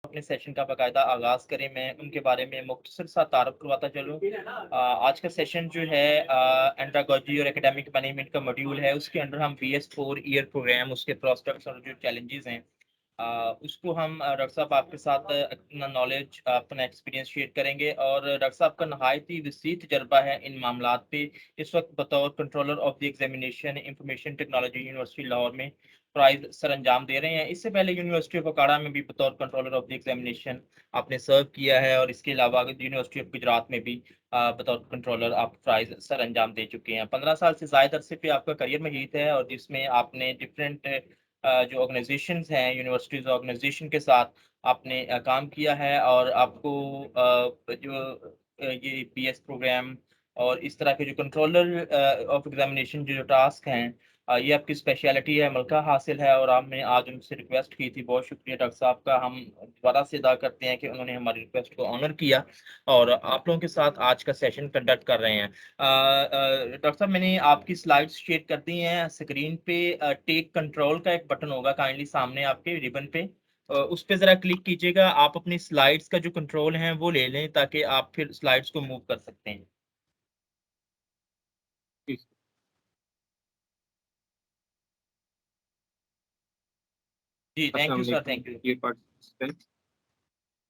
अपने सेशन का बाकायदा आगाज़ करें, मैं उनके बारे में मुख्तसर सा तारुफ करवाता चलूँ। आज का सेशन जो है एंड्रागोजी और एकेडमिक मैनेजमेंट का मॉड्यूल है, उसके अंडर हम BS4 ईयर प्रोग्राम, उसके प्रोस्पेक्ट्स और जो चैलेंजेस हैं उसको हम डॉक्टर साहब आपके साथ अपना नॉलेज, अपना एक्सपीरियंस शेयर करेंगे और डॉक्टर साहब का नहायत ही वसी तजर्बा है इन मामलात पे। इस वक्त बतौर controller of the examination information technology university Lahore में प्राइज सर अंजाम दे रहे हैं। इससे पहले यूनिवर्सिटी ऑफ अकाड़ा में भी बतौर कंट्रोलर ऑफ द एग्जामिनेशन आपने सर्व किया है और इसके अलावा यूनिवर्सिटी ऑफ गुजरात में भी बतौर कंट्रोलर आप प्राइज सर अंजाम दे चुके हैं। 15 साल से ज़ायद अरसे पे आपका करियर महीत है और जिसमें आपने डिफरेंट जो ऑर्गेनाइजेशंस हैं, यूनिवर्सिटीज़ ऑर्गेनाइजेशन के साथ आपने काम किया है और आपको ये PS प्रोग्राम और इस तरह के जो कंट्रोलर ऑफ एग्जामिनेशन जो टास्क हैं, ये आपकी स्पेशलिटी है, मलका हासिल है और आपने आज उनसे रिक्वेस्ट की थी। बहुत शुक्रिया डॉक्टर साहब का, हम दोबारा से अदा करते हैं कि उन्होंने हमारी रिक्वेस्ट को ऑनर किया और आप लोगों के साथ आज का सेशन कंडक्ट कर रहे हैं। डॉक्टर साहब, मैंने आपकी स्लाइड्स शेयर कर दी हैं स्क्रीन पे। टेक कंट्रोल का एक बटन होगा काइंडली सामने आपके रिबन पे, उस पे ज़रा क्लिक कीजिएगा। आप अपनी स्लाइड्स का जो कंट्रोल है वो ले लें ताकि आप फिर स्लाइड्स को मूव कर सकते हैं। जी, thank you sir, thank you. Dear participants,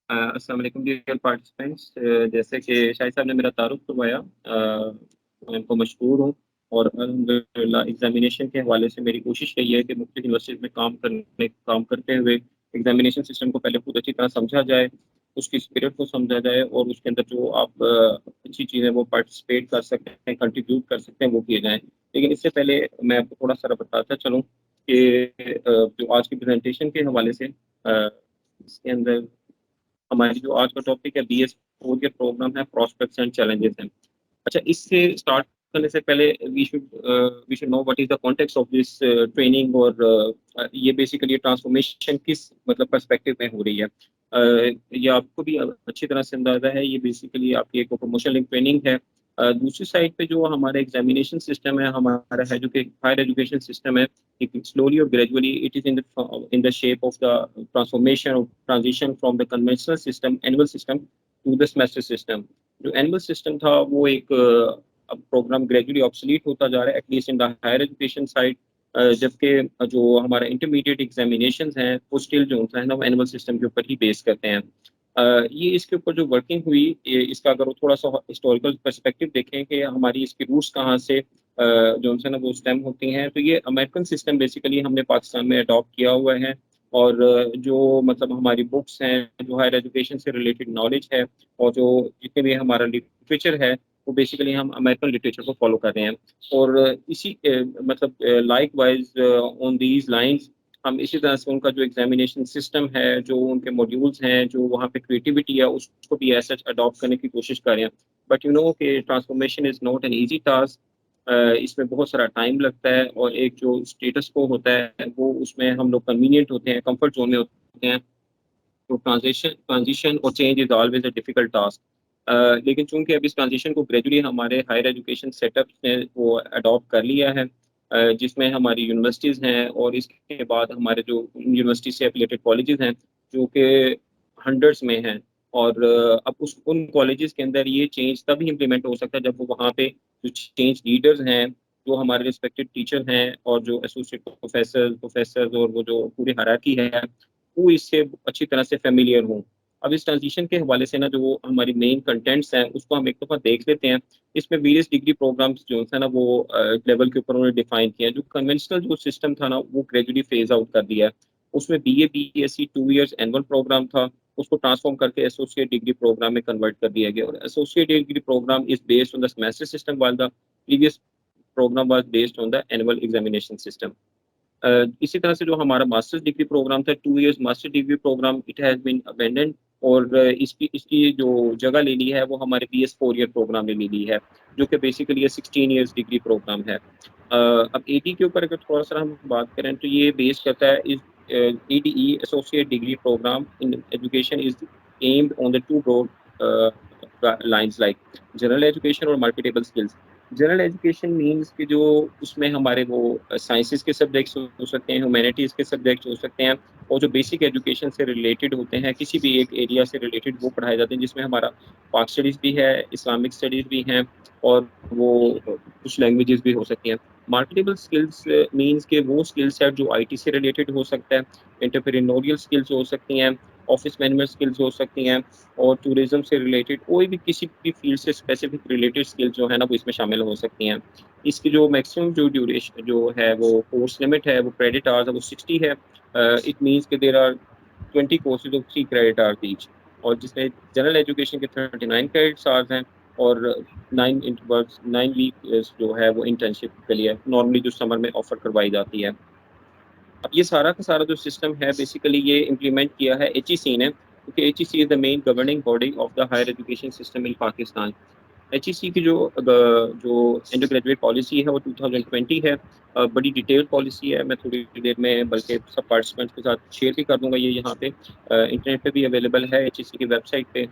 अस्सलाम वालेकुम डियर पार्टिसिपेंट्स। जैसे कि शाहिद साहब ने मेरा तारुफ करवाया, मैं इनको मशहूर हूँ और अल्हम्दुलिल्लाह एग्जामिनेशन के हवाले से मेरी कोशिश यही है कि मुख्तलिफ यूनिवर्सिटीज़ में काम करते हुए एग्जामिनेशन सिस्टम को पहले खुद अच्छी तरह समझा जाए, उसकी स्पिरिट को समझा जाए और उसके अंदर जो आप अच्छी चीज़ें वो पार्टिसिपेट कर सकते हैं, कंट्रीब्यूट कर सकते हैं, वो किए जाएँ। लेकिन इससे पहले मैं आपको थोड़ा सा बताता चलूँ कि जो आज की प्रेजेंटेशन के हवाले से इसके अंदर हमारी जो आज का टॉपिक है BS4 के प्रोग्राम है, प्रोस्पेक्ट्स एंड चैलेंजेस हैं। अच्छा, इससे स्टार्ट करने से पहले we should know what is the context of this training और ये बेसिकली ट्रांसफॉर्मेशन किस मतलब पर्सपेक्टिव में हो रही है। ये आपको भी अच्छी तरह से अंदाजा है, ये बेसिकली आपकी एक प्रमोशन लिंक ट्रेनिंग है। दूसरी साइड पे जो हमारा एग्जामिनेशन सिस्टम है, हमारा हायर एजुकेशन सिस्टम है, slowly or gradually it is in the shape of the transformation or transition from the conventional system, annual system, to the semester system. जो annual system था वो एक अब प्रोग्राम ग्रेजुअली ऑब्सोलीट होता जा रहा है, at least in the higher education side. जबकि जो हमारा इंटरमीडिएट एग्जामिनेशंस हैं वो स्टिल जो होता है ना वो एनुअल सिस्टम के ऊपर ही बेस करते हैं। ये इसके ऊपर जो वर्किंग हुई, इसका अगर वो थोड़ा सा हिस्टोरिकल पर्सपेक्टिव देखें कि हमारी इसकी रूट्स कहाँ से जो उनसे ना वो स्टेम होती हैं, तो ये अमेरिकन सिस्टम बेसिकली हमने पाकिस्तान में अडॉप्ट किया हुआ है। और जो मतलब हमारी बुक्स हैं, जो हायर एजुकेशन से रिलेटेड नॉलेज है और जो जितने भी हमारा लिटरेचर है वो बेसिकली हम अमेरिकन लिटरेचर को फॉलो कर रहे हैं। और इसी मतलब like wise on these lines हम इसी तरह से उनका जो एग्जामिनेशन सिस्टम है, जो उनके मॉड्यूल्स हैं, जो वहाँ पे क्रिएटिविटी है, उसको भी एज सच अडॉप्ट करने की कोशिश कर रहे हैं। बट यू नो कि transformation is not an easy task. इसमें बहुत सारा टाइम लगता है और एक जो स्टेटस को होता है वो उसमें हम लोग कन्वीनियंट होते हैं, कंफर्ट जोन में होते हैं। तो ट्रांजिशन और change is always a difficult task. लेकिन चूंकि अब इस ट्रांजिशन को ग्रेजुअली हमारे हायर एजुकेशन सेटअप ने वो अडॉप्ट कर लिया है, जिसमें हमारी यूनिवर्सिटीज़ हैं और इसके बाद हमारे जो यूनिवर्सिटी से एफिलेटेड कॉलेजेस हैं जो कि हंड्रेड्स में हैं। और अब उन कॉलेजेस के अंदर ये चेंज तभी इम्प्लीमेंट हो सकता है जब वो वहाँ पे जो चेंज लीडर्स हैं, जो हमारे रिस्पेक्टेड टीचर हैं और जो एसोसिएट प्रोफेसर और वो जो पूरी हायरार्की है वो इससे अच्छी तरह से फ़ैमिलियर हों। अब इस ट्रांज़िशन के हवाले से ना जो हमारी मेन कंटेंट्स हैं, उसको हम एक दफ़ा देख लेते हैं। इसमें वेरियस डिग्री प्रोग्राम्स जो है ना वो लेवल के ऊपर उन्होंने डिफ़ाइन किया है। जो कन्वेंशनल जो सिस्टम था ना वो ग्रेजुअली फ़ेज़ आउट कर दिया है। उसमें BA, BSc 2 years annual program था, उसको ट्रांसफ़ॉर्म करके एसोसिएट डिग्री प्रोग्राम में कन्वर्ट कर दिया गया और associate degree program is based on the semester system while the previous program was based on the annual examination system. इसी तरह से जो हमारा मास्टर्स डिग्री प्रोग्राम था, 2 years master degree program, it has been abandoned और इसकी इसकी जो जगह ले ली है वो हमारे BS4 ईयर प्रोग्राम ने ले ली है, जो कि बेसिकली ये 16 इयर्स डिग्री प्रोग्राम है। अब AD के ऊपर अगर थोड़ा-सा हम बात करें तो ये बेस करता है इस ADE associate degree program in education is aimed on the 2 broad lines like general education और marketable skills. General education means कि जो उसमें हमारे वो साइंसेस के सब्जेक्ट्स हो सकते हैं, ह्यूमैनिटीज़ के सब्जेक्ट्स हो सकते हैं, और जो बेसिक एजुकेशन से रिलेटेड होते हैं, किसी भी एक एरिया से रिलेटेड वो पढ़ाए जाते हैं, जिसमें हमारा पाक स्टडीज़ भी है, इस्लामिक स्टडीज़ भी हैं, और वो कुछ लैंग्वेजेस भी हो सकती हैं। मार्केटेबल स्किल्स मीन्स के वो स्किल सेट जो आईटी से रिलेटेड हो सकता है, एंटरप्रेन्योरियल स्किल्स हो सकती हैं, ऑफिस मैनेजमेंट स्किल्स हो सकती हैं, और टूरिज्म से रिलेटेड कोई भी किसी भी फील्ड से स्पेसिफिक रिलेटेड स्किल्स जो है ना वो इसमें शामिल हो सकती हैं। इसकी जो मैक्सिमम जो ड्यूरेशन जो है वो कोर्स लिमिट है वो क्रेडिट आवर्स है वो 60 है। इट मीन्स कि there are 20 courses of 3 credit hours each, और जिसमें जनरल एजुकेशन के 39 क्रेडिट आवर्स हैं, और 9 वीक जो है वो इंटर्नशिप के लिए नॉर्मली जो समर में ऑफर करवाई जाती है। अब ये सारा का सारा जो सिस्टम है बेसिकली ये इम्प्लीमेंट किया है एचईसी ने, क्योंकि HEC is the main governing body of the higher education system in Pakistan. HEC की जो अंडर ग्रेजुएट पॉलिसी है वो 2020 है। बड़ी डिटेल पॉलिसी है, मैं थोड़ी देर में बल्कि सब पार्टिसिपेंट्स के साथ शेयर भी कर दूंगा, ये यहाँ पे इंटरनेट पे भी अवेलेबल है एचईसी की वेबसाइट पे।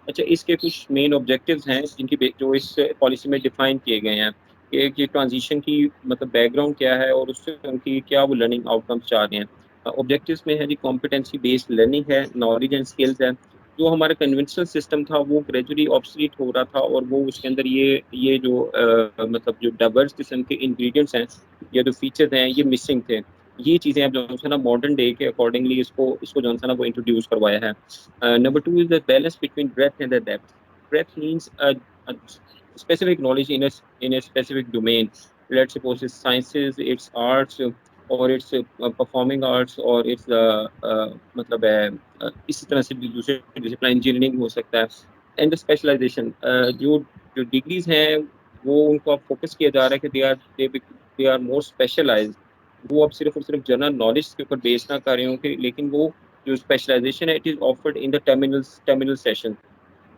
अच्छा, इसके कुछ मेन ऑब्जेक्टिव्स हैं जो इस पॉलिसी में डिफाइन किए गए हैं कि ये ट्रांजिशन की मतलब बैकग्राउंड क्या है और उससे उनकी क्या वो लर्निंग आउटकम्स चाह रहे हैं। ऑब्जेक्टिव्स में है जी कॉम्पिटेंसी बेस्ड लर्निंग है, नॉलेज एंड स्किल्स है। जो हमारा कन्वेंशनल सिस्टम था वो ग्रेजुअली ऑब्सलीट हो रहा था, और वो उसके अंदर ये जो मतलब जो डाइवर्स किस्म के इंग्रेडिएंट्स हैं या जो फीचर्स हैं ये मिसिंग थे। ये चीज़ें अब जो है ना मॉडर्न डे के अकॉर्डिंगली इसको इसको जो है ना वो इंट्रोड्यूस करवाया है। Number two is the balance between breadth and the depth. Breadth means a specific knowledge in a specific domain. Let's suppose it's sciences, it's arts, or it's performing arts, or it's मतलब है इसी तरह से भी दूसरे discipline engineering हो सकता है। एंड द स्पेशलाइजेशन जो जो डिग्रीज हैं वो उनको अब फोकस किया जा रहा है कि दे आर मोर स्पेशलाइज्ड। वो अब सिर्फ और सिर्फ जनरल नॉलेज के ऊपर बेस ना कर रहे हो कि, लेकिन वो जो स्पेशलाइजेशन है it is offered in the terminal session.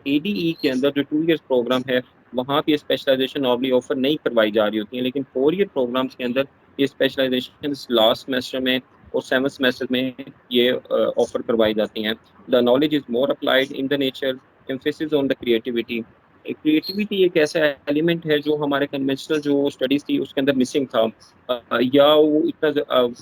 ADE के अंदर जो 2 ईयर प्रोग्राम है वहाँ पे स्पेशलाइजेशन नॉर्मली ऑफर नहीं करवाई जा रही होती है, लेकिन 4 ईयर प्रोग्राम्स के अंदर ये स्पेशलाइजेशन लास्ट सेमेस्टर में और 7th सेमेस्टर में ये ऑफर करवाई जाती हैं। The knowledge is more applied in the nature, emphasis on the creativity. Creativity एक ऐसा एलिमेंट है जो हमारे कन्वेंशनल जो स्टडीज थी उसके अंदर मिसिंग था, या वो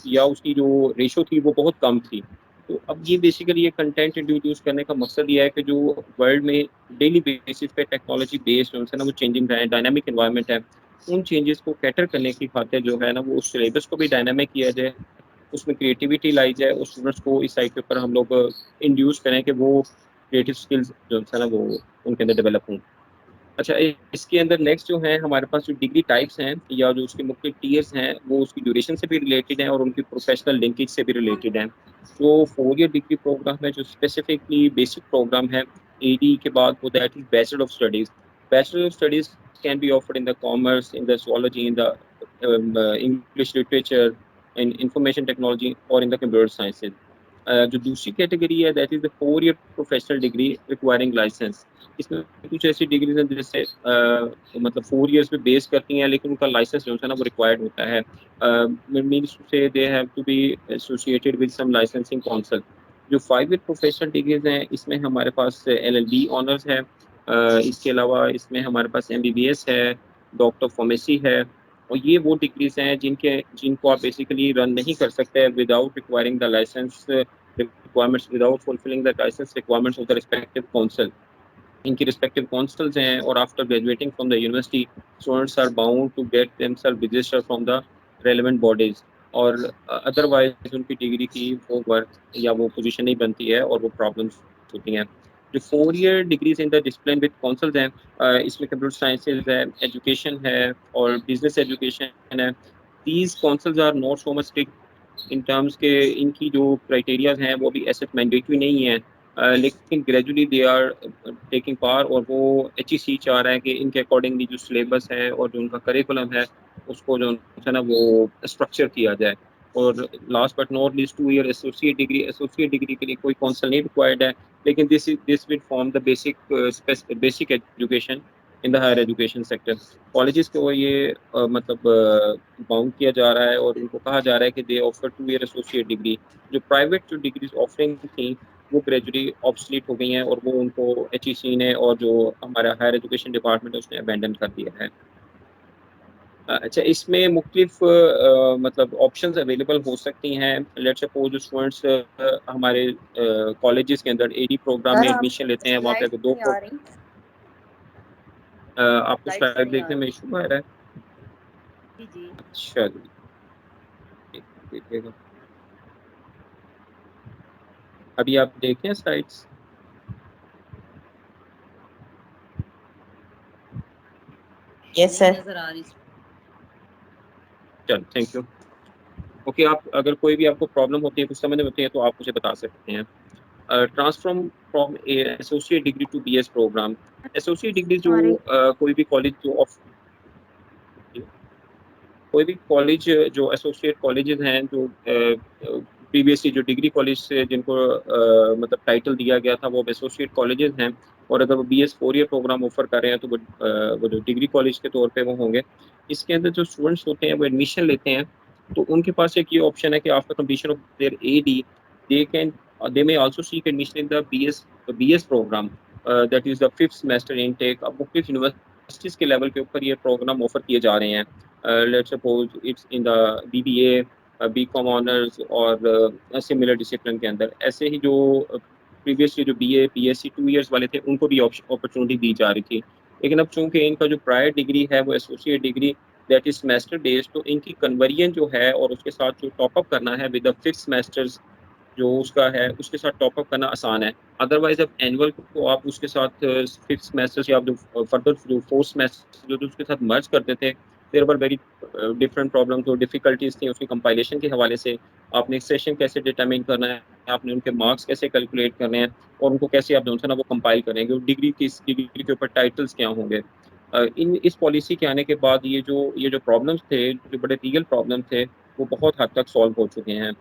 या उसकी जो रेशो थी वो बहुत कम थी। तो अब ये बेसिकली ये कंटेंट इंट्रोड्यूस करने का मकसद ये है कि जो वर्ल्ड में डेली बेसिस पे टेक्नोलॉजी बेस्ड है ना वो चेंजिंग है, डायनामिक एनवायरनमेंट है, उन चेंजेस को कैटर करने की खातिर जो है ना वो उस सिलेबस को भी डायनामिक किया जाए, उसमें क्रिएटिविटी लाई जाए, उस स्टूडेंट्स को इस साइड के ऊपर हम लोग इंड्यूस करें कि वो क्रिएटिव स्किल्स जो है ना वो उनके अंदर डेवलप हों। अच्छा, इसके अंदर नेक्स्ट जो है हमारे पास जो डिग्री टाइप्स हैं या जो उसके मुख्य टीयर्स हैं वो उसकी ड्यूरेशन से भी रिलेटेड हैं और उनकी प्रोफेशनल लिंकेज से भी रिलेटेड हैं। तो 4 ईयर डिग्री प्रोग्राम है जो स्पेसिफिकली बेसिक प्रोग्राम है एडी के बाद वो that is bachelor of studies. Bachelor of studies can be offered in the commerce, in the zoology, in the English literature, in information technology और in the computer sciences. जो दूसरी category है that is the 4 year professional degree requiring license. इसमें कुछ ऐसी degrees हैं जैसे मतलब 4 ईयर्स पे बेस करती हैं लेकिन उनका लाइसेंस जो है ना वो रिक्वायर्ड होता है। मीन्स से they have to be associated with some licensing council. जो 5 ईयर प्रोफेशनल डिग्रीज हैं इसमें हमारे पास एलएलबी ऑनर्स है, इसके अलावा इसमें हमारे पास एमबीबीएस है, डॉक्टर फार्मेसी है, और ये वो डिग्रीज हैं जिनको आप बेसिकली रन नहीं कर सकते without requiring the license requirements, without fulfilling the license requirements of the respective council. इनकी रिस्पेक्टिव काउंसिल्स हैं, और after graduating from the university students are bound to get themselves register from the relevant bodies, और otherwise उनकी डिग्री की वो work या वो पोजीशन नहीं बनती है और वो प्रॉब्लम्स होती हैं। जो 4 year degrees in the discipline with councils हैं इसमें कंप्यूटर साइंसेज है, एजुकेशन है और बिजनेस एजुकेशन है। These councils are not so much in terms के इनकी जो क्राइटेरियाज हैं वो भी ऐसे मैंडेटरी नहीं है, लेकिन ग्रेजुअली दे आर टेकिंग पार, और वो एचईसी चाह रहा है कि इनके अकॉर्डिंगली जो सिलेबस है और जो उनका करिकुलम है उसको जो है ना वो स्ट्रक्चर किया जाए। और last but not least 2 year associate degree के लिए कोई काउंसिल नहीं रिक्वायर्ड है, लेकिन this will form the basic education in the higher education sector. Colleges को ये मतलब बाउंड किया जा रहा है और उनको कहा जा रहा है कि दे ऑफर 2 ईयर एसोसिएट डिग्री। जो प्राइवेट जो डिग्रीज ऑफरिंग थी वो ग्रेजुअली ऑब्सलीट हो गई हैं, और वो उनको एचईसी ने और जो हमारा हायर एजुकेशन डिपार्टमेंट है उसने अबेंडन कर दिया है। अच्छा, इसमें मुख्तलिफ मतलब ऑप्शंस अवेलेबल हो सकती हैं। लेट्स सपोज जो स्टूडेंट्स हमारे कॉलेजेस के अंदर एडी प्रोग्राम सर में आप एडमिशन लेते हैं, वहाँ पे स्लाइड्स अगर दो नहीं आ रही, आपको स्लाइड्स स्लाइड नहीं आ देखने में रही। इशू आ रहा है? जी जी। अच्छा जी, देखिएगा, अभी आप देखें स्लाइड्स। यस सर, नजर आ रही। चल, थैंक यू। ओके, आप अगर कोई भी आपको प्रॉब्लम होती है, कुछ समझ में होती है, तो आप मुझे बता सकते हैं। Transform from associate degree to BS program. Associate degree जो आ रही। कोई भी कॉलेज जो कोई भी कॉलेज जो एसोसिएट कॉलेजेस हैं, जो प्रीवियसली जो डिग्री कॉलेज से जिनको मतलब टाइटल दिया गया था, वो अब एसोसिएट कॉलेजेस हैं। और अगर वो बीएस 4 ईयर प्रोग्राम ऑफर कर रहे हैं, तो वो जो डिग्री कॉलेज के तौर पे वो होंगे। इसके अंदर जो स्टूडेंट्स होते हैं वो एडमिशन लेते हैं, तो उनके पास एक ये ऑप्शन है कि after completion of their AD they can they may also seek admission in the BS program, that is the 5th semester intake. अब मुख्तलिफ यूनिवर्सिटीज के लेवल के ऊपर ये प्रोग्राम ऑफर किए जा रहे हैं। Let's suppose it's in the BBA, BCom honours और सिमिलर डिसिप्लिन के अंदर। ऐसे ही जो प्रीवियसली जो बीए बीएससी 2 इयर्स वाले थे, उनको भी अपॉर्चुनिटी दी जा रही थी। लेकिन अब चूंकि इनका जो प्रायर डिग्री है वो associate degree that is semester based, तो इनकी कन्वर्जन जो है और उसके साथ जो टॉपअप करना है विद द 5th सेमेस्टर्स जो उसका है, उसके साथ टॉपअप करना आसान है। अदरवाइज अब एनुअल को आप उसके साथ 5th सेमेस्टर या आप जो फर्दर जो 4th सेमेस्टर जो उसके साथ मर्ज करते थे, there were very different problems और डिफिकल्टीज थी उसकी कंपाइलेशन के हवाले से। आपने सेशन कैसे डिटरमाइन करना है, आपने उनके मार्क्स कैसे कैलकुलेट करने हैं, और उनको कैसे आप जो है ना वो कंपाइल करेंगे, और डिग्री किस डिग्री के ऊपर टाइटल्स क्या होंगे। इन इस पॉलिसी के आने के बाद ये जो प्रॉब्लम्स थे, जो बड़े रीयल प्रॉब्लम थे, वो बहुत हद तक सॉल्व हो चुके हैं।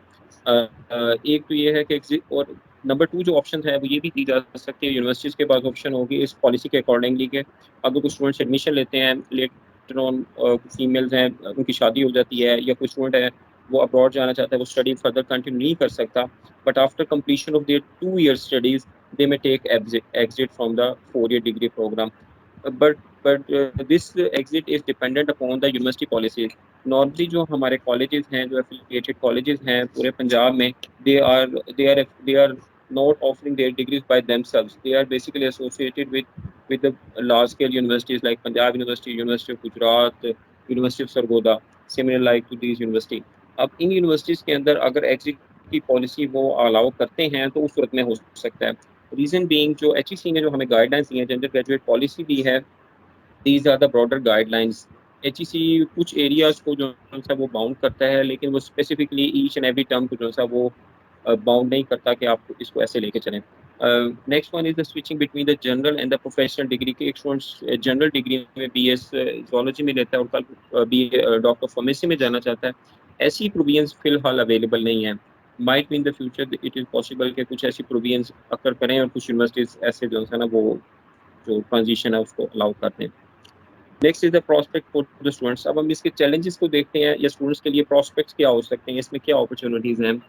एक तो ये है कि एग्जिट, और नंबर 2 जो ऑप्शन है वो ये भी दी जा सकती है यूनिवर्सिटीज़ के पास ऑप्शन होगी इस पॉलिसी के अकॉर्डिंगली के अगर कुछ स्टूडेंट्स एडमिशन लेते हैं लेटर ऑन, फीमेल्स हैं उनकी शादी हो जाती है, या कोई स्टूडेंट है वो अब्रॉड जाना चाहता है, वो स्टडी फर्दर कंटिन्यू नहीं कर सकता, but after completion of their 2 year studies they may take exit from the 4 year degree program. But this exit is dependent upon the university policy. Normally जो हमारे कॉलेजेस हैं, जो एफिलिएटेड कॉलेजेस हैं पूरे पंजाब में, they are not offering their degrees by themselves. They are basically associated with the large scale universities like Punjab University, University of Gujarat, University of Sargodha, similar like to these university. अब इन universities के अंदर अगर exit की policy वो allow करते हैं, तो उस सूरत में हो सकता है। रीजन बीइंग, जो एचईसी ने जो हमें गाइडलाइंस दी है, जेंडर ग्रेजुएट पॉलिसी दी है, these are the broader guidelines. HEC कुछ एरियाज को जो सा वो बाउंड करता है, लेकिन वो specifically each and every term को जो सा वो बाउंड नहीं करता कि आप इसको ऐसे लेके चलें। Next one is the switching between the general and the professional degree के। एक स्टूडेंट जनरल डिग्री में बीएस जोलॉजी में लेता है और कल बी डॉक्टर फार्मेसी में जाना चाहता है, ऐसी प्रोविजंस फिलहाल अवेलेबल नहीं है। Might be in the future it is possible कि कुछ ऐसी प्रोविजंस अकर करें और कुछ यूनिवर्सिटीज ऐसे जो है ना वो जो ट्रांजिशन है उसको अलाउ कर दें। Next is the prospect for the students. अब हम इसके चैलेंजेस को देखते हैं, या स्टूडेंट्स के लिए प्रोस्पेक्ट्स क्या हो सकते हैं, इसमें क्या अपॉर्चुनिटीज हैं।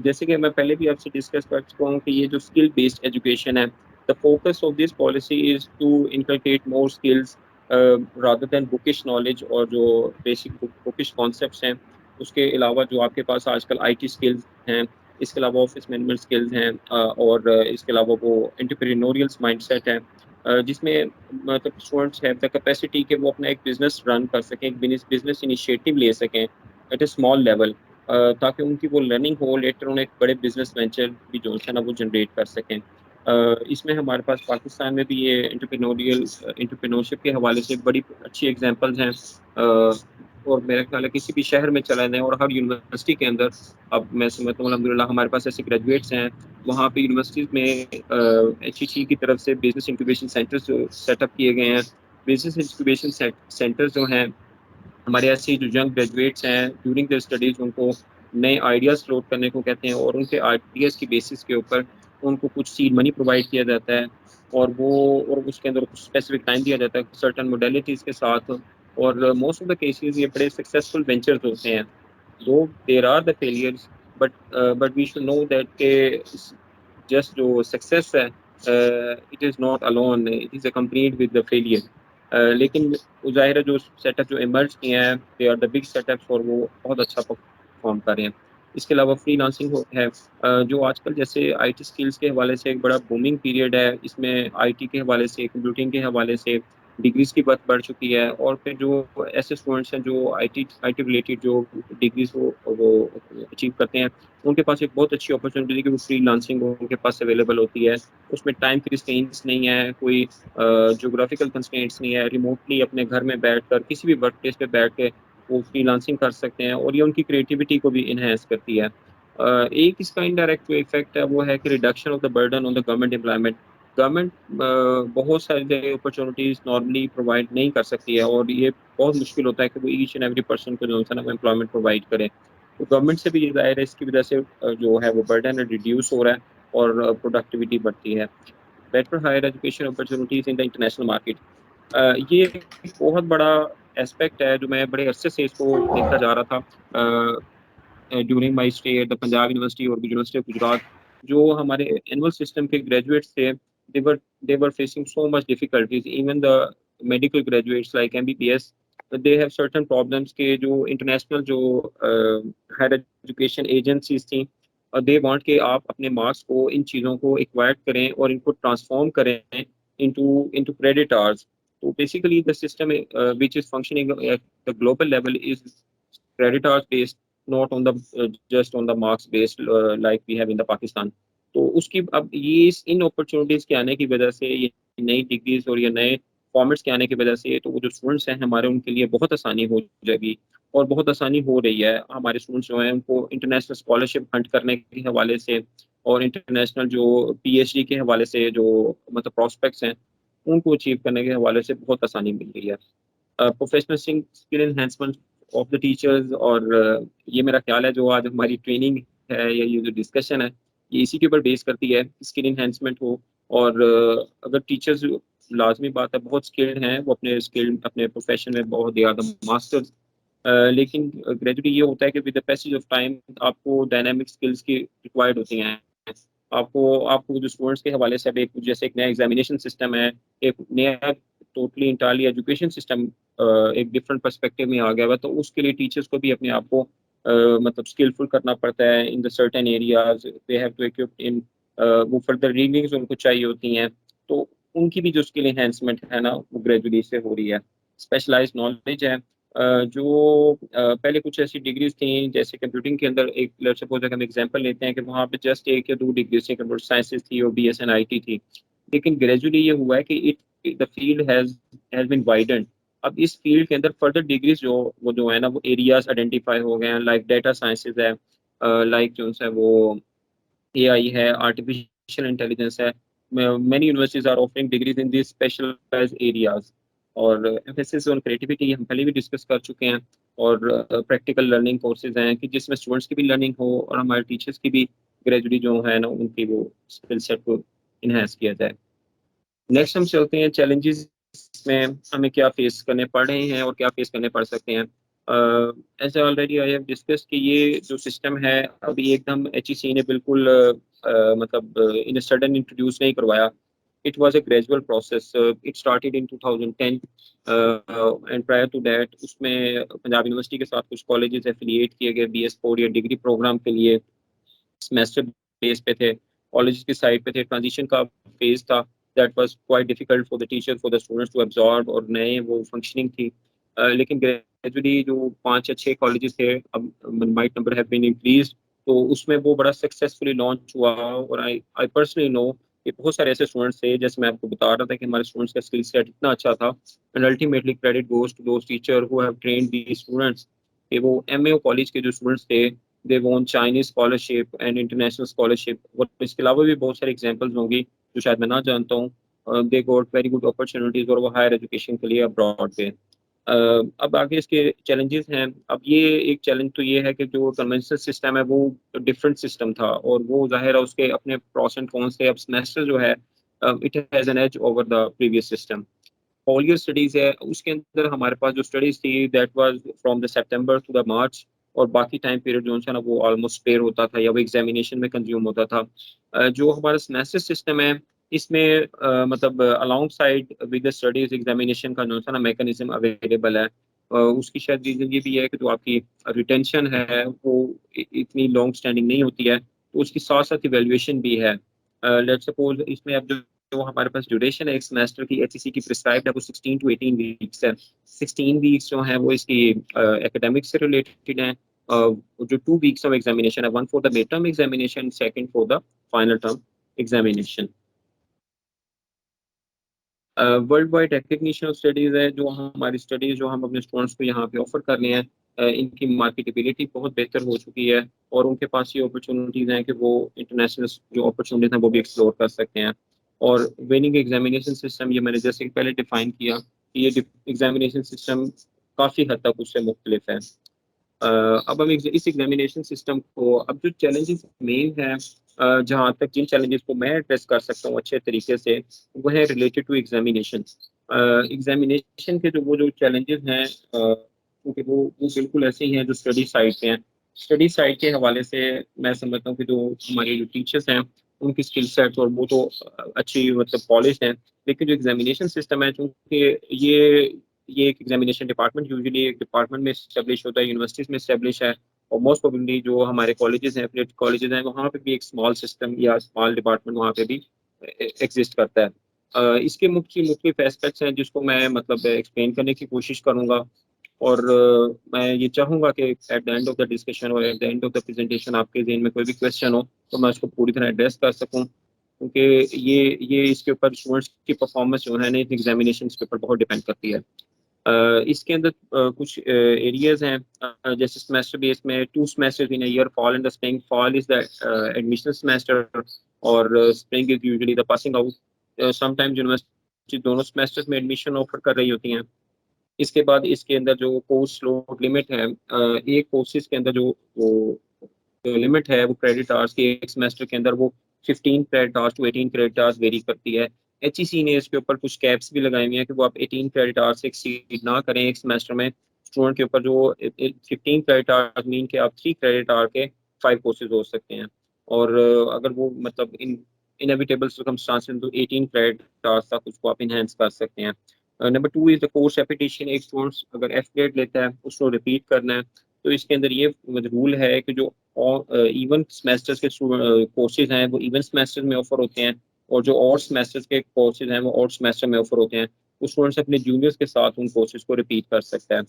जैसे कि मैं पहले भी आपसे डिस्कस कर चुका हूँ कि ये जो स्किल बेस्ड एजुकेशन है, the focus of this policy is to inculcate more skills rather than bookish knowledge, और जो बेसिक बुकिश कॉन्सेप्ट्स हैं उसके अलावा जो आपके पास आजकल आईटी स्किल्स हैं, इसके अलावा ऑफिस मैनेजमेंट स्किल्स हैं, और इसके अलावा वो एंटरप्रेन्योरियल माइंडसेट है, जिसमें मतलब स्टूडेंट्स हैव द कैपेसिटी कि वो अपना एक बिजनेस रन कर सकें, एक बिजनेस इनिशिएटिव ले सकें एट ए स्मॉल लेवल, ताकि उनकी वो लर्निंग हो लेटर उन्हें एक बड़े बिजनेस वेंचर भी जो है ना वो जनरेट कर सकें। इसमें हमारे पास पाकिस्तान में भी ये एंटरप्रेन्योरशिप के हवाले से बड़ी अच्छी एग्जांपल्स हैं। और मेरा ख्याल है किसी भी शहर में चला जाए और हर यूनिवर्सिटी के अंदर, अब मैं समझता हूँ अल्हम्दुलिल्लाह हमारे पास ऐसे ग्रेजुएट्स हैं, वहाँ पे यूनिवर्सिटीज में एचईसी की तरफ से बिजनेस इंक्यूबेशन सेंटर्स जो सेटअप किए गए हैं। बिजनेस इंक्यूबेशन सेंटर्स जो हैं, हमारे ऐसे जो यंग ग्रेजुएट्स हैं ड्यूरिंग देयर स्टडीज, उनको नए आइडियाज फ्लोट करने को कहते हैं, और उनके आइडियाज की बेसिस के ऊपर उनको कुछ सीड मनी प्रोवाइड किया जाता है, और वो और उसके अंदर कुछ स्पेसिफिक टाइम दिया जाता है सर्टन मोडेलिटीज के साथ। और मोस्ट ऑफ द केसेस ये बड़े सक्सेसफुल वेंचर्स होते हैं। Though there are the failures, but we should know that के जस्ट जो सक्सेस है, it is not alone, it is accompanied with the failure. लेकिन ज़ाहिर है जो सेटअप जो इमर्ज किए हैं they are the big setups और वो बहुत अच्छा परफॉर्म कर रहे हैं। इसके अलावा फ्रीलांसिंग है जो आजकल जैसे आईटी स्किल्स के हवाले से एक बड़ा बूमिंग पीरियड है। इसमें आईटी के हवाले से, कंप्यूटिंग के हवाले से डिग्रीज़ की बढ़ चुकी है और फिर जो ऐसे स्टूडेंट्स हैं जो आईटी रिलेटेड जो डिग्रीज़ वो अचीव करते हैं, उनके पास एक बहुत अच्छी अपॉर्चुनिटी है कि वो फ्रीलांसिंग उनके पास अवेलेबल होती है। उसमें टाइम कंस्ट्रेंट्स नहीं है, कोई ज्योग्राफिकल कंस्ट्रेंट्स नहीं है, रिमोटली अपने घर में बैठकर किसी भी वर्क प्लेस पे बैठ के वो फ्रीलांसिंग कर सकते हैं और ये उनकी क्रिएटिविटी को भी इन्हेंस करती है। एक इसका इनडायरेक्ट जो इफेक्ट है वो है कि reduction of the burden on the government employment. Government बहुत सारी अपॉर्चुनिटीज नॉर्मली प्रोवाइड नहीं कर सकती है और ये बहुत मुश्किल होता है कि वो ईच एंड एवरी पर्सन को जो है ना वो एम्प्लॉयमेंट प्रोवाइड करे। तो गवर्नमेंट से भी ये जाहिर है इसकी वजह से जो है वो बर्डन रिड्यूस हो रहा है और प्रोडक्टिविटी बढ़ती है। Better higher education opportunities in the international market, ये एक बहुत बड़ा एस्पेक्ट है जो मैं बड़े अरसे से इसको देखता जा रहा था during my stay at the Punjab university और यूनिवर्सिटी ऑफ गुजरात। जो हमारे एनुअल सिस्टम के ग्रेजुएट्स थे they were facing so much difficulties. Even the medical graduates like MBBS they have certain problems के जो इंटरनेशनल जो हायर एजुकेशन एजेंसीज थी they want के आप अपने मार्क्स को इन चीज़ों को एक्वायर करें और इनको ट्रांसफॉर्म करें इनटू इनटू क्रेडिट आवर्स। तो basically the system which is functioning at the global level is credit hours based, not on the just on the marks based like we have in the Pakistan. तो उसकी अब ये इन opportunities के आने की वजह से ये नई डिग्रीज और ये नए फॉर्मेट्स के आने की वजह से तो वो जो स्टूडेंट्स हैं हमारे उनके लिए बहुत आसानी हो जाएगी और बहुत आसानी हो रही है। हमारे स्टूडेंट्स जो हैं उनको इंटरनेशनल स्कॉलरशिप हंट करने के हवाले से और इंटरनेशनल जो पीएचडी के हवाले से जो मतलब प्रॉस्पेक्ट्स हैं उनको अचीव करने के हवाले से बहुत आसानी मिल रही है। Professional skill enhancement of the teachers और ये मेरा ख्याल है जो आज हमारी ट्रेनिंग है या ये जो डिस्कशन है ये इसी के ऊपर बेस करती है स्किल एनहेंसमेंट हो। और अगर टीचर्स लाजमी बात है बहुत स्किल्ड हैं वो अपने स्किल अपने प्रोफेशन में बहुत ज़्यादा मास्टर्स, लेकिन ग्रेजुअली ये होता है कि with the passage of time आपको डायनामिक स्किल्स की रिक्वायर्ड होती हैं। आपको आपको जो स्टूडेंट्स के हवाले से अब एक जैसे एक नया एग्जामिनेशन सिस्टम है, एक नया टोटली इंटायरली एजुकेशन सिस्टम एक डिफरेंट पर्सपेक्टिव में आ गया हुआ, तो उसके लिए टीचर्स को भी अपने आप को मतलब स्किलफुल करना पड़ता है in the certain areas they have to equip in. वो फर्दर रीडिंग्स उनको चाहिए होती हैं, तो उनकी भी जो स्किल एनहेंसमेंट है ना वो ग्रेजुअली से हो रही है। स्पेशलाइज्ड नॉलेज है जो पहले कुछ ऐसी डिग्रीज थी जैसे कंप्यूटिंग के अंदर एक लेट्स सपोज अगर हम एग्जांपल लेते हैं कि वहाँ पे जस्ट एक या दो डिग्रीज थी, कंप्यूटर साइंसेज थी और बीएसएन आईटी थी। लेकिन ग्रेजुअली ये हुआ है कि it the field has been widen. अब इस फील्ड के अंदर फर्दर डिग्रीज जो वो जो है ना वो एरियाज आइडेंटिफाई हो गए हैं लाइक डाटा साइंसेज है, लाइक जो है वो एआई है, आर्टिफिशियल इंटेलिजेंस है। Many universities are offering degrees in this specialised areas. और एम्फेसिस ऑन क्रिएटिविटी हम पहले भी डिस्कस कर चुके हैं और प्रैक्टिकल लर्निंग कोर्सेज हैं कि जिसमें स्टूडेंट्स की भी लर्निंग हो और हमारे टीचर्स की भी ग्रेजुअली जो है ना उनकी वो स्किल सेट को इन्हेंस किया जाए। नेक्स्ट हम चलते हैं चैलेंजेस में हमें क्या फेस करने पड़ रहे हैं और क्या फेस करने पड़ सकते हैं। As already I have discuss कि ये जो सिस्टम है अभी एकदम एचईसी ने बिल्कुल मतलब इन सडन इंट्रोड्यूस नहीं करवाया। It was a gradual process. It started in 2010 and prior to that उसमें पंजाब यूनिवर्सिटी के साथ कुछ कॉलेजेस एफिलिएट किए गए BS4 या डिग्री प्रोग्राम के लिए सेमेस्टर बेस पे थे, कॉलेज की साइड पे थे। ट्रांजिशन का फेज था that was quite difficult for the teacher for the students to absorb और नए वो फंक्शनिंग थी। लेकिन ग्रेजुअली जो 5 या 6 कॉलेजेस थे अब might number have been increase, तो उसमें वो बड़ा सक्सेसफुली लॉन्च हुआ। और आई पर्सनली नो कि बहुत सारे ऐसे स्टूडेंट्स थे जैसे मैं आपको बता रहा था कि हमारे स्टूडेंट्स का स्किल सेट इतना अच्छा था and ultimately credit goes to those teacher who have trained these students कि वो एमए कॉलेज के जो स्टूडेंट्स थे they won Chinese scholarship and international scholarship. और इसके अलावा भी बहुत सारी एग्जांपल्स होंगी जो शायद मैं ना जानता हूँ। They got very good opportunities और वो हायर एजुकेशन के लिए अब्रॉड थे। अब आगे इसके चैलेंजेस हैं। अब ये एक चैलेंज तो ये है कि जो कन्वेंशनल सिस्टम है वो डिफरेंट सिस्टम था और वो जाहिर है उसके अपने प्रोस एंड कॉन्स थे। अब सेमेस्टर जो है it has an edge over the previous system. All year studies है उसके अंदर हमारे पास जो स्टडीज थी that was from the September to the March और बाकी टाइम पीरियड जो है ना वो ऑलमोस्ट पेयर होता था या वो एग्जामिनेशन में कंज्यूम होता था। जो हमारा सेमेस्टर सिस्टम है इसमें मतलब along side with the studies examination का जो सा ना मैकेनिज्म अवेलेबल है। उसकी शायद रीज़न ये भी है कि जो आपकी रिटेंशन है वो इतनी लॉन्ग स्टैंडिंग नहीं होती है, तो उसकी साथ साथ इवेल्युएशन भी है। लेट्स सपोज इसमें अब जो हमारे पास ड्यूरेशन है एक सेमेस्टर की एचईसी की प्रिस्क्राइब्ड है वो 16 to 18 वीक्स है। 16 वीक्स जो है वो इसकी एकेडमिक से रिलेटेड है। जो 2 वीक्स ऑफ एग्जामिनेशन है, one for the mid term examination, second for the final term examination. World wide recognition of studies है, जो हमारी स्टडीज़ जो हम अपने स्टूडेंट्स को यहाँ पे ऑफर कर रहे हैं, इनकी मार्केटेबिलिटी बहुत बेहतर हो चुकी है और उनके पास ये अपॉर्चुनिटीज़ हैं कि वो इंटरनेशनल जो अपॉर्चुनिटीज़ हैं वो भी एक्सप्लोर कर सकते हैं। और विनिंग एग्जामिनेशन सिस्टम, ये मैंने जैसे कि पहले डिफाइन किया कि ये एग्जामिनेशन सिस्टम काफ़ी हद तक उससे मुख्तलिफ है। अब हम इस एग्जामिनेशन सिस्टम को, अब जो चैलेंजेस मेन है, जहाँ तक जिन चैलेंजेस को मैं एड्रेस कर सकता हूँ अच्छे तरीके से, वो है रिलेटेड टू एग्जामिनेशन। एग्जामिनेशन के जो चैलेंजेस हैं, क्योंकि वो बिल्कुल ऐसे ही हैं जो स्टडी साइड पे हैं। स्टडी साइड के हवाले से मैं समझता हूँ कि जो हमारे जो टीचर्स हैं उनकी स्किल सेट और वो तो अच्छी मतलब पॉलिश हैं, लेकिन जो एग्जामिनेशन सिस्टम है, चूँकि ये एक एग्जामिनेशन डिपार्टमेंट यूजुअली एक डिपार्टमेंट में इस्टेब्लिश होता है, यूनिवर्सिटीज में इस्टेब्लिश है, और मोस्ट प्रोबेबली जो हमारे कॉलेजेस हैं, एफिलिएटेड कॉलेजेस हैं, वहाँ पे भी एक स्मॉल सिस्टम या स्मॉल डिपार्टमेंट वहाँ पे भी एग्जिस्ट करता है। इसके मुख्तलिफ एस्पेक्ट्स हैं जिसको मैं मतलब एक्सप्लेन करने की कोशिश करूँगा, और मैं ये चाहूँगा कि at the end of the discussion और at the end of the presentation आपके जहन में कोई भी क्वेश्चन हो तो मैं उसको पूरी तरह एड्रेस कर सकूँ, क्योंकि ये इसके ऊपर स्टूडेंट्स की परफॉर्मेंस जो है ना एग्जामिनेशन के ऊपर बहुत डिपेंड करती है। इसके अंदर कुछ एरियाज हैं, जैसे सेमेस्टर बेस में 2 semesters in a year, fall and the spring. Fall is the admission semester और spring is usually the passing out. Sometimes university दोनों सेमेस्टर्स में एडमिशन ऑफर कर रही होती हैं। इसके बाद इसके अंदर जो कोर्स लोड लिमिट है, एक कोर्सेज के अंदर वो लिमिट है वो क्रेडिट आवर्स की एक सेमेस्टर के अंदर वो 15 credit hours to 18 credit hours vary करती है। एचईसी ने इसके ऊपर कुछ कैप्स भी लगाई हुई हैं कि वो आप 18 क्रेडिट आवर्स से एक्सीड ना करें एक सेमेस्टर में। स्टूडेंट के ऊपर जो 15 क्रेडिट आवर्स मीन के आप 3 क्रेडिट आवर के 5 कोर्सेज हो सकते हैं, और अगर वो मतलब इन इनएविटेबल सर्कमस्टांसेस तो 18 क्रेडिट आवर्स तक उसको आप इनहेंस कर सकते हैं। Number 2 is the course repetition. एक स्टूडेंट अगर एफ ग्रेड लेता है उसको रिपीट करना है, तो इसके अंदर ये रूल है कि जो इवन सेमेस्टर्स के कोर्सेज हैं वो इवन सेमेस्टर में ऑफर होते हैं, और जो और सेमेस्टर्स के कोर्सेज हैं वो और सेमेस्टर में ऑफर होते हैं। तो स्टूडेंट्स अपने जूनियर्स के साथ उन कोर्सेज को रिपीट कर सकता है।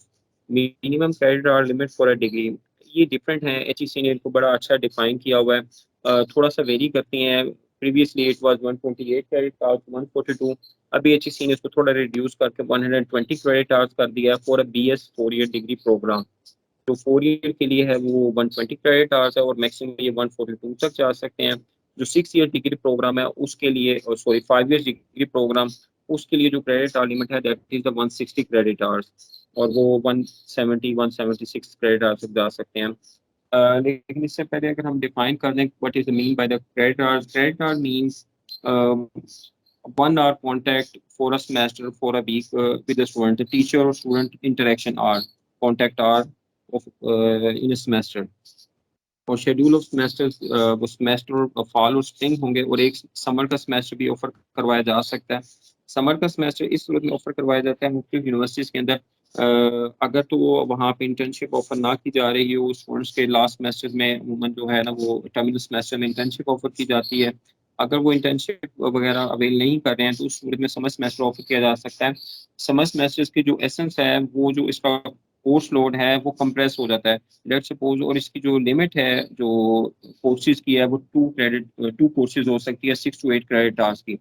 Minimum credit hour limit for a degree, ये डिफरेंट है, एचईसी ने इनको बड़ा अच्छा डिफाइन किया हुआ है। थोड़ा सा वेरी करती हैं। Previously it was 128 credit hours, 142। अभी एचईसी ने इसको थोड़ा रिड्यूस करके 120 क्रेडिट आवर्स कर दिया for a BS 4 year degree programme. जो 4 ईयर के लिए है वो 120 क्रेडिट आवर्स है और मैक्सिमम ये 142 तक जा सकते हैं। जो 6 ईयर डिग्री प्रोग्राम है उसके लिए, सॉरी 5 ईयर डिग्री प्रोग्राम, उसके लिए जो क्रेडिट आवर लिमिट है that is the 160 credit hours, और वो 176 क्रेडिट आवर्स तक जा सकते हैं। लेकिन इससे पहले अगर हम डिफाइन कर दें what is mean by the credit hours. Credit hour means 1 hour contact for a semester for a week with the student. The teacher or student interaction hour, contact hour of in a semester. और schedule of semesters वो semester और fall और spring होंगे, और एक summer का semester भी offer करवाया जा सकता है। समर का सेमेस्टर इस सूरत में ऑफर करवाया जाता है मुख्तलिफ यूनिवर्सिटीज़ के अंदर, अगर तो वो वहाँ पे इंटर्नशिप ऑफर ना की जा रही हो स्टूडेंट्स के लास्ट सेमेस्टर में, अमूमन जो है ना वो टर्मिनल सेमेस्टर में इंटर्नशिप ऑफर की जाती है। अगर वो इंटर्नशिप वगैरह अवेल नहीं कर रहे हैं तो उस सूरत में समर सेमेस्टर ऑफर किया जा सकता है। समर सेमेस्टर्स की जो एसेंस है, वो जो इसका कोर्स लोड है वो कंप्रेस हो जाता है, लेट्स सपोज, और इसकी जो लिमिट है जो कोर्सेज की है वो 2 कोर्सेज हो सकती है 6 to 8 क्रेडिट आवर्स की।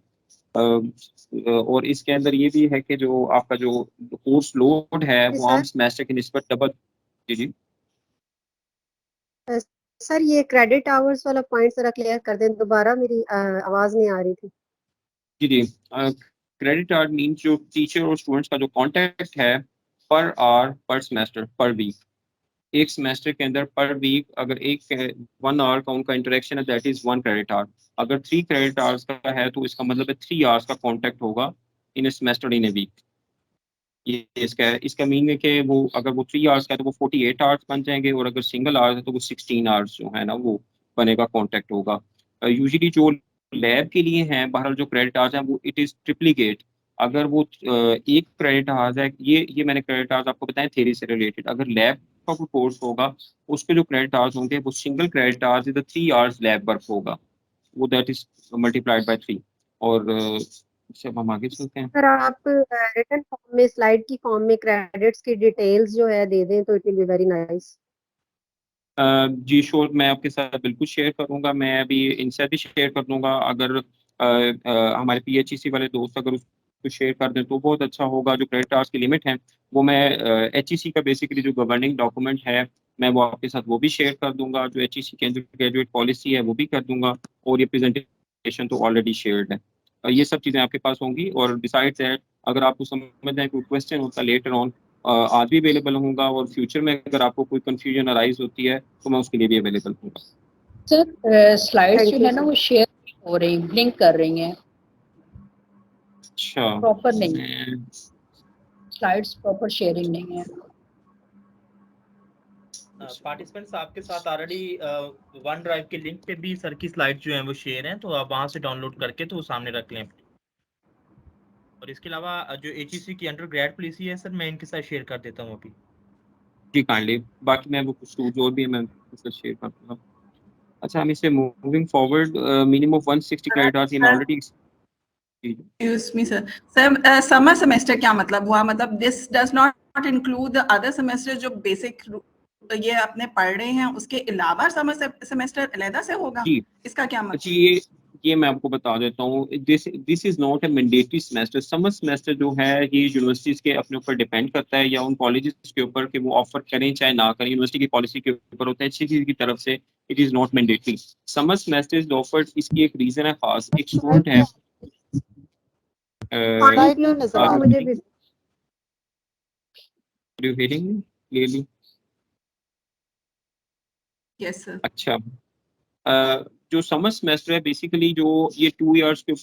और इसके अंदर ये भी है कि जो आपका जो कोर्स लोड है वो आम सेमेस्टर की निस्बत डबल। जी जी सर, ये क्रेडिट आवर्स वाला पॉइंट जरा क्लियर कर दें दोबारा, मेरी आवाज नहीं आ रही थी। जी जी क्रेडिट आवर मीन्स जो टीचर और स्टूडेंट्स का जो कॉन्टैक्ट है पर आवर पर सेमेस्टर पर वीक। एक सेमेस्टर के अंदर पर वीक अगर 1 आवर का उनका इंटरेक्शन है दैट इज 1 क्रेडिट आवर। अगर 3 क्रेडिट आवर्स का है तो इसका मतलब है 3 आवर्स का कॉन्टैक्ट होगा इन ए सेमेस्टर इन ए वीक। ये इसका मीन है कि वो अगर वो 3 आवर्स का है तो वो 48 आवर्स बन जाएंगे, और अगर सिंगल आवर्स है तो वो 16 आवर्स जो है ना वो बनेगा कॉन्टैक्ट होगा। यूजुअली जो लैब के लिए हैं बहरहाल जो क्रेडिट आवर्स हैं वो इट इज़ ट्रिप्लीकेट। अगर वो एक क्रेडिट आवर्स है, ये मैंने क्रेडिट आवर्स आपको बताया थ्योरी से रिलेटेड। अगर लैब का कोई कोर्स होगा उस पे जो क्रेडिट आवर्स होंगे वो single credit hours is 3 hours lab work होगा, वो दैट इज मल्टीप्लाइड बाय 3। और जब हम आगे चलते हैं, सर आप रिटन फॉर्म में स्लाइड की फॉर्म में क्रेडिट्स की डिटेल्स जो है दे दें तो it will be very nice. जी श्योर, मैं आपके साथ बिल्कुल शेयर करूंगा। मैं अभी इनसे भी शेयर कर दूंगा। अगर हमारे PHEC वाले दोस्त अगर उसको शेयर कर दें तो बहुत अच्छा होगा। जो क्रेडिट आवर्स की लिमिट है वो मैं HEC का बेसिकली जो गवर्निंग डॉक्यूमेंट है मैं वो आपके साथ वो भी शेयर कर दूंगा। जो HEC की ग्रेजुएट पॉलिसी है वो भी कर दूंगा। और ये प्रेजेंटेशन तो ऑलरेडी शेयर्ड है। ये सब चीज़ें आपके पास होंगी। और डिसाइड दैट अगर आपको समझ में कोई क्वेश्चन होता है लेटर ऑन, आज भी अवेलेबल होऊंगा। और फ्यूचर में अगर आपको कोई कंफ्यूजन अराइज होती है तो मैं उसके लिए भी अवेलेबल हूँ। सर स्लाइड्स थैंक जो यू है ना सर। वो शेयर हो रही, ब्लिंक कर रही हैं, अच्छा, प्रॉपर नहीं, मैं स्लाइड्स प्रॉपर शेयरिंग नहीं है। पार्टिसिपेंट्स आपके साथ ऑलरेडी वन ड्राइव के लिंक पे भी सर की स्लाइड जो है वो शेयर हैं, तो आप वहां से डाउनलोड करके तो वो सामने रख लें। और इसके अलावा जो HEC की अंडर ग्रेड पॉलिसी है सर, मैं इनके साथ शेयर कर देता हूँ अभी। जी काइंडली, बाकी मैं वो कुछ जो भी है मैं उससे शेयर कर दूंगा। अच्छा, हम इसे moving forward minimum 160 credit hours in already. Excuse me, sir. Sir, summer semester क्या मतलब हुआ? मतलब this does not include the other semester जो basic ये अपने पढ़ रहे हैं उसके अलावा समर सेमेस्टर अलग से होगा? जी इसका क्या मतलब? जी, ये मैं आपको बता देता हूँ। This is not a mandatory semester. Summer semester जो है ये यूनिवर्सिटीज के अपने ऊपर डिपेंड करता है, या उन कॉलेजेस के ऊपर कि वो ऑफर करें चाहे ना करें। यूनिवर्सिटी की पॉलिसी के ऊपर होता है HEC की तरफ से। It is not mandatory. Summer semester is offered, इसकी एक रीजन है खास। एक स्टूडेंट है स्लाइड नहीं नजर आ मुझे भी। क्लियरली। Yes, sir. अच्छा, जो समर सेमेस्टर है बेसिकली जो ये 2 इयर्स के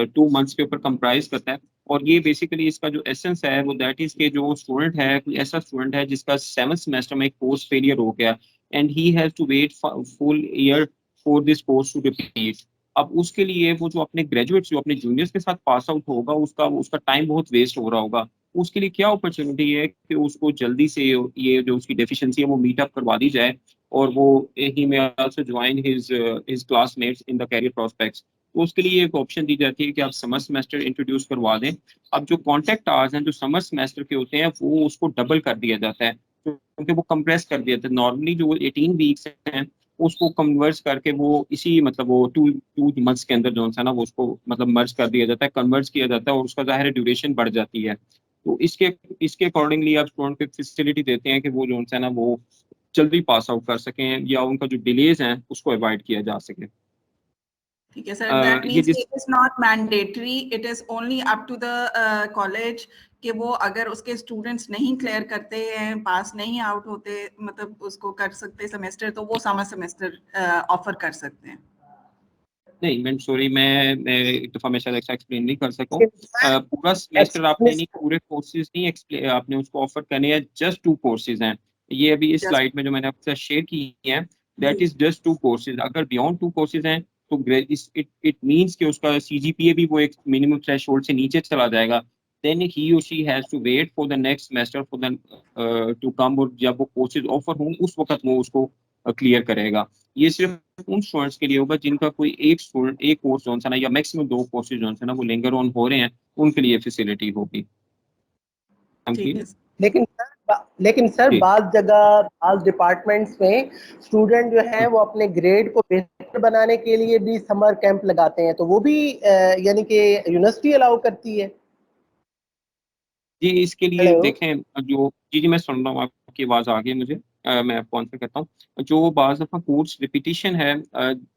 2 मंथ्स के ऊपर कंप्राइज करता है। और ये बेसिकली इसका जो एसेंस है वो दैट इज के जो स्टूडेंट है, कोई ऐसा स्टूडेंट है जिसका 7th सेमेस्टर में एक कोर्स फेलियर हो गया and he has to wait full year for this course to repeat. अब उसके लिए वो जो अपने ग्रेजुएट्स जो अपने जूनियर्स के साथ पास आउट होगा उसका उसका टाइम बहुत वेस्ट हो रहा होगा। उसके लिए क्या अपॉर्चुनिटी है कि उसको जल्दी से ये जो उसकी डेफिशिएंसी है वो मीट अप करवा दी जाए। और वो he may also join his classmates in the career prospects. तो उसके लिए एक ऑप्शन दी जाती है कि आप समर सेमेस्टर इंट्रोड्यूस करवा दें। अब जो कॉन्टैक्ट आवर्स हैं जो समर सेमेस्टर के होते हैं वो उसको डबल कर दिया जाता है, क्योंकि वो कंप्रेस कर दिया जाता है। नॉर्मली जो 18 वीक्स हैं उसको कन्वर्स करके वो इसी मतलब वो टू मंथ्स के अंदर जो है ना वो उसको मतलब मर्ज कर दिया जाता है, कन्वर्स किया जाता है और उसका ज़ाहिर ड्यूरेशन बढ़ जाती है। तो इसके इसके अकॉर्डिंगली आप स्टूडेंट को फैसिलिटी देते हैं कि वो जो है ना वो जल्दी पास आउट कर सकें या उनका जो डिलेज हैं उसको अवॉइड किया जा सके। ठीक है सर, दैट ये मींस जिस it is not mandatory, it is only up to the college कि वो अगर उसके स्टूडेंट्स नहीं क्लियर करते हैं, पास नहीं आउट होते, मतलब उसको कर सकते सेमेस्टर, तो वो समर सेमेस्टर ऑफर कर सकते हैं। नहीं मैं सॉरी, मैं एक दफ़ा मैं शायद अच्छा एक्सप्लेन नहीं कर सकूँ। पूरा सेमेस्टर आपने नहीं, पूरे कोर्सेज नहीं आपने उसको ऑफर करने हैं। जस्ट 2 कोर्सेज हैं ये अभी इस जस्ट स्लाइड में जो मैंने आपके साथ शेयर की हैं, जी दैट इज जस्ट 2 कोर्सेज। अगर बियॉन्ड 2 कोर्सेज हैं तो इट मींस कि उसका CGPA भी वो एक मिनिमम थ्रेशोल्ड से नीचे चला जाएगा। देन ही और she has to wait for the next semester for the to come. और जब वो कोर्सेज ऑफर हों उस वक्त वो उसको क्लियर करेगा। ये सिर्फ उन स्टूडेंट्स के लिए होगा जिनका कोई एक स्टूडेंट एक कोर्स जो है ना या मैक्सिमम 2 कोर्सेज जो है ना वो लिंगर ऑन हो रहे हैं, उनके लिए फैसिलिटी होगी। ठीक है। लेकिन सर जी बाज जगह बाज डिपार्टमेंट्स में स्टूडेंट जो है वो अपने ग्रेड को बेहतर बनाने के लिए भी समर कैंप लगाते हैं, तो वो भी यानी कि यूनिवर्सिटी अलाउ करती है। जी, इसके लिए हेलो। देखें जो जी मैं सुन रहा हूँ, आपकी आवाज़ आ गई मुझे। मैं आपको आंसर करता हूँ। जो बाज़ दफ़ा कोर्स रिपीटिशन है,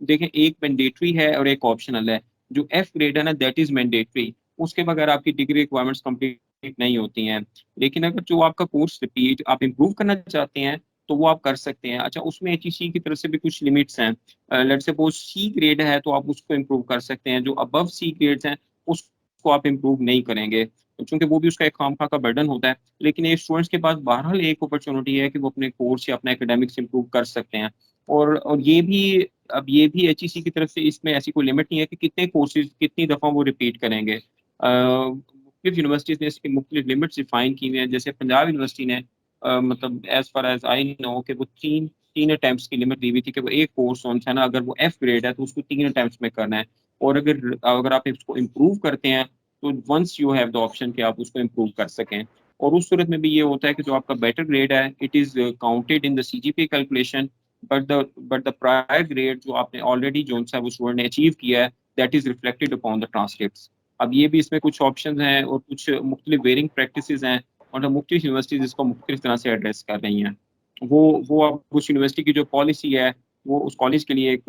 देखें एक मैंडेटरी है और एक ऑप्शनल है। जो F ग्रेड है ना दैट इज़ मैंडेटरी, उसके बगैर आपकी डिग्री रिक्वायरमेंट्स कंप्लीट नहीं होती हैं। लेकिन अगर जो आपका कोर्स रिपीट आप इम्प्रूव करना चाहते हैं तो वो आप कर सकते हैं। अच्छा, उसमें HEC की तरफ से भी कुछ लिमिट्स हैं। लेट्स सपोज C ग्रेड है तो आप उसको इम्प्रूव कर सकते हैं। जो अबव C ग्रेड्स हैं उसको आप इम्प्रूव नहीं करेंगे, क्योंकि वो भी उसका एक खामखा का बर्डन होता है। लेकिन ये स्टूडेंट्स के पास बहरहाल एक अपॉर्चुनिटी है कि वो अपने कोर्स या अपने एकेडमिक्स इंप्रूव कर सकते हैं। और ये भी अब ये भी HEC की तरफ से इसमें ऐसी कोई लिमिट नहीं है कि कितने कोर्सेज कितनी दफ़ा वो रिपीट करेंगे। मुख्तलिफ यूनिवर्सिटीज़ ने इसकी मुख्तलिफ लिमिट्स डिफाइन की हुई हैं। जैसे पंजाब यूनिवर्सिटी ने मतलब as far as I know कि वो तीन अटैम्प्ट्स की लिमिट दी हुई थी कि वो एक कोर्स ऑन है ना, अगर वो F ग्रेड है तो उसको 3 अटैम्प्ट्स में करना है, और अगर आप इसको इम्प्रूव करते हैं तो once you have the option कि आप उसको इम्प्रूव कर सकें। और उस सूरत में भी ये होता है कि जो आपका बेटर ग्रेड है it is counted in the CGPA calculation, but the prior grade जो आपने ऑलरेडी जो सा वो स्टूडेंट ने अचीव किया है that is reflected upon the transcripts. अब ये भी इसमें कुछ ऑप्शन हैं और कुछ मुख्तलिफ वेरिंग प्रैक्टिसेस हैं, और मुख्तलिफ यूनिवर्सिटीज़ इसको मुख्तलिफ तरह से एड्रेस कर रही हैं। वो अब उस यूनिवर्सिटी की जो पॉलिसी है वो उस कॉलेज के लिए एक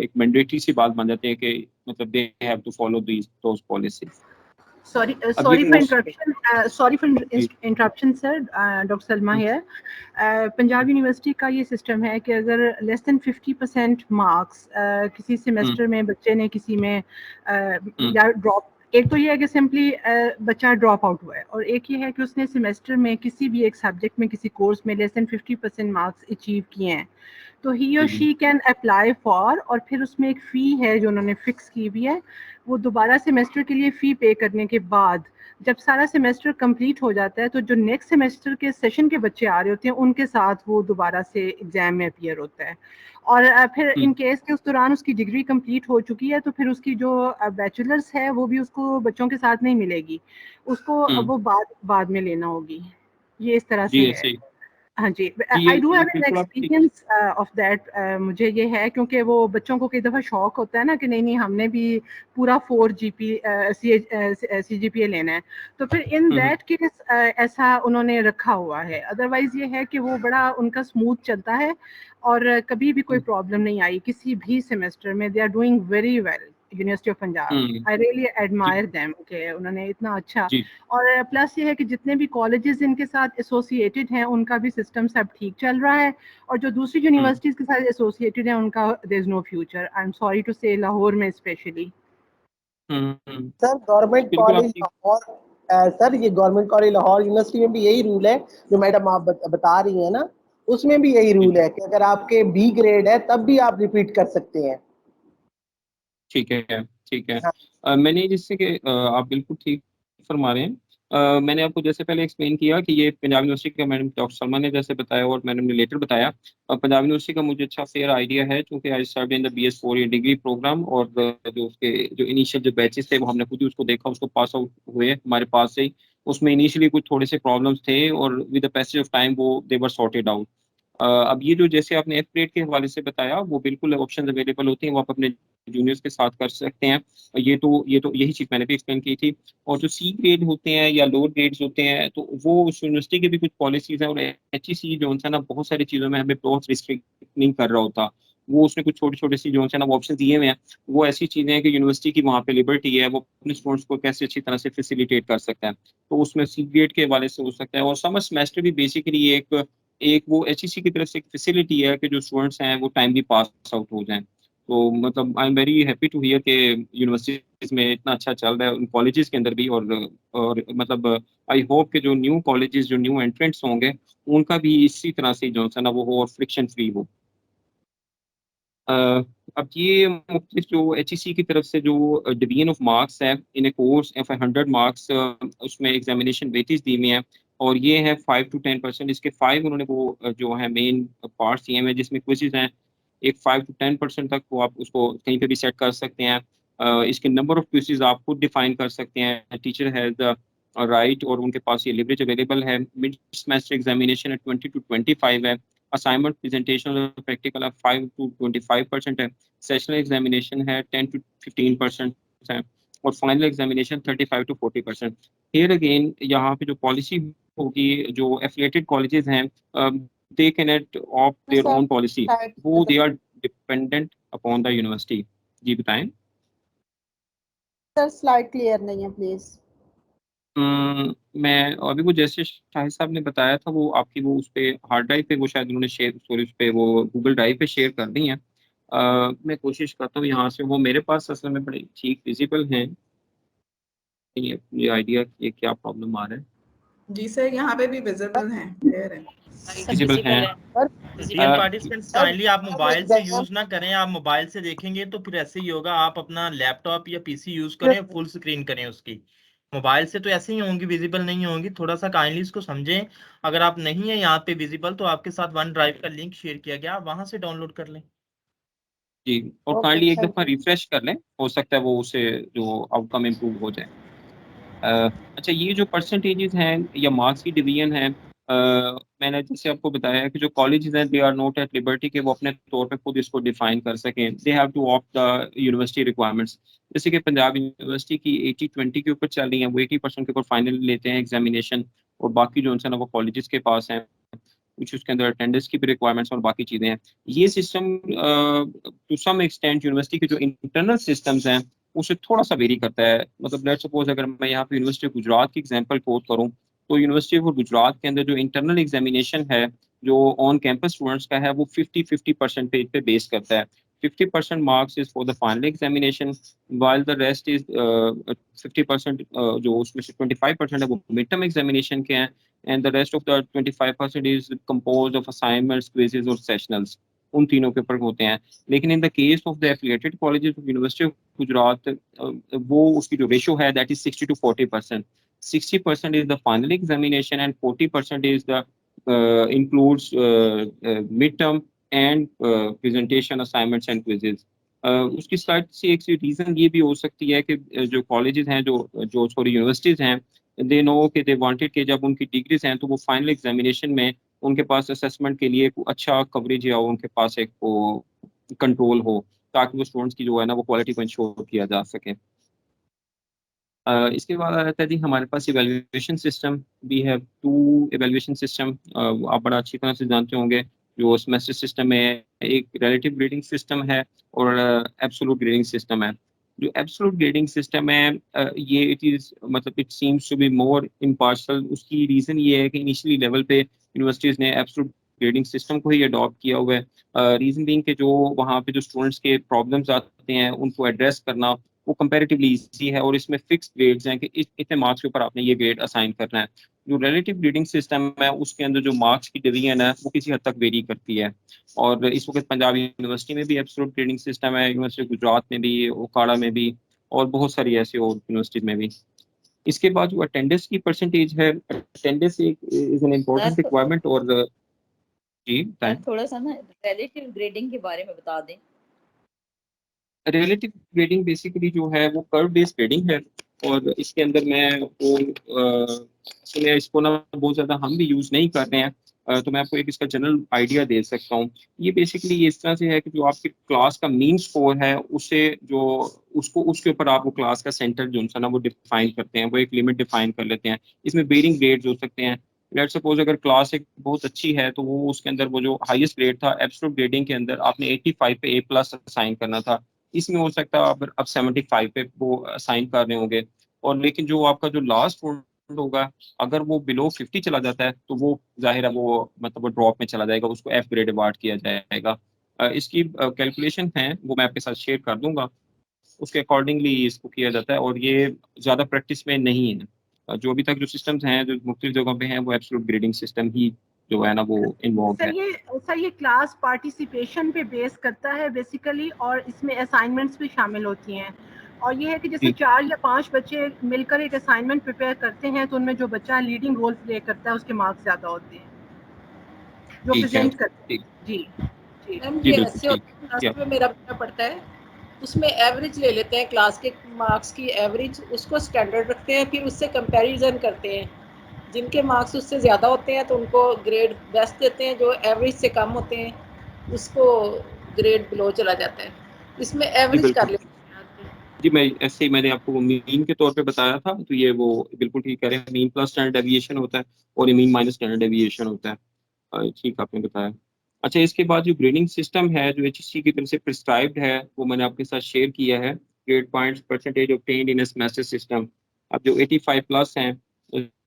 एक मैंडेटरी सी बात बन जाती है कि मतलब they have to follow those policies. Sorry, अब ये sorry for interruption. Sorry for जी interruption, sir. Dr. Salma here. Punjab university का ये सिस्टम है कि अगर लेस देन 50% मार्क्स किसी सेमेस्टर में बच्चे ने किसी में या ड्रॉप, एक तो ये है कि सिंपली बच्चा ड्रॉप आउट हुआ है, और एक ये है कि उसने सेमेस्टर में किसी भी एक सब्जेक्ट में किसी कोर्स में लेस देन 50% मार्क्स अचीव किए हैं, तो ही और शी कैन अप्लाई फॉर, और फिर उसमें एक फ़ी है जो उन्होंने फिक्स की हुई है, वो दोबारा सेमेस्टर के लिए फ़ी पे करने के बाद जब सारा सेमेस्टर कंप्लीट हो जाता है तो जो नेक्स्ट सेमेस्टर के सेशन के बच्चे आ रहे होते हैं उनके साथ वो दोबारा से एग्जाम में अपीयर होता है। और फिर इन केस के उस दौरान उसकी डिग्री कंप्लीट हो चुकी है तो फिर उसकी जो बैचलर्स है वो भी उसको बच्चों के साथ नहीं मिलेगी, उसको वो बाद में लेना होगी। ये इस तरह से जी है। ऐसे ही हाँ जी, जी, आई डू हैव एन बिल्कुल आप ठीक। Experience of that. मुझे ये है क्योंकि वो बच्चों को कई दफ़ा शौक होता है ना कि नहीं हमने भी पूरा 4 CGPA लेना है, तो फिर इन दैट केस ऐसा उन्होंने रखा हुआ है। अदरवाइज ये है कि वो बड़ा उनका स्मूथ चलता है और कभी भी कोई प्रॉब्लम नहीं आई किसी भी सेमेस्टर में। They are doing very well, university of Punjab. I really admire them कि उन्होंने इतना अच्छा, जी और प्लस ये है कि जितने भी कॉलेजेस इनके साथ एसोसिएटेड हैं उनका भी सिस्टम सब ठीक चल रहा है, और जो दूसरी यूनिवर्सिटीज़ के साथ एसोसिएटेड हैं उनका there is no future, I am sorry to say, Lahore में स्पेशली। सर गवर्नमेंट बिल्कुल आप कॉलेज ठीक। लाहौर, सर ये गवर्नमेंट कॉलेज लाहौर यूनिवर्सिटी में भी यही रूल है जो मैडम आप बता रही हैं ना, उसमें भी यही रूल है कि अगर आपके B ग्रेड है तब भी आप रिपीट कर सकते हैं। ठीक है ठीक है। हाँ। मैंने जिससे कि आप बिल्कुल ठीक फरमा रहे हैं। मैंने आपको जैसे पहले एक्सप्लेन किया कि ये पंजाब यूनिवर्सिटी का मैडम डॉक्टर सलमा ने जैसे बताया और मैडम ने लेटर बताया। पंजाब यूनिवर्सिटी का मुझे अच्छा फेयर आइडिया है क्योंकि I study in the BS4 year degree programme, और जो उसके जो इनिशियल जो बैचेस थे वो हमने खुद ही उसको देखा, उसको पास आउट हुए हमारे पास से ही। उसमें इनिशियली कुछ थोड़े से प्रॉब्लम्स थे और with the passage of time वो दे वर सॉर्टेड आउट। अब ये जो जैसे आपने F ग्रेड के हवाले से बताया वो बिल्कुल ऑप्शन अवेलेबल होती हैं, वो आप अपने जूनियर्स के साथ कर सकते हैं। ये तो यही चीज़ मैंने भी एक्सप्लेन की थी। और जो C ग्रेड होते हैं या लोअर ग्रेड्स होते हैं तो वो उस यूनिवर्सिटी की भी कुछ पॉलिसीज हैं, और HEC जो है ना बहुत सारी चीज़ों में हमें बहुत रिस्ट्रिक्ट नहीं कर रहा होता। वो उसने कुछ छोटी छोटी सी जो है ना वो ऑप्शन दिए हुए हैं। वो ऐसी चीज़ें हैं कि यूनिवर्सिटी की वहाँ पे लिबर्टी है, वो अपने स्टूडेंट्स को कैसे अच्छी तरह से फैसिलिटेट कर सकता है। तो उसमें C ग्रेड के हवाले से हो सकता है। और समर सेमेस्टर भी बेसिकली एक एक वो HEC की तरफ से एक फैसिलिटी है कि जो स्टूडेंट्स हैं वो टाइमली पास आउट हो जाएं। तो मतलब I am very happy to hear कि यूनिवर्सिटीज में इतना अच्छा चल रहा है उन कॉलेजेस के अंदर भी। और मतलब आई होप कि जो न्यू कॉलेजेस जो न्यू एंट्रेंट्स होंगे उनका भी इसी तरह से जो है ना वो हो और फ्रिक्शन फ्री हो। अ, अब ये मुख्तलिफ जो HEC की तरफ से जो डिवीजन ऑफ मार्क्स है इन ए कोर्स एफ 100 मार्क्स, उसमें एग्जामिनेशन वेटेज दी हुई है, और ये है 5 to 10%। इसके 5 उन्होंने वो जो है मेन पार्ट्स दिए हैं जिसमें क्विजेज हैं। एक 5 to 10% तक वो आप उसको कहीं पे भी सेट कर सकते हैं। इसके नंबर ऑफ क्विजेज आप खुद डिफाइन कर सकते हैं, टीचर हैज द राइट, और उनके पास ये लिवरेज अवेलेबल है। मिड सेमेस्टर एग्जामिनेशन है 20 to 25 है। असाइनमेंट प्रेजेंटेशन और प्रैक्टिकल है 5 to 25% है। सेशनल एग्जामिनेशन है 10 to 15% है। और final examination 35 to 40%। Here again यहाँ पे जो पॉलिसी होगी जो एफिलिएटेड कॉलेजेस हैं they can of their own policy, वो they are dependent upon the university. जी बताएं। सर स्लाइड क्लियर नहीं है प्लीज। मैं अभी वो जैसे शाहिद साहब ने बताया था वो आपकी वो उस पे हार्ड ड्राइव पे वो शायद उन्होंने शेयर सॉरी उस पे वो गूगल ड्राइव पे शेयर कर दी हैं। मैं कोशिश करता हूँ यहाँ से, वो मेरे पास असल में बड़े ठीक विजिबल हैं। ये आइडिया ये क्या प्रॉब्लम आ रहा है। जी सर, यहाँ पे भी विजिबल हैं, क्लियर है। विजिबल हैं। डियर पार्टिसिपेंट्स, काइंडली आप मोबाइल से यूज ना करें। आप मोबाइल से देखेंगे तो फिर ऐसे ही होगा। आप अपना लैपटॉप या पीसी यूज करें, फुल स्क्रीन करें उसकी। मोबाइल से तो ऐसे ही होंगी, विजिबल नहीं होंगी। थोड़ा सा काइंडली इसको समझें। अगर आप नहीं है यहाँ पे विजिबल तो आपके साथ वन ड्राइव का लिंक शेयर किया गया, आप वहां से डाउनलोड कर लें। जी, और काइंडली एक दफ़ा रिफ्रेश कर लें, हो सकता है वो उसे जो आउटकम इम्प्रूव हो जाए। अच्छा, ये जो परसेंटेजेस हैं या मार्क्स की डिवीजन है, मैंने जैसे आपको बताया कि जो कॉलेजेस हैं they are not at liberty के वो अपने तौर पे खुद इसको डिफाइन कर सकें। They have to opt the university requirements. जैसे कि पंजाब यूनिवर्सिटी की 80-20 के ऊपर चल रही है, वो 80% के ऊपर फाइनल लेते हैं एग्जामिनेशन, और बाकी जो है ना वो कॉलेजेस के पास हैं, कुछ उसके अंदर अटेंडेंस की भी रिक्वायरमेंट्स और बाकी चीज़ें हैं। ये system to some extent university के जो इंटरनल सिस्टम्स हैं उससे थोड़ा सा वेरी करता है। मतलब लेट्स सपोज अगर मैं यहाँ पे यूनिवर्सिटी ऑफ गुजरात की एग्जांपल कोट करूँ, तो यूनिवर्सिटी ऑफ गुजरात के अंदर जो इंटरनल एग्जामिनेशन है जो ऑन कैंपस स्टूडेंट्स का है वो 50-50 परसेंटेज पे बेस करता है। 50% marks is for the final examination, while the rest is 50%, जो उसमें से 25% है वो मिड टर्म एग्जामिनेशन के हैं, and the rest of the 25% is composed of assignments, quizzes और सेशनल्स। उन तीनों के ऊपर होते हैं। लेकिन in the case of the affiliated colleges of university of Gujarat, वो उसकी जो रेशो है that is 60-40%। 60% is the final examination and 40% is the includes midterm and presentation assignments and quizzes. उसकी साइड से एक रीज़न ये भी हो सकती है कि जो कॉलेजेस हैं जो जो सॉरी यूनिवर्सिटीज़ हैं, दे नो कि दे वांटेड कि जब उनकी डिग्रीज हैं तो वो फाइनल एग्जामिनेशन में उनके पास असेसमेंट के लिए एक अच्छा कवरेज या उनके पास एक वो कंट्रोल हो, ताकि वो स्टूडेंट्स की जो है ना वो क्वालिटी को इंश्योर किया जा सके। इसके बाद आ जाता है जी हमारे पास evaluation system. We have two evaluation system, आप बड़ा अच्छी तरह से जानते होंगे। जो सेमेस्टर सिस्टम है, एक रिलेटिव ग्रेडिंग सिस्टम है और एब्सोल्यूट ग्रेडिंग सिस्टम है। जो एब्सोल्यूट ग्रेडिंग सिस्टम है, ये इट इज़ मतलब it seems to be more impartial. उसकी रीज़न ये है कि इनिशियली लेवल पे यूनिवर्सिटीज़ ने एब्सोल्यूट ग्रेडिंग सिस्टम को ही अडॉप्ट किया हुआ है। रीज़न बीइंग कि जो वहाँ पे जो स्टूडेंट्स के प्रॉब्लम्स आते हैं उनको एड्रेस करना वो कंपैरेटिवली इजी है, और इसमें फिक्स ग्रेड्स हैं कि इतने मार्क्स के ऊपर आपने ये ग्रेड असाइन करना है। जो रिलेटिव ग्रेडिंग सिस्टम है उसके अंदर जो मार्क्स की डिवीजन है वो किसी हद तक वेरी करती है, और इस वक्त पंजाब यूनिवर्सिटी में भी एब्सोल्यूट ग्रेडिंग सिस्टम है, यूनिवर्सिटी गुजरात में भी, ओकाड़ा में भी, और बहुत सारी ऐसी और यूनिवर्सिटी में भी। इसके बाद जो अटेंडेंस की परसेंटेज है, attendance is an important requirement. और जी सर थोड़ा सा ना रिलेटिव ग्रेडिंग के बारे में बता दें। रिलेटिव ग्रेडिंग बेसिकली जो है वो कर्व बेस्ड ग्रेडिंग है, और इसके अंदर मैं वो इसको ना बहुत ज़्यादा हम भी यूज़ नहीं कर रहे हैं, तो मैं आपको एक इसका जनरल आइडिया दे सकता हूँ। ये बेसिकली इस तरह से है कि जो आपकी क्लास का मीन स्कोर है उससे जो उसको उसके ऊपर आप वो क्लास का सेंटर जो है ना वो डिफाइन करते हैं, वो एक लिमिट डिफाइन कर लेते हैं। इसमें वेरिंग ग्रेड्स हो सकते हैं। लेट सपोज अगर क्लास एक बहुत अच्छी है तो वो उसके अंदर वो जो हाईएस्ट ग्रेड था एब्सोल्यूट ग्रेडिंग के अंदर आपने 85 पे A+ असाइन करना था। इसमें हो सकता है आप अब 75 पे वो असाइन कर रहे होंगे, और लेकिन जो आपका जो लास्ट स्टूडेंट होगा अगर वो बिलो 50 चला जाता है तो वो जाहिर है वो मतलब वो ड्रॉप में चला जाएगा, उसको F ग्रेड अवार्ड किया जाएगा। इसकी कैलकुलेशन है वो मैं आपके साथ शेयर कर दूंगा, उसके अकॉर्डिंगली इसको किया जाता है, और ये ज़्यादा प्रैक्टिस में नहीं है। जो अभी तक जो सिस्टम्स हैं जो मुख्तलिफ जगहों पे हैं वो एब्सोल्यूट ग्रेडिंग सिस्टम ही जो है ना वो इन्वॉल्व है। सर ये क्लास पार्टिसिपेशन पे बेस करता है बेसिकली, और इसमें असाइनमेंट्स भी शामिल होती हैं। और ये है कि जैसे 4 या 5 बच्चे मिलकर एक असाइनमेंट प्रिपेयर करते हैं तो उनमें जो बच्चा लीडिंग रोल प्ले करता है उसके मार्क्स ज़्यादा होते हैं जो प्रेजेंट करते हैं। जी जी मैम ये ऐसे होता है में मेरा बेटा पढ़ता है, उसमें एवरेज ले लेते हैं क्लास के मार्क्स की एवरेज, उसको स्टैंडर्ड रखते हैं, फिर उससे कंपैरिजन करते हैं। जिनके मार्क्स उससे ज़्यादा होते हैं तो उनको ग्रेड बेस्ट देते हैं, जो एवरेज से कम होते हैं उसको ग्रेड बिलो चला जाता है। इसमें एवरेज कर लेते हैं। जी मैं ऐसे ही मैंने आपको मीन के तौर पे बताया था, तो ये वो बिल्कुल ठीक कह रहे हैं। मीन प्लस स्टैंडर्ड डेविएशन होता है और मीन माइनस स्टैंडर्ड डेविएशन होता है। ठीक आपने बताया। अच्छा, इसके बाद जो ग्रेडिंग सिस्टम है जो HEC की तरफ से प्रिस्क्राइब्ड है वो मैंने आपके साथ शेयर किया है। ग्रेड पॉइंट्स परसेंटेज ऑब्टेन्ड इन सेमेस्टर सिस्टम। अब जो 85+ हैं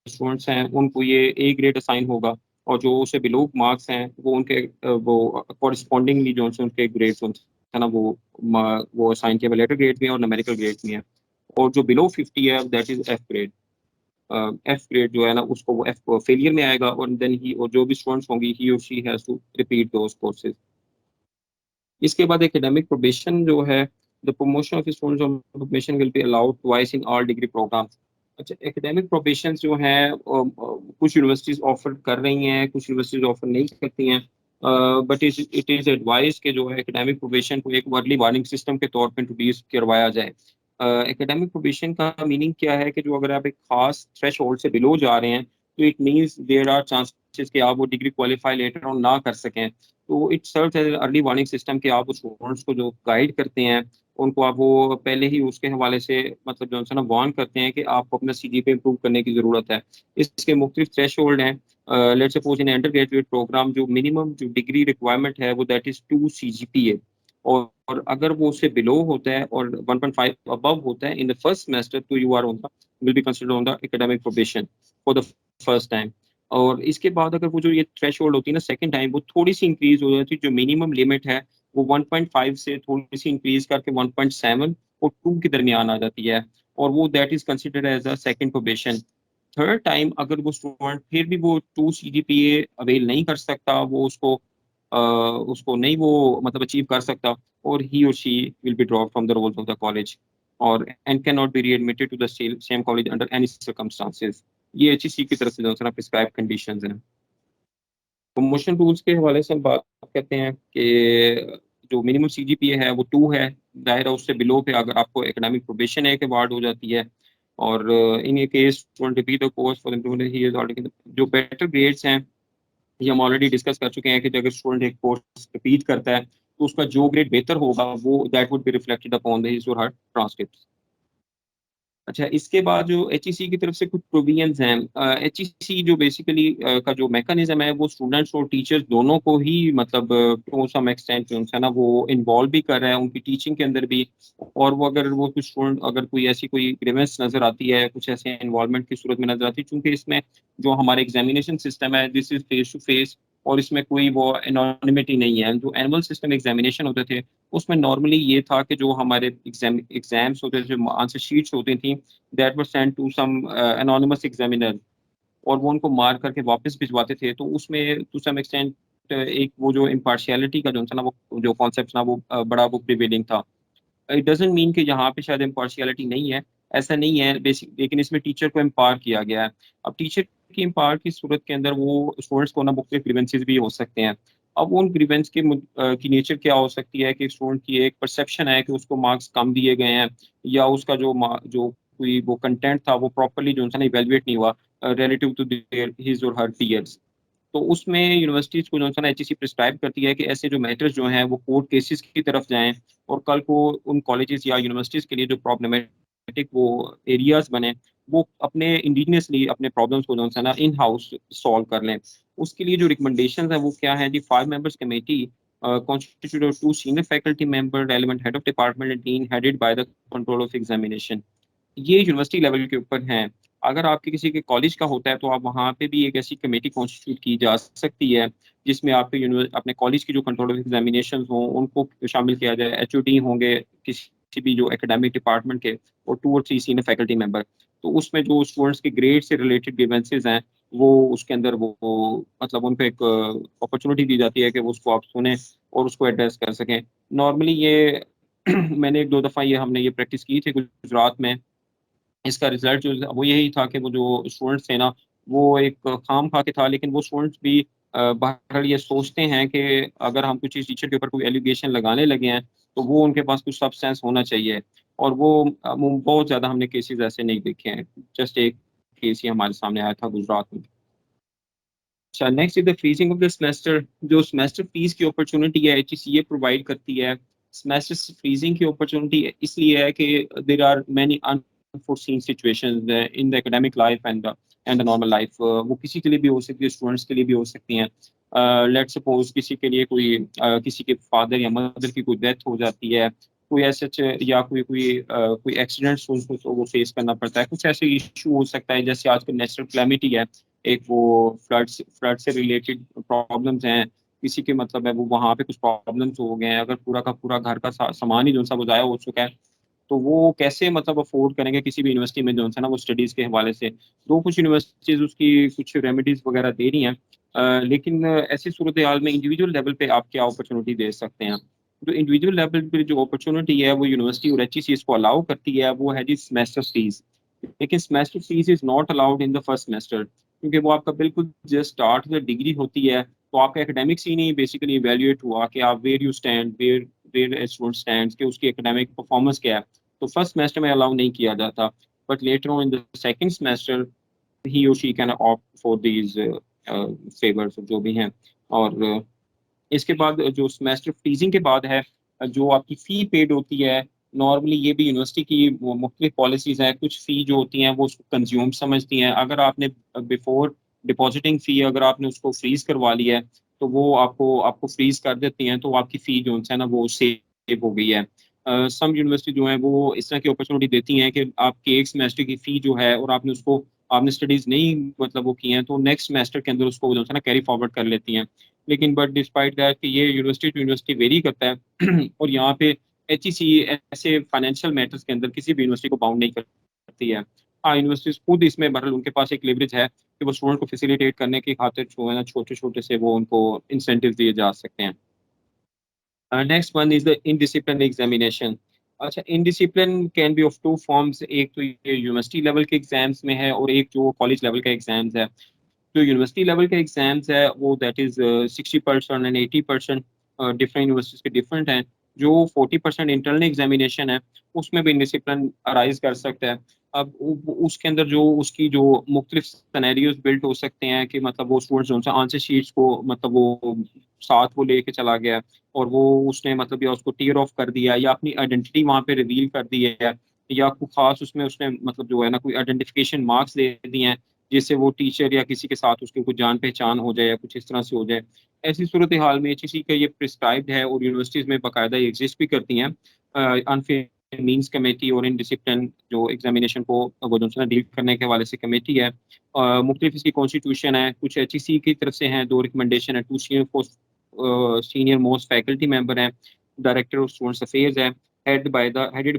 स्टूडेंट्स हैं उनको ये A ग्रेड असाइन होगा, और जो उससे बिलो मार्क्स हैं वो उनके वो कॉरस्पॉन्डिंगली जो उनके ग्रेड्स है ना वो असाइन किया लेटर ग्रेड में और न्यूमेरिकल ग्रेड में है, और जो बिलो 50 है that is F grade. F grade जो है ना उसको वो एफ फेलियर में आएगा, और देन ही और जो भी स्टूडेंट्स होंगी ही और she has to repeat those courses. इसके बाद एकेडमिक प्रोबेशन जो है, the promotion of students on probation will be allowed twice in all degree programmes. अच्छा, एकेडमिक प्रोबेशन जो है कुछ यूनिवर्सिटीज ऑफर कर रही हैं, कुछ यूनिवर्सिटीज ऑफर नहीं करती हैं, बट इट इज एडवाइस के जो है एकेडमिक प्रोबेशन को एक अर्ली वार्निंग सिस्टम के तौर पर इंट्रोड्यूस करवाया जाए। एकेडमिक प्रोबेशन का मीनिंग क्या है कि जो अगर आप एक खास थ्रेश होल्ड से बिलो जा रहे हैं तो it means there are chances कि आप वो डिग्री क्वालिफाई लेटर ऑन ना कर सकें। तो it serves as early warning system कि आप उस स्टूडेंट्स को जो गाइड करते हैं उनको आप वो पहले ही उसके हवाले से मतलब जो है ना वार्न करते हैं कि आपको अपना सीजी पे इम्प्रूव करने की ज़रूरत है। इसके मुख्तलिफ थ्रेश होल्ड हैं। Let's suppose in undergraduate programme जो मिनिमम जो डिग्री रिक्वायरमेंट है वो दैट इज़ 2 CGPA, और अगर वो उससे बिलो होता है और 1.5 अबव होता है इन द फर्स्ट सेमेस्टर तो you are on the will be considered on the academic probation for the first time. और इसके बाद अगर वो जो ये थ्रेश होल्ड होती है ना सेकंड टाइम, वो थोड़ी सी इंक्रीज हो जाती है, जो मिनिमम लिमिट है वो 1.5 से थोड़ी सी इंक्रीज करके 1.7 और 2 के दरमियान आ जाती है, और वो that is considered as a second probation. Third time अगर वो स्टूडेंट फिर भी वो 2 CGPA अवेल नहीं कर सकता, वो उसको नहीं वो मतलब अचीव कर सकता, और ही और she will be drop from the rolls of the college और and can not be readmitted to the same college under any circumstances. ये HEC की तरफ से जो है प्रिस्क्राइब कंडीशंस हैं। प्रमोशन रूल्स के हवाले से हम बात करते हैं कि जो मिनिमम CGPA है वो 2 है, दायरा उससे बिलो पे अगर आपको एकेडमिक प्रोबेशन एक अवार्ड हो जाती है, और in a case student repeat the course for improvement he is already. जो बेटर ग्रेड्स हैं ये हम ऑलरेडी डिस्कस कर चुके हैं कि अगर स्टूडेंट एक कोर्स रिपीट करता है तो उसका जो ग्रेड बेहतर होगा वो that would be reflected upon the his और हर ट्रांसक्रिप्ट। अच्छा, इसके बाद जो HEC की तरफ से कुछ प्रोविजंस हैं। HEC जो बेसिकली का जो मैकेनिज्म है वो स्टूडेंट्स और टीचर्स दोनों को ही मतलब टू सम एक्सटेंट जो है ना वो इन्वॉल्व भी कर रहा है उनकी टीचिंग के अंदर भी, और वो अगर वो कुछ स्टूडेंट अगर कोई ऐसी कोई ग्रीवेंस नजर आती है, कुछ ऐसे इन्वॉल्वमेंट की सूरत में नजर आती है, क्योंकि इसमें जो हमारे एग्जामिनेशन सिस्टम है this is face to face, और इसमें कोई वो एनोनिमिटी नहीं है। जो एनुअल सिस्टम एग्जामिनेशन होते थे उसमें नॉर्मली ये था कि जो हमारे एग्जाम्स होते थे, जो आंसर शीट्स होती थी that were sent to some anonymous examiner, और वो उनको मार करके वापस भिजवाते थे। तो उसमें टू सम एक्सटेंट एक वो जो इम्पार्शियलिटी का जो था ना वो जो कॉन्सेप्ट ना वो बड़ा वो प्रिवेलिंग था। इट डजंट मीन कि यहाँ पे शायद इम्पार्शियलिटी नहीं है, ऐसा नहीं है बेसिक, लेकिन इसमें टीचर को एम्पावर किया गया है। अब टीचर की एम्पावर की सूरत के अंदर वो स्टूडेंट्स को ना मुख्तलिफ ग्रीवेंसेस भी हो सकते हैं। अब उन ग्रीवेंस के की नेचर क्या हो सकती है कि स्टूडेंट की एक परसेप्शन है कि उसको मार्क्स कम दिए गए हैं, या उसका जो कोई वो कंटेंट था वो प्रॉपरली जो है ना इवेलुएट नहीं हुआ रिलेटिव टू हिज और हर पीयर्स। तो उसमें यूनिवर्सिटीज को जो है ना HEC प्रिस्क्राइब करती है कि ऐसे जो मैटर्स जो हैं वो कोर्ट केसेस की तरफ जाएं, और कल को उन कॉलेजेस या यूनिवर्सिटीज के लिए जो प्रॉब्लमेटिक वो एरियाज बने वो अपने इंडिजिनियसली अपने प्रॉब्लम्स को जो है ना इन हाउस सॉल्व कर लें। उसके लिए जो रिकमेंडेशंस हैं वो क्या है जी, 5 members committee constituted of 2 senior faculty member, relevant head of department and dean, headed by the control of examination। ये यूनिवर्सिटी लेवल के ऊपर हैं। अगर आपके किसी के कॉलेज का होता है तो आप वहाँ पे भी एक ऐसी कमेटी कॉन्स्टिट्यूट की जा सकती है जिसमें आपके अपने कॉलेज की जो कंट्रोल ऑफ एग्जामिनेशन हों उनको शामिल किया जाए, HOD होंगे किसी भी जो एकेडमिक डिपार्टमेंट के, और 2 और 3 सीनियर फैकल्टी मेंबर। तो उसमें जो स्टूडेंट्स के ग्रेड से रिलेटेड ग्रीवेंसेज हैं वो उसके अंदर वो मतलब उनको एक अपॉर्चुनिटी दी जाती है कि वो उसको आप सुने और उसको एड्रेस कर सकें। नॉर्मली ये मैंने 1-2 दफ़ा ये हमने ये प्रैक्टिस की थी गुजरात में। इसका रिजल्ट जो वो यही था कि वो जो स्टूडेंट्स थे ना वो एक खाम खा के था, लेकिन वो स्टूडेंट्स भी बहरहाल ये सोचते हैं कि अगर हम कुछ इस टीचर के ऊपर कोई एलिगेशन लगाने लगे हैं तो वो उनके पास कुछ सब्सटेंस होना चाहिए, और वो बहुत ज़्यादा हमने केसेस ऐसे नहीं देखे हैं। जस्ट एक केस ही हमारे सामने आया था गुजरात में। अच्छा, next is the freezing of the semester. जो सेमेस्टर फीस की अपॉर्चुनिटी है HEC ये प्रोवाइड करती है। सेमेस्टर फ्रीजिंग की अपॉर्चुनिटी इसलिए है कि there are many unforeseen situations in the academic life and the normal life. वो किसी के लिए भी हो सकती है, स्टूडेंट्स के लिए भी हो सकती हैं। लेट्स सपोज किसी के लिए किसी के फादर या मदर की कोई डेथ हो जाती है, कोई ऐसे या कोई एक्सीडेंट्स उनको तो वो फेस करना पड़ता है, कुछ ऐसे इशू हो सकता है जैसे आजकल नेचुरल क्लैमिटी है, एक वो फ्लड से रिलेटेड प्रॉब्लम्स हैं, किसी के मतलब है वो वहाँ पे कुछ प्रॉब्लम्स हो गए हैं, अगर पूरा का पूरा घर का सामान ही जो सा वो ज़ाया हो चुका है तो वो कैसे मतलब अफोर्ड करेंगे किसी भी यूनिवर्सिटी में जो है ना वो स्टडीज़ के हवाले से। तो कुछ यूनिवर्सिटीज़ उसकी कुछ रेमेडीज़ वगैरह दे रही हैं, लेकिन ऐसी सूरत हाल में इंडिविजुअल लेवल पे आप क्या अपॉर्चुनिटी दे सकते हैं। जो इंडिविजुअल लेवल पे जो अपॉर्चुनिटी है वो यूनिवर्सिटी और HEC इसको अलाउ करती है, वो है जी सेमेस्टर फीस। लेकिन semester fees is not allowed in the first semester, क्योंकि वो आपका बिल्कुल जस्ट स्टार्ट द डिग्री होती है, तो आपका एकेडमिक्स ही नहीं बेसिकली इवेल्युएट हुआ कि आप where you stand, where student stands कि उसकी एकेडमिक परफॉर्मेंस क्या है। तो फर्स्ट सेमेस्टर में अलाउ नहीं किया जाता, but later on in the second semester he और she can opt for these favours जो भी हैं। और इसके बाद जो सेमेस्टर फीसिंग के बाद है, जो आपकी फ़ी पेड होती है, नॉर्मली ये भी यूनिवर्सिटी की मुख्तलिफ पॉलिसीज़ हैं। कुछ फ़ी जो होती हैं वो उसको कंज्यूम समझती हैं। अगर आपने बिफोर डिपॉजिटिंग फ़ी अगर आपने उसको फ्रीज़ करवा लिया है, तो वो आपको आपको फ्रीज़ कर देती हैं, तो आपकी फ़ी जो है ना वो सेव हो गई है। सम यूनिवर्सिटी जो हैं वो इस तरह की अपॉर्चुनिटी देती हैं कि आपकी एक सेमेस्टर की फ़ी जो है और आपने उसको आपने स्टडीज़ नहीं मतलब वो की हैं, तो नेक्स्ट सेमेस्टर के अंदर उसको जो है ना कैरी फॉरवर्ड कर लेती हैं। लेकिन बट डिस्पाइट दैट कि ये यूनिवर्सिटी टू यूनिवर्सिटी वेरी करता है और यहाँ पे HEC ऐसे फाइनेंशियल मैटर्स के अंदर किसी भी यूनिवर्सिटी को बाउंड नहीं करती है। हाँ, यूनिवर्सिटीज खुद इसमें बहरहाल उनके पास एक लेवरेज है कि वो स्टूडेंट को फैसिलिटेट करने की खातिर जो है ना छोटे छोटे से वो उनको इंसेंटिव दिए जा सकते हैं। Next one is the indiscipline examination. अच्छा, indiscipline can be of two forms, एक तो ये यूनिवर्सिटी लेवल के एग्जाम्स में है और एक जो कॉलेज लेवल का एग्जाम्स है। जो यूनिवर्सिटी लेवल के एग्जाम्स है वो that is 60% and 80% different universities के डिफरेंट हैं। जो 40% इंटरनल एग्जामिनेशन है उसमें भी डिसिप्लिन अराइज कर सकता है। अब उसके अंदर जो उसकी जो मुख्तलिफ सिनेरियोज बिल्ट हो सकते हैं कि मतलब वो स्टूडेंट्स जो आंसर शीट्स को मतलब वो साथ वो लेके चला गया और वो उसने मतलब या उसको टीयर ऑफ कर दिया या अपनी आइडेंटिटी वहाँ पे रिवील कर दी है, या कोई खास उसमें उसने मतलब जो है ना कोई आइडेंटिफिकेशन मार्क्स दे दिए हैं जिससे वो टीचर या किसी के साथ उसकी कुछ जान पहचान हो जाए या कुछ इस तरह से हो जाए। ऐसी सूरत हाल में HEC का ये प्रिस्क्राइब्ड है और यूनिवर्सिटीज़ में बाकायदा एग्जिस्ट भी करती हैं अनफेयर मीन्स कमेटी और इन डिसिप्लिन जो एग्जामिनेशन को वो जो है डील करने के हवाले से कमेटी है। मुख्तलिफ इसकी कॉन्स्टिट्यूशन है, कुछ HEC की तरफ से हैं, 2 रिकमेंडेशन है, 2 सीनियर मोस्ट फैकल्टी मेंबर हैं, डायरेक्टर ऑफ स्टूडेंट्स अफेयर्स है, headed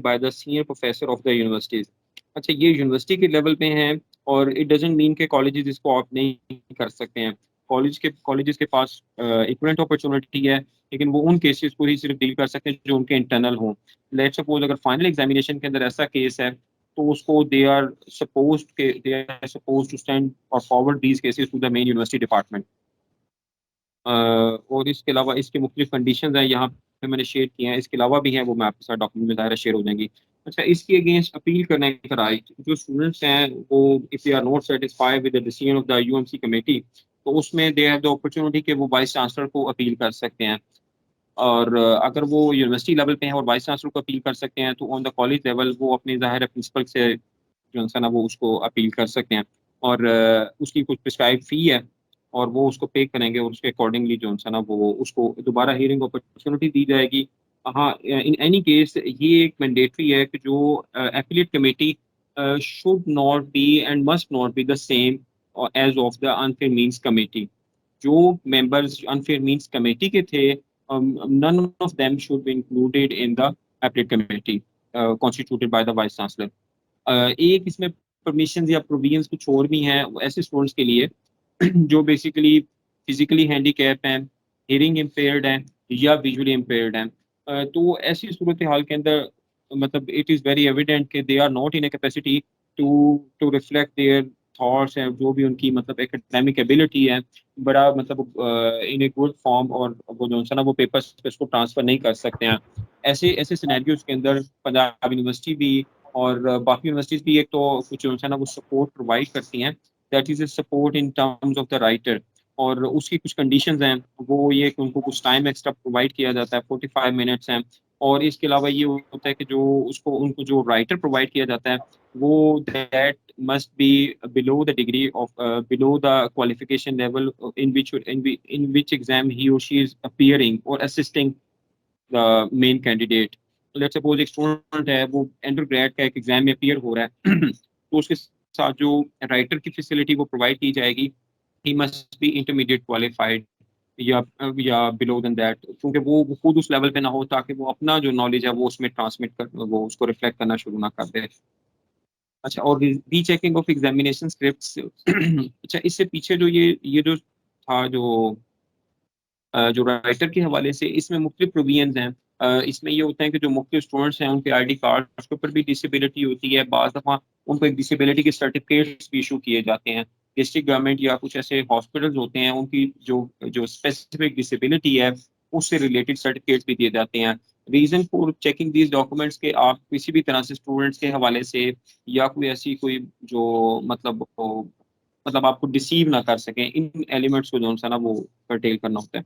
by the senior professor of the universities. अच्छा, ये यूनिवर्सिटी के लेवल पे हैं और इट डजंट मीन के कॉलेजेस इसको ऑप्ट नहीं कर सकते हैं। कॉलेजेस के पास इक्विवेलेंट अपॉर्चुनिटी है, लेकिन वो उन केसेस को ही सिर्फ डील कर सकते हैं जो उनके इंटरनल हों। लेट्स सपोज अगर फाइनल एग्जामिनेशन के अंदर ऐसा केस है तो उसको they are suppose to stand और forward these cases to the main university department. और इसके अलावा इसके मुख्तलिफ कंडीशन हैं यहाँ पे मैंने शेयर किए हैं, इसके अलावा भी हैं वो मैं आपके साथ डॉक्यूमेंट में ज़ाहिर शेयर हो जाएंगी। अच्छा, इसके अगेंस्ट अपील करने का राइट जो स्टूडेंट्स हैं वो if they are not satisfied with the decision of the UMC committee, तो उसमें दे हैव द अपॉर्चुनिटी कि वो वाइस चांसलर को अपील कर सकते हैं। और अगर वो यूनिवर्सिटी लेवल पे हैं और वाइस चांसलर को अपील कर सकते हैं, तो ऑन द कॉलेज लेवल वो अपने ज़ाहिर प्रिंसिपल से जो है ना वो उसको अपील कर सकते हैं। और उसकी कुछ प्रिस्क्राइब फ़ी है और वो उसको पे करेंगे और उसके अकॉर्डिंगली जो है ना वो उसको दोबारा हियरिंग अपॉर्चुनिटी दी जाएगी। हाँ, इन एनी केस ये एक मैंडेटरी है कि जो affiliate committee should not be and must not be the same as of the unfair means committee. जो मेंबर्स अनफेयर मीन्स कमेटी के थे, none of them should be included in the appellate committee constituted by the vice chancellor. एक इसमें permission या provisions कुछ और भी हैं ऐसे स्टूडेंट्स के लिए जो बेसिकली फिजिकली हैंडीकैप हैं, हियरिंग इम्पेयर्ड हैं या विजुअली इम्पेयर्ड हैं। तो ऐसी सूरत हाल के अंदर मतलब इट इज़ वेरी एविडेंट कि they are not in a capacity to to reflect their thoughts हैं, जो भी उनकी मतलब एकेडमिक एबिलिटी है बड़ा मतलब इन ए गुड फॉर्म, और वो जो है ना वो पेपर्स पे उसको ट्रांसफर नहीं कर सकते हैं। ऐसे ऐसे सिनेरियोज के अंदर पंजाब यूनिवर्सिटी भी और बाकी यूनिवर्सिटीज भी एक तो कुछ जो है ना वो सपोर्ट प्रोवाइड करती हैं, that is a support in terms of the writer. और उसकी कुछ कंडीशंस हैं, वो ये कि उनको कुछ टाइम एक्स्ट्रा प्रोवाइड किया जाता है, 45 मिनट्स हैं। और इसके अलावा ये होता है कि जो उसको उनको जो राइटर प्रोवाइड किया जाता है वो that must be below the degree of below the qualification level in which exam he or she is appearing or assisting the main candidate. Let's suppose एक स्टूडेंट है वो अंडर ग्रेड का एक exam में अपीयर हो रहा है तो उसके साथ जो राइटर की फैसिलिटी वो प्रोवाइड की जाएगी, he must be intermediate qualified या बिलो देन दैट, क्योंकि वो खुद उस लेवल पे ना हो, ताकि वो अपना जो नॉलेज है वो उसमें ट्रांसमिट कर, वो उसको रिफ्लेक्ट करना शुरू ना कर दे। अच्छा, और रीचेकिंग ऑफ एग्जामिनेशन स्क्रिप्ट्स। अच्छा, इससे पीछे जो ये जो था, जो राइटर के हवाले से इसमें मुख्तलिफ प्रोविजंस हैं। इसमें ये होता है कि जो मुख्तलिफ स्टूडेंट्स हैं उनके ID कार्ड्स के ऊपर भी डिसेबिलिटी होती है, बाज़ दफ़ा उनको एक डिसेबिलिटी के सर्टिफिकेट्स भी इशू किए जाते हैं। डिस्ट्रिक्ट गवर्नमेंट या कुछ ऐसे हॉस्पिटल्स होते हैं, उनकी जो जो स्पेसिफिक डिसेबिलिटी है उससे रिलेटेड सर्टिफिकेट्स भी दिए जाते हैं। Reason for checking these documents के आप किसी भी तरह से स्टूडेंट्स के हवाले से या कोई ऐसी कोई जो मतलब आपको डिसीव ना कर सकें, इन एलिमेंट्स को जो है ना वो कर्टेल करना होता है।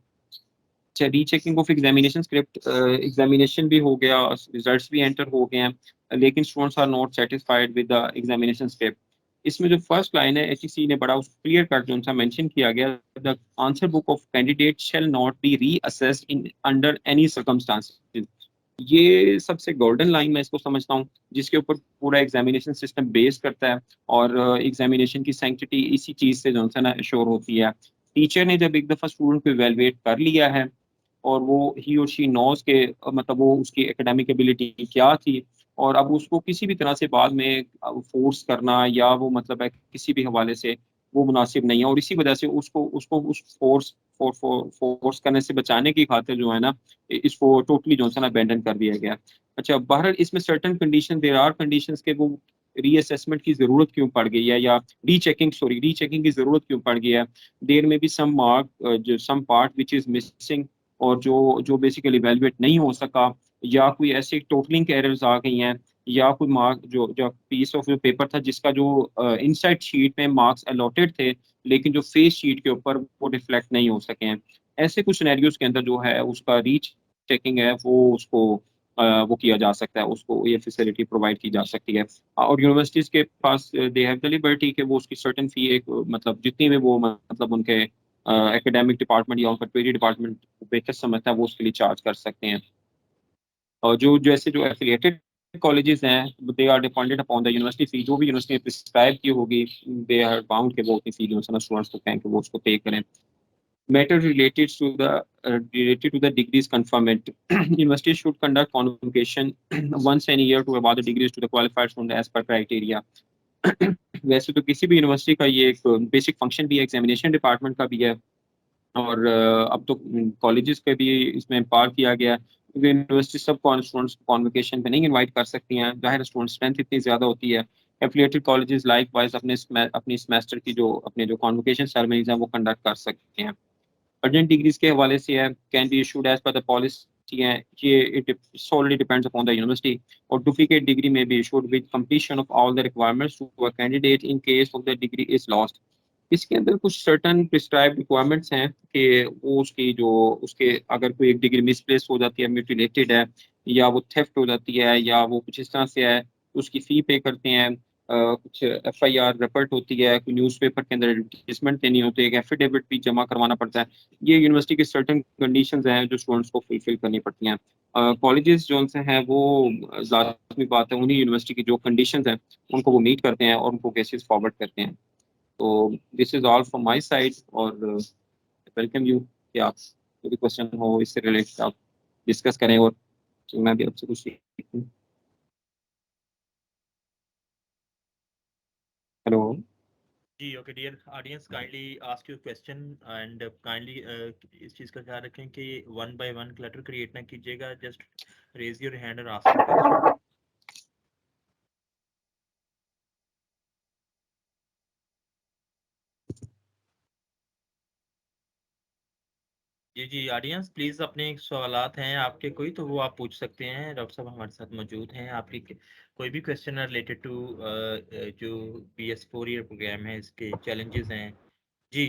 अच्छा, rechecking of examination script, examination भी हो गया, रिजल्ट्स भी एंटर हो गए हैं, लेकिन students are not satisfied with the examination script. इसमें जो फर्स्ट लाइन है HEC ने बड़ा उसको क्लियर कट जो सा मेंशन किया गया, the answer book of candidate shall not be reassessed in under any circumstances. ये सबसे गोल्डन लाइन मैं इसको समझता हूँ, जिसके ऊपर पूरा एग्जामिनेशन सिस्टम बेस करता है, और एग्जामिनेशन की सैंक्टिटी इसी चीज़ से जो है ना एश्योर होती है। टीचर ने जब एक दफ़ा स्टूडेंट को इवेलुएट कर लिया है और वो ही और शी नोज के मतलब वो उसकी एकेडमिक एबिलिटी क्या थी, और अब उसको किसी भी तरह से बाद में फोर्स करना या वो मतलब है किसी भी हवाले से वो मुनासिब नहीं है, और इसी वजह से उसको उसको उस फोर्स करने से बचाने की खातिर जो है ना इसको टोटली जो है ना अबैंडन कर दिया गया। अच्छा, बहरहाल इसमें certain condition, there are conditions के वो रीअसेसमेंट की जरूरत क्यों पड़ गई है, या रीचेकिंग की जरूरत क्यों पड़ गई है। देयर में भी सम मार्क जो some part which is missing, और जो बेसिकली इवेलुएट नहीं हो सका, या कोई ऐसे टोटलिंग एरर्स आ गई हैं, या कोई मार्क जो पीस ऑफ पेपर था जिसका जो इनसाइड शीट में मार्क्स अलॉटेड थे, लेकिन जो फेस शीट के ऊपर वो रिफ्लेक्ट नहीं हो सके हैं। ऐसे कुछ सिनेरियोज के अंदर जो है उसका रीच चेकिंग है वो उसको वो किया जा सकता है, उसको ये फैसिलिटी प्रोवाइड की जा सकती है। और यूनिवर्सिटीज़ के पास दे हैव द लिबर्टी कि वो उसकी सर्टेन फी एक मतलब जितनी भी वो मतलब उनके एकेडमिक डिपार्टमेंट या उनका क्वेरी डिपार्टमेंट बेहतर समझता है वो उसके लिए चार्ज कर सकते हैं। और जो जैसे जो एफिलिएटेड कॉलेजेस हैं they are dependent upon the university fee, जो भी यूनिवर्सिटी ने प्रिस्क्राइब की होगी दे आर बाउंड के वो अपनी फी जो है स्टूडेंट्स को कहें कि वो उसको पे करें। Matter related to the degrees conferment. University should conduct convocation once in a year to award the degrees to the qualified student as per criteria. वैसे तो किसी भी यूनिवर्सिटी का ये एक बेसिक फंक्शन भी है, एग्जामिनेशन डिपार्टमेंट का भी है, और अब तो कॉलेजेस के भी इसमें एम्पावर किया गया है, क्योंकि यूनिवर्सिटी सब स्टूडेंट्स को कॉन्वोकेशन पे नहीं इनवाइट कर सकती हैं, जाहिर स्टूडेंट स्ट्रेंथ इतनी ज़्यादा होती है। एफिलिएटेड कॉलेजेस लाइक वाइज अपनी सेमेस्टर की जो कॉन्वोकेशन सेरेमनीज हैं वो कंडक्ट कर सकते हैं। अर्जेंट डिग्रीज के हवाले से है, can be issued as per the policy है, ये it solely depends upon the university, और डुप्लीकेट डिग्री में be issued with completion of all the requirements to a candidate in case of the degree is lost. इसके अंदर कुछ certain prescribed requirements हैं कि वो उसकी जो उसके अगर कोई एक डिग्री मिसप्लेस हो जाती है, म्यूटिलेटेड है, या वो थेफ्ट हो जाती है, या वो कुछ इस तरह से है तो उसकी फ़ी पे करते हैं। कुछ FIR रिपोर्ट होती है, कोई न्यूज़पेपर के अंदर एडवर्टीजमेंट देनी होती है, एक एफिडेविट भी जमा करवाना पड़ता है। ये यूनिवर्सिटी के सर्टन कंडीशंस हैं जो स्टूडेंट्स को फुलफिल करनी पड़ती हैं। कॉलेजेस जो से हैं वो लाजमी बात है उन्हीं यूनिवर्सिटी की जो कंडीशंस हैं उनको वो मीट करते हैं और उनको केसेस फॉरवर्ड करते हैं। तो this is all from my side, और वेलकम यू कि आप कोई भी क्वेश्चन हो इससे रिलेटेड आप डिस्कस करें, और तो मैं भी आपसे कुछ सीखूं। हेलो। जी okay dear audience, kindly ask your question and kindly इस चीज़ का ख्याल रखें कि 1 by 1 क्लटर क्रिएट ना कीजिएगा, जस्ट रेज योर हैंड और आस्क योर क्वेश्चन। जी ऑडियंस प्लीज़ अपने सवालात हैं आपके कोई तो वो आप पूछ सकते हैं, डॉक्टर साहब हमारे साथ मौजूद हैं। आपकी कोई भी क्वेश्चन रिलेटेड टू जो BS4 ईयर प्रोग्राम है इसके चैलेंजेस हैं। जी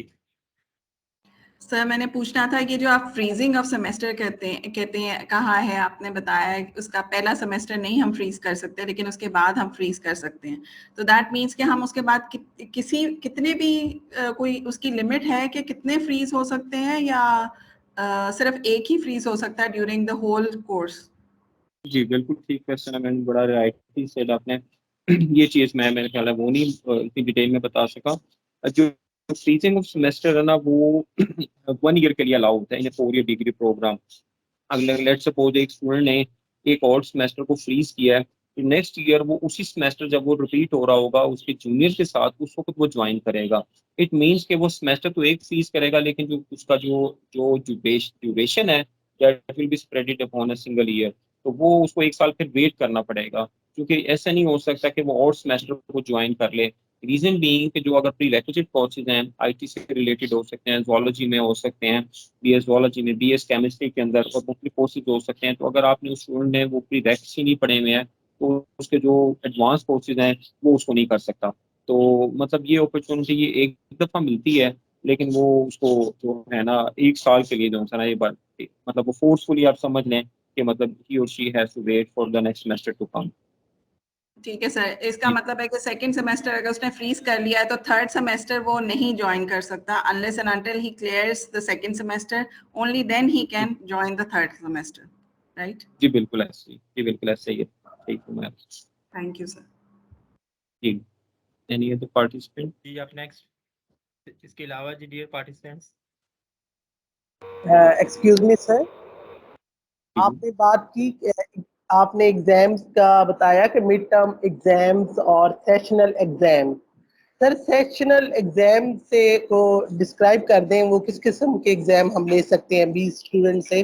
सर, मैंने पूछना था कि जो आप फ्रीजिंग ऑफ सेमेस्टर कहते हैं कहाँ है, आपने बताया है उसका पहला सेमेस्टर नहीं हम फ्रीज कर सकते, लेकिन उसके बाद हम फ्रीज कर सकते हैं। तो दैट मीन्स कि हम उसके बाद कितने भी कोई उसकी लिमिट है कि कितने फ्रीज हो सकते हैं, या सिर्फ एक ही फ्रीज हो सकता है ड्यूरिंग द होल कोर्स? जी बिल्कुल ठीक क्वेश्चन है, मैंने बड़ा राइटली सेड आपने। ये चीज़ मैं मेरे ख्याल है वो नहीं इतनी डिटेल में बता सका। जो तो फ्रीजिंग ऑफ सेमेस्टर है ना वो 1 ईयर के लिए अलाउ होता है इन 4 ईयर डिग्री प्रोग्राम। अगर लेट सपोज एक स्टूडेंट ने एक और सेमेस्टर को फ्रीज किया है, तो नेक्स्ट ईयर वो उसी सेमेस्टर जब वो रिपीट हो रहा होगा उसके जूनियर के साथ, उस वक्त वो ज्वाइन करेगा। इट मीन्स कि वो सेमेस्टर तो एक फ्रीज करेगा, लेकिन जो उसका जो जो ड्यूरेशन है that will be spreaded upon a single year, तो वो उसको एक साल फिर वेट करना पड़ेगा, क्योंकि ऐसा नहीं हो सकता कि वो और सेमेस्टर को ज्वाइन कर ले। रीजन बीइंग कि जो अगर प्री रिक्विजिट कोर्सेज हैं आईटी से रिलेटेड हो सकते हैं, जोलॉजी में हो सकते हैं, बीएस जोलॉजी में, बीएस केमिस्ट्री के अंदर और मुख्तलिफ कोर्सेज हो सकते हैं, तो अगर आपने उस स्टूडेंट ने वो प्री रिक्विजिट ही नहीं पढ़े हुए हैं तो उसके जो एडवांस कोर्सेज हैं वो उसको नहीं कर सकता। तो मतलब ये अपॉर्चुनिटी ये एक दफ़ा मिलती है, लेकिन वो उसको जो है ना एक साल के लिए जो है ना ये बात मतलब वो फोर्सफुली आप समझ लें कि मतलब ही और she has to wait for the next semester to come. ठीक है सर, इसका मतलब है कि सेकंड सेमेस्टर अगर उसने फ्रीज कर लिया है तो थर्ड सेमेस्टर वो नहीं ज्वाइन कर सकता unless and until he clears the second semester, only then he can join the third semester, right? जी बिल्कुल ऐसे ही, जी बिल्कुल ऐसे ही है। ठीक है मैम, थैंक यू सर। जी। Any other participant? जी आप नेक्स्ट। इसके अलावा जी dear participants. Excuse me sir, आपने बात की आपने एग्जाम्स का बताया कि मिड टर्म एग्जाम्स और sessional exam. Sir sessional exam से को डिस्क्राइब कर दें, वो किस किस्म के एग्जाम हम ले सकते हैं 20 स्टूडेंट से?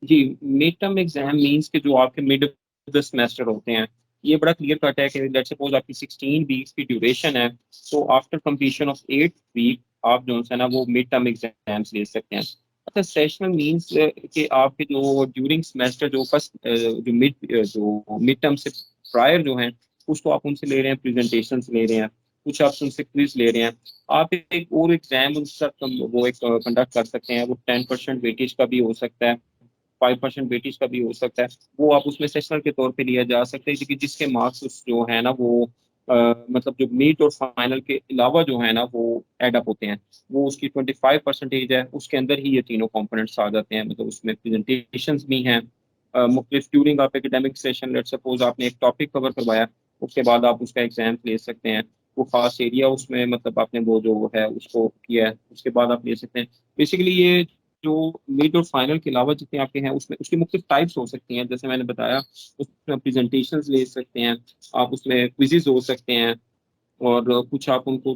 जी, मिड टर्म एग्जाम मींस कि जो आपके मिड ऑफ द सेमेस्टर होते हैं, ये बड़ा क्लियर कट है कि लेट सपोज आपकी 16 वीक्स की ड्यूरेशन है, तो आफ्टर कंप्लीशन ऑफ 8 वीक आप जो है ना वो मिड टर्म एग्जाम्स ले सकते हैं। अच्छा, सेशनल मींस कि आपके जो ड्यूरिंग सेमेस्टर जो फर्स्ट जो मिड टर्म से प्रायर जो हैं उसको आप उनसे ले रहे हैं, प्रेजेंटेशंस ले रहे हैं, कुछ आप उनसे क्विज ले रहे हैं, आप एक और एग्जाम उनके साथ वो एक कंडक्ट कर सकते हैं। वो 10% वेटेज का भी हो सकता है, 5% वेटेज का भी हो सकता है, वो आप उसमें सेशनल के तौर पे लिया जा सकता है, क्योंकि जिसके मार्क्स जो है ना वो मतलब जो मीट और फाइनल के अलावा जो है ना वो एड अप होते हैं, वो उसकी 25% है, उसके अंदर ही ये तीनों कंपोनेंट्स आ जाते हैं। मतलब उसमें प्रेजेंटेशंस भी हैं मुख्तलिफ ड्यूरिंग आप एकेडमिक सेशन, लेट सपोज आपने एक टॉपिक कवर करवाया, उसके बाद आप उसका एग्जाम ले सकते हैं, वो खास एरिया उसमें मतलब आपने वो जो है उसको किया है, उसके बाद आप ले सकते हैं। बेसिकली ये जो मिड और फाइनल के अलावा जितने आपके हैं उसमें उसकी मुख्तलिफ टाइप्स हो सकती हैं, जैसे मैंने बताया उसमें प्रेजेंटेशंस ले सकते हैं, आप उसमें क्विजेज हो सकते हैं, और कुछ आप उनको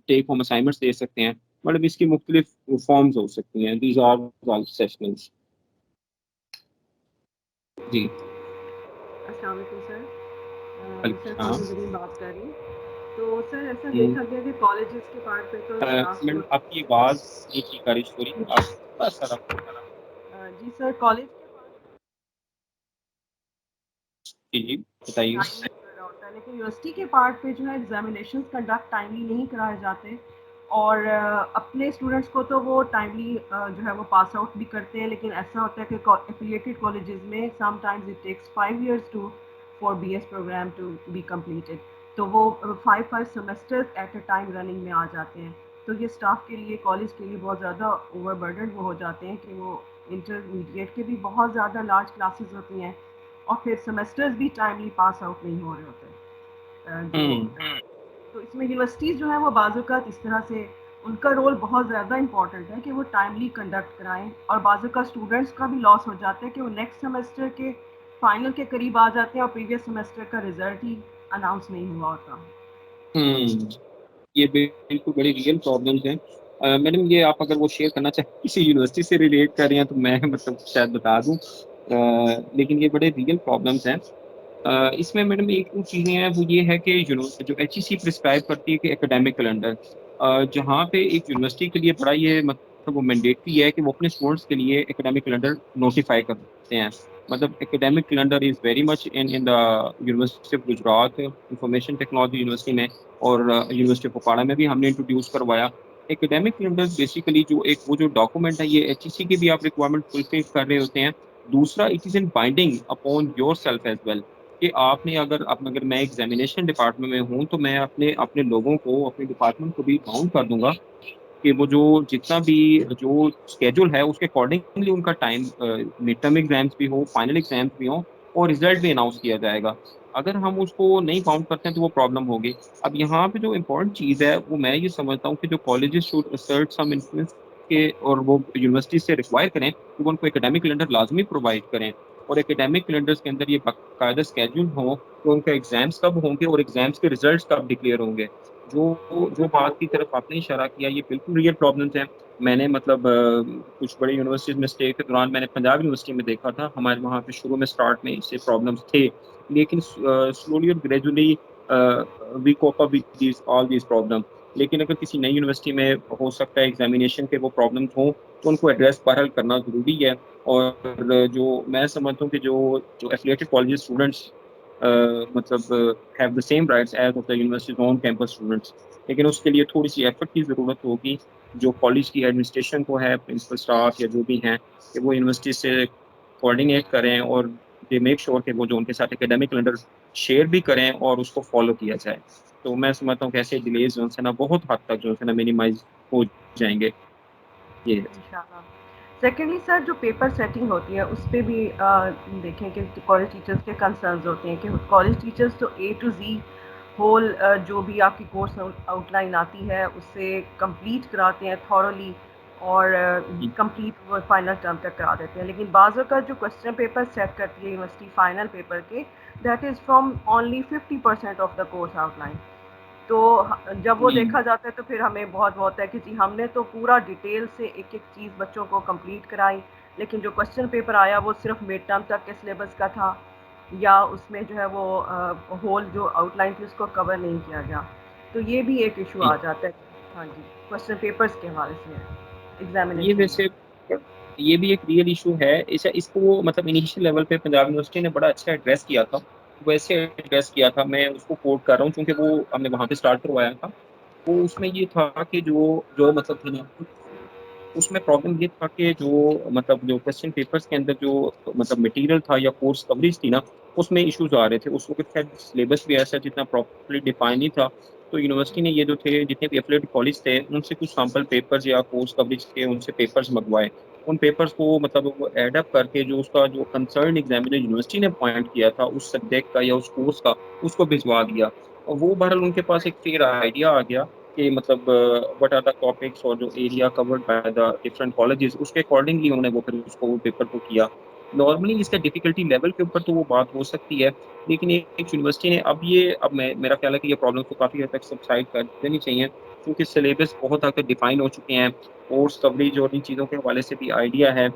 टेक होम असाइनमेंट्स दे सकते हैं। मतलब इसकी मुख्तलिफ फॉर्म्स हो सकती हैं। These are all sessionals. जी अस्सलाम वालेकुम सर। सर हाँ फातिमा जरीन बात कर रही हूँ। तो सर ऐसा हम्म, देखा गया कि कॉलेजेस के पार्ट पे तो स्टाफ मैडम आपकी आवाज़ नहीं ठीक आ रही, सॉरी आप थोड़ा सा जी सर कॉलेज जी बताइए। टाइमली कर रहा होता है, लेकिन यूनिवर्सिटी के पार्ट पे जो है एग्जामिनेशंस कंडक्ट टाइमली नहीं कराए जाते, और अपने स्टूडेंट्स को तो वो टाइमली जो है वो पास आउट भी करते हैं, लेकिन ऐसा होता है कि एफिलिएटेड कॉलेजेस में sometimes it takes 5 years to for BS programme to be completed, तो वो 5 semesters at a time running में आ जाते हैं। तो ये स्टाफ के लिए, कॉलेज के लिए बहुत ज़्यादा ओवरबर्डन वो हो जाते हैं कि वो इंटरमीडिएट के भी बहुत ज़्यादा लार्ज क्लासेस होती हैं, और फिर सेमेस्टर्स भी टाइमली पास आउट नहीं हो रहे होते। तो इसमें यूनिवर्सिटीज़ जो है वो बाज़ात इस तरह से उनका रोल बहुत ज़्यादा इंपॉर्टेंट है कि वो टाइमली कंडक्ट कराएं, और बाज़ात स्टूडेंट्स का भी लॉस हो जाता है कि वो नेक्स्ट सेमेस्टर के फाइनल के करीब आ जाते हैं और प्रीवियस सेमेस्टर का रिजल्ट ही अनाउंस नहीं हुआ होता। ये बिल्कुल बड़ी रियल प्रॉब्लम्स हैं। मैडम ये आप अगर वो शेयर करना चाहें किसी यूनिवर्सिटी से रिलेट कर रही हैं तो मैं मतलब शायद बता दूं, लेकिन ये बड़े रियल प्रॉब्लम्स हैं। इसमें मैडम एक दो चीज़ें हैं, वो ये है कि जो एचईसी प्रिस्क्राइब करती है कि एकेडमिक कैलेंडर, जहाँ पे एक यूनिवर्सिटी के लिए बड़ा ये मतलब वो मैंडेटरी है कि वो अपने स्टूडेंट्स के लिए एकेडमिक कैलेंडर नोटिफाई करते हैं। मतलब academic calendar is very much in the university of Gujarat, information technology university में, और यूनिवर्सिटी ऑफ ओकाड़ा में भी हमने इंट्रोड्यूस करवाया। एकेडमिक कैलेंडर बेसिकली जो एक वो जो डॉक्यूमेंट है, ये एचईसी की भी आप रिक्वायरमेंट फुलफिल कर रहे होते हैं। दूसरा, it is in binding upon yourself as well, कि आपने अगर मैं एग्जामिनेशन डिपार्टमेंट में हूँ तो मैं अपने अपने लोगों को, अपने डिपार्टमेंट को भी बाउंड कर दूंगा कि वो जो जितना भी जो स्केड्यूल है उसके अकॉर्डिंगली उनका टाइम मिड टर्म एग्जाम्स भी हो, फाइनल एग्जाम्स भी हो, और रिजल्ट भी अनाउंस किया जाएगा। अगर हम उसको नहीं काउंट करते हैं तो वो प्रॉब्लम होगी। अब यहाँ पे जो इम्पोर्टेंट चीज़ है वो मैं ये समझता हूँ कि जो colleges should assert some influence के, और वो यूनिवर्सिटी से रिक्वायर करें कि वो उनको एकेडमिक कैलेंडर लाजमी प्रोवाइड करें, और एकेडमिक कैलेंडर्स के अंदर ये बाकायदा स्केड्यूल हो कि उनके एग्जाम्स कब होंगे और एग्जाम्स के रिजल्ट्स कब डिक्लेयर होंगे। जो जो बात की तरफ आपने इशारा किया ये बिल्कुल रियल प्रॉब्लम्स हैं। मैंने मतलब कुछ बड़ी यूनिवर्सिटीज में स्टे के दौरान मैंने पंजाब यूनिवर्सिटी में देखा था, हमारे वहाँ पे शुरू में स्टार्ट में इससे प्रॉब्लम्स थे, लेकिन स्लोली और gradually we cope up with all these problem. लेकिन अगर किसी नई यूनिवर्सिटी में हो सकता है एग्जामिनेशन के वो प्रॉब्लम्स हों तो उनको एड्रेस बहरहाल करना ज़रूरी है। और जो मैं समझता हूँ कि जो जो एफिलिएटेड कॉलेज स्टूडेंट्स मतलब have the same rights as of the university on campus students, लेकिन उसके लिए थोड़ी सी एफर्ट की ज़रूरत होगी जो कॉलेज की एडमिनिस्ट्रेशन को है, प्रिंसिपल स्टाफ या जो भी हैं, कि वो यूनिवर्सिटी से कोऑर्डिनेट करें और दे मेक श्योर कि वो जो उनके साथ एकेडमिक कैलेंडर शेयर भी करें और उसको फॉलो किया जाए। तो मैं समझता हूँ कि ऐसे डिलेज जो है ना बहुत हद तक जो है ना मिनिमाइज हो जाएंगे। ये इंशाल्लाह। सेकेंडली सर, जो पेपर सेटिंग होती है उस पर भी देखें कि कॉलेज टीचर्स के कंसर्न्स होते हैं कि कॉलेज टीचर्स तो A to Z होल जो भी आपकी कोर्स आउटलाइन आती है उससे कंप्लीट कराते हैं थॉरली और कंप्लीट वो फाइनल टर्म तक करा देते हैं, लेकिन बाज़ों का जो क्वेश्चन पेपर सेट करती है यूनिवर्सिटी फाइनल पेपर के, that is from only 50% of the course outline. तो जब वो देखा जाता है तो फिर हमें बहुत होता है कि जी हमने तो पूरा डिटेल से एक एक चीज़ बच्चों को कंप्लीट कराई, लेकिन जो क्वेश्चन पेपर आया वो सिर्फ मिड टर्म तक के सिलेबस का था या उसमें जो है वो होल जो आउटलाइन थी उसको कवर नहीं किया गया। तो ये भी एक इशू आ जाता है। हाँ जी, क्वेश्चन पेपर्स के हवाले से ये एग्जामिनेशन वैसे ये भी एक रियल इशू है। इसको मतलब इनिशियल लेवल पे पंजाब यूनिवर्सिटी ने बड़ा अच्छा एड्रेस किया था। वैसे एड्रेस किया था, मैं उसको कोट कर रहा हूँ क्योंकि वो हमने वहाँ पे स्टार्ट करवाया था। वो उसमें ये था कि जो जो मतलब था ना, उसमें प्रॉब्लम ये था कि जो मतलब जो क्वेश्चन पेपर्स के अंदर जो मतलब मटेरियल था या कोर्स कवरेज थी ना, उसमें इश्यूज आ रहे थे। उस वक्त शायद सिलेबस भी ऐसा जितना प्रॉपर्ली डिफाइन नहीं था। तो यूनिवर्सिटी ने ये जो थे जितने भी एफिलिएटेड कॉलेज थे उनसे कुछ सैम्पल पेपर्स या कोर्स कवरेज के उनसे पेपर्स मंगवाए। उन पेपर्स को मतलब वो एडअप करके जो उसका जो कंसर्न एग्जामिनर यूनिवर्सिटी ने पॉइंट किया था उस सब्जेक्ट का या उस कोर्स का, उसको भिजवा दिया। और वो बहरहाल उनके पास एक फेयर आइडिया आ गया कि मतलब व्हाट आर द टॉपिक्स और जो area covered by the different colleges, उसके अकॉर्डिंगली उन्होंने वो फिर उसको वो पेपर को किया। नॉर्मली इसका डिफिकल्टी लेवल के ऊपर तो वो बात हो सकती है, लेकिन एक यूनिवर्सिटी ने अब मेरा ख्याल है कि ये प्रॉब्लम को काफ़ी हद तक सबसाइड कर देनी चाहिए क्योंकि सिलेबस बहुत हद तक डिफाइन हो चुके हैं, कोर्स कवरेज और इन चीज़ों के हवाले से भी आइडिया है।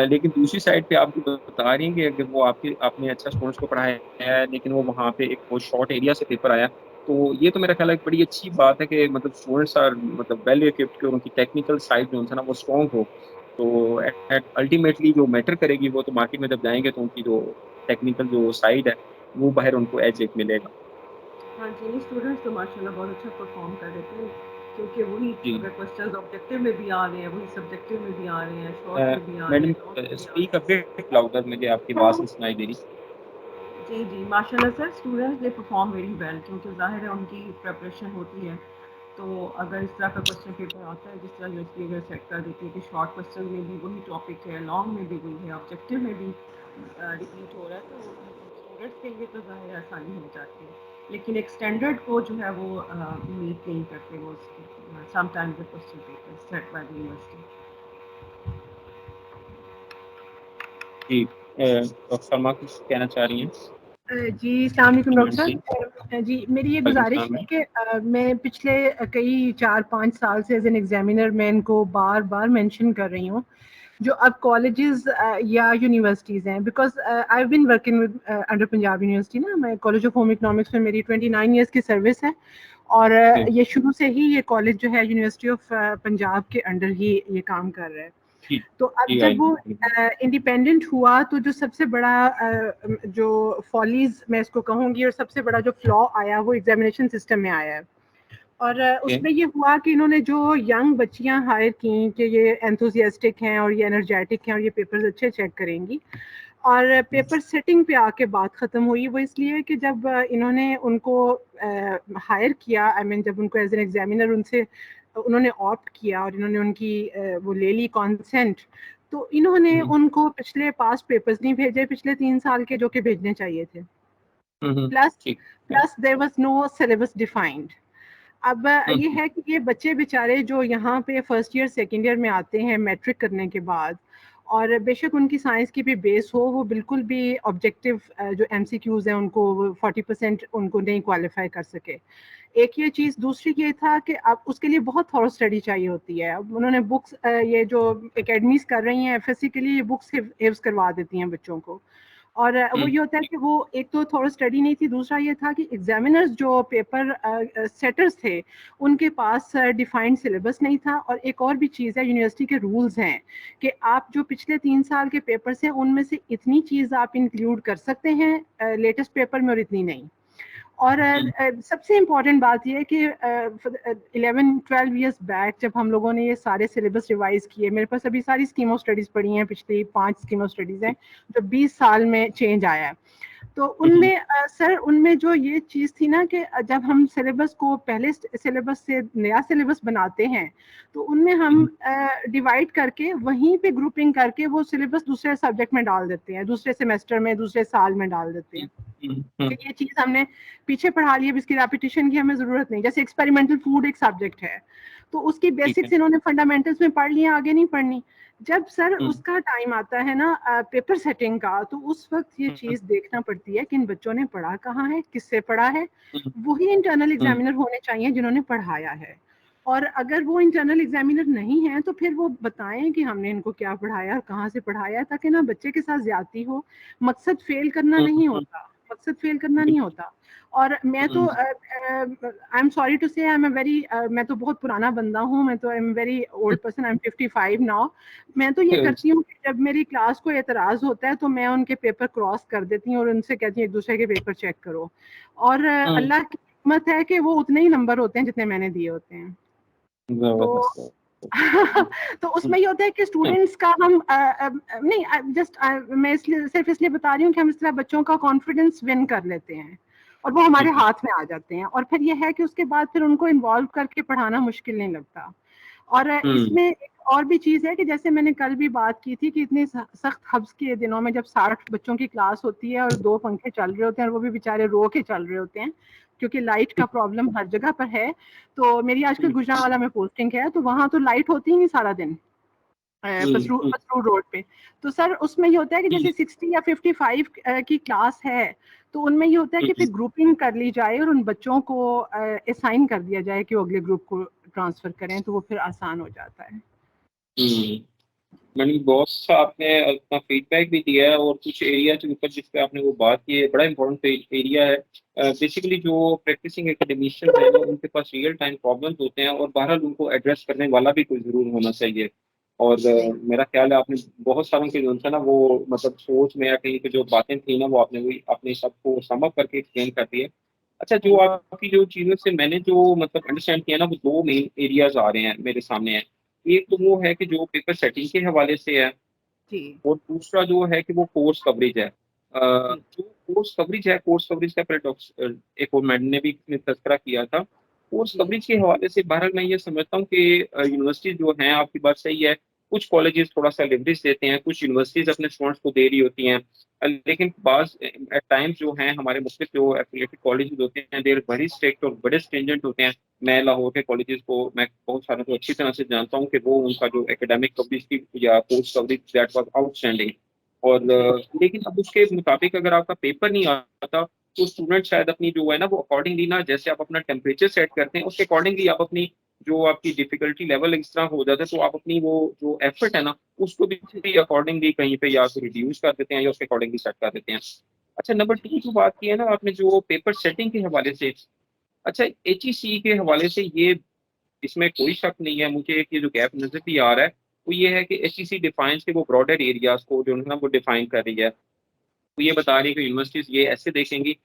लेकिन दूसरी साइड पे आप जो बता रही हैं कि अगर वो आपने अच्छा स्टूडेंट्स को पढ़ाया है लेकिन वो वहाँ पे एक बहुत शॉर्ट एरिया से पेपर आया, तो ये तो मेरा ख्याल है एक बड़ी अच्छी बात है कि मतलब स्टूडेंट्स आर मतलब वेल इक्विप्ड और उनकी टेक्निकल साइड जो है ना वो स्ट्रॉन्ग हो। तो अल्टीमेटली जो मैटर करेगी वो तो मार्केट में जब जाएंगे तो उनकी जो टेक्निकल जो साइड है वो बाहर उनको एज एक मिलेगा। हाँ जी, नहीं स्टूडेंट्स तो माशाल्लाह बहुत अच्छा परफॉर्म कर देते हैं क्योंकि वही जी अगर क्वेश्चंस ऑब्जेक्टिव में भी आ रहे हैं, वही सब्जेक्टिव में भी आ रहे हैं, शॉर्ट में भी आ रहे मैडम हैं, लॉन्ग में भी आ स्पीक अ रहे बिट लाउडर, मुझे आपकी आवाज़ नहीं सुनाई दे रही। हैं। जी जी माशाल्लाह sir, students they perform very well क्योंकि जाहिर है उनकी प्रिपरेशन होती है। तो अगर इस तरह का क्वेश्चन पेपर आता है जिस तरह यूनिवर्सिटी अगर सेट कर देती है कि शॉर्ट क्वेश्चन में भी वही टॉपिक है, लॉन्ग में भी वही है, ऑब्जेक्टिव में भी रिपीट हो रहा है, तो स्टूडेंट्स के लिए तो जाहिर है आसानी हो जाती है। लेकिन एक स्टैंडर्ड को जो है वो मीट नहीं करते वो sometimes the question paper set by the university. जी डॉक्टर सलमा कुछ कहना चाह रही हैं? जी अस्सलाम वालेकुम डॉक्टर जी साहब। जी मेरी ये वालेकुम गुजारिश सलाम। है कि मैं पिछले कई 4-5 साल से एज एन एग्जामिनर मैं इनको बार बार मेंशन कर रही हूँ जो अब कॉलेजेस या यूनिवर्सिटीज़ हैं, because I have been working with under Punjab university ना, मैं कॉलेज ऑफ होम इकोनॉमिक्स में मेरी 29 ईयर्स की सर्विस है और ये शुरू से ही ये कॉलेज जो है यूनिवर्सिटी ऑफ पंजाब के अंडर ही ये काम कर रहा है। जी तो अब जी जब वो इंडिपेंडेंट हुआ तो जो सबसे बड़ा जो फॉलीज मैं इसको कहूँगी और सबसे बड़ा जो फ्लॉ आया वो एग्जामिनेशन सिस्टम में आया है। और उसमें ये हुआ कि इन्होंने जो यंग बच्चियां हायर की कि ये एंथुजियास्टिक हैं और ये एनर्जेटिक हैं और ये पेपर्स अच्छे चेक करेंगी, और पेपर सेटिंग पे आके बात ख़त्म हुई। वो इसलिए कि जब इन्होंने उनको हायर किया, आई मीन जब उनको एज एन एग्जामिनर उनसे उन्होंने ऑप्ट किया और इन्होंने उनकी वो ले ली कॉन्सेंट, तो इन्होंने उनको पिछले पास्ट पेपर्स नहीं भेजे, पिछले 3 साल के जो कि भेजने चाहिए थे। Plus there was no syllabus defined. अब ये है कि ये बच्चे बेचारे जो यहाँ पे फर्स्ट ईयर सेकेंड ईयर में आते हैं मैट्रिक करने के बाद, और बेशक उनकी साइंस की भी बेस हो, वो बिल्कुल भी ऑब्जेक्टिव जो एमसीक्यूज हैं उनको 40% उनको नहीं क्वालिफाई कर सके। एक ये चीज़, दूसरी ये था कि अब उसके लिए बहुत थॉरो स्टडी चाहिए होती है। अब उन्होंने बुक्स, ये जो एकेडमीज कर रही हैं एफएससी के लिए, ये बुक्स हिफ्ज करवा देती हैं बच्चों को, और वो ये होता है कि वो एक तो थोड़ा स्टडी नहीं थी, दूसरा ये था कि एग्जामिनर्स जो पेपर सेटर्स थे उनके पास डिफाइंड सिलेबस नहीं था। और एक और भी चीज़ है, यूनिवर्सिटी के रूल्स हैं कि आप जो पिछले 3 साल के पेपर्स हैं उनमें से इतनी चीज़ आप इंक्लूड कर सकते हैं लेटेस्ट पेपर में और इतनी नहीं। और सबसे इम्पॉर्टेंट बात यह है कि 11-12 ईयर्स बैक जब हम लोगों ने ये सारे सिलेबस रिवाइज किए, मेरे पास अभी सारी स्कीम ऑफ स्टडीज़ पढ़ी हैं, पिछली 5 स्कीम ऑफ स्टडीज़ हैं जो 20 साल में चेंज आया है। तो उनमें सर उनमें जो ये चीज़ थी ना कि जब हम सिलेबस को पहले सिलेबस से नया सिलेबस बनाते हैं तो उनमें हम डिवाइड करके वहीं पे ग्रुपिंग करके वो सिलेबस दूसरे सब्जेक्ट में डाल देते हैं, दूसरे सेमेस्टर में, दूसरे साल में डाल देते हैं कि ये चीज़ हमने पीछे पढ़ा ली है, इसकी रेपिटेशन की हमें ज़रूरत नहीं। जैसे एक्सपेरिमेंटल फूड एक सब्जेक्ट है तो उसकी बेसिक्स इन्होंने फंडामेंटल्स में पढ़ लिया, आगे नहीं पढ़नी। जब सर उसका टाइम आता है ना पेपर सेटिंग का, तो उस वक्त ये चीज़ देखना पड़ती है कि इन बच्चों ने पढ़ा कहाँ है, किससे पढ़ा है। वही इंटरनल एग्जामिनर होने चाहिए जिन्होंने पढ़ाया है, और अगर वो इंटरनल एग्जामिनर नहीं है तो फिर वो बताएं कि हमने इनको क्या पढ़ाया और कहाँ से पढ़ाया, ताकि ना बच्चे के साथ ज्यादती हो। मकसद फेल करना नहीं होता, मकसद फेल करना नहीं होता। और मैं तो आई एम सॉरी टू से आई एम अ वेरी, मैं तो बहुत पुराना बंदा हूँ, मैं तो आई am very old person, I am 55 now. मैं तो ये करती हूँ कि जब मेरी क्लास को एतराज़ होता है तो मैं उनके पेपर क्रॉस कर देती हूँ और उनसे कहती हूँ एक दूसरे के पेपर चेक करो, और अल्लाह की हिम्मत है कि वो उतने ही नंबर होते हैं जितने मैंने दिए होते हैं। तो तो उसमें ये होता है कि स्टूडेंट्स का हम नहीं जस्ट मैं इसलिए सिर्फ इसलिए बता रही हूँ कि हम इस तरह बच्चों का कॉन्फिडेंस विन कर लेते हैं और वो हमारे हाथ में आ जाते हैं, और फिर ये है कि उसके बाद फिर उनको इन्वॉल्व करके पढ़ाना मुश्किल नहीं लगता। और इसमें एक और भी चीज़ है कि जैसे मैंने कल भी बात की थी कि इतने सख्त हब्स के दिनों में जब 60 बच्चों की क्लास होती है और 2 पंखे चल रहे होते हैं और वो भी बेचारे रो के चल रहे होते हैं क्योंकि लाइट का प्रॉब्लम हर जगह पर है। तो मेरी आजकल गुजरांवाला में पोस्टिंग है, तो वहाँ तो लाइट होती ही नहीं सारा दिन पसरू रोड पे। तो सर उसमें ये होता है कि जैसे 60 या 55 की क्लास है तो उनमें ये होता है कि फिर ग्रुपिंग कर ली जाए और उन बच्चों को असाइन कर दिया जाए कि वो अगले ग्रुप को ट्रांसफर करें, तो वो फिर आसान हो जाता है। मैंने बहुत सा आपने अपना फीडबैक भी दिया है और कुछ एरिया के ऊपर जिस पे आपने वो बात की है, बड़ा इंपॉर्टेंट एरिया है। बेसिकली जो प्रैक्टिसिंग एकेडमिशियन है उनके पास रियल टाइम प्रॉब्लम्स होते हैं और बहरहाल उनको एड्रेस करने वाला भी कोई जरूर होना चाहिए। और मेरा ख्याल है आपने बहुत सारों के जो था ना वो मतलब सोच में या कहीं पे जो बातें थी ना वो आपने वही अपने सबको सम अप करके एक्सप्लेन कर दिए। अच्छा, जो आपकी जो चीज़ों से मैंने जो मतलब अंडरस्टैंड किया ना वो 2 मेन एरियाज आ रहे हैं मेरे सामने है। एक तो वो है कि जो पेपर सेटिंग के हवाले से है और दूसरा जो है कि वो कोर्स कवरेज है। जो कोर्स कवरेज है, कोर्स कवरेज का पैराडॉक्स एक और मैडम ने भी इसमें तज़किरा किया था। कोर्स कवरेज के हवाले से बहरहाल मैं ये समझता हूँ कि यूनिवर्सिटी जो हैं, आपकी बात सही है, कुछ कॉलेजेस थोड़ा सा लिवरेज देते हैं, कुछ यूनिवर्सिटीज अपने स्टूडेंट्स को दे रही होती हैं, लेकिन बाज एट टाइम्स जो हैं हमारे मुख्तलिफ जो एफिलिएटेड कॉलेजेस होते हैं देर वेरी स्ट्रिक्ट और बड़े स्ट्रिंजेंट होते हैं। मैं लाहौर के कॉलेजेस को मैं बहुत सारे को अच्छी तरह से जानता हूँ कि वो उनका जो एकेडमिक कवरेज की या course coverage that was outstanding. और लेकिन अब उसके मुताबिक अगर आपका पेपर नहीं आता तो स्टूडेंट शायद अपनी जो है ना वो अकॉर्डिंगली ना, जैसे आप अपना टेम्परेचर सेट करते हैं उसके अकॉर्डिंगली आप अपनी जो आपकी डिफिकल्टी लेवल इस तरह हो जाता है तो आप अपनी वो जो एफर्ट है ना उसको भी अकॉर्डिंगली कहीं पे या तो रिड्यूस कर देते हैं या उसके अकॉर्डिंगली सेट कर देते हैं। अच्छा, नंबर 2 जो बात की है ना आपने जो पेपर सेटिंग के हवाले से, अच्छा एचईसी के हवाले से ये इसमें कोई शक नहीं है, मुझे एक ये जो गैप नजर भी आ रहा है वो ये है कि एचईसी डिफाइंस के वो ब्रॉडर एरियाज को जो है ना वो डिफाइन कर रही है। तो ये बता रही है कि यूनिवर्सिटीज ये ऐसे देखेंगी,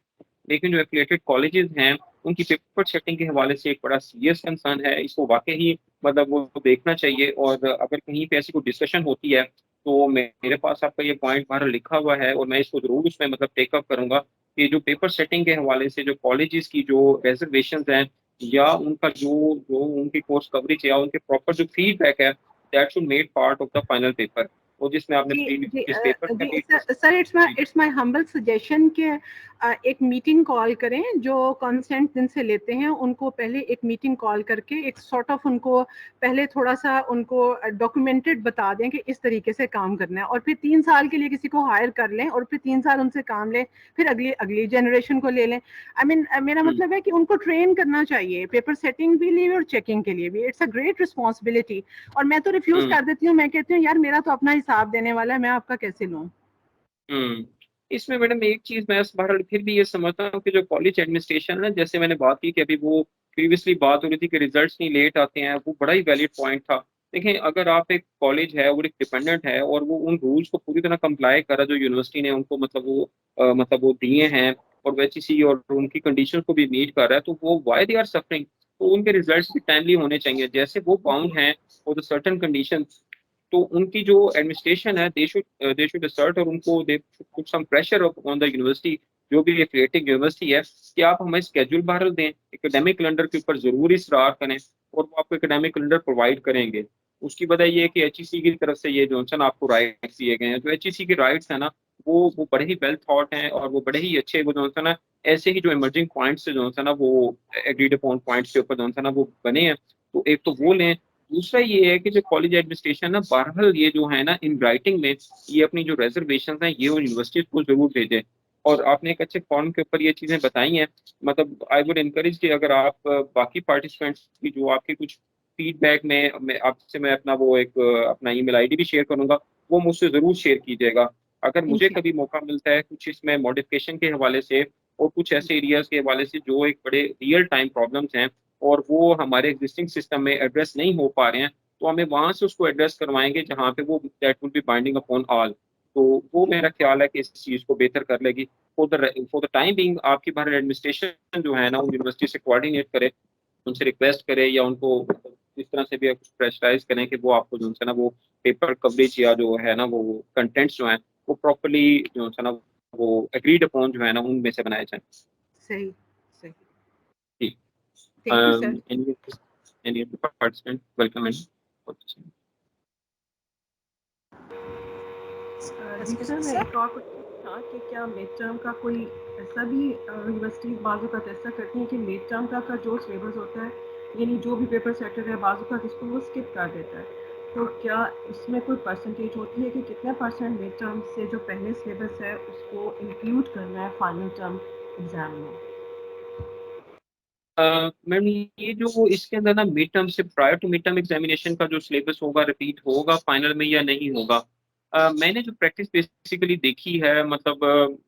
लेकिन जो एफिलिएटेड कॉलेजेस हैं उनकी पेपर सेटिंग के हवाले से एक बड़ा सीरियस कंसर्न है। इसको वाकई ही मतलब वो देखना चाहिए, और अगर कहीं पे ऐसी कोई डिस्कशन होती है तो मेरे पास आपका ये पॉइंट बाहर लिखा हुआ है और मैं इसको जरूर उसमें मतलब टेकअप करूंगा कि जो पेपर सेटिंग के हवाले से जो कॉलेजेस की जो रिजर्वेशन हैं या उनका जो उनकी कोर्स कवरेज या उनके प्रॉपर जो फीडबैक है that should made part of the final paper. वो जिसमें आपने जिस पेपर में sir it's my humble suggestion कि एक मीटिंग कॉल करें, जो कंसेंट जिनसे लेते हैं उनको पहले एक मीटिंग कॉल करके एक सॉर्ट ऑफ उनको पहले थोड़ा सा उनको डॉक्यूमेंटेड बता दें कि इस तरीके से काम करना है, और फिर 3 साल के लिए किसी को हायर कर लें और फिर 3 साल उनसे काम लें, फिर अगली जनरेशन को ले लें। आई मीन मेरा मतलब है कि उनको ट्रेन करना चाहिए पेपर सेटिंग के लिए और चेकिंग के लिए भी। It's a great responsibility. और मैं तो रिफ्यूज कर देती हूँ, मैं कहती हूँ यार मेरा तो अपना हिसाब देने वाला है, मैं आपका कैसे लूँ। इसमें मैडम एक चीज मैं बहरहाल फिर भी ये समझता हूँ कि जो कॉलेज एडमिनिस्ट्रेशन है, जैसे मैंने बात की कि अभी वो प्रीवियसली बात हो रही थी कि रिजल्ट्स नहीं लेट आते हैं, वो बड़ा ही वैलिड पॉइंट था। देखें, अगर आप एक कॉलेज है वो एक डिपेंडेंट है और वो उन रूल्स को पूरी तरह कंप्लाई कर रहा है जो यूनिवर्सिटी ने उनको मतलब वो दिए हैं, और वो HEC और उनकी कंडीशन को भी मीट कर रहा है, तो वो वाई दे आर सफरिंग, तो उनके रिजल्ट्स भी टाइमली होने चाहिए। जैसे वो बाउंड हैं फॉर द सर्टेन कंडीशन, तो उनकी जो एडमिनिस्ट्रेशन है दे शुड असर्ट, और उनको they put some pressure on the university, जो भी एफिलिएटिंग यूनिवर्सिटी है, कि आप हमें स्केड्यूल बहरल दें, एकेडमिक कैलेंडर के ऊपर जरूर इसरार करें, और वो आपको एकेडमिक कैलेंडर प्रोवाइड करेंगे। उसकी वजह ये है कि HEC की तरफ से ये जो आपको राइट्स दिए गए हैं, जो HEC के राइट्स हैं ना, वो बड़े ही वेल थॉट हैं, और वो बड़े ही अच्छे, वो जो ना ऐसे ही जो इमर्जिंग पॉइंट्स जो ना वो एग्रीड अपॉन पॉइंट्स के ऊपर जो ना वो बने हैं, तो एक तो वो लें। दूसरा ये है कि जो कॉलेज एडमिनिस्ट्रेशन ना बहरहाल ये जो है ना इन राइटिंग में ये अपनी जो रिजर्वेशन हैं ये यूनिवर्सिटी को जरूर भेजें। और आपने एक अच्छे फॉर्म के ऊपर ये चीज़ें बताई हैं, मतलब आई वुड इनकरेज कि अगर आप बाकी पार्टिसिपेंट्स की जो आपके कुछ फीडबैक में आपसे मैं अपना वो एक अपना ईमेल ID भी शेयर करूंगा, वो मुझसे ज़रूर शेयर कीजिएगा। अगर मुझे कभी मौका मिलता है कुछ इसमें मॉडिफिकेशन के हवाले से और कुछ ऐसे एरियाज के हवाले से जो एक बड़े रियल टाइम प्रॉब्लम्स हैं और वो हमारे एग्जिस्टिंग सिस्टम में एड्रेस नहीं हो पा रहे हैं, तो हमें वहां से उसको एड्रेस करवाएंगे जहाँ पे वो that will be binding upon all. तो वो मेरा ख्याल है कि इस चीज़ को बेहतर कर लेगी। फॉर द टाइम बिंग आपकी भारत एडमिनिस्ट्रेशन जो है ना वो यूनिवर्सिटी से कोऑर्डिनेट करे, उनसे रिक्वेस्ट करे, या उनको इस तरह से भी प्रेशराइज करें कि वो आपको जो है ना वो पेपर कवरेज या जो है ना वो कंटेंट्स जो हैं वो प्रॉपर्ली जो है ना वो एग्रीड अपॉन जो है ना उनमें से बनाए जाएं। सही सही। ठीक। Thank you sir. Any participant welcome in. Sir मैं एक और कुछ था कि क्या मिड टर्म का कोई ऐसा भी यूनिवर्सिटीज बाजू का ऐसा करती हैं कि मिड टर्म का जो सिलेबस होता है, यानी जो भी पेपर सेटर है बाजू का इसको वो स्किप कर देता है, तो क्या इसमें कोई परसेंटेज होती है कि कितने परसेंट मिड टर्म से जो पहले सिलेबस है उसको इंक्लूड करना है फाइनल टर्म एग्जाम में? मैम ये जो इसके अंदर ना मिड टर्म से prior to mid term examination का जो सिलेबस होगा रिपीट होगा फाइनल में या नहीं होगा, मैंने जो प्रैक्टिस बेसिकली देखी है मतलब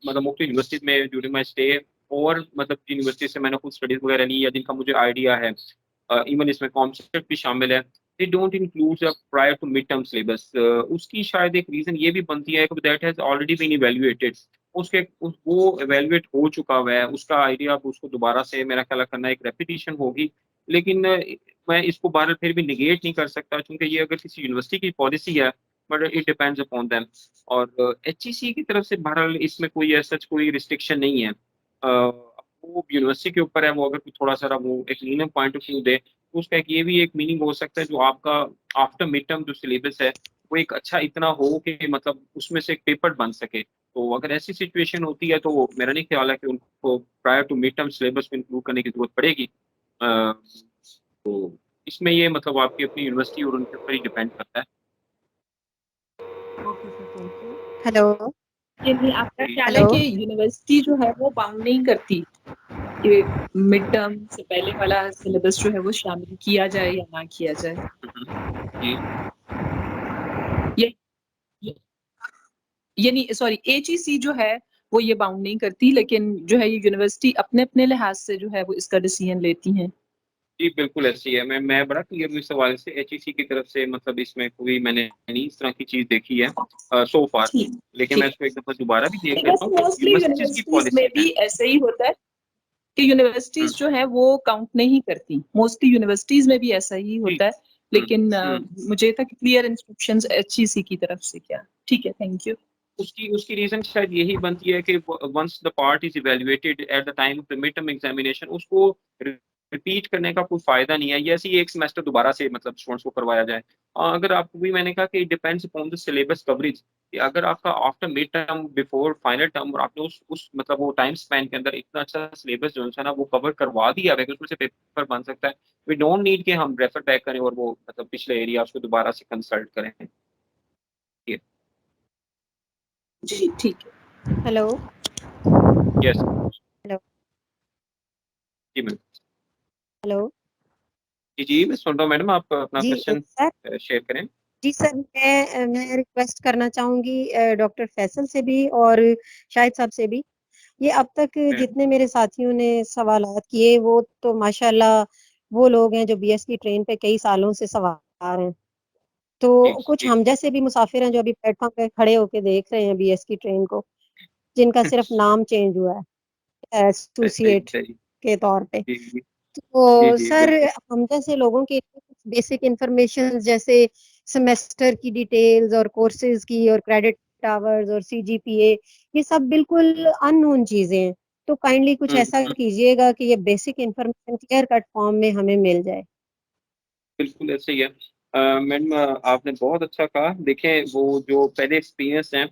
मुख्तलिफ यूनिवर्सिटीज में ड्यूरिंग माई स्टे, और मतलब यूनिवर्सिटी से मैंने खुद स्टडीज वगैरह ली या जिनका मुझे आइडिया है, इवन इसमें कॉन्सेप्ट भी शामिल है, they don't include prior to mid term syllabus. उसकी शायद एक रीजन ये भी बनती है कि that has already been evaluated, वो एवेलुएट हो चुका हुआ है, उसका आइडिया अब उसको दोबारा से मेरा ख्याल करना एक रेपिटेशन होगी। लेकिन मैं इसको बार फिर भी निगेट नहीं कर सकता, क्योंकि ये अगर किसी यूनिवर्सिटी की पॉलिसी है, but it depends upon them. और HEC की तरफ से बहरहाल इसमें कोई ऐसा कोई रिस्ट्रिक्शन नहीं है, वो यूनिवर्सिटी के ऊपर है, वो अगर थोड़ा सा वो एक लीनियर पॉइंट ऑफ व्यू दे, तो उसका ये भी एक मीनिंग हो सकता है जो आपका आफ्टर मिड टर्म जो सिलेबस है वो एक अच्छा इतना हो कि मतलब उसमें से एक पेपर बन सके। तो अगर ऐसी सिचुएशन होती है तो मेरा नहीं ख्याल है कि उनको prior to mid term syllabus में इंक्लूड करने की जरूरत पड़ेगी। तो इसमें ये मतलब आपकी अपनी यूनिवर्सिटी और उनके ऊपर ही डिपेंड करता है। Okay sir, thank you. Hello ये नहीं आपका ख्याल है कि यूनिवर्सिटी जो है वो बाउंड नहीं करती कि मिड टर्म से पहले वाला सिलेबस जो है वो शामिल किया जाए या ना किया जाए? ये नहीं, सॉरी, HEC जो है वो ये बाउंड नहीं करती, लेकिन जो है ये यूनिवर्सिटी अपने अपने लिहाज से जो है वो इसका डिसीजन लेती हैं। जी बिल्कुल ऐसी है। मैं बड़ा क्लियर हूँ इस सवाल से। HEC की तरफ से मतलब इसमें कोई मैंने नहीं इस तरह की चीज देखी है सो फार, लेकिन मैं इसको एक दफा दोबारा भी देख लेता हूँ। मोस्टली यूनिवर्सिटीज में भी ऐसे ही होता है कि यूनिवर्सिटीज जो है वो काउंट नहीं करती, मोस्टली यूनिवर्सिटीज में भी ऐसा ही होता है, लेकिन मुझे तक क्लियर इंस्ट्रक्शंस HEC की तरफ से क्या। ठीक है, थैंक यू। उसकी रीजन शायद यही बनती है कि once the part is evaluated at the time of the mid term examination, उसको रिपीट करने का कोई फायदा नहीं है, ये ऐसे ही एक सेमेस्टर दोबारा से मतलब स्टूडेंट्स को करवाया जाए। अगर आपको भी मैंने कहा कि it depends upon the syllabus coverage, कि अगर आपका after mid term before final term और आपने उस मतलब वो टाइम स्पैन के अंदर इतना अच्छा सिलेबस जो है ना वो कवर करवा दिया है कि उसमें से पेपर बन सकता है, वी डोंट नीड कि हम रेफर बैक करें और वो मतलब पिछले एरिया उसको दोबारा से कंसल्ट करें। जी ठीक है। हेलो यस हेलो जी मैम। हेलो जी मैं सुन रहा हूँ मैडम, आप अपना जी क्वेश्चन सर। शेयर करें। जी सर, मैं रिक्वेस्ट करना चाहूंगी डॉक्टर फैसल से भी और शाहिद साहब से भी। ये अब तक जितने मेरे साथियों ने सवालात किए वो तो माशाल्लाह वो लोग हैं जो बीएस की ट्रेन पे कई सालों से सवार हैं। तो कुछ हम जैसे भी मुसाफिर हैं जो अभी प्लेटफॉर्म पे खड़े होके देख रहे हैं बीएस की ट्रेन को, जिनका सिर्फ नाम चेंज हुआ है एसोसिएट सही के तौर पे। जी जी तो जी सर, बिल्कुल। हम जैसे लोगों के बेसिक इंफॉर्मेशन जैसे सेमेस्टर की डिटेल्स और कोर्सेज की और क्रेडिट आवर्स और सीजीपीए, ये सब बिल्कुल अननोन चीजें हैं। तो काइंडली कुछ ऐसा कीजिएगा कि ये basic information clear cut form में हमें मिल जाए। बिल्कुल ऐसे ही है। मैडम आपने बहुत अच्छा कहा। देखें वो जो पहले एक्सपीरियंस हैं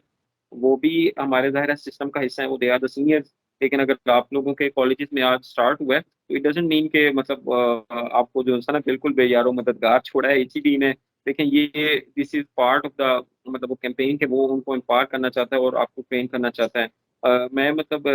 वो भी हमारे ज़ाहिर सिस्टम का हिस्सा है, वो दे आर द सीनियर्स। लेकिन अगर आप लोगों के कॉलेजेस में आज स्टार्ट हुआ है तो इट डजंट मीन के मतलब आपको जो है ना बिल्कुल बेयारो मददगार छोड़ा है एचईडी ने। देखें ये this is part of the मतलब वो कैंपेन के वो उनको एम्पावर करना चाहता है और आपको ट्रेन करना चाहता है। मैं मतलब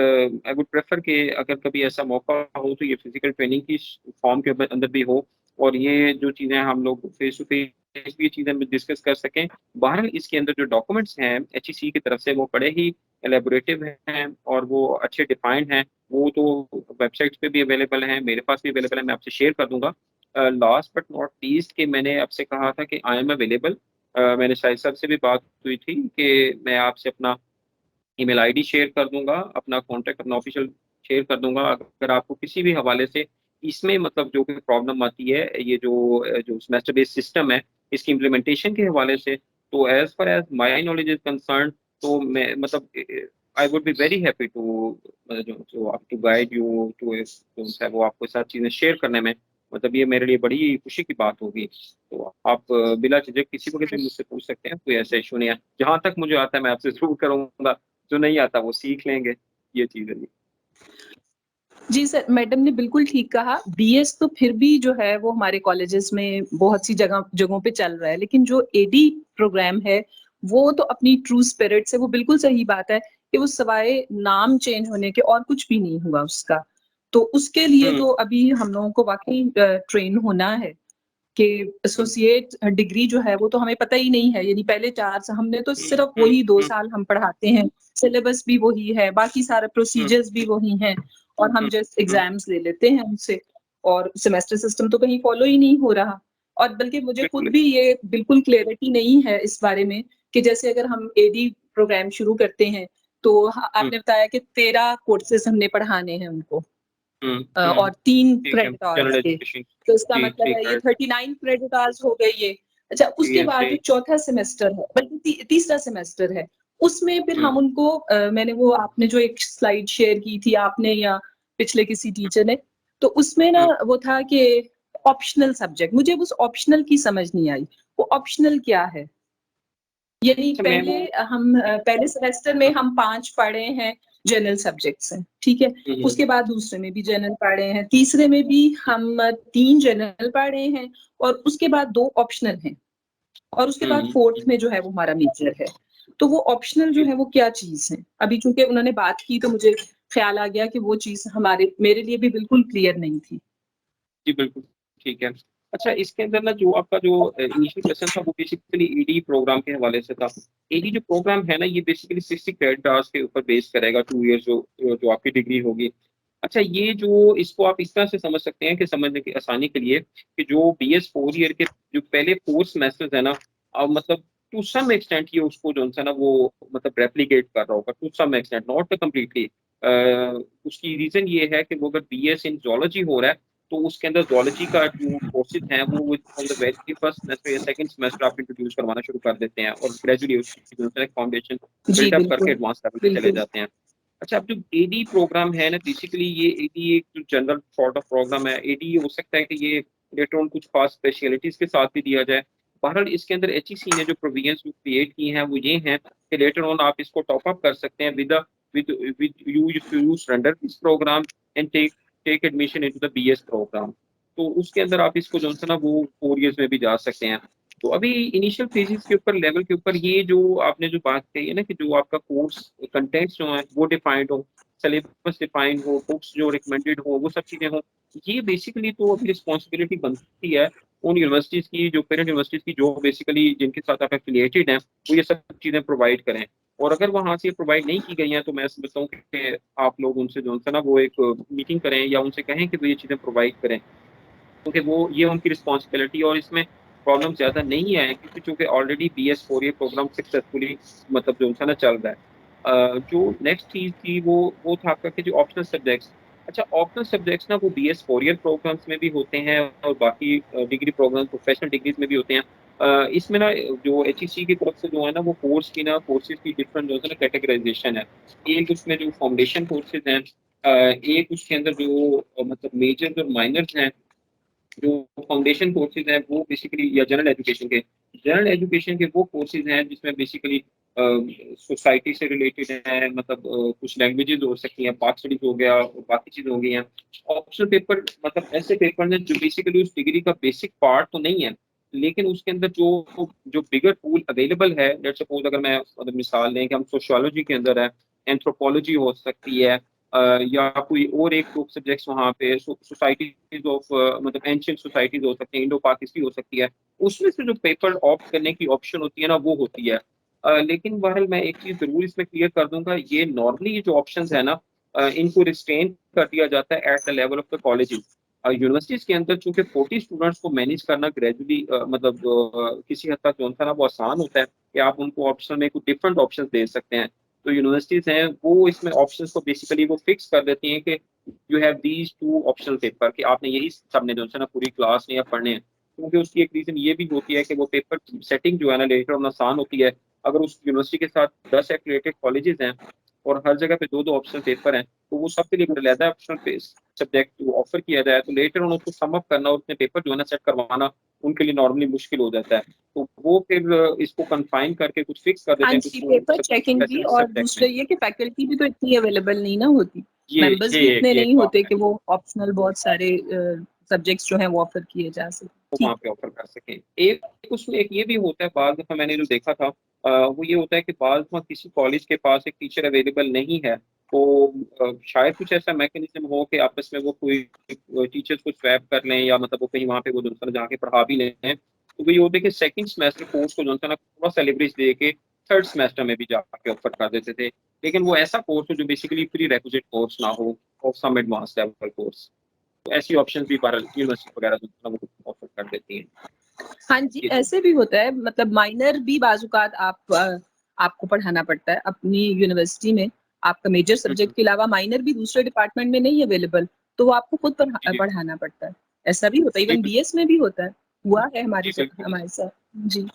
आई वुड प्रेफर कि अगर कभी ऐसा मौका हो तो ये फिजिकल ट्रेनिंग की फॉर्म के अंदर भी हो और ये जो चीज़ें हम लोग फेस टू फेस भी चीज़ें डिस्कस कर सकें। बहरहाल इसके अंदर जो डॉक्यूमेंट्स हैं एचईसी की तरफ से वो बड़े ही एलेबोरेटिव हैं और वो अच्छे डिफाइंड हैं। वो तो वेबसाइट्स पे भी अवेलेबल हैं, मेरे पास भी अवेलेबल है, मैं आपसे शेयर कर दूंगा। लास्ट बट नॉट लीस्ट कि मैंने आपसे कहा था कि आई एम अवेलेबल। मैंने शाहिद साहब से भी बात हुई थी कि मैं आपसे अपना ईमेल आईडी शेयर कर दूंगा, अपना कॉन्टैक्ट अपना ऑफिशियल शेयर कर दूंगा। अगर आपको किसी भी हवाले से इसमें मतलब जो भी प्रॉब्लम आती है ये जो सेमेस्टर बेस्ड सिस्टम है इसकी इम्प्लीमेंटेशन के हवाले से, तो as far as my knowledge is concern तो मैं मतलब I would be very happy to जो आप टू गाइड यू टू है वो आपको साथ चीज़ें शेयर करने में मतलब ये मेरे लिए बड़ी खुशी की बात होगी। तो आप बिला झिझक किसी वक्त भी मुझसे पूछ सकते हैं, कोई ऐसा इशू नहीं है। जहाँ तक मुझे आता है मैं आपसे जरूर करूँगा, जो नहीं आता वो सीख लेंगे, ये चीज़ है। जी सर, मैडम ने बिल्कुल ठीक कहा। बीएस तो फिर भी जो है वो हमारे कॉलेजेस में बहुत सी जगहों पे चल रहा है, लेकिन जो एडी प्रोग्राम है वो तो अपनी ट्रू स्पिरिट से, वो बिल्कुल सही बात है कि वो सवाए नाम चेंज होने के और कुछ भी नहीं हुआ उसका। तो उसके लिए तो अभी हम लोगों को वाकई ट्रेन होना है कि एसोसिएट डिग्री जो है वो तो हमें पता ही नहीं है। यानी पहले 4 साल हमने तो सिर्फ वही 2 साल हम पढ़ाते हैं, सिलेबस भी वही है, बाकी सारे प्रोसीजर्स भी वही हैं और हम जस्ट एग्जाम्स ले लेते हैं उनसे, और सेमेस्टर सिस्टम तो कहीं फॉलो ही नहीं हो रहा। और बल्कि मुझे खुद भी ये बिल्कुल क्लैरिटी नहीं है इस बारे में कि जैसे अगर हम एडी प्रोग्राम शुरू करते हैं तो आपने बताया कि 13 कोर्सेज हमने पढ़ाने हैं उनको और 3 क्रेडिट आवर्स के, तो इसका मतलब है ये 39 क्रेडिट आवर्स हो गए ये। अच्छा, उसके बाद जो चौथा सेमेस्टर है बल्कि तीसरा सेमेस्टर है उसमें फिर हम उनको मैंने वो आपने जो एक स्लाइड शेयर की थी आपने या पिछले किसी टीचर ने, तो उसमें ना वो था कि ऑप्शनल सब्जेक्ट, मुझे उस ऑप्शनल की समझ नहीं आई। वो ऑप्शनल क्या है? यानी पहले सेमेस्टर में हम 5 पढ़े हैं जनरल सब्जेक्ट्स हैं, ठीक है, उसके बाद दूसरे में भी जनरल पढ़े हैं, तीसरे में भी हम 3 जनरल पढ़े हैं और उसके बाद 2 ऑप्शनल हैं और उसके बाद फोर्थ में जो है वो हमारा मेजर है। तो वो ऑप्शनल जो है वो क्या चीज है? अभी चूंकि उन्होंने बात की तो मुझे ख्याल आ गया कि वो चीज मेरे लिए भी बिल्कुल क्लियर नहीं थी। जी बिल्कुल ठीक है। अच्छा, इसके अंदर ना जो आपका जो इनिशियल क्वेश्चन था वो बेसिकली ईडी प्रोग्राम के हवाले से था। ईडी जो प्रोग्राम है ना ये बेसिकली 60 क्रेडिट आवर्स के ऊपर बेस करेगा, 2 इयर्स जो आपकी डिग्री होगी। अच्छा, ये जो इसको आप इस तरह से समझ सकते हैं कि समझने की आसानी के लिए कि जो बीएस 4 ईयर के जो पहले 4 सेमेस्टर्स है ना मतलब टू सम एक्सटेंट ये उसको जो है ना वो मतलब रेप्लिकेट कर रहा होगा to some extent, not completely. उसकी रीजन ये है कि वो अगर बीएस इन जूलॉजी हो रहा है तो उसके अंदर जूलॉजी का जो कोर्सेज हैं वो from the very first semester या सेकंड सेमेस्टर आप इंट्रोड्यूस करवाना शुरू कर देते हैं और ग्रेजुअली उसकी फाउंडेशन बिल्ट अप करके एडवांस लेवल पे चले जाते हैं। अच्छा, अब जो एडी प्रोग्राम है ना, बेसिकली ये एडी एक जो जनरल सॉर्ट ऑफ प्रोग्राम है। एडी हो सकता है कि ये लेटर ऑन कुछ खास स्पेशलिटीज के साथ भी दिया जाए। बहरहाल इसके अंदर एचईसी ने जो प्रोविजंस क्रिएट की हैं वो ये हैं कि लेटर ऑन आप इसको टॉप अप कर सकते हैं with with you under this program and take admission into the BS program. तो उसके अंदर आप इसको जो है ना वो 4 इयर्स में भी जा सकते हैं। तो अभी इनिशियल फेजेस के ऊपर, लेवल के ऊपर, ये जो आपने जो बात कही है ना कि जो आपका कोर्स कंटेंट्स जो है वो डिफाइंड हो, सिलेबस डिफाइंड हो, बुक्स जो रिकमेंडेड हो, वो सब चीजें हो, ये बेसिकली तो अभी रिस्पॉन्सिबिलिटी बनती है उन यूनिवर्सिटीज की, जो पेरेंट यूनिवर्सिटीज की, जो बेसिकली जिनके साथ आप एफिलिएटेड हैं, वो ये सब चीजें प्रोवाइड करें। और अगर वहां से प्रोवाइड नहीं की गई हैं तो मैं समझता हूँ कि आप लोग उनसे जो है ना वो एक मीटिंग करें या उनसे कहें कि वो ये चीजें प्रोवाइड करें, क्योंकि वो ये उनकी रिस्पॉन्सिबिलिटी। और इसमें प्रॉब्लम ज्यादा नहीं है क्योंकि चूंकि ऑलरेडी BS4 ये प्रोग्राम सक्सेसफुली मतलब जो है ना चल रहा है। जो नेक्स्ट चीज थी वो था आपका कि जो ऑप्शनल सब्जेक्ट्स, अच्छा ऑप्शनल सब्जेक्ट्स ना वो BS4 ईयर प्रोग्राम्स में भी होते हैं और बाकी डिग्री प्रोग्राम प्रोफेशनल डिग्रीज में भी होते हैं। इसमें ना जो HEC की तरफ से जो है ना वो कोर्स की ना कोर्सेज की डिफरेंट जो है ना कैटेगराइजेशन है। एक उसमें जो फाउंडेशन कोर्सेज हैं, एक उसके अंदर जो मतलब मेजर और माइनर्स हैं। जो फाउंडेशन कोर्सेज हैं वो बेसिकली, या जनरल एजुकेशन के वो कोर्सेज हैं जिसमें बेसिकली सोसाइटी से रिलेटेड है, मतलब कुछ लैंग्वेजेस हो सकती हैं, पाक स्टडीज हो गया और बाकी चीजें हो गई हैं। ऑप्शनल पेपर मतलब ऐसे पेपर हैं जो बेसिकली उस डिग्री का बेसिक पार्ट तो नहीं है, लेकिन उसके अंदर जो जो बिगर पूल अवेलेबल है, लेट्स सपोज अगर मैं मतलब मिसाल लें कि हम सोशियोलॉजी के अंदर है, एंथ्रोपोलॉजी हो सकती है, या कोई और एक ग्रुप सब्जेक्ट्स वहाँ पे सोसाइटीज ऑफ मतलब एंशियंट सोसाइटीज हो सकती हैं, इंडो पाक हिस्ट्री हो सकती है। उसमें से जो पेपर ऑप्ट करने की ऑप्शन होती है ना वो होती है। लेकिन बहरहाल मैं एक चीज जरूर इसमें क्लियर कर दूंगा, ये नॉर्मली ये जो ऑप्शंस है ना इनको रिस्ट्रेन कर दिया जाता है at the level of the colleges. Universities के अंदर चूंकि 40 स्टूडेंट्स को मैनेज करना ग्रेजुअली मतलब किसी हद तक जो है ना वो आसान होता है कि आप उनको ऑप्शन में कुछ डिफरेंट ऑप्शन दे सकते हैं। तो यूनिवर्सिटीज हैं वो इसमें ऑप्शंस को बेसिकली वो फिक्स कर देती हैं कि you have these 2 optional paper, कि आपने यही सबने जो है ना पूरी क्लास में या पढ़ने हैं। क्योंकि उसकी एक रीजन ये भी होती है कि वो पेपर सेटिंग जो है ना लेटर ऑन आसान होती है। अगर उस यूनिवर्सिटी के साथ 10 एफिलिएटेड कॉलेजेस हैं और हर जगह पे 2-2 ऑप्शनल पेपर हैं, तो वो सबके लिए अलग ऑप्शनल सब्जेक्ट ऑफर किया जाए तो लेटर ऑन उसको सम अप करना और उसमें पेपर जो है ना सेट करवाना उनके लिए नॉर्मली मुश्किल हो जाता है। तो वो फिर इसको कंफाइन करके कुछ फिक्स कर देते हाँ हैं जी, पेपर चेकिंग भी, और दूसरा ये कि फैकल्टी भी तो इतनी अवेलेबल नहीं ना होती, मेंबर्स भी इतने नहीं होते कि वो ऑप्शनल बहुत सारे सब्जेक्ट्स जो हैं वो ऑफर किए जा सके, वहाँ पे ऑफर कर सकें। एक उसमें एक ये भी होता है, बाज़ दफ़ा मैंने जो देखा था वो ये होता है कि बाज़ दफ़ा किसी कॉलेज के पास एक टीचर अवेलेबल नहीं है, तो शायद कुछ ऐसा मैकेनिज्म हो कि आपस में वो कोई टीचर्स को स्वैप कर लें, या मतलब वो कहीं वहाँ पे वो दूसरा जाके पढ़ा भी लें। तो वो ये होता है कि सेकंड सेमेस्टर कोर्स को जो है ना थोड़ा सा लिवरेज दे के थर्ड सेमेस्टर में भी जाके ऑफर कर देते थे। लेकिन वो ऐसा कोर्स हो जो बेसिकली प्री रेक्विजिट कोर्स ना हो और सम एडवांस लेवल कोर्स। तो ऐसी ऑप्शन भी यूनिवर्सिटी वगैरह जो है ना वो ऑफर कर देती हैं। हाँ जी, ऐसे भी होता है, मतलब माइनर भी बाजुकात आपको पढ़ाना पड़ता है अपनी यूनिवर्सिटी में। आपका मेजर सब्जेक्ट के अलावा माइनर भी दूसरे डिपार्टमेंट में नहीं अवेलेबल, तो वो आपको खुद पढ़ाना पड़ता है। ऐसा भी होता है, इवन BS में भी होता है, हुआ है हमारे साथ जी।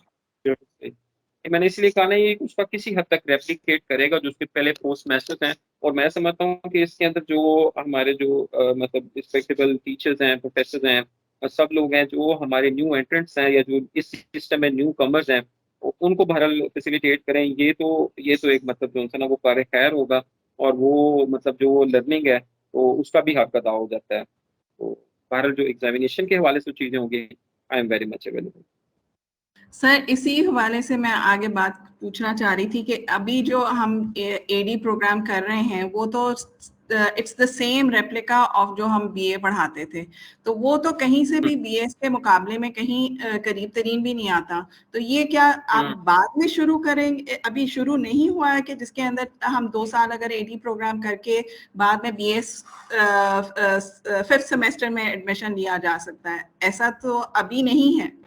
मैंने इसलिए कहा ना ये उसका किसी हद तक रेप्लिकेट करेगा जो उसके पहले 4 सेमेस्टर्स हैं। और मैं समझता हूँ कि इसके अंदर जो हमारे जो मतलब रिस्पेक्टेबल टीचर्स हैं, प्रोफेसर हैं, सब लोग हैं जो हमारे न्यू एंट्रेंट्स हैं या जो इस सिस्टम में न्यू कमर्स हैं, उनको बहरहाल फैसिलिटेट करें। ये तो एक मतलब जो है ना वो कार्य खैर होगा, और वो मतलब जो लर्निंग है तो उसका भी हक अदा हो जाता है। तो बहरहाल जो एग्जामिनेशन के हवाले से चीज़ें होंगी, आई am very much available. Sir इसी हवाले से मैं आगे बात पूछना चाह रही थी कि अभी जो हम एडी प्रोग्राम कर रहे हैं वो तो it's the same replica of जो हम BA पढ़ाते थे, तो वो तो कहीं से भी BS के मुकाबले में कहीं करीब तरीन भी नहीं आता। तो ये क्या आप बाद में शुरू करेंगे, अभी शुरू नहीं हुआ है कि जिसके अंदर हम 2 साल अगर एडी प्रोग्राम करके बाद में BS 5th सेमेस्टर में एडमिशन लिया जा सकता है, ऐसा तो अभी नहीं है?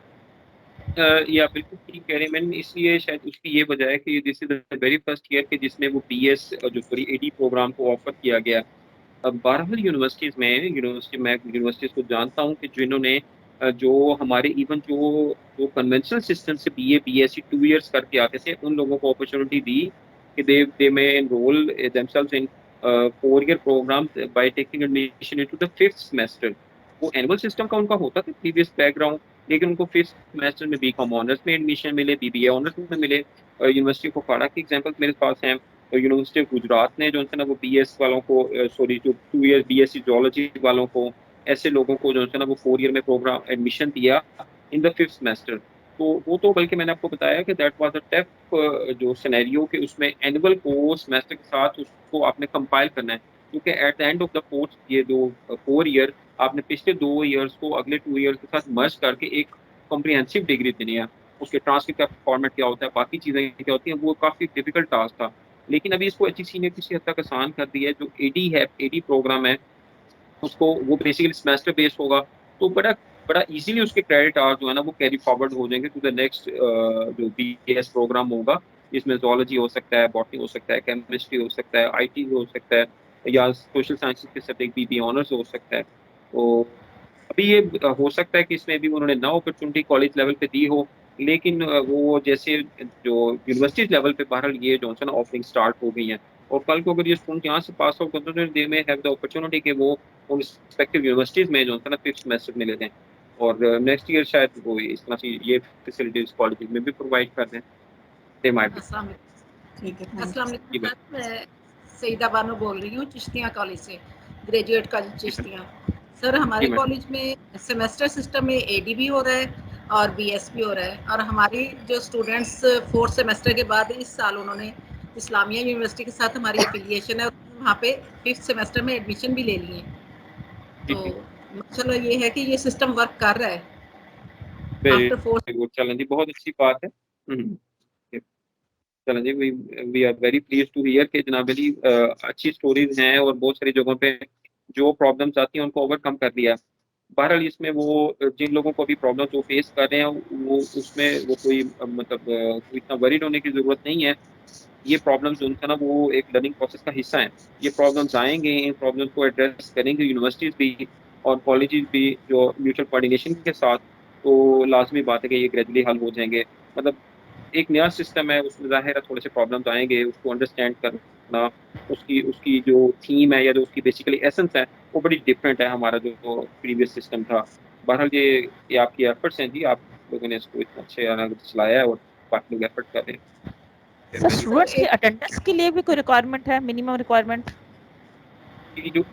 या बिल्कुल ठीक कह रहे हैं। मैंने इसलिए शायद उसकी ये वजह है कि this is the very first year के जिसमें वो BS जो सॉरी एडी प्रोग्राम को ऑफर किया गया। अब बहरहाल यूनिवर्सिटीज को जानता हूँ कि जिन्होंने जो हमारे इवन जो कन्वेंशनल सिस्टम से BA BSc 2 इयर्स करके आते थे, उन लोगों को अपॉर्चुनिटी दी कि they may enroll themselves in 4 year programme by taking admission into the 5th semester. वो एनुअल सिस्टम का उनका होता था प्रीवियस बैकग्राउंड, लेकिन उनको 5th सेमेस्टर में बीकॉम ऑनर्स में एडमिशन मिले, बीबीए ऑनर्स में मिले। यूनिवर्सिटी ऑफ कुपवाड़ा के एग्जांपल मेरे पास हैं। यूनिवर्सिटी ऑफ गुजरात ने जो है ना वो बीएस वालों को, सॉरी जो 2 ईयर बीएससी जूलॉजी वालों को, ऐसे लोगों को जो है ना वो 4 ईयर में प्रोग्राम एडमिशन दिया इन द 5th सेमेस्टर। तो वो तो बल्कि मैंने आपको बताया कि दैट वाज अ टफ जो सिनेरियो कि उसमें एनुअल कोर्स सेमेस्टर के साथ उसको आपने कंपाइल करना है, क्योंकि eight the end of the course ये जो 4 ईयर आपने पिछले 2 ईयर्स को अगले 2 ईयर्स के साथ मर्ज करके एक कॉम्प्रिहेंसिव डिग्री देनी है। उसके ट्रांसक्रिप्ट का फॉर्मेट क्या होता है, बाकी चीज़ें क्या होती हैं, वो काफ़ी डिफिकल्ट टास्क था। लेकिन अभी इसको एचईसी ने किसी हद तक आसान कर दिया है। जो एडी है, एडी प्रोग्राम है, उसको वो बेसिकली सेमेस्टर बेस्ड होगा, तो बड़ा बड़ा इजीली उसके क्रेडिट आवर जो है ना वो कैरी फॉरवर्ड हो जाएंगे टू द नेक्स्ट जो बीएस प्रोग्राम होगा, जिसमें जोलॉजी हो सकता है, बॉटनी हो सकता है, केमिस्ट्री हो सकता है, आईटी हो सकता है, या सोशल साइंसेज के सब्जेक्ट बीबी ऑनर्स हो सकता है। तो अभी ये हो सकता है कि इसमें भी उन्होंने ना अपॉर्चुनिटी कॉलेज लेवल पे दी हो, लेकिन वो जैसे जो यूनिवर्सिटी लेवल पे बहरहाल ये जो है ना ऑफरिंग स्टार्ट हो गई है। और कल को अगर ये स्टूडेंट यहाँ से पास आउट करते हैं, दे में हैव द अपॉर्चुनिटी कि वो उन रिस्पेक्टिव यूनिवर्सिटीज में जो है ना 5th सेमेस्टर में लेते हैं, और नेक्स्ट ईयर शायद वो इस तरह से ये फैसिलिटीज कॉलेज में भी प्रोवाइड कर दें। They might be. अस्सलाम वालेकुम। ठीक है, अस्सलाम जी वालेकुम सर, मैं सईदा बानो बोल रही हूँ चिश्तियाँ कॉलेज से, ग्रेजुएट कॉलेज चिश्तियाँ। सर हमारे मैडम। कॉलेज में सेमेस्टर सिस्टम में एडी भी हो रहा है और बीएस भी हो रहा है, और हमारी जो स्टूडेंट्स 4th सेमेस्टर के बाद इस साल उन्होंने इस्लामिया यूनिवर्सिटी के साथ हमारी एफिलिएशन है, वहाँ पे 5th सेमेस्टर में एडमिशन भी ले लिए। जी तो जी, माशाल्लाह ये है कि ये सिस्टम वर्क कर रहा है वेरी आफ्टर 4th। गुड। चलें जी, बहुत अच्छी बात है। चलें जी, we are very please to hear कि जनाब अली अच्छी स्टोरीज हैं, और बहुत सारी जगहों पे जो प्रॉब्लम्स आती हैं उनको ओवरकम कर दिया है। बहरहाल इसमें वो जिन लोगों को अभी प्रॉब्लम्स वो फेस कर रहे हैं, वो उसमें वो कोई मतलब कोई इतना वरीड होने की जरूरत नहीं है। ये प्रॉब्लम्स जो है ना वो एक लर्निंग प्रोसेस का हिस्सा है। ये प्रॉब्लम्स आएंगे, इन प्रॉब्लम्स को एड्रेस करेंगे यूनिवर्सिटीज भी और कॉलेजेस भी जो म्यूचुअल कोऑर्डिनेशन के साथ। तो लाजमी बात है कि ये ग्रेजुअली हल हो जाएंगे। मतलब एक नया सिस्टम है, उसमें ज़ाहिर है थोड़े से प्रॉब्लम्स आएंगे, उसको अंडरस्टैंड करना, उसकी उसकी जो थीम है या जो उसकी बेसिकली एसेंस है वो बड़ी डिफरेंट है हमारा जो प्रीवियस सिस्टम था। बहरहाल ये आपकी एफर्ट्स हैं जी, आप लोगों ने इसको इतना अच्छे चलाया है, और बाकी लोग एफर्ट कर रहे हैं। सर स्टूडेंट्स की अटेंडेंस के लिए भी कोई रिक्वायरमेंट है, मिनिमम रिक्वायरमेंट? की जो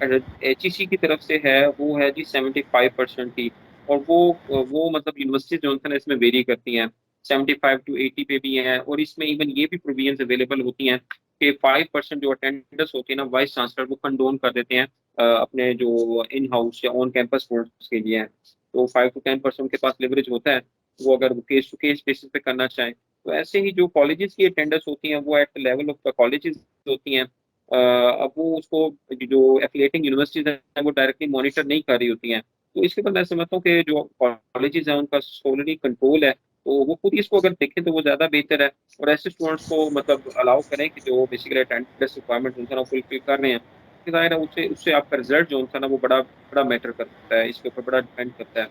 एचईसी की तरफ से है वो है जी 75% की। और वो मतलब यूनिवर्सिटीज जो है ना इसमें वेरी करती हैं, 75 to 80 पे भी हैं। और इसमें इवन ये भी प्रोविजंस अवेलेबल होती हैं कि 5% जो अटेंडेंस होती है ना वाइस चांसलर वो कंडोन कर देते हैं अपने जो इन हाउस या ऑन कैंपस स्टूडेंट्स के लिए हैं। तो 5 to 10% के पास लिवरेज होता है, वो अगर वो केस टू केस बेसिस पे करना चाहें। तो ऐसे ही जो कॉलेजेस की अटेंडेंस होती हैं वो at the level of the colleges होती हैं। अब वो उसको जो एफिलिएटिंग यूनिवर्सिटीज हैं वो डायरेक्टली मॉनिटर नहीं कर रही होती हैं। तो इसके बाद मैं समझता हूँ कि जो कॉलेजेस हैं उनका सोलली कंट्रोल है, तो वो खुद ही इसको अगर देखें तो वो ज़्यादा बेहतर है। और ऐसे स्टूडेंट्स को मतलब अलाउ करें कि जो बेसिकली अटेंडेंस रिक्वायरमेंट उनका फुलफिल कर रहे हैं। तो ज़ाहिर है उससे उससे आपका रिजल्ट जो है ना वो बड़ा बड़ा मैटर करता है, इसके ऊपर बड़ा डिपेंड करता है।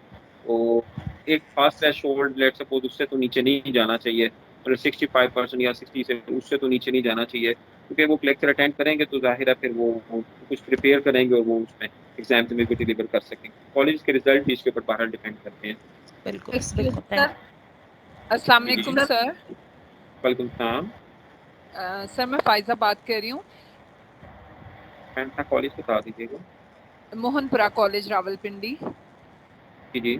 तो एक खास थ्रेशोल्ड लेट सपोज उससे तो नीचे नहीं जाना चाहिए, मतलब 65% या 60 से उससे तो नीचे नहीं जाना चाहिए, क्योंकि वो लेक्चर अटेंड करेंगे तो जाहिर है फिर वो कुछ प्रिपेयर करेंगे और वो उसमें एग्जाम में भी डिलीवर कर सकेंगे। कॉलेज के रिजल्ट भी इसके ऊपर बाहर डिपेंड करते हैं। बिल्कुल एक्सक्यूज बिल्कुल, सर, अस्सलाम जी जी वालेकुम जी, सर। वेलकम सलाम। सर मैं फाइजा बात कर रही हूँ, कौन सा कॉलेज बता दीजिएगा। मोहनपुरा कॉलेज रावलपिंडी। जी जी।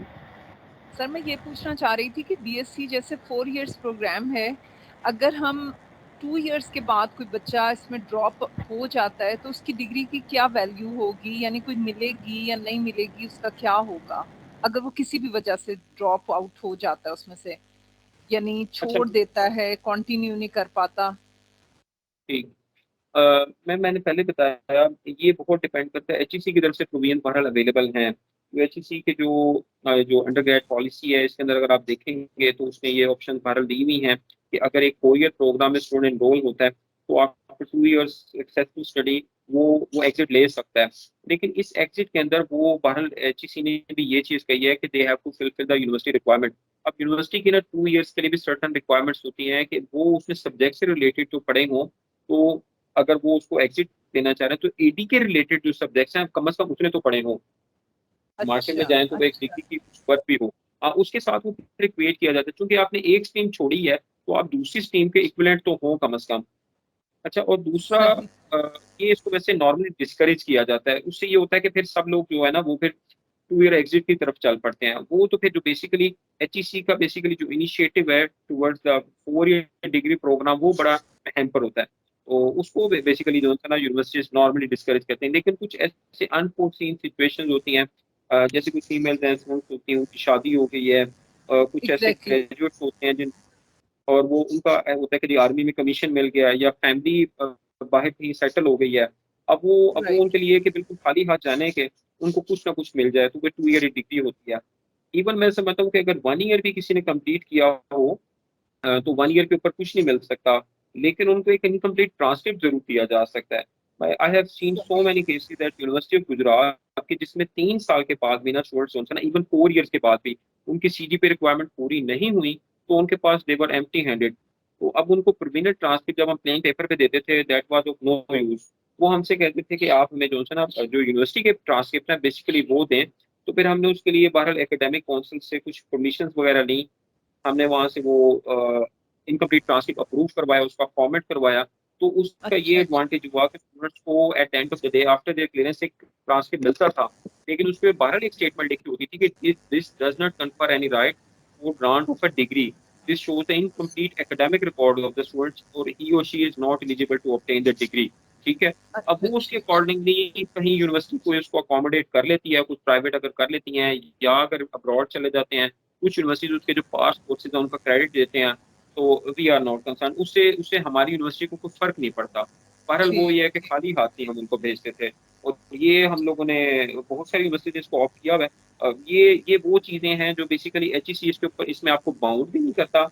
सर मैं ये पूछना चाह रही थी कि बीएससी जैसे 4 इयर्स प्रोग्राम है, अगर हम 2 इयर्स के बाद कोई बच्चा इसमें ड्रॉप हो जाता है तो उसकी डिग्री की क्या वैल्यू होगी, यानी कोई मिलेगी या नहीं मिलेगी, उसका क्या होगा अगर वो किसी भी वजह से ड्रॉप आउट हो जाता है उसमें से, यानी अच्छा छोड़ देता है, कंटिन्यू नहीं कर पाता? ठीक। मैंने पहले बताया ये बहुत डिपेंड करता है, एचईसी की तरफ से प्रोविजन बहरहाल अवेलेबल हैं। तो एचईसी के जो अंडर ग्रेड पॉलिसी है इसके अंदर अगर आप देखेंगे तो उसमें ये ऑप्शन बहरहाल दी हुई हैं कि अगर एक 4 ईयर प्रोग्राम में स्टूडेंट एनरोल होता है तो आफ्टर 2 इयर्स सक्सेसफुल स्टडी वो एग्जिट ले सकता है। लेकिन इस एग्जिट के अंदर वो बहरहाल एचईसी ने भी ये चीज़ कही है कि they have to fulfil the university requirement. अब यूनिवर्सिटी की ना 2 इयर्स के लिए भी सर्टन रिक्वायरमेंट्स होती हैं कि वो उसमें सब्जेक्ट से रिलेटेड जो पढ़े हों। तो अगर वो उसको एग्जिट देना चाह रहे हैं, तो एडी के रिलेटेड जो सब्जेक्ट्स हैं कम से कम उतने तो पढ़े हों। मार्केट में जाएं तो वो एक डिग्री की वर्क भी हो, उसके साथ वो फिर क्रिएट किया जाता है। क्योंकि आपने एक स्ट्रीम छोड़ी है तो आप दूसरी स्ट्रीम के इक्विवेलेंट तो हो कम से कम। अच्छा, और दूसरा ये इसको वैसे नॉर्मली डिस्करेज किया जाता है। उससे ये होता है कि फिर सब लोग जो है ना वो फिर 2 ईयर एग्जिट की तरफ चल पड़ते हैं। वो तो फिर जो बेसिकली एचईसी का बेसिकली जो इनिशिएटिव है towards the 4 year degree programme, वो बड़ा हैम्पर होता है। तो उसको बेसिकली जो है ना यूनिवर्सिटीज नॉर्मली डिस्करेज करते हैं। लेकिन कुछ ऐसे अनफोर्सीन सिचुएशंस होती हैं, जैसे कुछ फीमेल रेजिडेंट्स होती हैं, उनकी शादी हो गई है, कुछ ऐसे ग्रेजुएट्स होते हैं जिन और वो उनका होता है कि आर्मी में कमीशन मिल गया है या फैमिली बाहर कहीं सेटल हो गई है। अब वो उनके लिए कि बिल्कुल खाली हाथ जाने के उनको कुछ ना कुछ मिल जाए, तो वो 2 ईयर डिग्री होती है। इवन मैं समझता हूँ कि अगर 1 ईयर भी किसी ने कंप्लीट किया हो तो 1 ईयर के ऊपर कुछ नहीं मिल सकता, लेकिन उनको एक इनकम्प्लीट ट्रांसक्रिप्ट जरूर दिया जा सकता है। I have seen so many cases that university of Gujarat के जिसमें 3 साल के बाद भी ना स्टूडेंट्स ना इवन 4 ईयर्स के बाद भी उनकी सीजीपीए रिक्वायरमेंट पूरी नहीं हुई तो उनके पास दे वर एम्प्टी हैंडेड। तो अब उनको प्रोविजनल ट्रांसक्रिप्ट जब हम प्लेन पेपर पे देते थे that was of no use. वो हमसे कहते थे कि आप हमें जो है ना जो यूनिवर्सिटी के ट्रांसक्रिप्ट हैं बेसिकली वो दें। तो फिर हमने उसके लिए बहरहाल एकेडमिक काउंसिल से कुछ परमिशन वगैरह ली, हमने वहाँ से वो इनकम्प्लीट ट्रांसक्रिप्ट अप्रूव करवाया, उसका फॉर्मेट करवाया। तो उसका ये एडवांटेज हुआ कि स्टूडेंट्स को eight the end of the day after their clearance एक ट्रांसक्रिप्ट मिलता था, लेकिन उसमें बहरहाल एक स्टेटमेंट लिखी होती थी कि this does not confer any right or grant of a degree. This shows the incomplete academic record of the students or he or she is not eligible to obtain the degree. ठीक है। अब वो उसके accordingly कहीं university को इसको accommodate कर लेती है, कुछ प्राइवेट अगर कर लेती हैं या अगर अब्रॉड चले जाते हैं, कुछ यूनिवर्सिटीज उसके जो पास कोर्सेज हैं उनका क्रेडिट देते हैं, तो वी आर नॉट कंसर्न। उससे हमारी यूनिवर्सिटी को कोई फर्क नहीं पड़ता। बहरहाल वो ये है कि खाली हाथ ही हम उनको भेजते थे और ये हम लोगों ने बहुत सारी यूनिवर्सिटीज को ऑप्ट किया हुआ है। ये वो चीज़ें हैं जो बेसिकली एचईसी इसके ऊपर इसमें आपको बाउंड भी नहीं करता,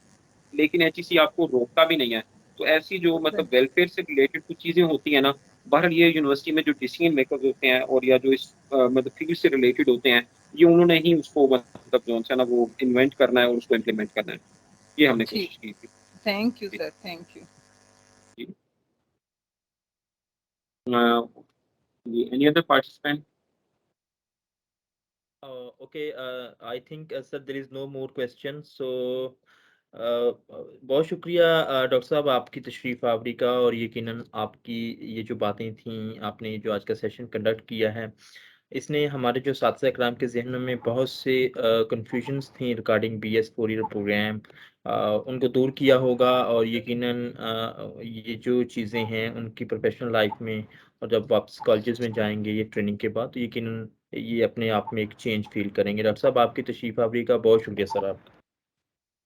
लेकिन एचईसी आपको रोकता भी नहीं है। तो ऐसी जो मतलब वेलफेयर से रिलेटेड कुछ चीज़ें होती हैं ना, बहरहाल ये यूनिवर्सिटी में जो डिसीजन मेकर्स होते हैं और या जो इस मतलब फील्ड से रिलेटेड होते हैं, ये उन्होंने ही उसको मतलब जो है ना वो इन्वेंट करना है और उसको इम्प्लीमेंट करना है। ये हमने कोशिश की थी। Thank you sir, thank you. Any other participant? Okay, I think sir there is no more questions. So बहुत शुक्रिया डॉक्टर साहब आपकी तशरीफ़ आवरी का, और यकीनन आपकी ये जो बातें थीं, आपने जो आज का सेशन कंडक्ट किया है, इसने हमारे जो साथी कराम के जहन में बहुत से कन्फ्यूजन्स थी रिगार्डिंग BS 4 ईयर प्रोग्राम, उनको दूर किया होगा। और यकीनन ये जो चीज़ें हैं उनकी प्रोफेशनल लाइफ में और जब वापस कॉलेजेस में जाएंगे ये ट्रेनिंग के बाद, तो यकीनन ये अपने आप में एक चेंज फील करेंगे। डॉक्टर साहब आपकी तशरीफ़ आवरी का बहुत शुक्रिया सर आपका।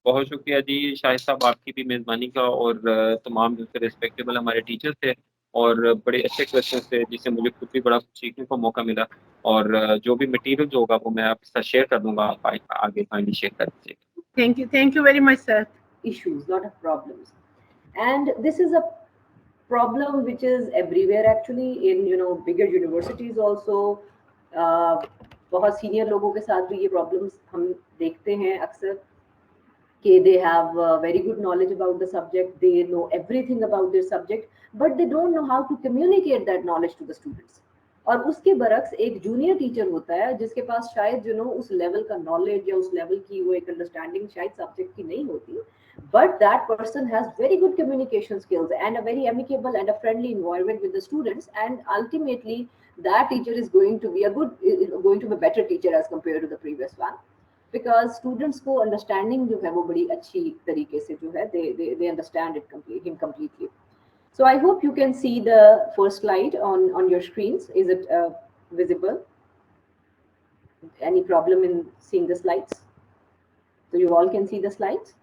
बहुत शुक्रिया जी शाहिद साहब, आपकी भी मेज़बानी का, और तमाम जो रिस्पेक्टेबल हमारे टीचर्स थे और बड़े अच्छे क्वेश्चन थे जिससे मुझे खुद भी बड़ा कुछ सीखने का मौका मिला। और जो भी मटेरियल जो होगा वो मैं आपके साथ शेयर कर दूंगा, आप आगे फाइनली शेयर कर दीजिएगा। Thank you very much, sir. Issues, lot of problems, and this is a problem which is everywhere actually in bigger universities also. बहुत सीनियर लोगों के साथ भी ये प्रॉब्लम्स हम देखते हैं अक्सर कि they have very good knowledge about the subject, they know everything about their subject, but they don't know how to communicate that knowledge to the students. और उसके बरक्स एक जूनियर टीचर होता है जिसके पास शायद उस लेवल का नॉलेज या उस लेवल की वो एक अंडरस्टैंडिंग शायद सब्जेक्ट की नहीं होती, but that person has very good communication skills and a very amicable and a friendly environment with the students, and ultimately that teacher is going to be a better teacher as compared to the previous one, because students को understanding जो है वो बड़ी अच्छी तरीके से जो है they understand him completely. So I hope you can see the first slide on your screens. Is it visible? Any problem in seeing the slides? So you all can see the slides?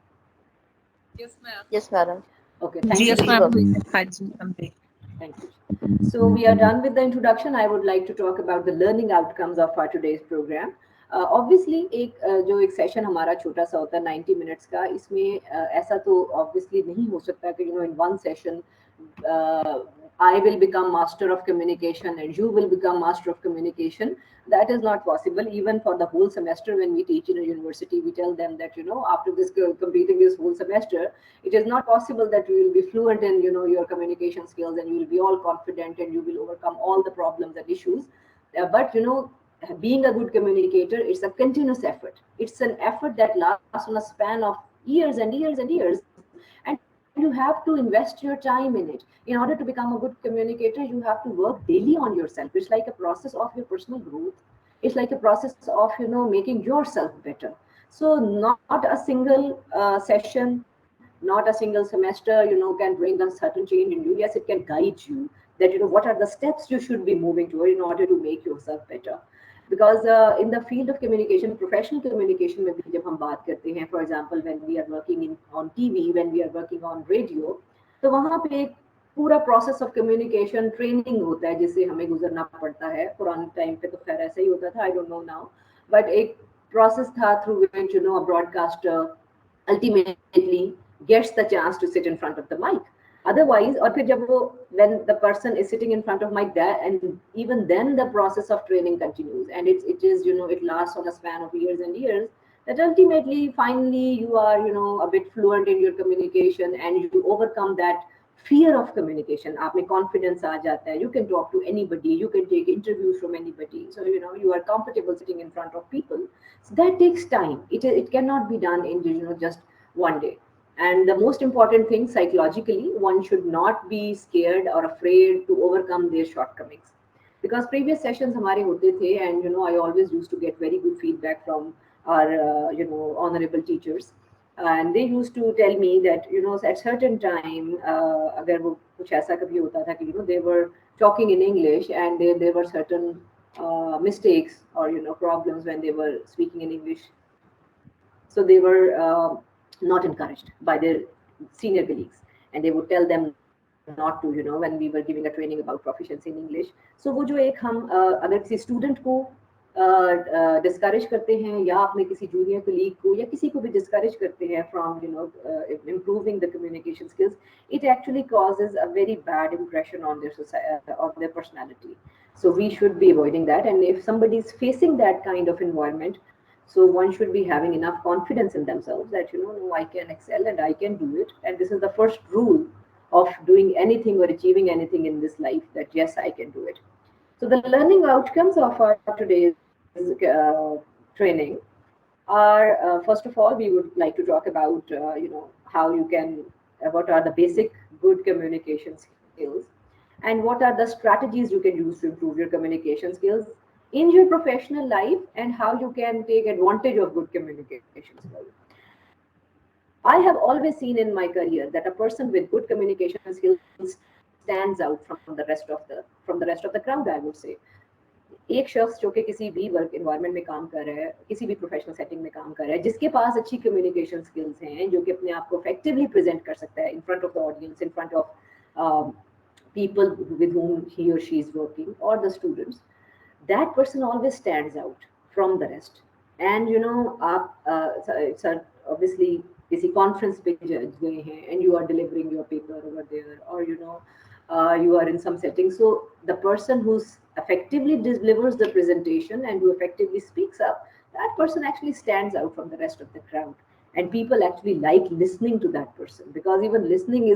Yes, ma'am. Yes, madam. Okay, thank you. Yes, ma'am. Thank you. So we are done with the introduction. I would like to talk about the learning outcomes of our today's program. Obviously जो एक session हमारा छोटा सा होता है 90 minutes का, इसमें ऐसा तो ऑब्वियसली नहीं हो सकता कि in one session I will become master of communication and you will become master of communication. That is not possible. Even for the whole semester, when we teach in a university, we tell them that, you know, after this completing this whole semester, it is not possible that you will be fluent in, you know, your communication skills and you will be all confident and you will overcome all the problems and issues. But, you know, being a good communicator, it's a continuous effort. It's an effort that lasts on a span of years and years and years. And you have to invest your time in it. In order to become a good communicator, you have to work daily on yourself. It's like a process of your personal growth. It's like a process of, you know, making yourself better. So not a single session, not a single semester, you know, can bring a certain change in you. Yes, it can guide you that, you know, what are the steps you should be moving toward in order to make yourself better. Because in the field of communication, professional communication में भी जब हम बात करते हैं, for example, when we are working on TV, when we are working on radio, तो वहाँ पे एक पूरा process of communication training होता है जिससे हमें गुजरना पड़ता है. पुराने टाइम पे तो खैर ऐसा ही होता था, I don't know now, but एक process था through which, you know, a broadcaster ultimately gets the chance to sit in front of the mic. Otherwise, or फिर जब वो, when the person is sitting in front of mic, that, and even then the process of training continues, and it is, you know, it lasts on a span of years and years, that ultimately, finally, you are, you know, a bit fluent in your communication and you overcome that fear of communication. आप में confidence आ जाता है. You can talk to anybody, you can take interviews from anybody. So, you know, you are comfortable sitting in front of people. So that takes time. It cannot be done in, you know, just one day. And the most important thing, psychologically, one should not be scared or afraid to overcome their shortcomings. Because previous sessions हमारे होते थे, and, you know, I always used to get very good feedback from our, you know, honorable teachers. And they used to tell me that, you know, at certain time, अगर वो कुछ ऐसा कभी होता था कि, you know, they were talking in English and there were certain mistakes or, you know, problems when they were speaking in English. So they were not encouraged by their senior colleagues, and they would tell them not to, you know, when we were giving a training about proficiency in English. So वो जो एक हम अगर किसी student को discourage करते हैं या अपने किसी junior colleague को या किसी को भी discourage करते हैं from, you know, improving the communication skills, it actually causes a very bad impression on their society, on their personality. So we should be avoiding that. And if somebody is facing that kind of environment, so one should be having enough confidence in themselves that, you know, no, I can excel and I can do it. And this is the first rule of doing anything or achieving anything in this life, that yes, I can do it. So the learning outcomes of our today's training are, first of all, we would like to talk about, you know, how you can, what are the basic good communication skills, and what are the strategies you can use to improve your communication skills in your professional life, and how you can take advantage of good communication skills. I have always seen in my career that a person with good communication skills stands out from the rest of the crowd, I would say. एक शख्स जो कि किसी भी work environment में काम कर रहा है, किसी भी प्रोफेशनल सेटिंग में काम कर रहा है, जिसके पास अच्छी कम्युनिकेशन स्किल्स हैं, जो कि अपने आप को इफेक्टिवली प्रेजेंट कर सकता है इन front of the audience, in front of people with whom he or she is working, or the students, that person always stands out from the rest. And, you know, it's obviously किसी conference पे गए हैं and you are delivering your paper over there, or, you know, you are in some setting. So the person who effectively delivers the presentation and who effectively speaks up, that person actually stands out from the rest of the crowd. And people actually like listening to that person, because even listening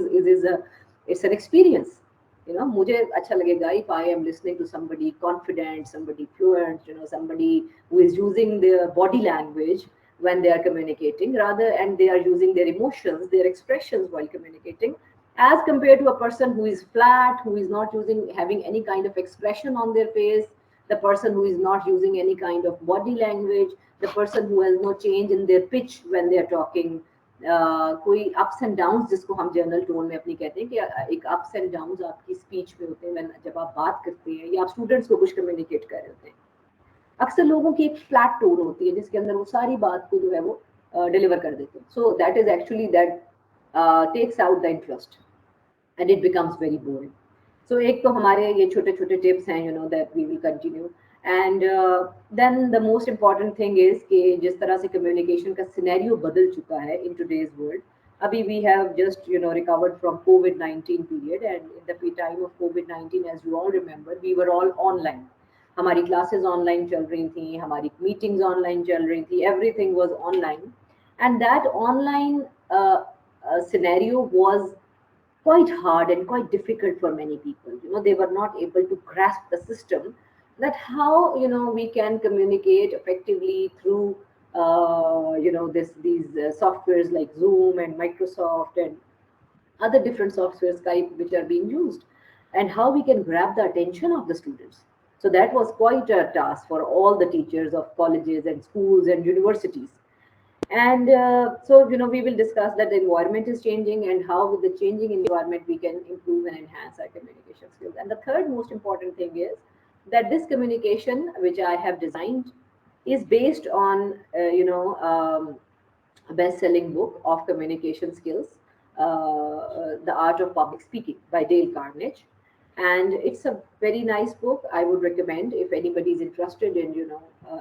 it's an experience. You know, मुझे अच्छा लगेगा if I am listening to somebody confident, somebody fluent, you know, somebody who is using their body language when they are communicating, rather, and they are using their emotions, their expressions while communicating, as compared to a person who is flat, who is not having any kind of expression on their face, the person who is not using any kind of body language, the person who has no change in their pitch when they are talking. कोई ups and downs जिसको हम general tone में अपनी कहते हैं कि एक ups and downs आपकी स्पीच में होते हैं जब आप बात करते हैं या आप स्टूडेंट्स को कुछ कम्युनिकेट कर रहे होते हैं. अक्सर लोगों की एक फ्लैट टोन होती है जिसके अंदर वो सारी बात को जो है वो डिलीवर कर देते हैं. So that is actually that takes out the interest and it becomes very boring. So एक तो हमारे ये छोटे छोटे tips हैं, you know, that we will continue. And then the most important thing is कि जिस तरह से communication का scenario बदल चुका है in today's world, Abhi we have just recovered from COVID-19 period, and in the time of COVID-19, as you all remember, we were all online. हमारी classes online चल रही थी, हमारी meetings online चल रही थी, everything was online, and that online scenario was quite hard and quite difficult for many people. They were not able to grasp the system, that how we can communicate effectively through these softwares like Zoom and Microsoft and other different softwares, Skype, which are being used, and how we can grab the attention of the students. So that was quite a task for all the teachers of colleges and schools and universities. And so, we will discuss that the environment is changing and how with the changing environment we can improve and enhance our communication skills. And the third most important thing is that this communication, which I have designed, is based on, a best-selling book of communication skills, The Art of Public Speaking by Dale Carnegie. And it's a very nice book. I would recommend if anybody is interested in,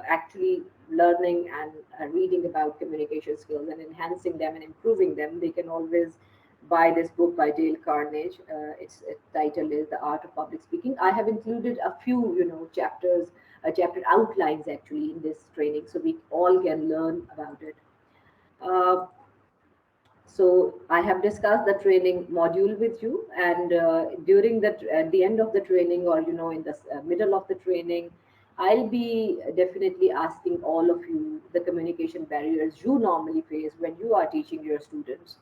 actually learning and reading about communication skills and enhancing them and improving them, they can always buy this book by Dale Carnegie. Its title is The Art of Public Speaking. I have included a few, chapters, chapter outlines actually in this training, so we all can learn about it. So I have discussed the training module with you, and during that, at the end of the training, or in the middle of the training, I'll be definitely asking all of you the communication barriers you normally face when you are teaching your students.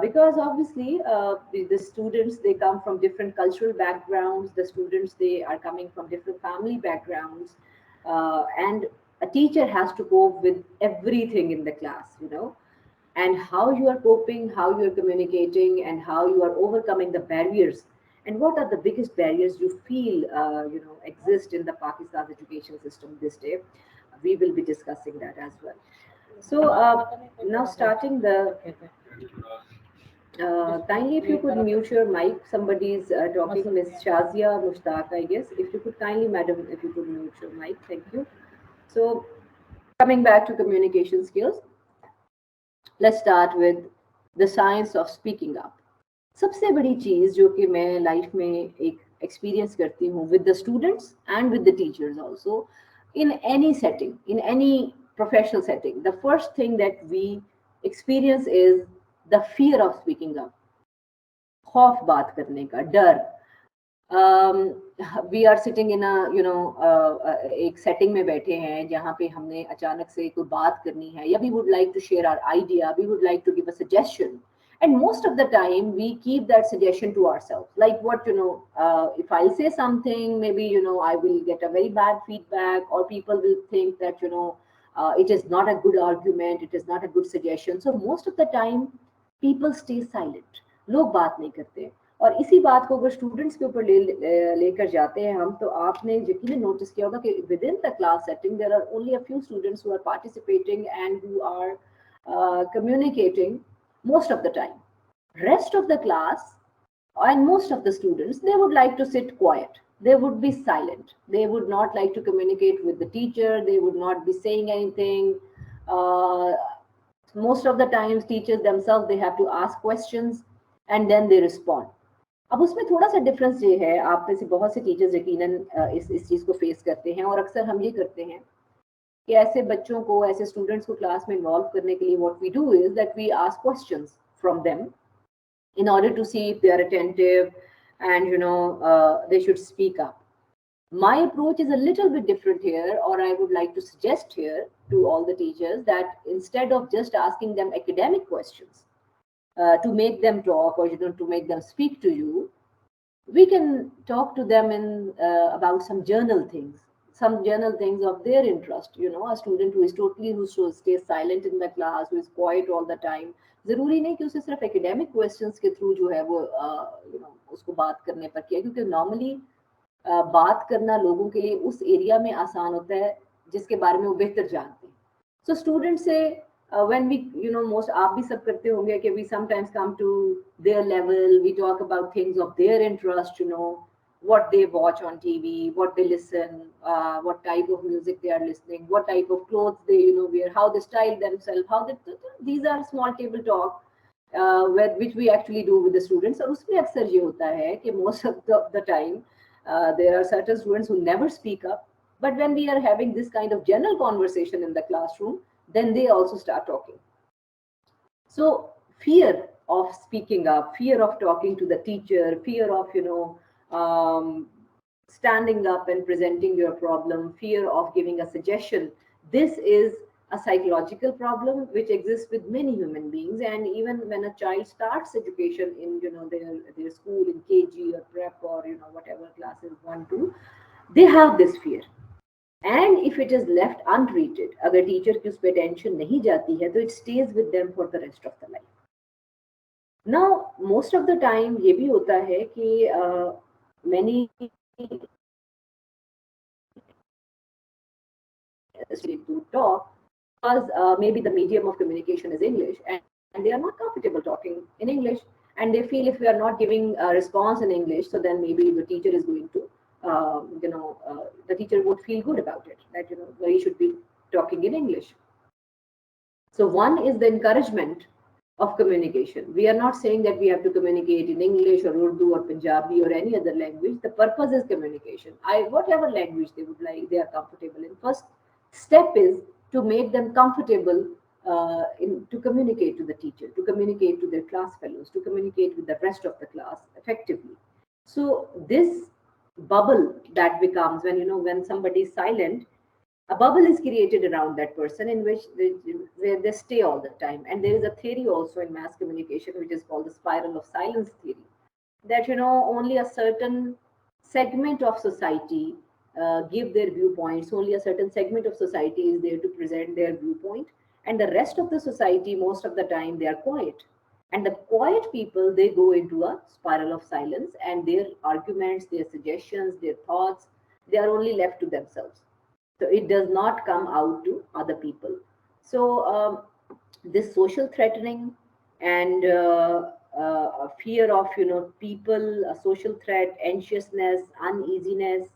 Because obviously the students, they come from different cultural backgrounds, the students, they are coming from different family backgrounds, and a teacher has to cope with everything in the class, and how you are coping, how you are communicating, and how you are overcoming the barriers, and what are the biggest barriers you feel exist in the Pakistan education system this day. We will be discussing that as well. So now starting the kindly, if you could mute your mic, somebody is talking, Miss Shazia Mushtaq, I guess. If you could kindly, madam, if you could mute your mic, thank you. So coming back to communication skills, let's start with the science of speaking up. सबसे बड़ी चीज़ जो कि मैं life में एक experience करती हूँ with the students and with the teachers also, in any setting, in any professional setting, the first thing that we experience is the fear of speaking up. खौफ बात करने का, डर. वी आर सिटिंग इन एक setting में बैठे हैं जहाँ पे हमने अचानक से कोई बात करनी है, या we would like to share our idea, we would like to give a suggestion, and most of the time we keep that suggestion to ourselves, like what if I'll say something, maybe I will get a very bad feedback, or people will think that it is not a good argument, it is not a good suggestion. So most of the time people stay silent, लोग बात नहीं करते. और इसी बात को अगर students के ऊपर लेकर जाते हैं हम, तो आपने यकीनन नोटिस किया होगा कि within the class setting there are only a few students who are participating and who are communicating most of the time. Rest of the class and most of the students, they would like to sit quiet, they would be silent, they would not like to communicate with the teacher, they would not be saying anything. Most of the times teachers themselves, they have to ask questions and then they respond. अब उसमें थोड़ा सा difference ये है, आप में से बहुत से टीचर्स यकीनन इस चीज़ को फेस करते हैं, और अक्सर हम ये करते हैं कि ऐसे बच्चों को, ऐसे स्टूडेंट्स को क्लास में इन्वॉल्व करने के लिए what we do is that we ask questions from them in order to see if they are attentive and they should speak up. My approach is a little bit different here, or I would like to suggest here to all the teachers that instead of just asking them academic questions to make them talk, or to make them speak to you, we can talk to them in about some journal things of their interest. A student who is totally, who stays silent in the class, who is quiet all the time, जरूरी नहीं कि उसे सिर्फ academic questions के through जो है वो उसको बात करने पर किया, क्योंकि नॉर्मली बात करना लोगों के लिए उस एरिया में आसान होता है जिसके बारे में वो बेहतर जानते हैं. सो स्टूडेंट से when we most, आप भी सब करते होंगे कि we sometimes come to their level, we talk about things of their interest, what they watch on TV, what they listen, what type of music they are listening, what type of clothes they wear, how they style themselves, how they, these are small table talk. which we actually do with the students. और उसमें अक्सर ये होता है कि most of the time there are certain students who never speak up, but when we are having this kind of general conversation in the classroom, then they also start talking. So fear of speaking up, fear of talking to the teacher, fear of standing up and presenting your problem, fear of giving a suggestion, this is a psychological problem which exists with many human beings. And even when a child starts education in their school, in KG or prep or whatever classes 1, 2, they have this fear. And if it is left untreated, अगर teacher की उस पे attention नहीं जाती है, तो it stays with them for the rest of the life. Now, most of the time ये भी होता है कि many to talk because maybe the medium of communication is English, and they are not comfortable talking in English, and they feel if we are not giving a response in English, so then maybe the teacher is going to the teacher would feel good about it, that we should be talking in English. So one is the encouragement of communication. We are not saying that we have to communicate in English or Urdu or Punjabi or any other language. The purpose is communication. Whatever language they would like, they are comfortable in. First step is to make them comfortable to communicate to the teacher, to communicate to their class fellows, to communicate with the rest of the class effectively. So this bubble that becomes when somebody is silent, a bubble is created around that person in which they stay all the time. And there is a theory also in mass communication which is called the spiral of silence theory, that only a certain segment of society give their viewpoints, only a certain segment of society is there to present their viewpoint, and the rest of the society, most of the time, they are quiet. And the quiet people, they go into a spiral of silence, and their arguments, their suggestions, their thoughts, they are only left to themselves. So it does not come out to other people. So this social threatening and fear of people, a social threat, anxiousness, uneasiness,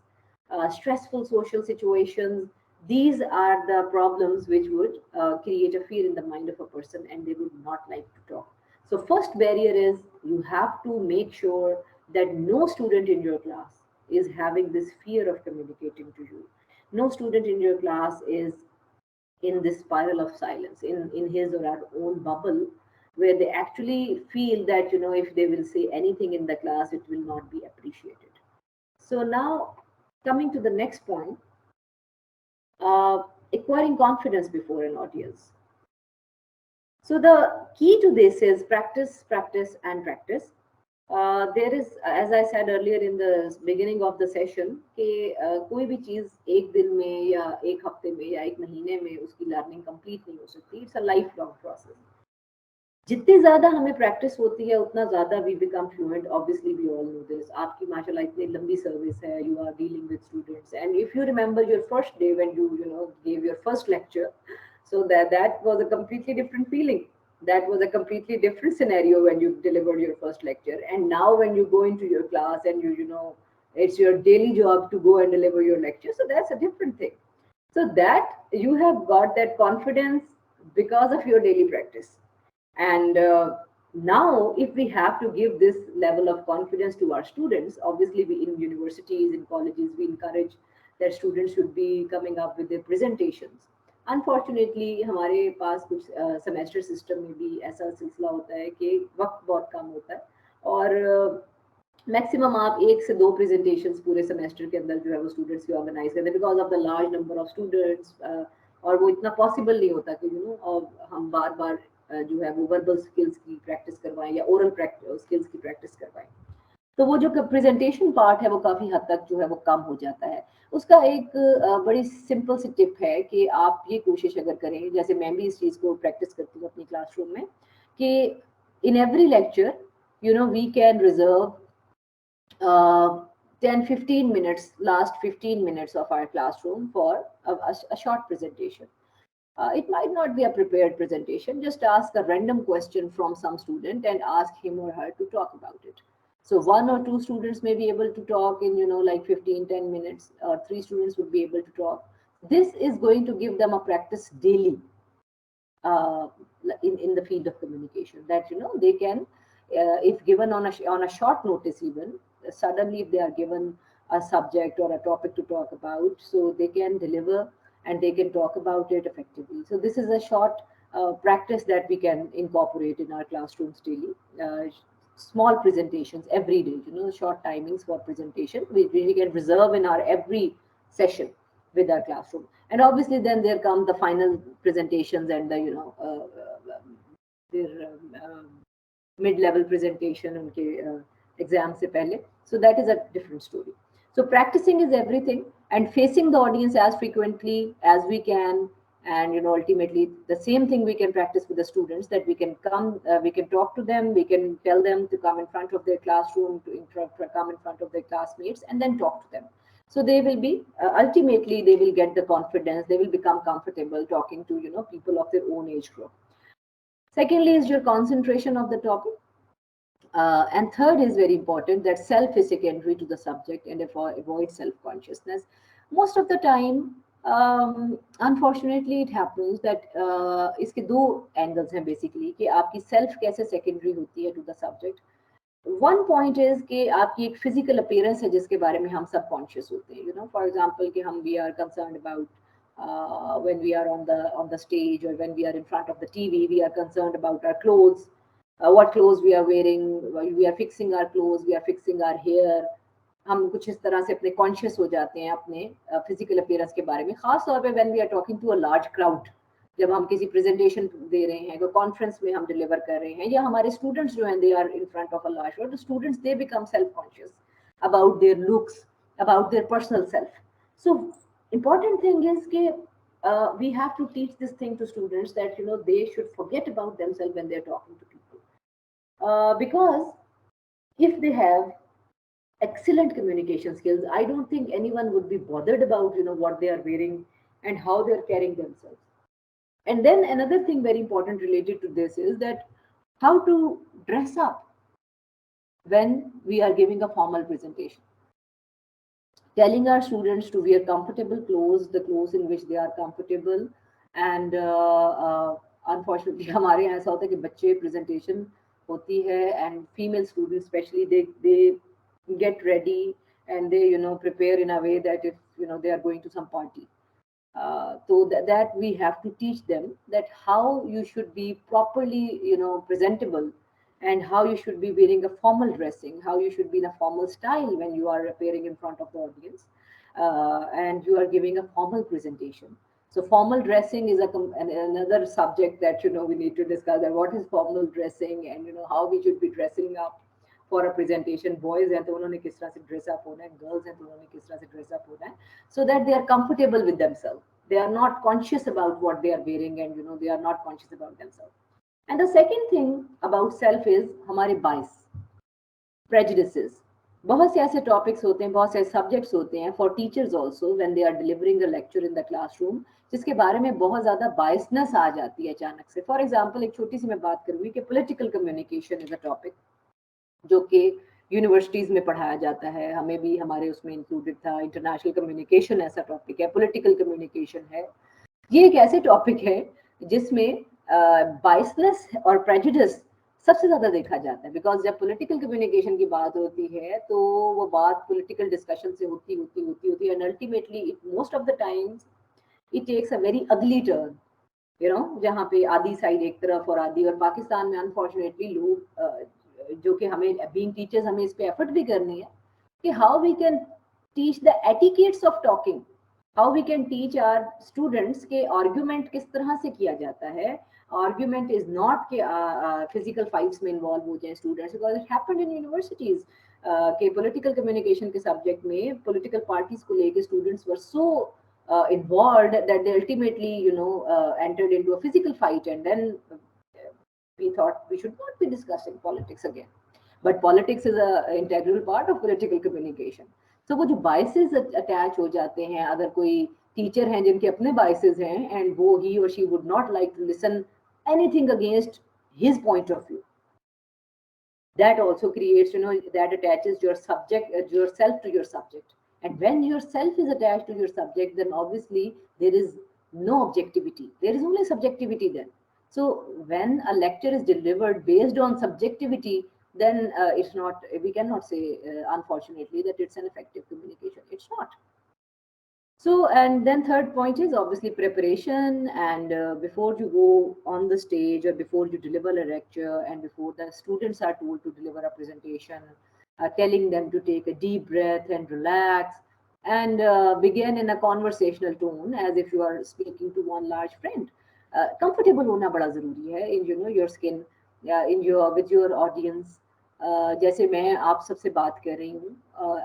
stressful social situations, these are the problems which would create a fear in the mind of a person, and they would not like to talk. So first barrier is you have to make sure that no student in your class is having this fear of communicating to you. No student in your class is in this spiral of silence, in his or her own bubble, where they actually feel that if they will say anything in the class, it will not be appreciated. So now coming to the next point, acquiring confidence before an audience. So the key to this is practice, practice, and practice. There is, as I said earlier in the beginning of the session, कि कोई भी चीज़ एक दिन में या एक हफ्ते में या एक महीने में उसकी लर्निंग कंप्लीट नहीं हो सकती. It's a life long process. जितनी ज़्यादा हमें प्रैक्टिस होती है उतना ज़्यादा we become fluent. Obviously we all know this. आपकी माशाल्लाह इतनी लंबी सर्विस है. You are dealing with students, and if you remember your first day when you gave your first lecture, so that was a completely different feeling. That was a completely different scenario when you delivered your first lecture. And now when you go into your class and it's your daily job to go and deliver your lecture, so that's a different thing. So that you have got that confidence because of your daily practice. And now if we have to give this level of confidence to our students, obviously we in universities, in colleges, we encourage that students should be coming up with their presentations. Unfortunately हमारे पास कुछ semester system में भी ऐसा सिलसिला होता है कि वक्त बहुत कम होता है, और मैक्सिमम आप 1 से 2 प्रेजेंटेशंस पूरे सेमेस्टर के अंदर जो है वो स्टूडेंट्स की ऑर्गेनाइज करते हैं because of the large number of students, और वो इतना पॉसिबल नहीं होता कि हम बार बार जो है वो वर्बल स्किल्स की प्रैक्टिस करवाएं या ओरल स्किल्स की प्रैक्टिस करवाएं. तो वो जो प्रेजेंटेशन पार्ट है वो काफ़ी हद तक जो है वो कम हो जाता है. उसका एक बड़ी सिंपल सी टिप है कि आप ये कोशिश अगर करें, जैसे मैं भी इस चीज़ को प्रैक्टिस करती हूँ अपनी क्लासरूम में, कि in every lecture we can reserve 10-15 minutes, last 15 minutes of our classroom for a short presentation. It might not be a prepared presentation. Just ask a random question from some student and ask him or her to talk about it. So 1 or 2 students may be able to talk in, like 15-10 minutes, or 3 students would be able to talk. This is going to give them a practice daily. in the field of communication, that they can, if given on a short notice, even suddenly if they are given a subject or a topic to talk about, so they can deliver and they can talk about it effectively. So this is a short practice that we can incorporate in our classrooms daily. Small presentations every day, short timings for presentation, which we can reserve in our every session with our classroom. And obviously then there come the final presentations and the their mid-level presentation unke exam se pehle. So that is a different story. So practicing is everything, and facing the audience as frequently as we can, and ultimately the same thing we can practice with the students, that we can come, we can talk to them, we can tell them to come in front of their classroom, to come in front of their classmates, and then talk to them. So they will be ultimately they will get the confidence, they will become comfortable talking to people of their own age group. Secondly is your concentration of the topic. And third is very important, that self is secondary to the subject, and avoid self-consciousness. Most of the time, unfortunately, it happens that इसके दो angles हैं basically, कि आपकी self कैसे secondary होती है to the subject. One point is कि आपकी एक physical appearance है जिसके बारे में हम सब conscious होते हैं. For example, कि हम we are concerned about when we are on the stage, or when we are in front of the TV, we are concerned about our clothes. What clothes we are wearing, we are fixing our clothes, we are fixing our hair. हम कुछ इस तरह से अपने conscious हो जाते हैं अपने फिजिकल अपीयरेंस के बारे में, खास तौर पे when we are talking to a large crowd, जब हम किसी प्रेजेंटेशन दे रहे हैं, कोई कॉन्फ्रेंस में हम डिलीवर कर रहे हैं, या हमारे स्टूडेंट्स जो हैं they are in front of a large crowd, students they become self conscious about their looks, about their personal self. So important thing is that we have to teach this thing to students, that they should forget about themselves when they're talking to people. Because if they have excellent communication skills, I don't think anyone would be bothered about what they are wearing and how they are carrying themselves. And then another thing very important related to this is that how to dress up when we are giving a formal presentation. Telling our students to wear comfortable clothes, the clothes in which they are comfortable. And unfortunately हमारे यहाँ ऐसा होता है कि बच्चे presentation होती है, and female students especially, they get ready and they prepare in a way that if they are going to some party. So that we have to teach them that how you should be properly presentable, and how you should be wearing a formal dressing, how you should be in a formal style when you are appearing in front of the audience, and you are giving a formal presentation. So formal dressing is another subject that we need to discuss, that what is formal dressing, and how we should be dressing up for a presentation. Boys हैं तो उन्होंने किस तरह से dress up होना है, girls हैं तो उन्होंने किस तरह से dress up होना है, so that they are comfortable with themselves. They are not conscious about what they are wearing, and they are not conscious about themselves. And the second thing about self is हमारे bias, prejudices. बहुत से ऐसे topics होते हैं, बहुत से subjects होते हैं for teachers also when they are delivering a lecture in the classroom, जिसके बारे में बहुत ज़्यादा biasness आ जाती है अचानक से. For example, एक छोटी सी मैं बात करूँगी कि political communication is a topic जो कि यूनिवर्सिटीज़ में पढ़ाया जाता है, हमें भी हमारे उसमें इंक्लूडेड था. इंटरनेशनल कम्युनिकेशन ऐसा टॉपिक है, पॉलिटिकल कम्युनिकेशन है. ये एक ऐसे टॉपिक है जिसमें बायसनेस और प्रेजुडिस सबसे ज़्यादा देखा जाता है, बिकॉज जब पॉलिटिकल कम्युनिकेशन की बात होती है तो वो बात पॉलिटिकल डिस्कशन से होती and ultimately most of the times it takes a very ugly turn, जहाँ पे आधी साइड एक तरफ और आधी. और पाकिस्तान में अनफॉर्चुनेटली लोग जो कि हमें बीइंग टीचर्स हमें इस पे एफर्ट भी करनी है कि how we can teach the etiquettes of talking, how we can teach our students के आर्ग्यूमेंट किस तरह से किया जाता है. आर्ग्यूमेंट इज नॉट के फिजिकल फाइट्स में इन्वॉल्व हो जाए students, because it happened in universities के पॉलिटिकल कम्युनिकेशन के सब्जेक्ट में पॉलिटिकल पार्टीज को लेके students were so involved that they ultimately entered into a physical fight, and then we thought we should not be discussing politics again. But politics is an integral part of political communication. So वो जो biases attach हो जाते हैं, अगर कोई teacher हैं जिनके अपने biases हैं and वो he or she would not like to listen anything against his point of view, that also creates that attaches your subject yourself to your subject. And when yourself is attached to your subject, then obviously there is no objectivity, there is only subjectivity then. So when a lecture is delivered based on subjectivity, then it's not, we cannot say unfortunately that it's an effective communication. It's not. So, and then third point is obviously preparation, and before you go on the stage or before you deliver a lecture and before the students are told to deliver a presentation, telling them to take a deep breath and relax and begin in a conversational tone as if you are speaking to one large friend. Comfortable hona bada zaruri hai in, you know, your skin, in your, with your audience. जैसे मैं आप सबसे बात कर रही हूँ,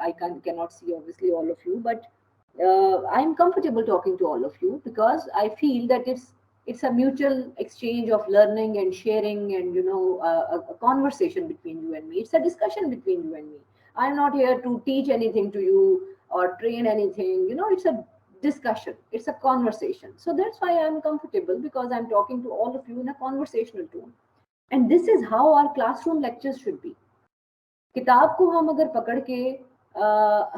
I cannot see obviously all of you, but I'm comfortable talking to all of you because I feel that it's a mutual exchange of learning and sharing, and you know, a conversation between you and me. It's a discussion between you and me. I'm not here to teach anything to you or train anything. You know, it's a discussion. It's a conversation. So that's why I'm comfortable, because I'm talking to all of you in a conversational tone. And this is how our classroom lectures should be. किताब को हम अगर पकड़ के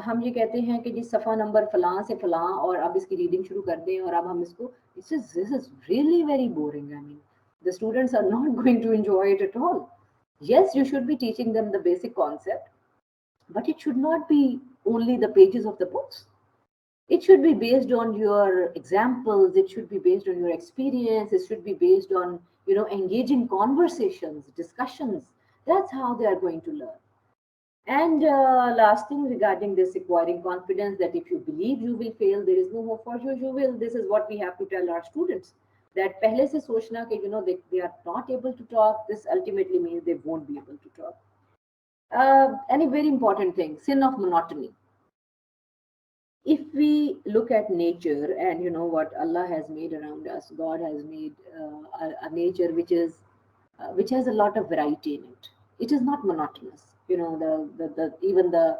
हम ये कहते हैं कि जी सफ़ा नंबर फलां से फलां और अब इसकी रीडिंग शुरू कर दें और अब हम इसको, this is really very boring. I mean, the students are not going to enjoy it at all. Yes, you should be teaching them the basic concept, but it should not be only the pages of the books. It should be based on your examples. It should be based on your experience. It should be based on, you know, engaging conversations, discussions. That's how they are going to learn. And last thing regarding this acquiring confidence, that if you believe you will fail, there is no hope for you, you will. This is what we have to tell our students. That pehle se sochna ke, you know, they are not able to talk, this ultimately means they won't be able to talk. And a very important thing, sin of monotony. If we look at nature and, you know, what Allah has made around us, God has made a nature which has a lot of variety in it. It is not monotonous. You know, the even the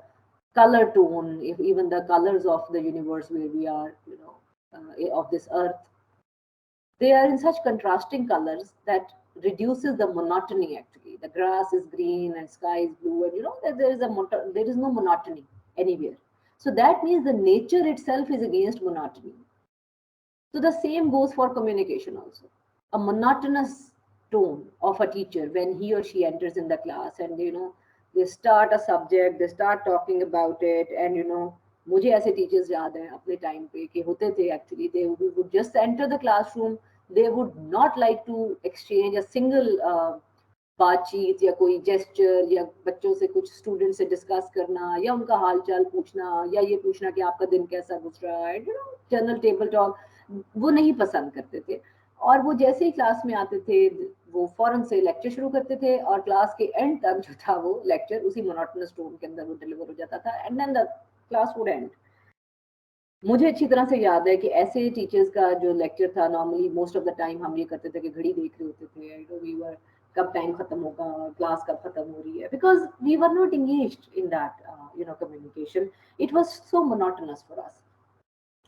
color tone, if even the colors of the universe where we are, you know, of this earth, they are in such contrasting colors that reduces the monotony. Actually, the grass is green and sky is blue, and you know that there is no monotony anywhere. So that means the nature itself is against monotony. So the same goes for communication also. A monotonous tone of a teacher when he or she enters in the class, and you know, they start a subject, they start talking about it, and you know, मुझे ऐसे teachers याद हैं अपने time पे कि होते थे actually, they would just enter the classroom, they would not like to exchange a single बातचीत या कोई जेस्चर या बच्चों से कुछ स्टूडेंट से डिस्कस करना या उनका हालचाल पूछना या ये पूछना कि आपका दिन कैसा गुजरा है, you know, general table talk, वो नहीं पसंद करते थे. और वो जैसे ही क्लास में आते थे वो फौरन से लेक्चर शुरू करते थे और क्लास के एंड तक जो था वो लेक्चर उसी मोनोटोनस टोन के अंदर वो डिलीवर हो जाता था, and then the class would end. मुझे अच्छी तरह से याद है कि ऐसे टीचर्स का जो लेक्चर था, normally most of the time हम ये करते थे कि घड़ी देख रहे होते थे, यू नो, वी वर कब टाइम खत्म होगा, क्लास कब खत्म हो रही है, because we were not engaged in that you know communication. It was so monotonous for us.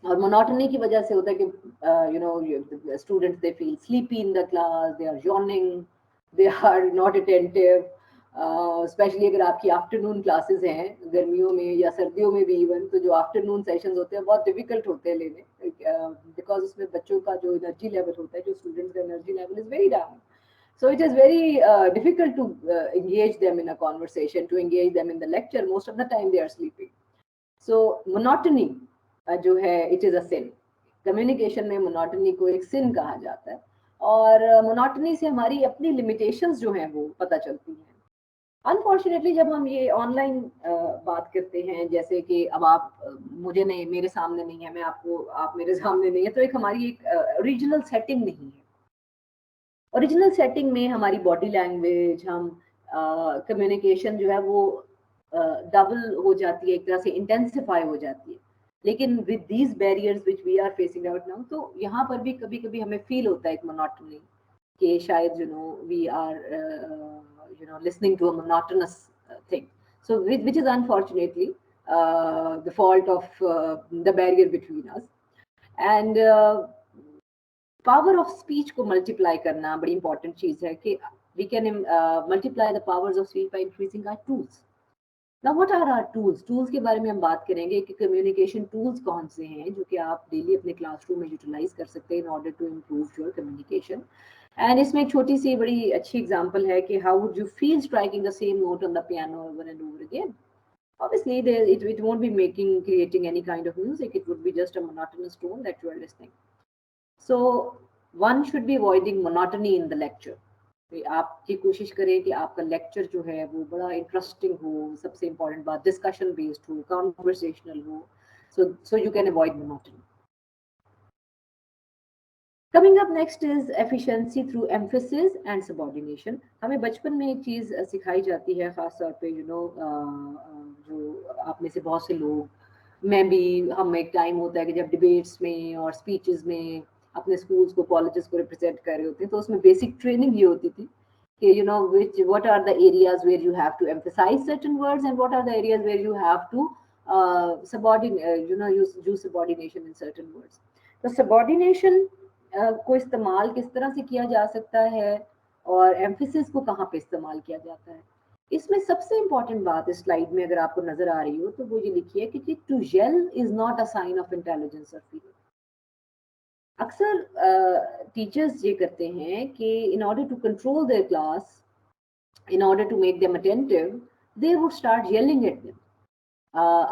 और मोनोटनी की वजह से होता है कि you know students they feel sleepy in the class, they are yawning, they are not attentive. Specially अगर आपकी afternoon classes हैं गर्मियों में या सर्दियों में भी इवन, तो जो आफ्टरनून सेशंस होते हैं बहुत डिफिकल्ट होते हैं लेने, बिकॉज उसमें बच्चों का जो एनर्जी लेवल होता है, जो स्टूडेंट्स का energy level is very down. So it is very difficult to engage them in a conversation, to engage them in the lecture. Most of the time they are sleeping. So monotony जो है, it is a sin. Communication में monotony को एक sin कहा जाता है, और monotony से हमारी अपनी limitations जो हैं वो पता चलती हैं. Unfortunately जब हम ये ऑनलाइन बात करते हैं, जैसे कि अब आप मुझे नहीं, मेरे सामने नहीं है, मैं आपको, आप मेरे सामने नहीं है, तो एक हमारी एक ओरिजिनल सेटिंग नहीं है. ओरिजिनल सेटिंग में हमारी बॉडी लैंग्वेज, हम कम्युनिकेशन जो है वो डबल हो जाती है, एक तरह से इंटेंसिफाई हो जाती है. लेकिन with these barriers which we are facing out now, तो यहाँ पर भी कभी कभी हमें फील होता है एक मोनोटनी कि शायद you know we are you know listening to a monotonous thing. So which is unfortunately the fault of the barrier between us. And power of speech को मल्टीप्लाई करना बड़ी इंपॉर्टेंट चीज है कि we can multiply the powers of speech by increasing our tools. Now what are our tools? Tools के बारे में हम बात करेंगे कि कम्युनिकेशन टूल्स कौन से हैं जो कि आप डेली अपने क्लासरूम में यूटिलाइज कर सकते हैं in order to improve your communication. And इसमें एक छोटी सी बड़ी अच्छी एग्जांपल है कि how would you feel striking the same note on the piano over and over again. Obviously, it won't be creating any kind of music. It would be just a monotonous tone that you are listening. So one should be avoiding monotony in the lecture. आपकी कोशिश करें कि आपका lecture जो है वो बड़ा interesting हो, सबसे इम्पोर्टेंट बात डिस्कशन बेस्ड हो, कॉन्वर्सेशनल हो, so you can avoid monotony. Coming up next is efficiency through emphasis and subordination. हमें बचपन में एक चीज़ सिखाई जाती है, ख़ास तौर पे जो आप में से बहुत से लोग, मैं भी, हम एक टाइम होता है कि जब डिबेट्स में और स्पीचेस में अपने स्कूल्स को, कॉलेजेस को रिप्रेजेंट कर रहे होते हैं, तो उसमें बेसिक ट्रेनिंग ये होती थी कि what are the areas where you have to emphasize certain words and what are the areas where you have to use subordination in certain words. तो subordination को इस्तेमाल किस तरह से किया जा सकता है और एम्फेसिस को कहाँ पे इस्तेमाल किया जाता है, इसमें सबसे इंपॉर्टेंट बात इस स्लाइड में अगर आपको नजर आ रही हो तो वो ये लिखी है कि to yell is not a sign of intelligence और फीलिंग. अक्सर टीचर्स ये करते हैं कि in order to control their class, in order to make them attentive, they would start yelling at them.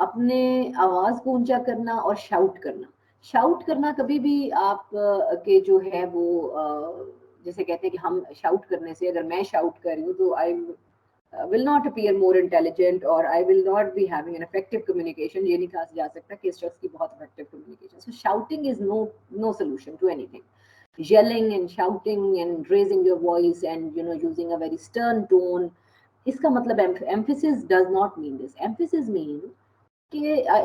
अपने आवाज को ऊंचा करना और शाउट करना. शाउट करना कभी भी आप के जो है वो जैसे कहते हैं कि हम शाउट करने से, अगर मैं शाउट कर रही हूँ तो आई will not appear more intelligent or I will not be having an effective communication. ये नहीं कहा जा सकता कि इस शख्स की बहुत effective communication. So shouting is no solution to anything. Yelling and shouting and raising your voice and using a very stern tone, इसका मतलब emphasis does not mean this. Emphasis mean कि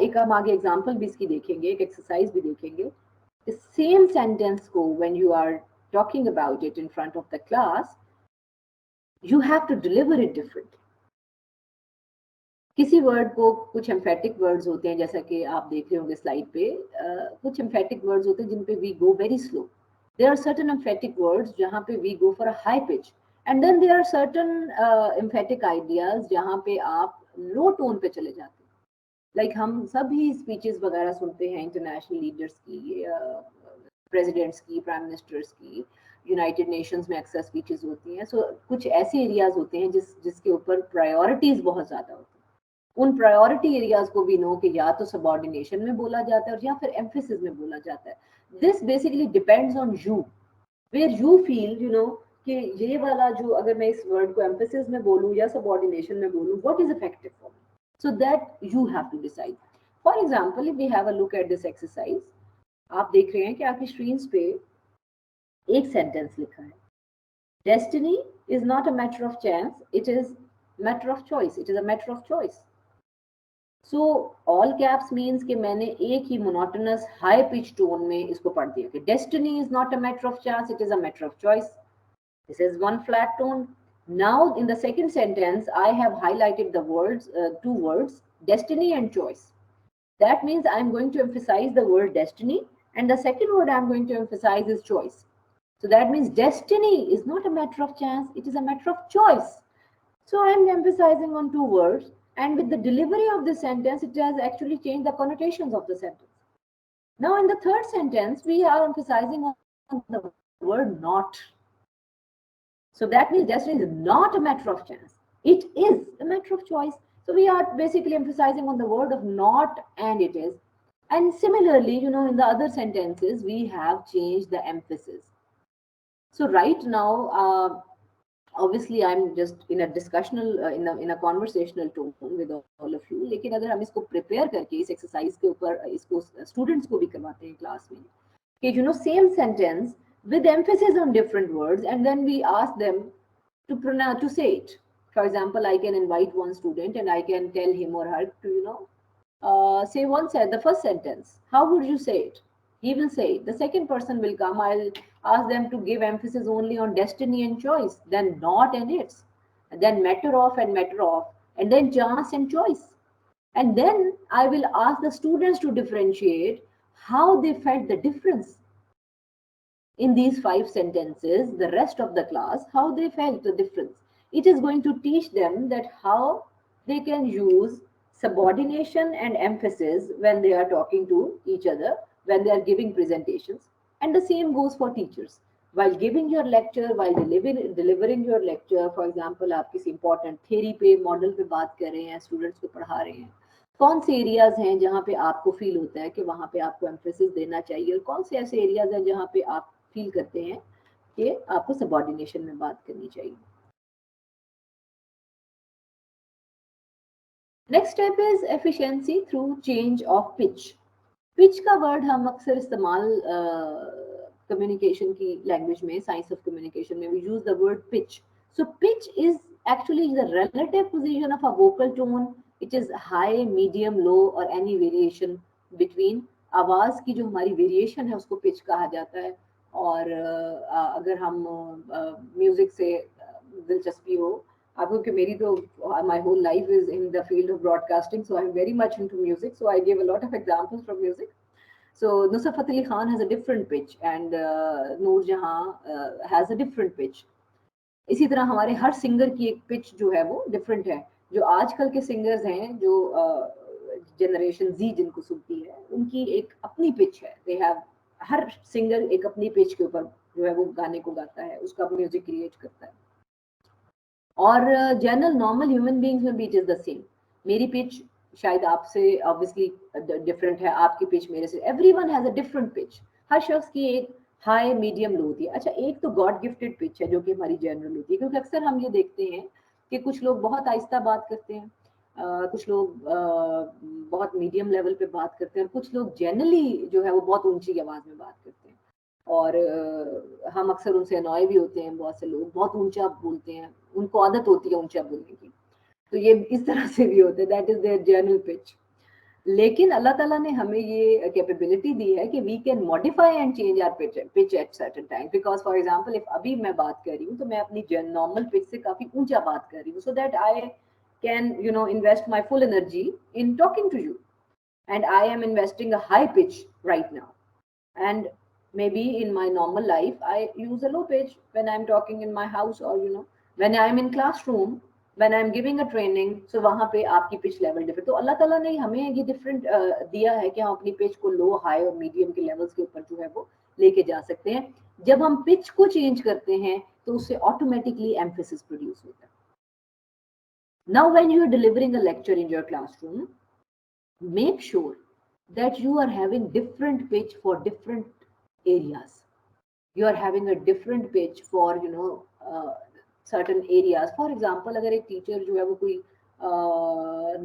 एक हम आगे एग्जाम्पल भी इसकी देखेंगे, एक एक्सरसाइज भी देखेंगे. The same sentence को when you are talking about it in front of the class, you have to deliver it differently. किसी वर्ड को कुछ एम्फेटिक वर्ड्स होते हैं, जैसा कि आप देख रहे होंगे स्लाइड पे, कुछ एम्फेटिक वर्ड्स होते हैं जिन पे we go very slow. There are certain emphatic words जहाँ पे we go for a high pitch, and then there are certain emphatic ideas जहाँ पे आप लो टोन पे चले जाते हैं. लाइक हम सभी स्पीचेस वगैरह सुनते हैं इंटरनेशनल लीडर्स की, प्रेसिडेंट्स की, प्राइम मिनिस्टर्स की, यूनाइटेड नेशंस में अक्सर स्पीचेस होती हैं. सो कुछ ऐसे एरियाज होते हैं जिसके ऊपर प्रायोरिटीज बहुत ज़्यादा होती हैं. उन प्रायोरिटी एरियाज को भी नो कि या तो सबऑर्डिनेशन में बोला जाता है और या फिर एम्फेसिस में बोला जाता है. This basically depends on you, where you feel कि ये वाला जो, अगर मैं इस वर्ड को एम्फेसिस में बोलूँ या सबऑर्डिनेशन में बोलूँ, what is effective for me. So that you have to decide. For example, if we have a look at this exercise, आप देख रहे हैं कि आपकी स्क्रीन पे एक सेंटेंस लिखा है. Destiny is not a matter of chance, it is matter of choice. It is a matter of choice. So all caps means कि मैंने एक ही monotonous high pitch tone में इसको पढ़ दिया कि destiny is not a matter of chance, it is a matter of choice. This is one flat tone. Now in the second sentence, I have highlighted the words, two words, destiny and choice. That means I'm going to emphasize the word destiny, and the second word I'm going to emphasize is choice. So that means destiny is not a matter of chance, it is a matter of choice. So I'm emphasizing on two words, and with the delivery of this sentence, it has actually changed the connotations of the sentence. Now in the third sentence, we are emphasizing on the word not. So that means destiny is not a matter of chance. It is a matter of choice. So we are basically emphasizing on the word of not and it is. And similarly, in the other sentences, we have changed the emphasis. So right now, obviously I'm just in a discussional, in a conversational tone with all of you. लेकिन अगर हम इसको prepare करके इस exercise के ऊपर इसको students को भी करवाते हैं class में, कि same sentence with emphasis on different words, and then we ask them to say it. For example, I can invite one student and I can tell him or her to say the first sentence. How would you say it? He will say it. The second person will come. I'll ask them to give emphasis only on destiny and choice, then not and its, and then matter of, and then chance and choice. And then I will ask the students to differentiate how they felt the difference in these 5 sentences, the rest of the class, how they felt the difference. It is going to teach them that how they can use subordination and emphasis when they are talking to each other, when they are giving presentations. And the same goes for teachers. while giving your lecture, while delivering your lecture, for example आप किसी important theory पे model पे बात कर रहे हैं, students को पढ़ा रहे हैं, कौन से एरियाज हैं जहाँ पे आपको फील होता है कि वहाँ पे आपको एम्फेसिस देना चाहिए, और कौन से ऐसे एरियाज हैं जहाँ पे आप फील करते हैं कि आपको सबऑर्डिनेशन में बात करनी चाहिए. Next step is efficiency through change of pitch. Pitch का वर्ड हम अक्सर इस्तेमाल कम्युनिकेशन की लैंग्वेज में, साइंस ऑफ कम्युनिकेशन में, we use the word pitch. So pitch is actually the relative position of a vocal tone. It is high, medium, low और any variation between. आवाज की जो हमारी वेरिएशन है उसको पिच कहा जाता है. और अगर हम म्यूजिक से दिलचस्पी हो आपको, कि मेरी तो my whole life is in the field of broadcasting, so I'm very much into music, so I give a lot of examples from music. So Nusrat Fateh Ali Khan has a different pitch and Noor Jahan has a different pitch. इसी तरह हमारे हर singer की एक pitch जो है वो different है. जो आजकल के सिंगर्स हैं, जो जनरेशन जी जिनको सुनती है, उनकी एक अपनी पिच है. दे हैव, हर सिंगर एक अपनी पिच के ऊपर जो है वो गाने को गाता है, उसका म्यूजिक क्रिएट करता है. और जनरल नॉर्मल ह्यूमन बीइंग्स में भी इट इज द सेम. मेरी पिच शायद आपसे ऑब्वियसली डिफरेंट है, आपकी पिच मेरे से, everyone has a different pitch. हर शख्स की एक हाई, मीडियम, लो होती है. अच्छा, एक तो गॉड गिफ्टेड पिच है जो कि हमारी जनरल होती है, क्योंकि अक्सर हम ये देखते हैं कि कुछ लोग बहुत आहिस्ता बात करते हैं, कुछ लोग बहुत मीडियम लेवल पे बात करते हैं, और कुछ लोग जनरली जो है वो बहुत ऊंची आवाज में बात करते हैं. और हम अक्सर उनसे अनॉय भी होते हैं. बहुत से लोग बहुत ऊंचा बोलते हैं, उनको आदत होती है ऊंचा बोलने की, तो ये इस तरह से भी होते हैं. That is their general pitch. लेकिन अल्लाह ताला ने हमें ये कैपेबिलिटी दी है कि we can modify and change our pitch at certain time. Because for example, if अभी मैं बात कर रही हूँ तो मैं अपनी नॉर्मल पिच से काफी ऊंचा बात कर रही हूँ, so that I can invest my full energy in talking to you, and I am investing a high pitch right now. And maybe in my normal life I use a low pitch when I'm talking in my house, or when I'm in classroom, when I'm giving a training. So वहाँ पे आपकी pitch level different. तो अल्लाह ताला ने हमें ये different दिया है कि हम अपनी पिच को लो, हाई और मीडियम के लेवल्स के ऊपर जो है वो लेके जा सकते हैं. जब हम पिच को चेंज करते हैं तो उससे ऑटोमेटिकली एम्फेसिस प्रोड्यूस होता है. Now when you are delivering a lecture in your classroom, make sure that you are having different pitch for different areas. You are having a different pitch for certain areas. For example, अगर एक teacher जो है वो कोई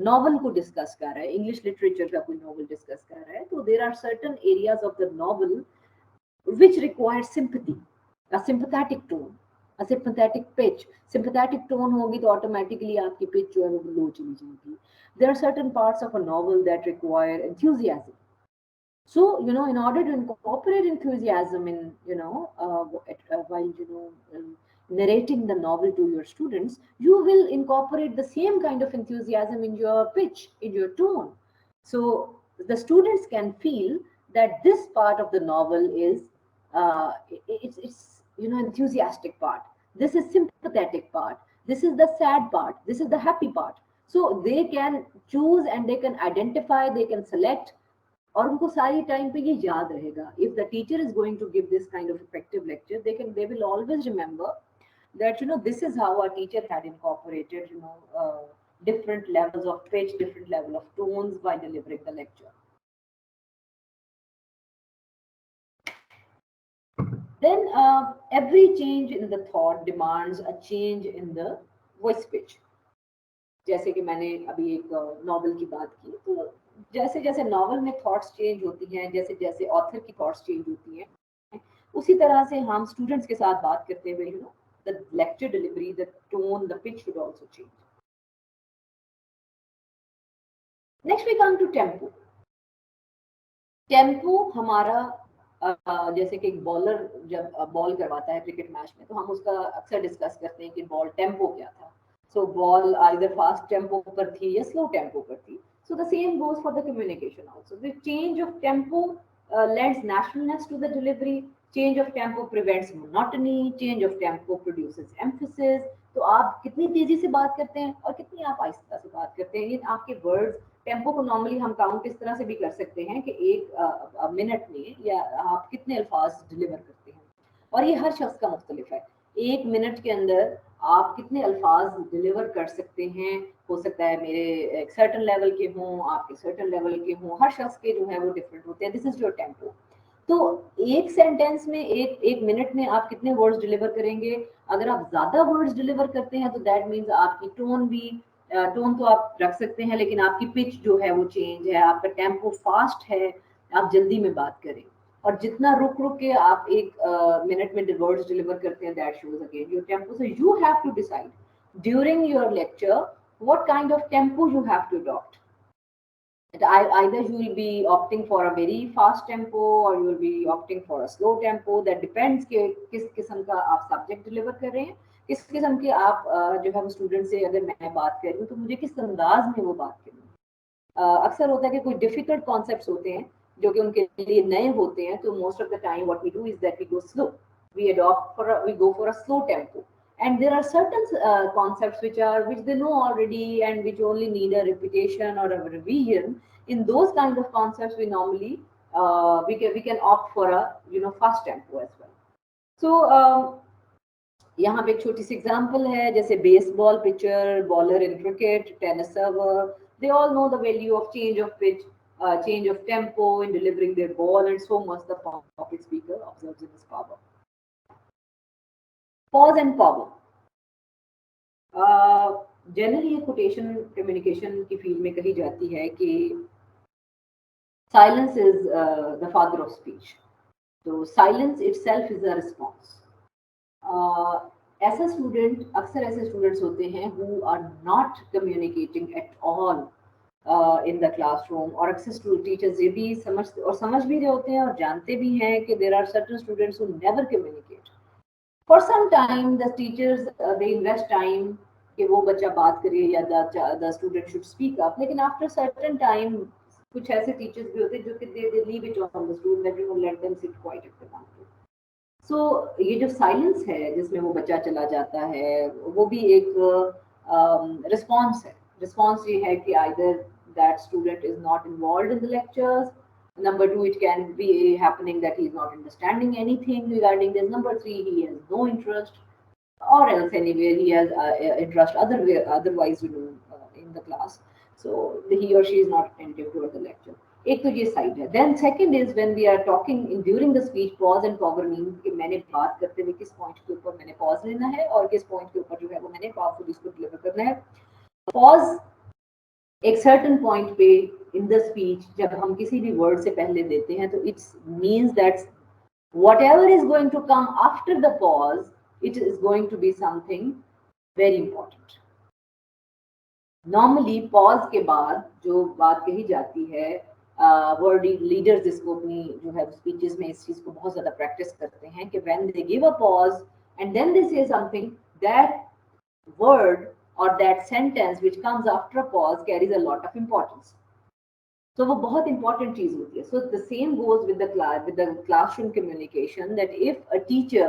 novel को discuss कर रहा है, इंग्लिश लिटरेचर का कोई नॉवल डिस्कस कर रहा है, तो there are certain areas of the novel which require sympathy, a sympathetic tone, a sympathetic pitch. Sympathetic tone होगी तो ऑटोमेटिकली आपकी पिच जो है वो लो चली जाएगी. There are certain parts of a novel that require enthusiasm. So, in order to incorporate enthusiasm in, while, narrating the novel to your students, you will incorporate the same kind of enthusiasm in your pitch, in your tone. So, the students can feel that this part of the novel is, it's enthusiastic part. This is sympathetic part. This is the sad part. This is the happy part. So, they can choose and they can identify, they can select, और उनको सारी time पे ये याद रहेगा. If the teacher is going to give this kind of effective lecture, they will always remember that this is how our teacher had incorporated different levels of pitch, different level of tones by delivering the lecture. Then every change in the thought demands a change in the voice pitch. जैसे कि मैंने अभी एक novel की बात की, तो जैसे जैसे नॉवल में थॉट्स चेंज होती हैं, जैसे जैसे ऑथर की थॉट्स चेंज होती हैं, उसी तरह से हम स्टूडेंट्स के साथ बात करते हुए the lecture delivery, the tone, the pitch should also change. Next we come to tempo. Tempo हमारा जैसे कि एक बॉलर जब बॉल करवाता है क्रिकेट मैच में, तो हम उसका अक्सर डिस्कस करते हैं कि बॉल टेम्पो क्या था. सो बॉल आइदर फास्ट टेम्पो पर थी या स्लो टेम्पो पर थी. So the same goes for the communication also. The change of tempo lends naturalness to the delivery. Change of tempo prevents monotony. Change of tempo produces emphasis. तो आप कितनी तेजी से बात करते हैं और कितनी आप आहिस्ता से बात करते हैं, ये आपके वर्ड्स. टेम्पो को नॉर्मली हम काउंट इस तरह से भी कर सकते हैं कि एक मिनट में या आप कितने अल्फाज डिलीवर करते हैं. और ये हर शख्स का मुख्तलिफ है। 1 मिनट के अंदर आप कितने अल्फाज डिलीवर कर सकते हैं, हो सकता है मेरे एक सर्टन लेवल के हों, आपके सर्टन लेवल के हों, हर शख्स के जो है वो डिफरेंट होते हैं। This is your tempo. तो एक सेंटेंस में एक मिनट में आप कितने वर्ड्स डिलीवर करेंगे? अगर आप ज्यादा वर्ड्स डिलीवर करते हैं तो दैट मीन्स आपकी टोन भी, टोन तो आप रख सकते हैं लेकिन आपकी पिच जो है वो चेंज है, आपका टेम्पो फास्ट है, आप जल्दी में बात करें। और जितना रुक रुक के आप 1 मिनट में वर्ड्स डिलीवर करते हैं, that shows again your tempo. So you have to decide during your lecture what kind of tempo you have to adopt. Either you will be opting for a very fast tempo or you will be opting for a slow tempo. That depends कि किस किस्म का आप subject deliver कर रहे हैं, किस किस्म के आप जो है वो स्टूडेंट से अगर मैं बात कर रही हूँ तो मुझे किस अंदाज में वो बात करनी है। अक्सर होता है कि कोई डिफिकल्ट कॉन्सेप्ट्स होते हैं जो कि उनके लिए नए होते हैं, तो most of the time what we do is that we go slow, we go for a slow tempo. And there are certain concepts which they know already and which only need a repetition or a revision. In those kind of concepts, we normally we can opt for a fast tempo as well. So यहाँ पे एक छोटी सी example है, जैसे baseball pitcher, bowler in cricket, tennis server, they all know the value of change of pitch, change of tempo in delivering their ball, and so much the public speaker observes in his power. Pause and power. Generally quotation communication की field में कही जाती है कि silence is the father of speech. तो silence itself is a response. ऐसा student, अक्सर ऐसे स्टूडेंट्स होते हैं who are not communicating at all in the classroom, और अक्सर टीचर्स ये भी समझ भी रहे होते हैं और जानते भी हैं कि there are certain students who never communicate. For some time, the teachers they invest time कि वो बच्चा बात करे या the student should speak up. लेकिन after certain time, कुछ ऐसे teachers भी होते हैं जो कि they leave it on the student, that let them sit quiet at the counter. So ये जो silence है जिसमें वो बच्चा चला जाता है, वो भी एक response है। Response ये है कि either that student is not involved in the lectures. Number 2, it can be happening that he is not understanding anything regarding this. Number 3, he has no interest, or else anywhere he has interest otherwise in the class. So he or she is not attentive toward the lecture. एक तो ये side है। Then second is when we are talking during the speech, pause and power means कि मैंने बात करते हुए किस पॉइंट के ऊपर मैंने पॉज लेना है और किस पॉइंट के ऊपर जो है वो मैंने पावरफुली इसको डिलीवर करना है। पॉज एक सर्टेन पॉइंट पे इन द स्पीच जब हम किसी भी वर्ड से पहले देते हैं तो it's means that whatever is going to come after the pause, it is going to be something very important. Normally pause के बाद जो बात कही जाती है, वर्ड लीडर्स जिसको अपनी जो है स्पीचेस में इस चीज को बहुत ज्यादा प्रैक्टिस करते हैं कि when they give a pause and then they say something, that word or that sentence which comes after a pause carries a lot of importance. So वो बहुत important चीज होती है। So the same goes with the classroom communication, that if a teacher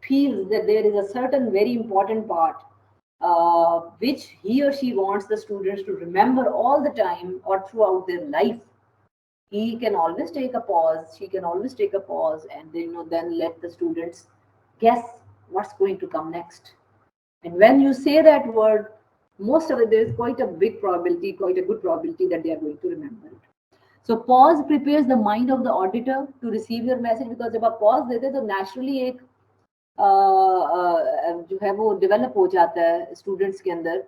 feels that there is a certain very important part which he or she wants the students to remember all the time or throughout their life, he can always take a pause, she can always take a pause and then let the students guess what's going to come next. And when you say that word, most of it, there is quite a good probability that they are going to remember it. So pause prepares the mind of the auditor to receive your message, because जब आप pause देते हैं तो naturally एक जो है वो develop हो जाता है students के अंदर।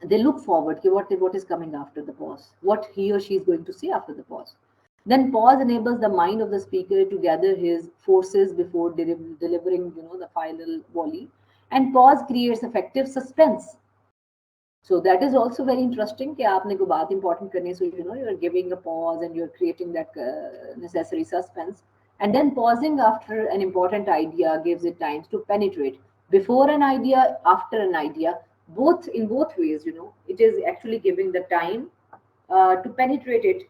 They look forward कि what is coming after the pause, what he or she is going to say after the pause. Then pause enables the mind of the speaker to gather his forces before delivering the final volley. And pause creates effective suspense. So that is also very interesting कि आपने कोई बात important करनी है, so you are giving a pause and you are creating that necessary suspense. And then pausing after an important idea gives it time to penetrate. Before an idea, after an idea, in both ways, it is actually giving the time to penetrate it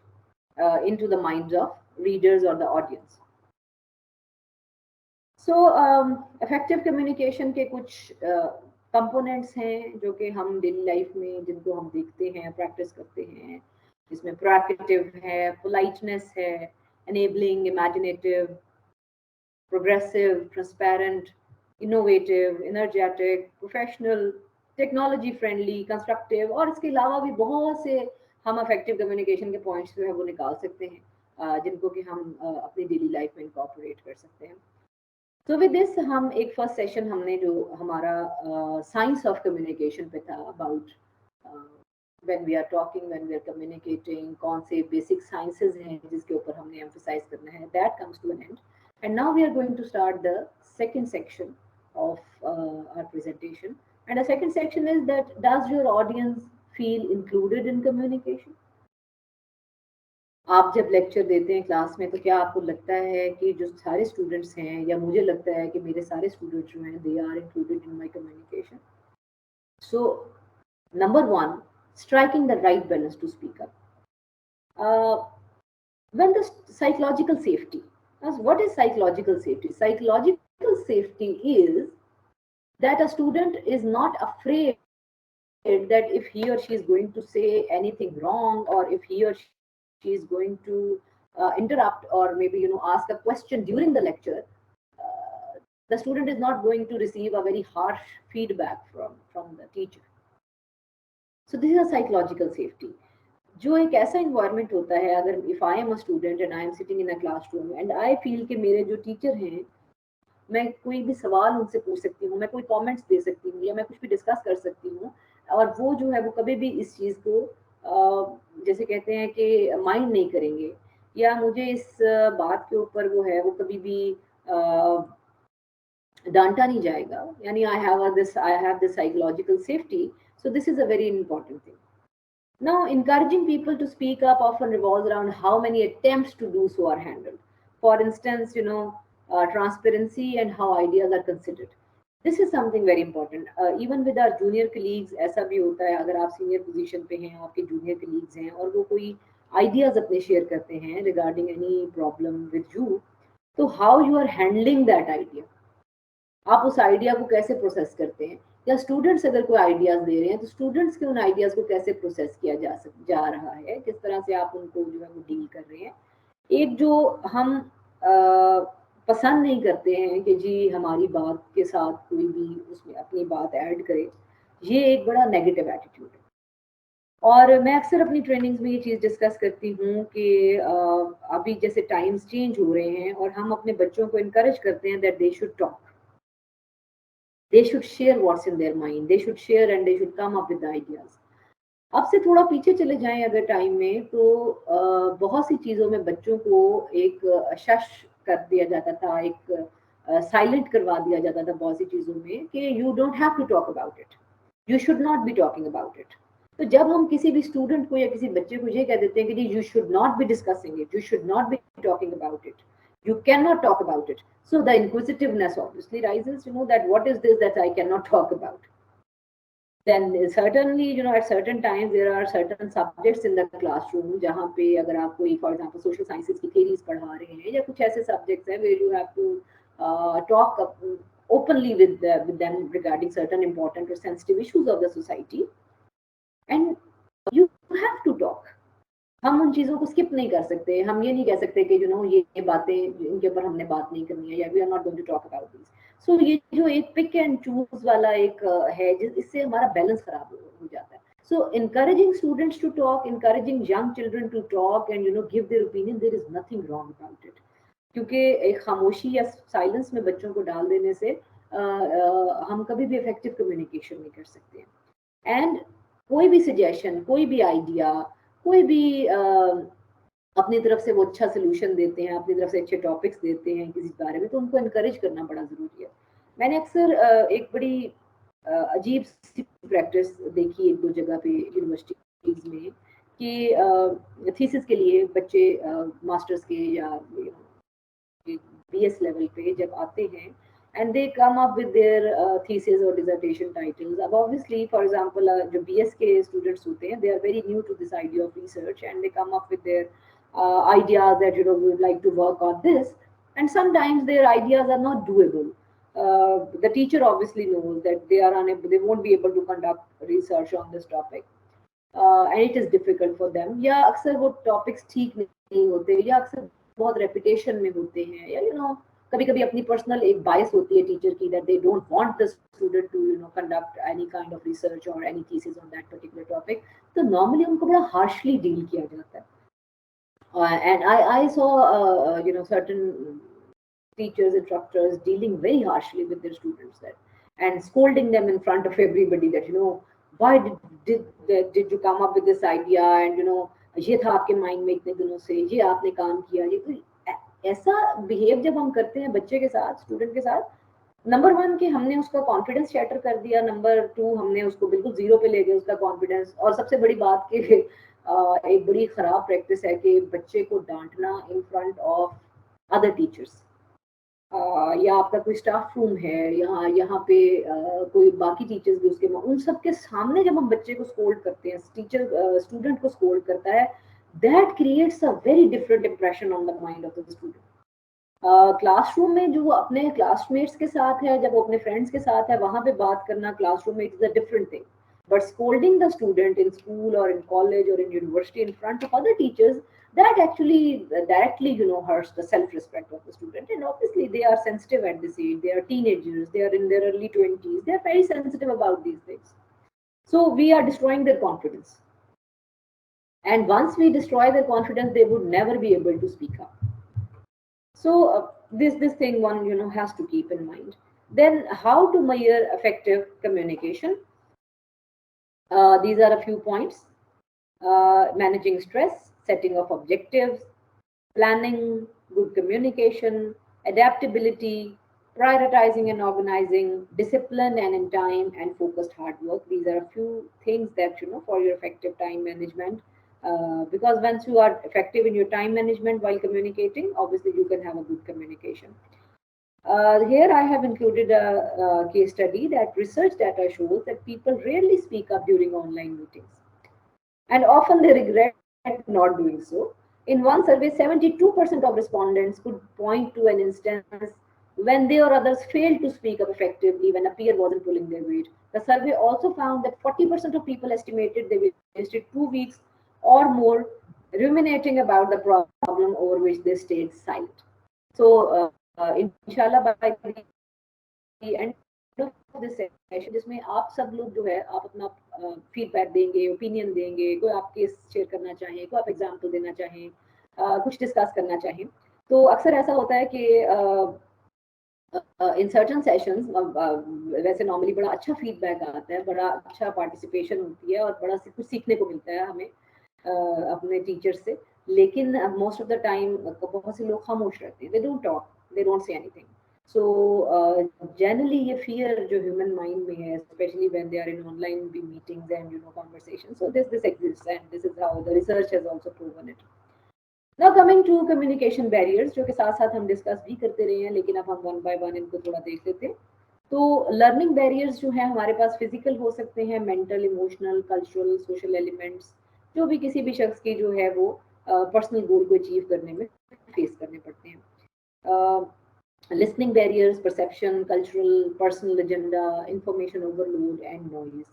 into the minds of readers or the audience. So effective communication के कुछ components हैं जो कि हम daily life में जिनको हम देखते हैं, प्रैक्टिस करते हैं। इसमें proactive है, politeness है, enabling, imaginative, progressive, transparent, innovative, energetic, professional, technology friendly, constructive, और इसके अलावा भी बहुत से हम इफेक्टिव कम्युनिकेशन के पॉइंट्स जो है वो निकाल सकते हैं जिनको कि हम अपनी डेली लाइफ में इनकॉर्पोरेट कर सकते हैं। तो विद दिस हम एक फर्स्ट सेशन हमने जो हमारा साइंस ऑफ कम्युनिकेशन पे था, about when we are talking, when we are communicating, कौन से बेसिक साइंसेज हैं जिसके ऊपर हमने एम्फसाइज करना है, that comes to an end. And now we are going to start the second section of our presentation, and the second section is that does your audience feel included in communication? आप जब lecture देते हैं class में तो क्या आपको लगता है कि जो सारे स्टूडेंट्स हैं, या मुझे लगता है कि मेरे सारे स्टूडेंट्स जो हैं they are included in my communication? So number 1, striking the right balance to speak up. When the psychological safety, what is psychological safety? Psychological safety is that a student is not afraid that if he or she is going to say anything wrong, or if he or she is going to interrupt, or maybe ask a question during the lecture, the student is not going to receive a very harsh feedback from the teacher. So this is a psychological safety. जो एक ऐसा environment होता है, अगर if I am a student and I am sitting in a classroom and I feel कि मेरे जो teacher हैं, मैं कोई भी सवाल उनसे पूछ सकती हूँ, मैं कोई कमेंट्स दे सकती हूँ, या मैं कुछ भी डिस्कस कर सकती हूँ, और वो जो है वो कभी भी इस चीज़ को जैसे कहते हैं कि माइंड नहीं करेंगे, या मुझे इस बात के ऊपर वो है वो कभी भी डांटा नहीं जाएगा, यानी I have this psychological safety. So this is a very important thing. Now, encouraging people to speak up often revolves around how many attempts to do so are handled. For instance, transparency and how ideas are considered. This is something very important. Even with our junior colleagues, ऐसा भी होता है, अगर आप senior position पे हैं, आपके junior colleagues हैं, और वो कोई ideas अपने share करते हैं regarding any problem with you, तो how you are handling that idea, आप उस आइडिया को कैसे प्रोसेस करते हैं, या स्टूडेंट्स अगर कोई आइडियाज दे रहे हैं तो स्टूडेंट्स के उन आइडियाज को कैसे प्रोसेस किया जा रहा है, किस तरह से आप उनको जो है वो डील कर रहे हैं. एक जो हम पसंद नहीं करते हैं कि जी हमारी बात के साथ कोई भी उसमें अपनी बात ऐड करे, ये एक बड़ा नेगेटिव एटीट्यूड है. और मैं अक्सर अपनी ट्रेनिंग्स में ये चीज़ डिस्कस करती हूँ कि अभी जैसे टाइम्स चेंज हो रहे हैं और हम अपने बच्चों को इनकरेज करते हैं that they should talk, they should share what's in their mind, they should share and they should come up with ideas. अब से थोड़ा पीछे चले जाएं अगर टाइम में, तो बहुत सी चीज़ों में बच्चों को एक शश कर दिया जाता था, एक साइलेंट करवा दिया जाता था बहुत सी चीज़ों में कि you don't have to talk about it, you should not be talking about it. तो जब हम किसी भी स्टूडेंट को या किसी बच्चे को ये कह देते हैं कि you should not be discussing it, you should not be talking about it, you cannot talk about it, so the inquisitiveness obviously rises, that what is this that I cannot talk about. Then certainly at certain times there are certain subjects in the classroom जहाँ पे अगर आप कोई for example social sciences की theories पढ़ा रहे हैं, या कुछ ऐसे subjects हैं where you have to talk openly with them regarding certain important or sensitive issues of the society, and you have to talk. हम उन चीज़ों को स्किप नहीं कर सकते, हम ये नहीं कह सकते कि ये बातें इनके ऊपर हमने बात नहीं करनी है, या we are not going to talk about this. So ये जो एक पिक एंड चूज वाला एक है, इससे हमारा बैलेंस खराब हो जाता है. सो encouraging students to talk, encouraging young children to talk and give their opinion, there is nothing wrong about it. क्योंकि एक खामोशी या साइलेंस में बच्चों को डाल देने से हम कभी भी इफेक्टिव कम्युनिकेशन नहीं कर सकते. एंड कोई भी सजेशन, कोई भी आइडिया, कोई भी अपनी तरफ से वो अच्छा सोल्यूशन देते हैं, अपनी तरफ से अच्छे टॉपिक्स देते हैं किसी बारे में, तो उनको इनकरेज करना बड़ा ज़रूरी है. मैंने अक्सर एक बड़ी अजीब सी प्रैक्टिस देखी एक दो जगह पे यूनिवर्सिटीज़ में कि थीसिस के लिए बच्चे मास्टर्स के या BS लेवल पे जब आते हैं and they come up with their thesis or dissertation titles. अब obviously for example जो BS के students होते हैं, they are very new to this idea of research and they come up with their ideas that we would like to work on this, and sometimes their ideas are not doable. The teacher obviously knows that they are unable, they won't be able to conduct research on this topic, and it is difficult for them. या अक्सर वो topics ठीक नहीं होते, या अक्सर बहुत repetition में होते हैं, या कभी कभी अपनी पर्सनल एक बायस होती है टीचर की, that they don't want the student to conduct any kind of research और any thesis on that particular topic, तो नॉर्मली उनको बड़ा हार्शली डील किया जाता है. And I saw certain teachers, instructors dealing very harshly with their students, that and scolding them in front of everybody, that why did you come up with this idea, and ये था आपके mind में इतने दिनों से, ये आपने काम किया, ये तो ऐसा बिहेव जब हम करते हैं बच्चे के साथ, स्टूडेंट के साथ, नंबर 1 कि हमने उसका कॉन्फिडेंस शैटर कर दिया, नंबर 2 हमने उसको बिल्कुल जीरो पे ले गए उसका कॉन्फिडेंस, और सबसे बड़ी बात कि एक बड़ी खराब प्रैक्टिस है कि बच्चे को डांटना in front of other teachers, या आपका कोई स्टाफ रूम है, यहाँ पे कोई बाकी टीचर्स भी उसके, उन सब के सामने जब हम बच्चे को स्कोल्ड करते हैं, टीचर स्टूडेंट को स्कोल्ड करता है, that creates a very different impression on the mind of the student. Classroom में जो अपने क्लासमेट्स के साथ है, जब वो अपने फ्रेंड्स के साथ है, वहां पे बात करना क्लासरूम में is a different thing, but scolding the student in school or in college or in university in front of other teachers, that actually directly hurts the self-respect of the student. And obviously they are sensitive at this age, they are teenagers, they are in their early 20s, they are very sensitive about these things, so we are destroying their confidence, and once we destroy their confidence, they would never be able to speak up. So this thing one has to keep in mind. Then how to measure effective communication? These are a few points. Managing stress, setting of objectives, planning, good communication, adaptability, prioritizing and organizing, discipline and in time, and focused hard work. These are a few things that for your effective time management, because once you are effective in your time management while communicating, obviously you can have a good communication. Here I have included a case study that research data shows that people rarely speak up during online meetings, and often they regret not doing so. In one survey, 72% of respondents could point to an instance when they or others failed to speak up effectively when a peer wasn't pulling their weight. The survey also found that 40% of people estimated they wasted 2 weeks or more ruminating about the problem over which they stayed silent. So इंशाल्लाह by the end of this session, जिसमें आप सब लोग जो है आप अपना feedback देंगे, ओपिनियन देंगे, कोई आप केस शेयर करना चाहें, कोई आप एग्जांपल देना चाहें, कुछ डिस्कस करना चाहें, तो अक्सर ऐसा होता है कि इन सर्टन सेशंस वैसे नॉर्मली बड़ा अच्छा फीडबैक आता है, बड़ा अच्छा पार्टिसिपेशन होती है और बड़ा कुछ सीखने को मिलता है हमें अपने टीचर से, लेकिन मोस्ट ऑफ द टाइम बहुत से लोग खामोश रहते हैं, they don't talk, they don't say anything. So generally ये fear जो human mind में है, especially when they are in online meetings and conversations, so this exists, and this is how the research has also proven it. Now coming to communication barriers, जो के साथ साथ हम discuss भी करते रहे हैं, लेकिन अब हम वन बाय वन इनको थोड़ा देख लेते हैं. तो लर्निंग बैरियर्स जो है हमारे पास फिजिकल हो सकते हैं, mental, emotional, cultural, social elements, जो भी किसी भी शख्स की जो है वो पर्सनल गोल को अचीव करने में फेस करने पड़ते हैं. Listening barriers, perception, cultural, personal agenda, information overload and noise.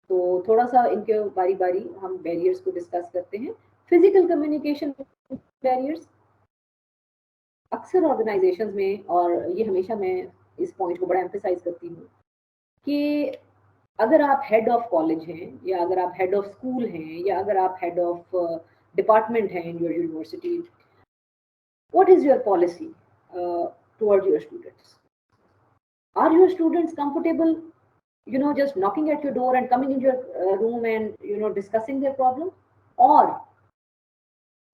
तो थोड़ा सा इनके बारी बारी हम बैरियर्स को डिस्कस करते हैं. फिजिकल कम्युनिकेशन बैरियर्स अक्सर ऑर्गेनाइजेशंस में, और ये हमेशा मैं इस पॉइंट को बड़ा एम्फेसाइज करती हूँ कि अगर आप हेड ऑफ कॉलेज हैं, या अगर आप हेड ऑफ स्कूल हैं, या अगर आप हेड ऑफ डिपार्टमेंट हैं in your university, what is your policy towards your students? Are your students comfortable just knocking at your door and coming into your room and discussing their problem, or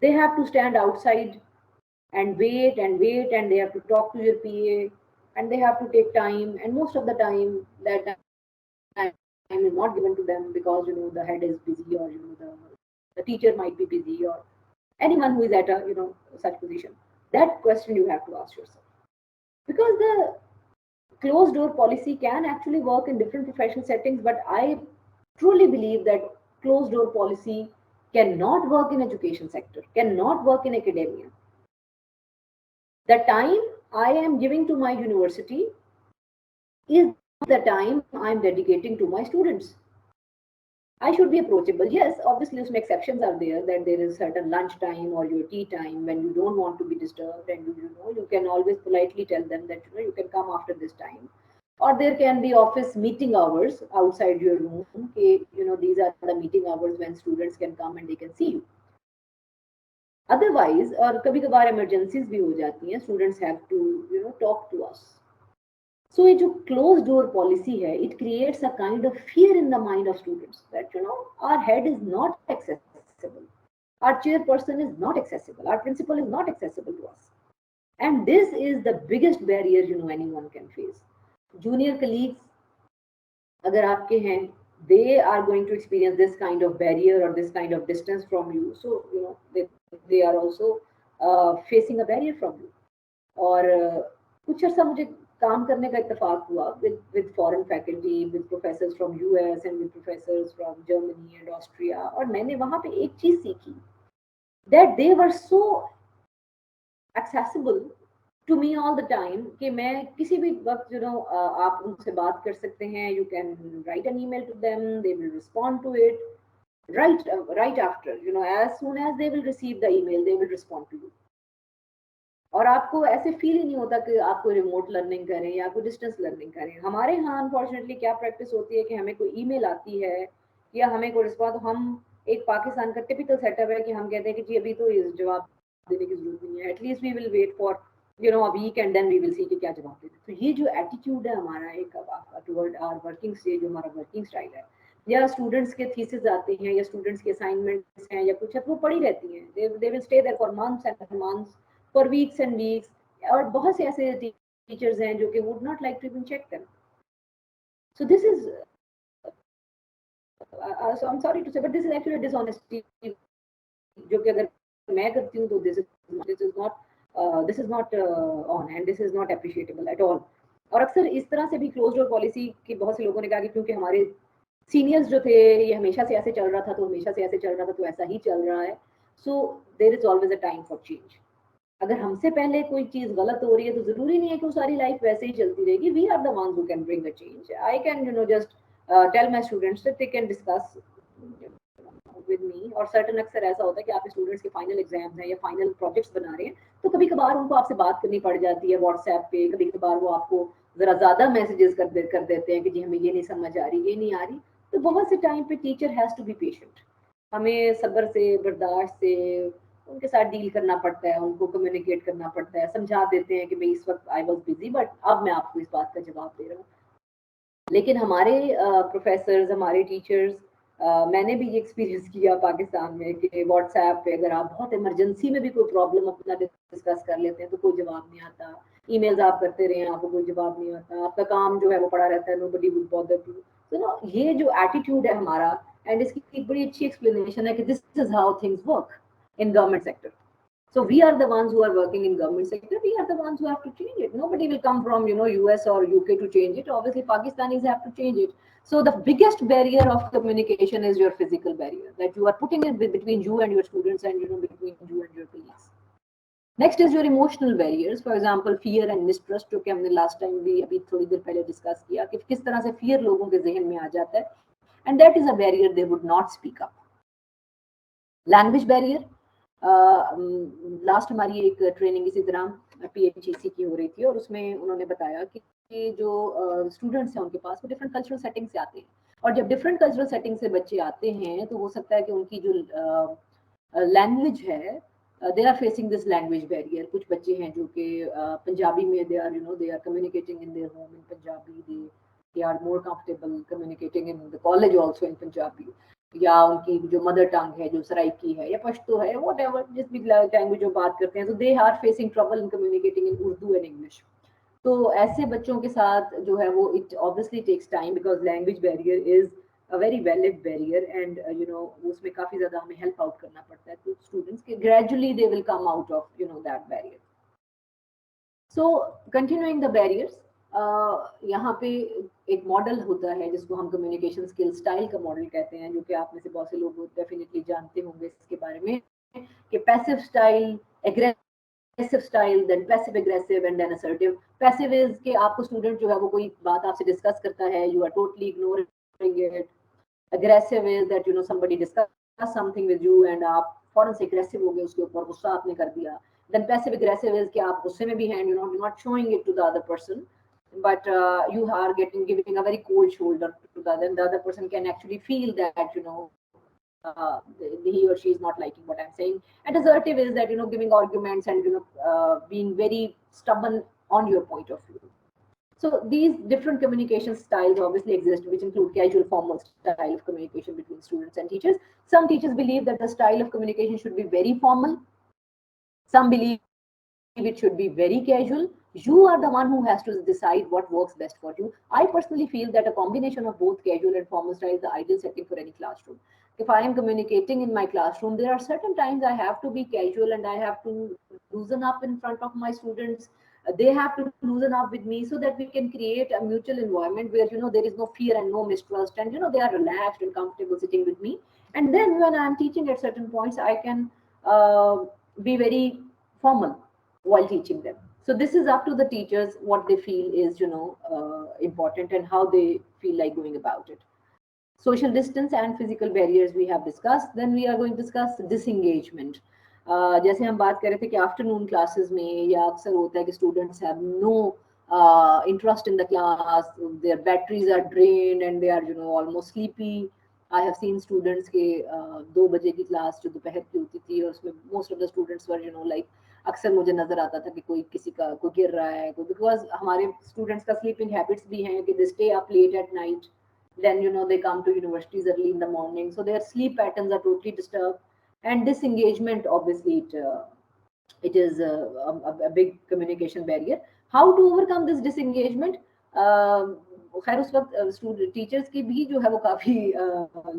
they have to stand outside and wait and wait, and they have to talk to your PA, and they have to take time, and most of the time that time is not given to them because the head is busy, or the teacher might be busy, or anyone who is at a such position. That question you have to ask yourself, because the closed door policy can actually work in different professional settings, but I truly believe that closed door policy cannot work in education sector, cannot work in academia. The time I am giving to my university is the time I am dedicating to my students. I should be approachable. Yes, obviously some exceptions are there, that there is certain lunch time or your tea time when you don't want to be disturbed, and you can always politely tell them that you can come after this time. Or there can be office meeting hours outside your room. Okay, these are the meeting hours when students can come and they can see you. Otherwise, और कभी कभार emergencies भी हो जाती हैं, students have to talk to us. So ये जो closed door policy है, it creates a kind of fear in the mind of students that our head is not accessible, our chairperson is not accessible, our principal is not accessible to us, and this is the biggest barrier anyone can face. Junior colleagues, अगर आपके हैं, they are going to experience this kind of barrier or this kind of distance from you. So they are also facing a barrier from you. और कुछ अर्सा मुझे काम करने का इत्तेफाक हुआ with foreign faculty, with professors from US and with professors from Germany and Austria, और मैंने वहाँ पे एक चीज सीखी, that they were so accessible to me all the time कि मैं किसी भी वक्त आप उनसे बात कर सकते हैं. You can write an email to them, they will respond to it right after, as soon as they will receive the email, they will respond to you. और आपको ऐसे फील ही नहीं होता कि आपको रिमोट लर्निंग करें या कोई डिस्टेंस लर्निंग करें. हमारे यहाँ अनफॉर्चुनेटली क्या प्रैक्टिस होती है कि हमें कोई ईमेल आती है या हमें कोई रिस्पॉन्स, हम एक पाकिस्तान का टिपिकल सेटअप है कि हम कहते हैं कि जी अभी तो जवाब देने की जरूरत नहीं है, at least we will wait for a week and then we will see कि क्या जवाब देते. तो ये जो एटीट्यूड है हमारा एक टुवर्ड आवर वर्किंग स्टेज, जो हमारा वर्किंग स्टाइल है, या स्टूडेंट्स के थीसिस आते हैं या स्टूडेंट्स के असाइनमेंट्स हैं या कुछ है, वो पड़ी रहती हैं. They will stay there for months and months, for weeks and weeks, और बहुत से ऐसे टीचर्स हैं जो कि would not like to even check them. So this is so I'm sorry to say, but this is actually a dishonesty जो कि अगर मैं करती हूँ तो this is not on and this is not appreciable at all. और अक्सर इस तरह से भी क्लोज डोर पॉलिसी की बहुत से लोगों ने कहा कि क्योंकि हमारे सीनियर्स जो थे ये हमेशा से ऐसे चल रहा था, तो हमेशा से ऐसे चल रहा था, तो ऐसा ही चल रहा है. So there is always a time for change. अगर हमसे पहले कोई चीज गलत हो रही है तो जरूरी नहीं है कि वो सारी लाइफ वैसे ही चलती रहेगी. We are the ones who can bring the change. I can just tell my students that they can discuss with me. और सर्टेन अक्सर ऐसा होता है कि आपके स्टूडेंट्स के फाइनल एग्जाम्स हैं या फाइनल प्रोजेक्ट्स बना रहे हैं, तो कभी कभार उनको आपसे बात करनी पड़ जाती है व्हाट्सएप पे. कभी कभार वो आपको जरा ज्यादा मैसेजेस कर देते हैं कि जी हमें ये नहीं समझ आ रही, ये नहीं आ रही. तो बहुत से टाइम पे teacher has to be patient. हमें सब्र से, बर्दाश्त से उनके साथ डील करना पड़ता है, उनको कम्युनिकेट करना पड़ता है, समझा देते हैं कि भाई इस वक्त आई वाज बिजी बट अब मैं आपको इस बात का जवाब दे रहा हूँ. लेकिन हमारे प्रोफेसर्स, हमारे टीचर्स, मैंने भी ये एक्सपीरियंस किया पाकिस्तान में कि व्हाट्सएप पे अगर आप बहुत इमरजेंसी में भी कोई प्रॉब्लम अपना डिस्कस कर लेते हैं तो कोई जवाब नहीं आता. ईमेल्स आप करते रहे, आपको कोई जवाब नहीं आता, आपका काम जो है वो पड़ा रहता है, नोबडी विल बॉदर यू. तो ये जो एटीट्यूड है हमारा, एंड इसकी एक बड़ी अच्छी एक्सप्लेनेशन है कि this is how things work in government sector. So we are the ones who are working in government sector. We are the ones who have to change it. Nobody will come from US or UK to change it. Obviously Pakistanis have to change it. So the biggest barrier of communication is your physical barrier, that you are putting it between you and your students and between you and your colleagues. Next is your emotional barriers. For example, fear and mistrust, जो कि हमने last time भी अभी थोड़ी देर पहले discuss किया कि किस तरह से fear लोगों के जहन में आ जाता है, and that is a barrier they would not speak up. Language barrier. Last हमारी एक ट्रेनिंग इसी तरह PHEC की हो रही थी और उसमें उन्होंने बताया कि जो स्टूडेंट्स हैं उनके पास वो डिफरेंट कल्चरल सेटिंग से आते हैं, और जब डिफरेंट कल्चरल सेटिंग से बच्चे आते हैं तो हो सकता है कि उनकी जो लैंग्वेज है, they are facing this language barrier. कुछ बच्चे हैं जो कि पंजाबी में they are communicating in their home in Punjabi, they are more comfortable communicating in the college also in Punjabi, या उनकी जो मदर टंग है, जो सराइकी है या पश्तो है, व्हाटएवर जिस भी लैंग्वेज में बात करते हैं, तो they are facing trouble in communicating in Urdu and English. तो ऐसे बच्चों के साथ जो है वो it obviously takes time because language barrier is a very valid barrier, and उसमें काफ़ी ज़्यादा हमें हेल्प आउट करना पड़ता है. तो स्टूडेंट्स के gradually they will come out of that barrier. So continuing the barriers, यहाँ पे एक मॉडल होता है जिसको हम कम्युनिकेशन स्किल स्टाइल का मॉडल कहते हैं, जो कि आप में से बहुत से लोग डेफिनेटली जानते होंगे इसके बारे में, कि passive style, aggressive style, then passive aggressive and then assertive. Passive is कि आपको स्टूडेंट जो है वो कोई बात आपसे डिस्कस करता है, you are totally ignoring it, aggressive is that somebody discuss something with you and आप फौरन से aggressive हो गए उसके ऊपर, गुस्सा आपने कर दिया. Then passive aggressive is कि आप गुस्से में भी हैं, you're not showing it to the other person, but you are giving a very cold shoulder to the other, and the other person can actually feel that he or she is not liking what I'm saying. And assertive is that giving arguments and being very stubborn on your point of view. So these different communication styles obviously exist, which include casual, formal style of communication between students and teachers. Some teachers believe that the style of communication should be very formal. Some believe it should be very casual. You are the one who has to decide what works best for you. I personally feel that a combination of both casual and formal style is the ideal setting for any classroom. If I am communicating in my classroom, there are certain times I have to be casual and I have to loosen up in front of my students. They have to loosen up with me so that we can create a mutual environment where there is no fear and no mistrust, and they are relaxed and comfortable sitting with me. And then when I'm teaching at certain points, I can be very formal while teaching them. So this is up to the teachers what they feel is important and how they feel like going about it. Social distance and physical barriers we have discussed. Then we are going to discuss disengagement. जैसे हम बात कर रहे थे कि afternoon classes में या अक्सर होता है कि students have no interest in the class, their batteries are drained and they are almost sleepy. I have seen students के 2 बजे की क्लास जो दोपहर की होती थी और उसमें most of the students were like अक्सर मुझे नजर आता था कि कोई गिर रहा है, बिकॉज हमारे स्टूडेंट्स का स्लीपिंग हैबिट्स भी हैं कि they stay up late at night, then they come to universities early in the morning, so their sleep patterns are totally disturbed. And disengagement, obviously it is a big communication barrier. How to overcome this disengagement? खैर उस वक्त teachers की भी जो है वो काफी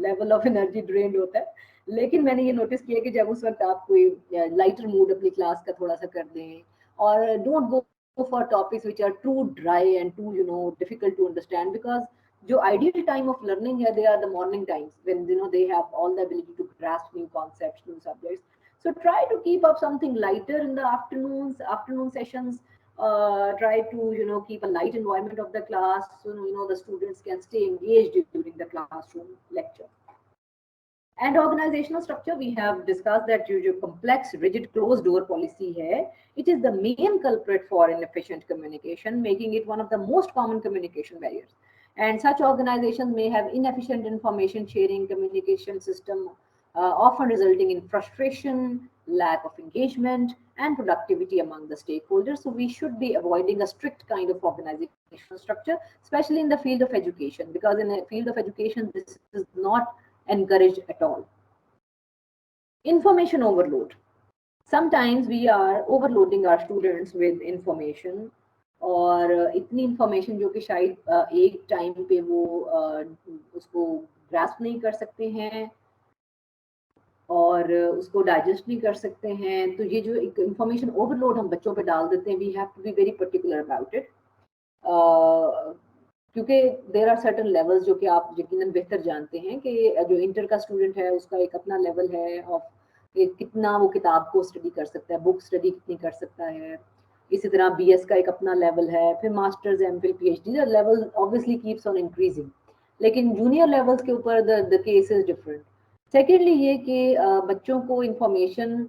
level of energy drained होता है, लेकिन मैंने ये नोटिस किया कि जब उस वक्त आप कोई लाइटर मूड अपनी क्लास का थोड़ा सा कर दें, और don't go for topics which are too dry and too difficult to understand, because जो ideal time of learning है, they are the morning times when they have all the ability to grasp new concepts, new subjects. So try to keep up something lighter in the afternoon sessions. Try to keep a light environment of the class, so the students can stay engaged during the classroom lecture. And organizational structure, we have discussed that जो complex rigid closed door policy है, it is the main culprit for inefficient communication, making it one of the most common communication barriers. And such organizations may have inefficient information sharing communication system, often resulting in frustration, lack of engagement, and productivity among the stakeholders. So we should be avoiding a strict kind of organizational structure, especially in the field of education, because in the field of education, this is not encouraged at all. Information overload. Sometimes we are overloading our students with information, और इतनी information जो कि शायद एक time पे वो उसको grasp नहीं कर सकते हैं और उसको डाइजेस्ट नहीं कर सकते हैं, तो ये जो एक इंफॉर्मेशन ओवरलोड हम बच्चों पे डाल देते हैं, we have to be very particular about it, क्योंकि देयर आर सर्टेन लेवल्स जो कि आप यकीनन बेहतर जानते हैं कि जो इंटर का स्टूडेंट है उसका एक अपना लेवल है ऑफ कितना वो किताब को स्टडी कर सकता है, बुक स्टडी कितनी कर सकता है, इसी तरह बीएस का एक अपना लेवल है, फिर masters, MPhil, PhD the level obviously keeps on increasing, लेकिन जूनियर लेवल्स के ऊपर the case is different. Secondly ये कि बच्चों को इंफॉर्मेशन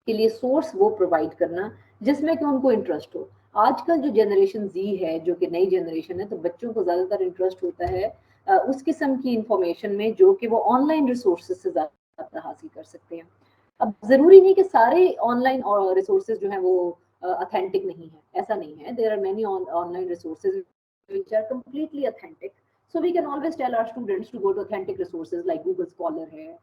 के लिए सोर्स वो प्रोवाइड करना जिसमें कि उनको इंटरेस्ट हो. आजकल जो जनरेशन जी है, जो कि नई जनरेशन है, तो बच्चों को ज़्यादातर इंटरेस्ट होता है उस किस्म की इंफॉर्मेशन में जो कि वो ऑनलाइन रिसोर्सेज से ज़्यादा हासिल कर सकते हैं. अब ज़रूरी नहीं कि सारे ऑनलाइन रिसोर्सेज जो हैं वो authentic नहीं है, ऐसा नहीं है. There are many online resources which are completely authentic. So we can always tell our students to go to authentic resources like Google Scholar है,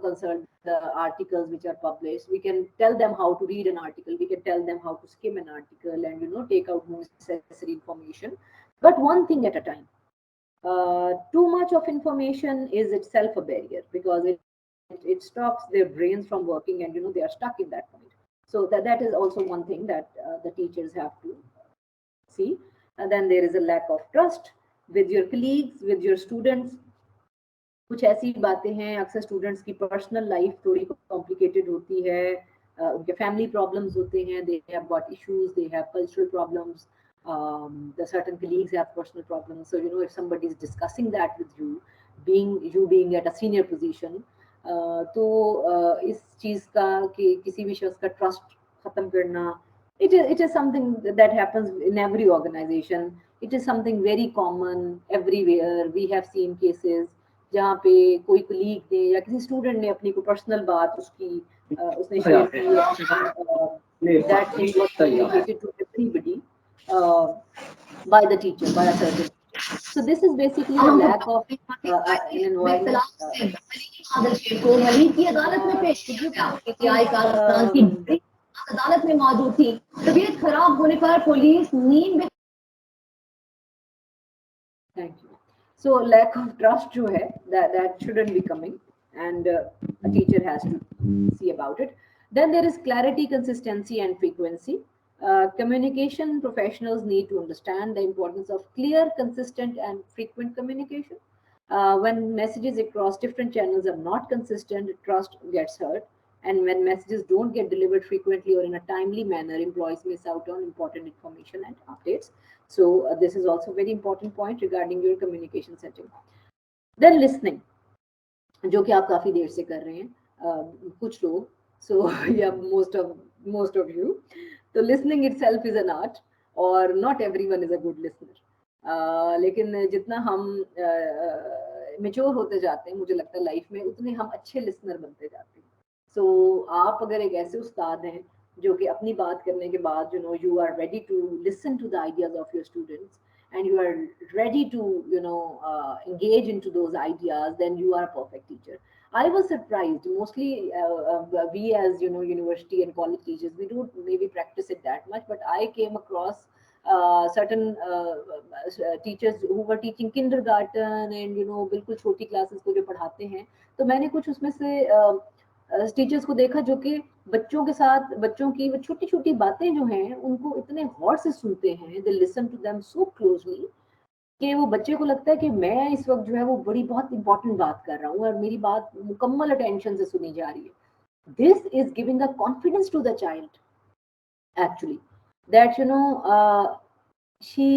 consult the articles which are published. We can tell them how to read an article. We can tell them how to skim an article and take out necessary information. But one thing at a time. Too much of information is itself a barrier because it stops their brains from working and they are stuck in that point. So that is also one thing that the teachers have to see. And then there is a lack of trust with your colleagues, with your students. कुछ ऐसी बातें हैं, अक्सर students की personal life थोड़ी complicated होती है, उनके फैमिली प्रॉब्लम्स होते हैं, they have got issues, they have cultural problems, the certain colleagues have personal problems. So if somebody is discussing that with you, being at a senior position, तो इस चीज़ का कि किसी भी शख्स का ट्रस्ट खत्म करना, it is something that happens in every organization. It is something very common everywhere. We have seen cases जहाँ पे कोई colleague ने या किसी student ने अपनी कोई personal बात उसने share की, that thing was communicated to everybody by the teacher, by a certain teacher. So this is basically a lack of an environment. अदालत में मौजूद थी, तबीयत खराब होने पर पुलिस नींद में. Thank you. So lack of trust जो है, that shouldn't be coming, and a teacher has to see about it. Then there is clarity, consistency, and frequency. Communication professionals need to understand the importance of clear, consistent, and frequent communication. When messages across different channels are not consistent, trust gets hurt. And when messages don't get delivered frequently or in a timely manner, employees miss out on important information and updates. So this is also a very important point regarding your communication setting. Then listening, जो कि आप काफी देर से कर रहे हैं, कुछ लोग, so yeah, most of you. So listening itself is an art, or not everyone is a good listener. लेकिन जितना हम mature होते जाते हैं, मुझे लगता है लाइफ में, उतने हम अच्छे listener बनते जाते हैं. So आप अगर एक ऐसे उस्ताद हैं जो कि अपनी बात करने के बाद, you are ready to listen to the ideas of your students and you are ready to, engage into those ideas, then you are a perfect teacher. I was surprised. Mostly we as, university and college teachers, we don't maybe practice it that much, but I came across certain teachers who were teaching kindergarten and, बिल्कुल छोटी classes को जो पढ़ाते हैं, तो मैंने कुछ उसमें से टीचर्स को देखा जो कि बच्चों के साथ, बच्चों की वो छोटी छोटी बातें जो हैं उनको इतने गौर से सुनते हैं, they listen to them so closely, कि वो बच्चे को लगता है कि मैं इस वक्त जो है वो बड़ी बहुत इंपॉर्टेंट बात कर रहा हूँ और मेरी बात मुकम्मल अटेंशन से सुनी जा रही है. This is giving a confidence to the child actually, that she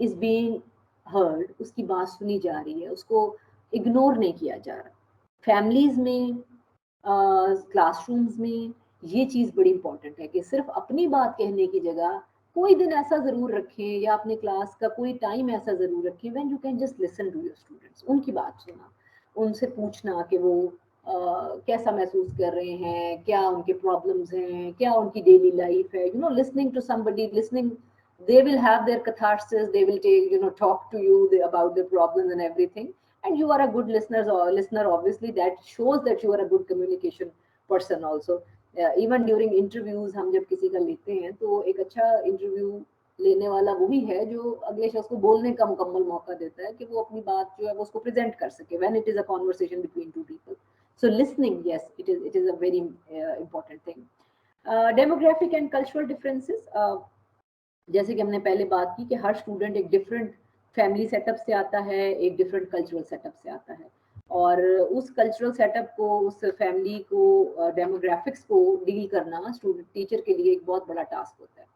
is being heard, उसकी बात सुनी जा रही है, उसको इग्नोर नहीं किया जा रहा. फैमिलीज में, क्लासरूम्स में ये चीज़ बड़ी इंपॉर्टेंट है कि सिर्फ अपनी बात कहने की जगह कोई दिन ऐसा ज़रूर रखें या अपने क्लास का कोई टाइम ऐसा ज़रूर रखें when you can just listen to your students, उनकी बात सुनना, उनसे पूछना कि वो कैसा महसूस कर रहे हैं, क्या उनके प्रॉब्लम्स हैं, क्या उनकी डेली लाइफ है, listening to somebody, listening, they will have their catharsis, they will take, talk to you about their problems and everything. And you are a good listener, obviously that shows that you are a good communication person also. Even during interviews हम जब किसी का लेते हैं तो एक अच्छा interview लेने वाला वही है जो अगले शख्स को बोलने का मुकम्मल मौका देता है कि वो अपनी बात जो है वो उसको प्रेजेंट कर सके, when it is a conversation between two people. So listening, yes, it is a very important thing. Demographic and cultural differences, जैसे कि हमने पहले बात की कि हर स्टूडेंट एक डिफरेंट फैमिली सेटअप से आता है, एक डिफरेंट कल्चरल सेटअप से आता है, और उस कल्चरल सेटअप को, उस फैमिली को, डेमोग्राफिक्स को डील करना स्टूडेंट टीचर के लिए एक बहुत बड़ा टास्क होता है.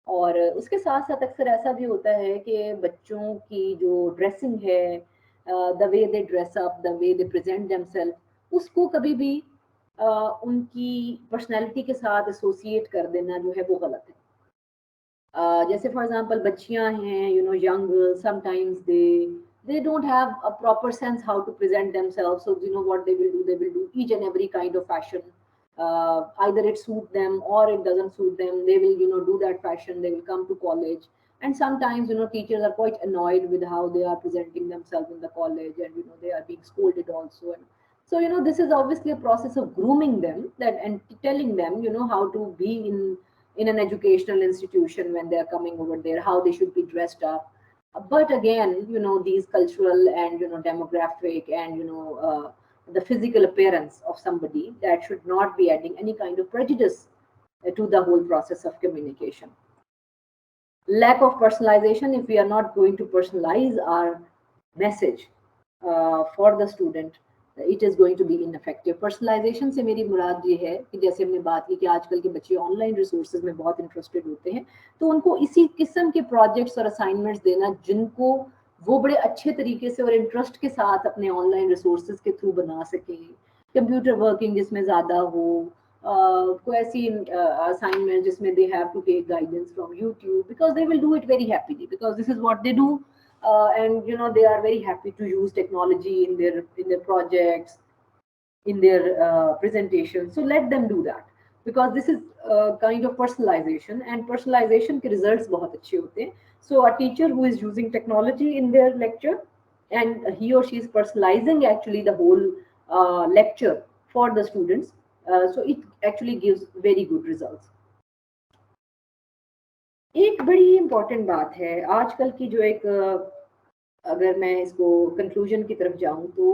और उसके साथ साथ अक्सर ऐसा भी होता है कि बच्चों की जो ड्रेसिंग है, the way they dress up, the way they present themselves, उसको कभी भी उनकी पर्सनैलिटी के साथ एसोसिएट कर देना जो है वो गलत है. जैसे फॉर एग्जांपल बच्चियां हैं, young girls, sometimes they don't have a proper sense how to present themselves, so what they will do each and every kind of fashion, either it suits them or it doesn't suit them, they will do that fashion, they will come to college, and sometimes teachers are quite annoyed with how they are presenting themselves in the college, and they are being scolded also. And so this is obviously a process of grooming them, that and telling them how to be in an educational institution when they are coming over there, how they should be dressed up. But again, these cultural and demographic and the physical appearance of somebody, that should not be adding any kind of prejudice to the whole process of communication. Lack of personalization, if we are not going to personalize our message for the student, it is going to be ineffective. Personalization से मेरी मुराद ये है कि जैसे हमने बात की कि आजकल के बच्चे ऑनलाइन रिसोर्सेज में बहुत इंटरेस्टेड होते हैं, तो उनको इसी किस्म के प्रोजेक्ट्स और असाइनमेंट्स देना जिनको वो बड़े अच्छे तरीके से और इंटरेस्ट के साथ अपने ऑनलाइन रिसोर्सेज के थ्रू बना सकें, कंप्यूटर वर्किंग जिसमें ज़्यादा हो, कोई ऐसी असाइनमेंट जिसमें they have to take guidance from YouTube, because they will do it very happily, because this is what they do, and you know they are very happy to use technology in their projects, in their presentation. So let them do that, because this is kind of personalization, and personalization के results बहुत अच्छे होते हैं. So a teacher who is using technology in their lecture and he or she is personalizing actually the whole lecture for the students, so it actually gives very good results. एक बड़ी important बात है आजकल की जो एक अगर मैं इसको कंक्लूजन की तरफ जाऊं तो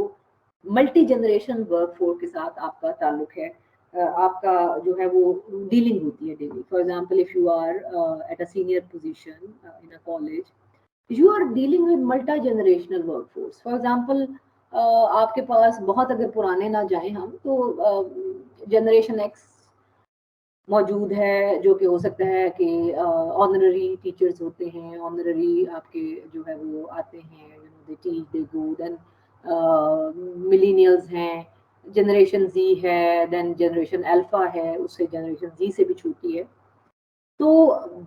मल्टी जनरेशन वर्कफोर्स के साथ आपका ताल्लुक है, आपका जो है वो डीलिंग होती है daily. For example if you are at a senior position in a college, you are dealing with multi generational workforce. For example आपके पास बहुत, अगर पुराने ना जाएं हम, तो जनरेशन एक्स मौजूद है, जो कि हो सकता है कि ऑनररी टीचर्स होते हैं, ऑनररी आपके जो है वो आते हैं, you know they teach, they go. Then millennials हैं, जनरेशन जी है, देन जनरेशन अल्फा है, उससे जनरेशन जी से भी छोटी है. तो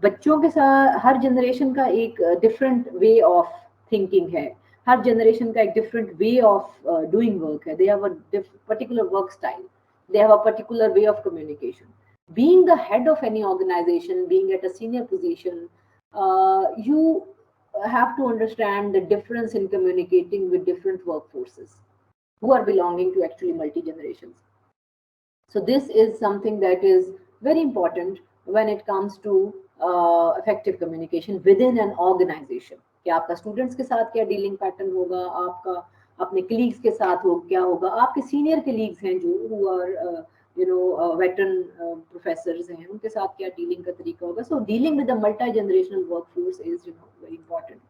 बच्चों के साथ हर जनरेशन का एक डिफरेंट वे ऑफ थिंकिंग है, हर जनरेशन का एक different way of doing work है. They have a particular work style, they have a particular way of communication. Being the head of any organization, being at a senior position, you have to understand the difference in communicating with different workforces who are belonging to actually multi-generations. So this is something that is very important when it comes to effective communication within an organization. कि आपका students के साथ क्या dealing pattern होगा, आपका अपने colleagues के साथ हो क्या होगा, आपके सीनियर कलीग्स हैं जो who are you know veteran professors हैं, उनके साथ क्या डीलिंग का तरीका होगा. So dealing with the multi generational workforce is you know very important.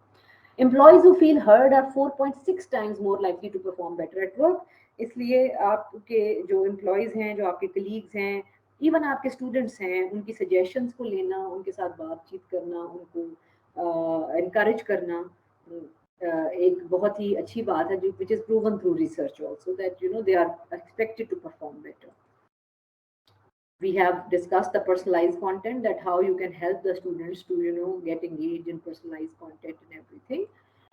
Employees who feel heard are 4.6 times more likely to perform better at work. इसलिए आपके जो एम्प्लॉयज़ हैं, जो आपके कलीग्स हैं, इवन आपके स्टूडेंट्स हैं, उनकी सजेशंस को लेना, उनके साथ बातचीत करना, उनको इनकरेज करना एक बहुत ही अच्छी बात है, which is proven through research also, that you know they are expected to perform better. We have discussed the personalized content, that how you can help the students to you know get engaged in personalized content and everything.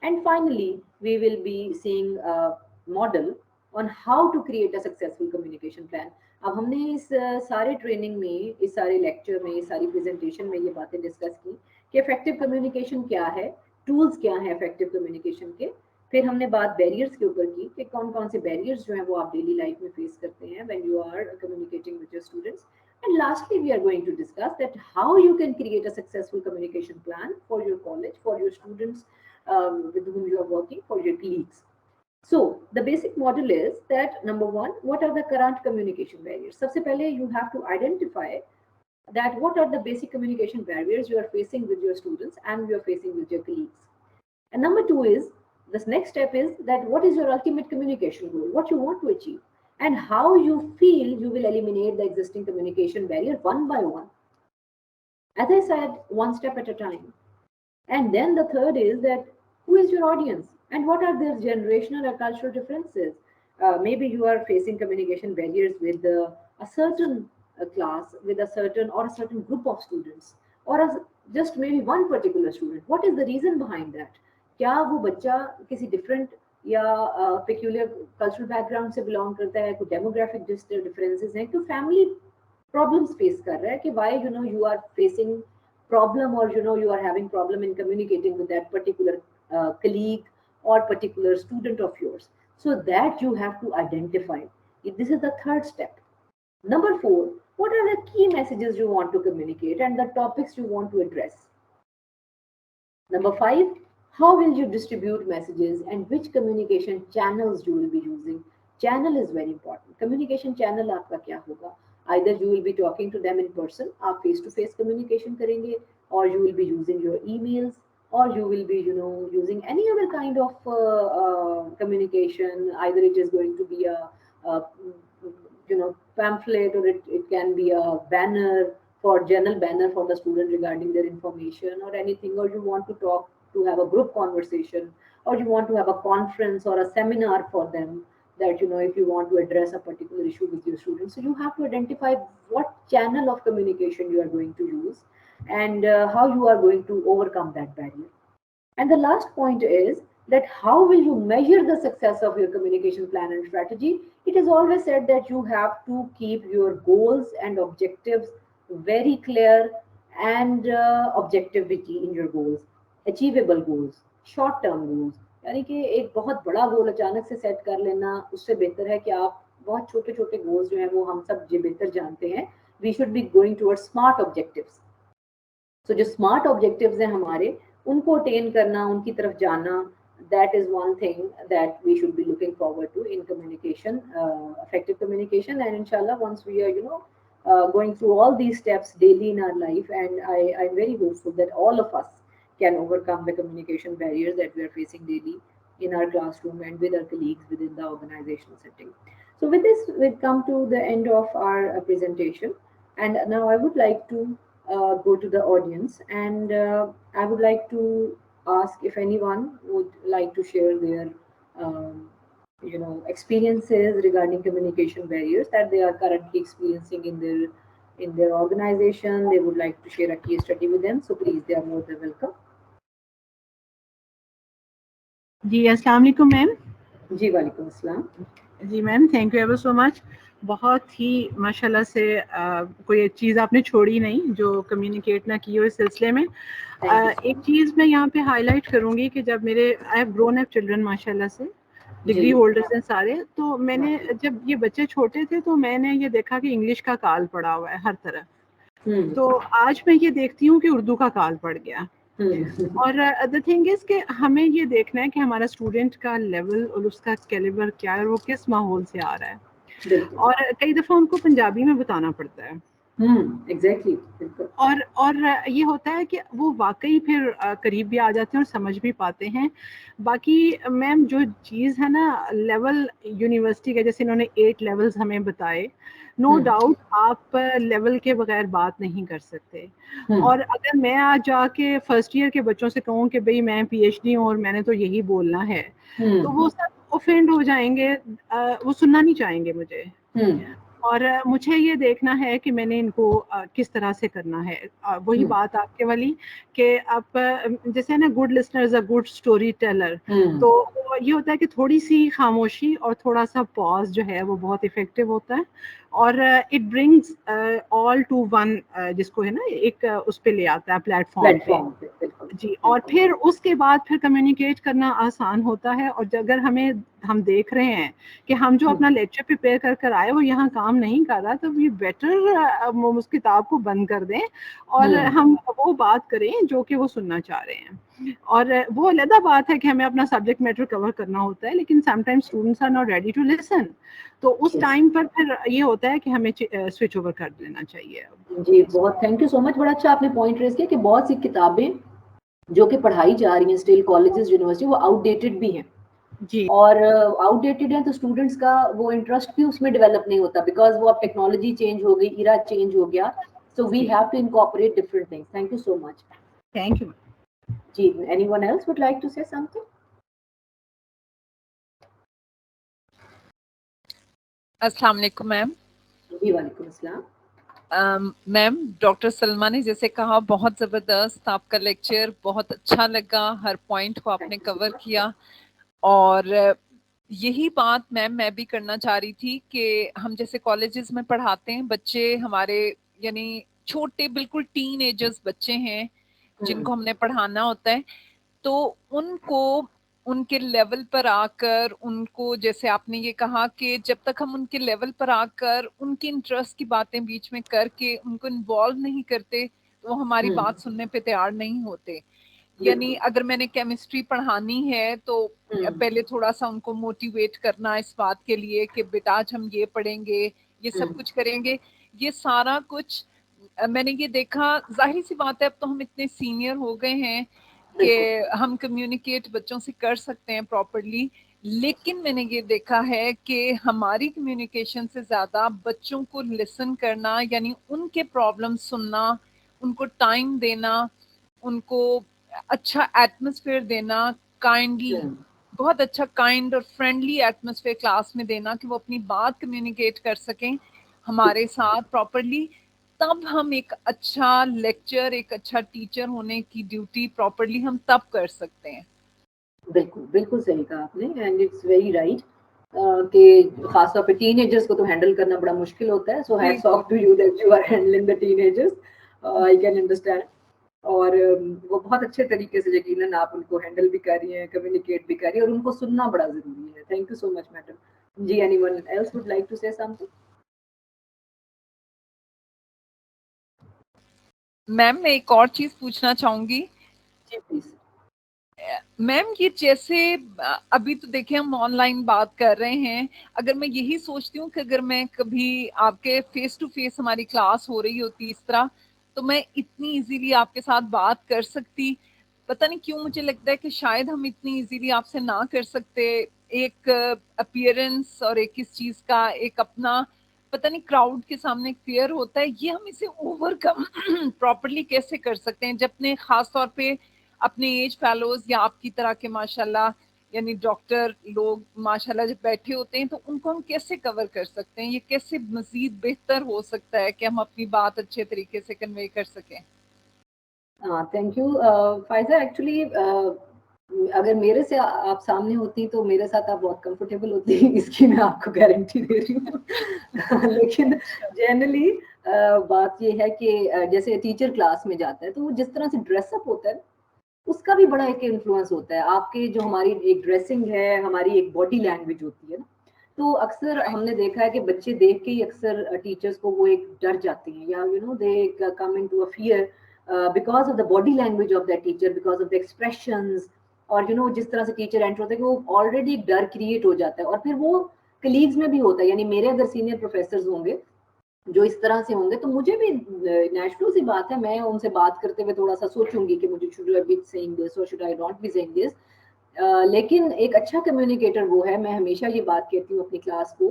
And finally we will be seeing a model on how to create a successful communication plan. अब हमने इस सारे training में, इस सारे lecture में, इस सारी प्रेजेंटेशन में ये बातें डिस्कस की कि इफेक्टिव कम्युनिकेशन क्या है, टूल्स क्या है इफेक्टिव कम्युनिकेशन के. फिर हमने बात बैरियर्स के ऊपर की कि कौन कौन से बैरियर्स जो हैं वो आप डेली लाइफ में फेस करते हैं when you are communicating with your students. And lastly, we are going to discuss that how you can create a successful communication plan for your college, for your students with whom you are working, for your colleagues. So the basic model is that number one, what are the current communication barriers? सबसे पहले you have to identify that what are the basic communication barriers you are facing with your students and you are facing with your colleagues. And number two is, this next step is that what is your ultimate communication goal, what you want to achieve, and how you feel you will eliminate the existing communication barrier one by one. As I said, one step at a time. And then the third is that who is your audience and what are their generational or cultural differences. Maybe you are facing communication barriers with a certain class, with a certain group of students, or just maybe one particular student. What is the reason behind that? क्या वो बच्चा किसी different या peculiar cultural background से belong करता है, कोई demographic differences हैं, तो family problems face कर रहा है कि why you know you are facing problem or you know you are having problem in communicating with that particular colleague or particular student of yours. So that you have to identify. This is the third step. Number four, what are the key messages you want to communicate and the topics you want to address? Number five, how will you distribute messages and which communication channels you will be using? Channel is very important. Communication channel आपका क्या होगा? Either you will be talking to them in person, आप face to face communication करेंगे, or you will be using your emails, or you will be you know using any other kind of communication. Either it is going to be a you know pamphlet, or it can be a banner, for general banner for the student regarding their information or anything, or you want to talk to have a group conversation or you want to have a conference or a seminar for them, that if you want to address a particular issue with your students. So you have to identify what channel of communication you are going to use, and how you are going to overcome that barrier. And the last point is that how will you measure the success of your communication plan and strategy? It is always said that you have to keep your goals and objectives very clear, and objectivity in your goals, achievable goals, short term goals. यानी कि एक बहुत बड़ा गोल अचानक से set कर लेना, उससे बेहतर है कि आप बहुत छोटे छोटे गोल्स जो हैं वो हम सब जो बेहतर जानते हैं, we should be going towards smart objectives. So जो स्मार्ट ऑब्जेक्टिव्स हैं हमारे, उनको अटेन करना, उनकी तरफ जाना, that is one thing that we should be looking forward to in communication, effective communication. And inshallah, once we are going through all these steps daily in our life, and I'm very hopeful that all of us can overcome the communication barriers that we are facing daily in our classroom and with our colleagues within the organizational setting. So with this, we come to the end of our presentation, and now I would like to go to the audience, and I would like to ask if anyone would like to share their experiences regarding communication barriers that they are currently experiencing in their organization. They would like to share a case study with them, so please, they are more than welcome. जी अस्सलाम वालेकुम ma'am. जी वालेकुम अस्सलाम. जी ma'am, thank you ever so much. बहुत ही माशाल्लाह से कोई चीज़ आपने छोड़ी नहीं जो कम्युनिकेट ना की हो इस सिलसिले में. एक चीज़ मैं यहाँ पे हाईलाइट करूँगी कि जब मेरे I have grown up children माशाल्लाह से, डिग्री होल्डर्स हैं सारे, तो मैंने जब ये बच्चे छोटे थे तो मैंने ये देखा कि इंग्लिश का काल पड़ा हुआ है हर तरफ. तो आज मैं ये देखती हूँ कि उर्दू का काल पड़ गया. और द थिंग इज कि हमें ये देखना है कि हमारा स्टूडेंट का लेवल और उसका कैलिबर क्या है और वो किस माहौल से आ रहा है. और कई दफ़ा उनको पंजाबी में बताना पड़ता है. एग्जैक्टली. और ये होता है कि वो वाकई फिर करीब भी आ जाते हैं और समझ भी पाते हैं. बाकी मैम जो चीज़ है ना, लेवल यूनिवर्सिटी के, जैसे इन्होंने 8 लेवल्स हमें बताए, नो डाउट आप लेवल के बगैर बात नहीं कर सकते. और अगर मैं आज जाके फर्स्ट ईयर के बच्चों से कहूँ कि भाई मैं PhD हूँ और मैंने तो यही बोलना है, तो वो सब ऑफेंड हो जाएंगे, वो सुनना नहीं चाहेंगे मुझे. और मुझे ये देखना है कि मैंने इनको किस तरह से करना है. वही बात आपके वाली कि आप जैसे ना, good listener is a good story teller. तो ये होता है कि थोड़ी सी खामोशी और थोड़ा सा पॉज जो है वो बहुत इफेक्टिव होता है, और it brings all to one, जिसको है ना एक उस पे ले आता है प्लेटफॉर्म पे. जी. और फिर उसके बाद फिर कम्युनिकेट करना आसान होता है. और अगर हम देख रहे हैं कि हम जो अपना लेक्चर प्रिपेयर कर आए वो यहाँ काम नहीं कर रहा, तो वी बेटर उस किताब को बंद कर दें और हम वो बात करें जो कि वो सुनना चाह रहे हैं. और वो अलग बात है कि हमें अपना सब्जेक्ट मैटर कवर करना होता है, लेकिन sometimes students are not ready to listen. तो उस टाइम पर फिर ये होता है कि हमें स्विच ओवर कर देना चाहिए. जी बहुत थैंक यू सो मच. बड़ा अच्छा आपने पॉइंट रेज किया कि बहुत सी किताबें जो कि पढ़ाई जा रही हैं स्टिल कॉलेजेस यूनिवर्सिटी, वो आउटडेटेड भी हैं. जी. और आउटडेटेड है तो स्टूडेंट्स का वो इंटरेस्ट भी उसमें डेवलप नहीं होता, बिकॉज वो अब टेक्नोलॉजी चेंज हो गई, इरा चेंज हो गया. So we have to incorporate different things. Thank you so much. Thank you. जी, anyone else would like to say something? अस्सलाम वालेकुम मैम. जी वालेकुम अस्सलाम. मैम, डॉक्टर सलमा ने जैसे कहा, बहुत ज़बरदस्त आपका लेक्चर, बहुत अच्छा लगा, हर पॉइंट को आपने कवर किया. और यही बात मैम मैं भी करना चाह रही थी कि हम जैसे कॉलेजेस में पढ़ाते हैं, बच्चे हमारे यानी छोटे बिल्कुल टीन एजर्स बच्चे हैं जिनको हमने पढ़ाना होता है, तो उनको उनके लेवल पर आकर, उनको जैसे आपने ये कहा कि जब तक हम उनके लेवल पर आकर उनके इंटरेस्ट की बातें बीच में करके उनको इन्वॉल्व नहीं करते, तो वो हमारी बात सुनने पे तैयार नहीं होते. यानी अगर मैंने केमिस्ट्री पढ़ानी है तो पहले थोड़ा सा उनको मोटिवेट करना इस बात के लिए कि बेटा आज हम ये पढ़ेंगे, ये सब कुछ करेंगे, ये सारा कुछ मैंने ये देखा. जाहिर सी बात है, अब तो हम इतने सीनियर हो गए हैं कि हम कम्युनिकेट बच्चों से कर सकते हैं प्रॉपरली, लेकिन मैंने ये देखा है कि हमारी कम्युनिकेशन से ज़्यादा बच्चों को लिसन करना, यानी उनके प्रॉब्लम सुनना, उनको टाइम देना, उनको अच्छा एटमॉस्फेयर देना, काइंडली, बहुत अच्छा काइंड और फ्रेंडली एटमॉस्फेयर क्लास में देना कि वो अपनी बात कम्युनिकेट कर सकें हमारे साथ प्रॉपरली, तब हम एक अच्छा लेक्चर, एक अच्छा टीचर होने की ड्यूटी प्रॉपरली हम तब कर सकते हैं। बिल्कुल बिल्कुल सही कहा आपने, एंड इट्स वेरी राइट कि खासतौर पे टीनेजर्स को तो हैंडल करना बड़ा मुश्किल होता है, so hats off to you that you are handling the teenagers, I can understand. और वो बहुत अच्छे तरीके से यकीनन आप उनको हैंडल भी कर रही हैं, कम्युनिकेट भी कर रही हैं, और उनको सुनना बड़ा जरूरी है। Thank you so much madam जी। Anyone else would like to say something? Ma'am मैं एक और चीज पूछना चाहूंगी। जी प्लीज। मैम ये जैसे अभी तो देखिए हम ऑनलाइन बात कर रहे हैं, अगर मैं यही सोचती हूँ कि अगर मैं कभी आपके फेस टू फेस हमारी क्लास हो रही होती इस तरह, तो मैं इतनी इजीली आपके साथ बात कर सकती। पता नहीं क्यों मुझे लगता है कि शायद हम इतनी इजीली आपसे ना कर सकते। एक अपीयरेंस और एक इस चीज का एक अपना पता नहीं क्राउड के सामने क्लियर होता है, ये हम इसे ओवरकम प्रॉपरली कैसे कर सकते हैं जब अपने खास तौर पे अपने एज फेलोज या आपकी तरह के माशाल्लाह यानी डॉक्टर लोग माशाल्लाह जब बैठे होते हैं, तो उनको हम कैसे कवर कर सकते हैं? ये कैसे मजीद बेहतर हो सकता है कि हम अपनी बात अच्छे तरीके से कन्वे कर सकें? हाँ थैंक यू फाइजा। एक्चुअली अगर मेरे से आप सामने होती तो मेरे साथ आप बहुत कंफर्टेबल होती इसकी मैं आपको गारंटी दे रही हूँ। लेकिन जनरली बात ये है कि जैसे टीचर क्लास में जाता है तो वो जिस तरह से ड्रेसअप होता है उसका भी बड़ा एक इन्फ्लुएंस होता है। आपके जो हमारी एक ड्रेसिंग है, हमारी एक बॉडी लैंग्वेज होती है ना, तो अक्सर हमने देखा है कि बच्चे देख के ही अक्सर टीचर्स को वो एक डर जाते हैं, या you know they come into a fear because of the body language of that teacher, because of the expressions, और यू नो जिस तरह से टीचर एंटर होता है कि वो ऑलरेडी एक डर क्रिएट हो जाता है। और फिर वो कलीग्स में भी होता है, यानी मेरे अगर सीनियर प्रोफेसर होंगे जो इस तरह से होंगे तो मुझे भी नेचुरल सी बात है, मैं उनसे बात करते हुए थोड़ा सा सोचूंगी कि मुझे should I be saying this और should I not be saying this. लेकिन एक अच्छा कम्युनिकेटर वो है, मैं हमेशा ये बात कहती हूँ अपनी क्लास को,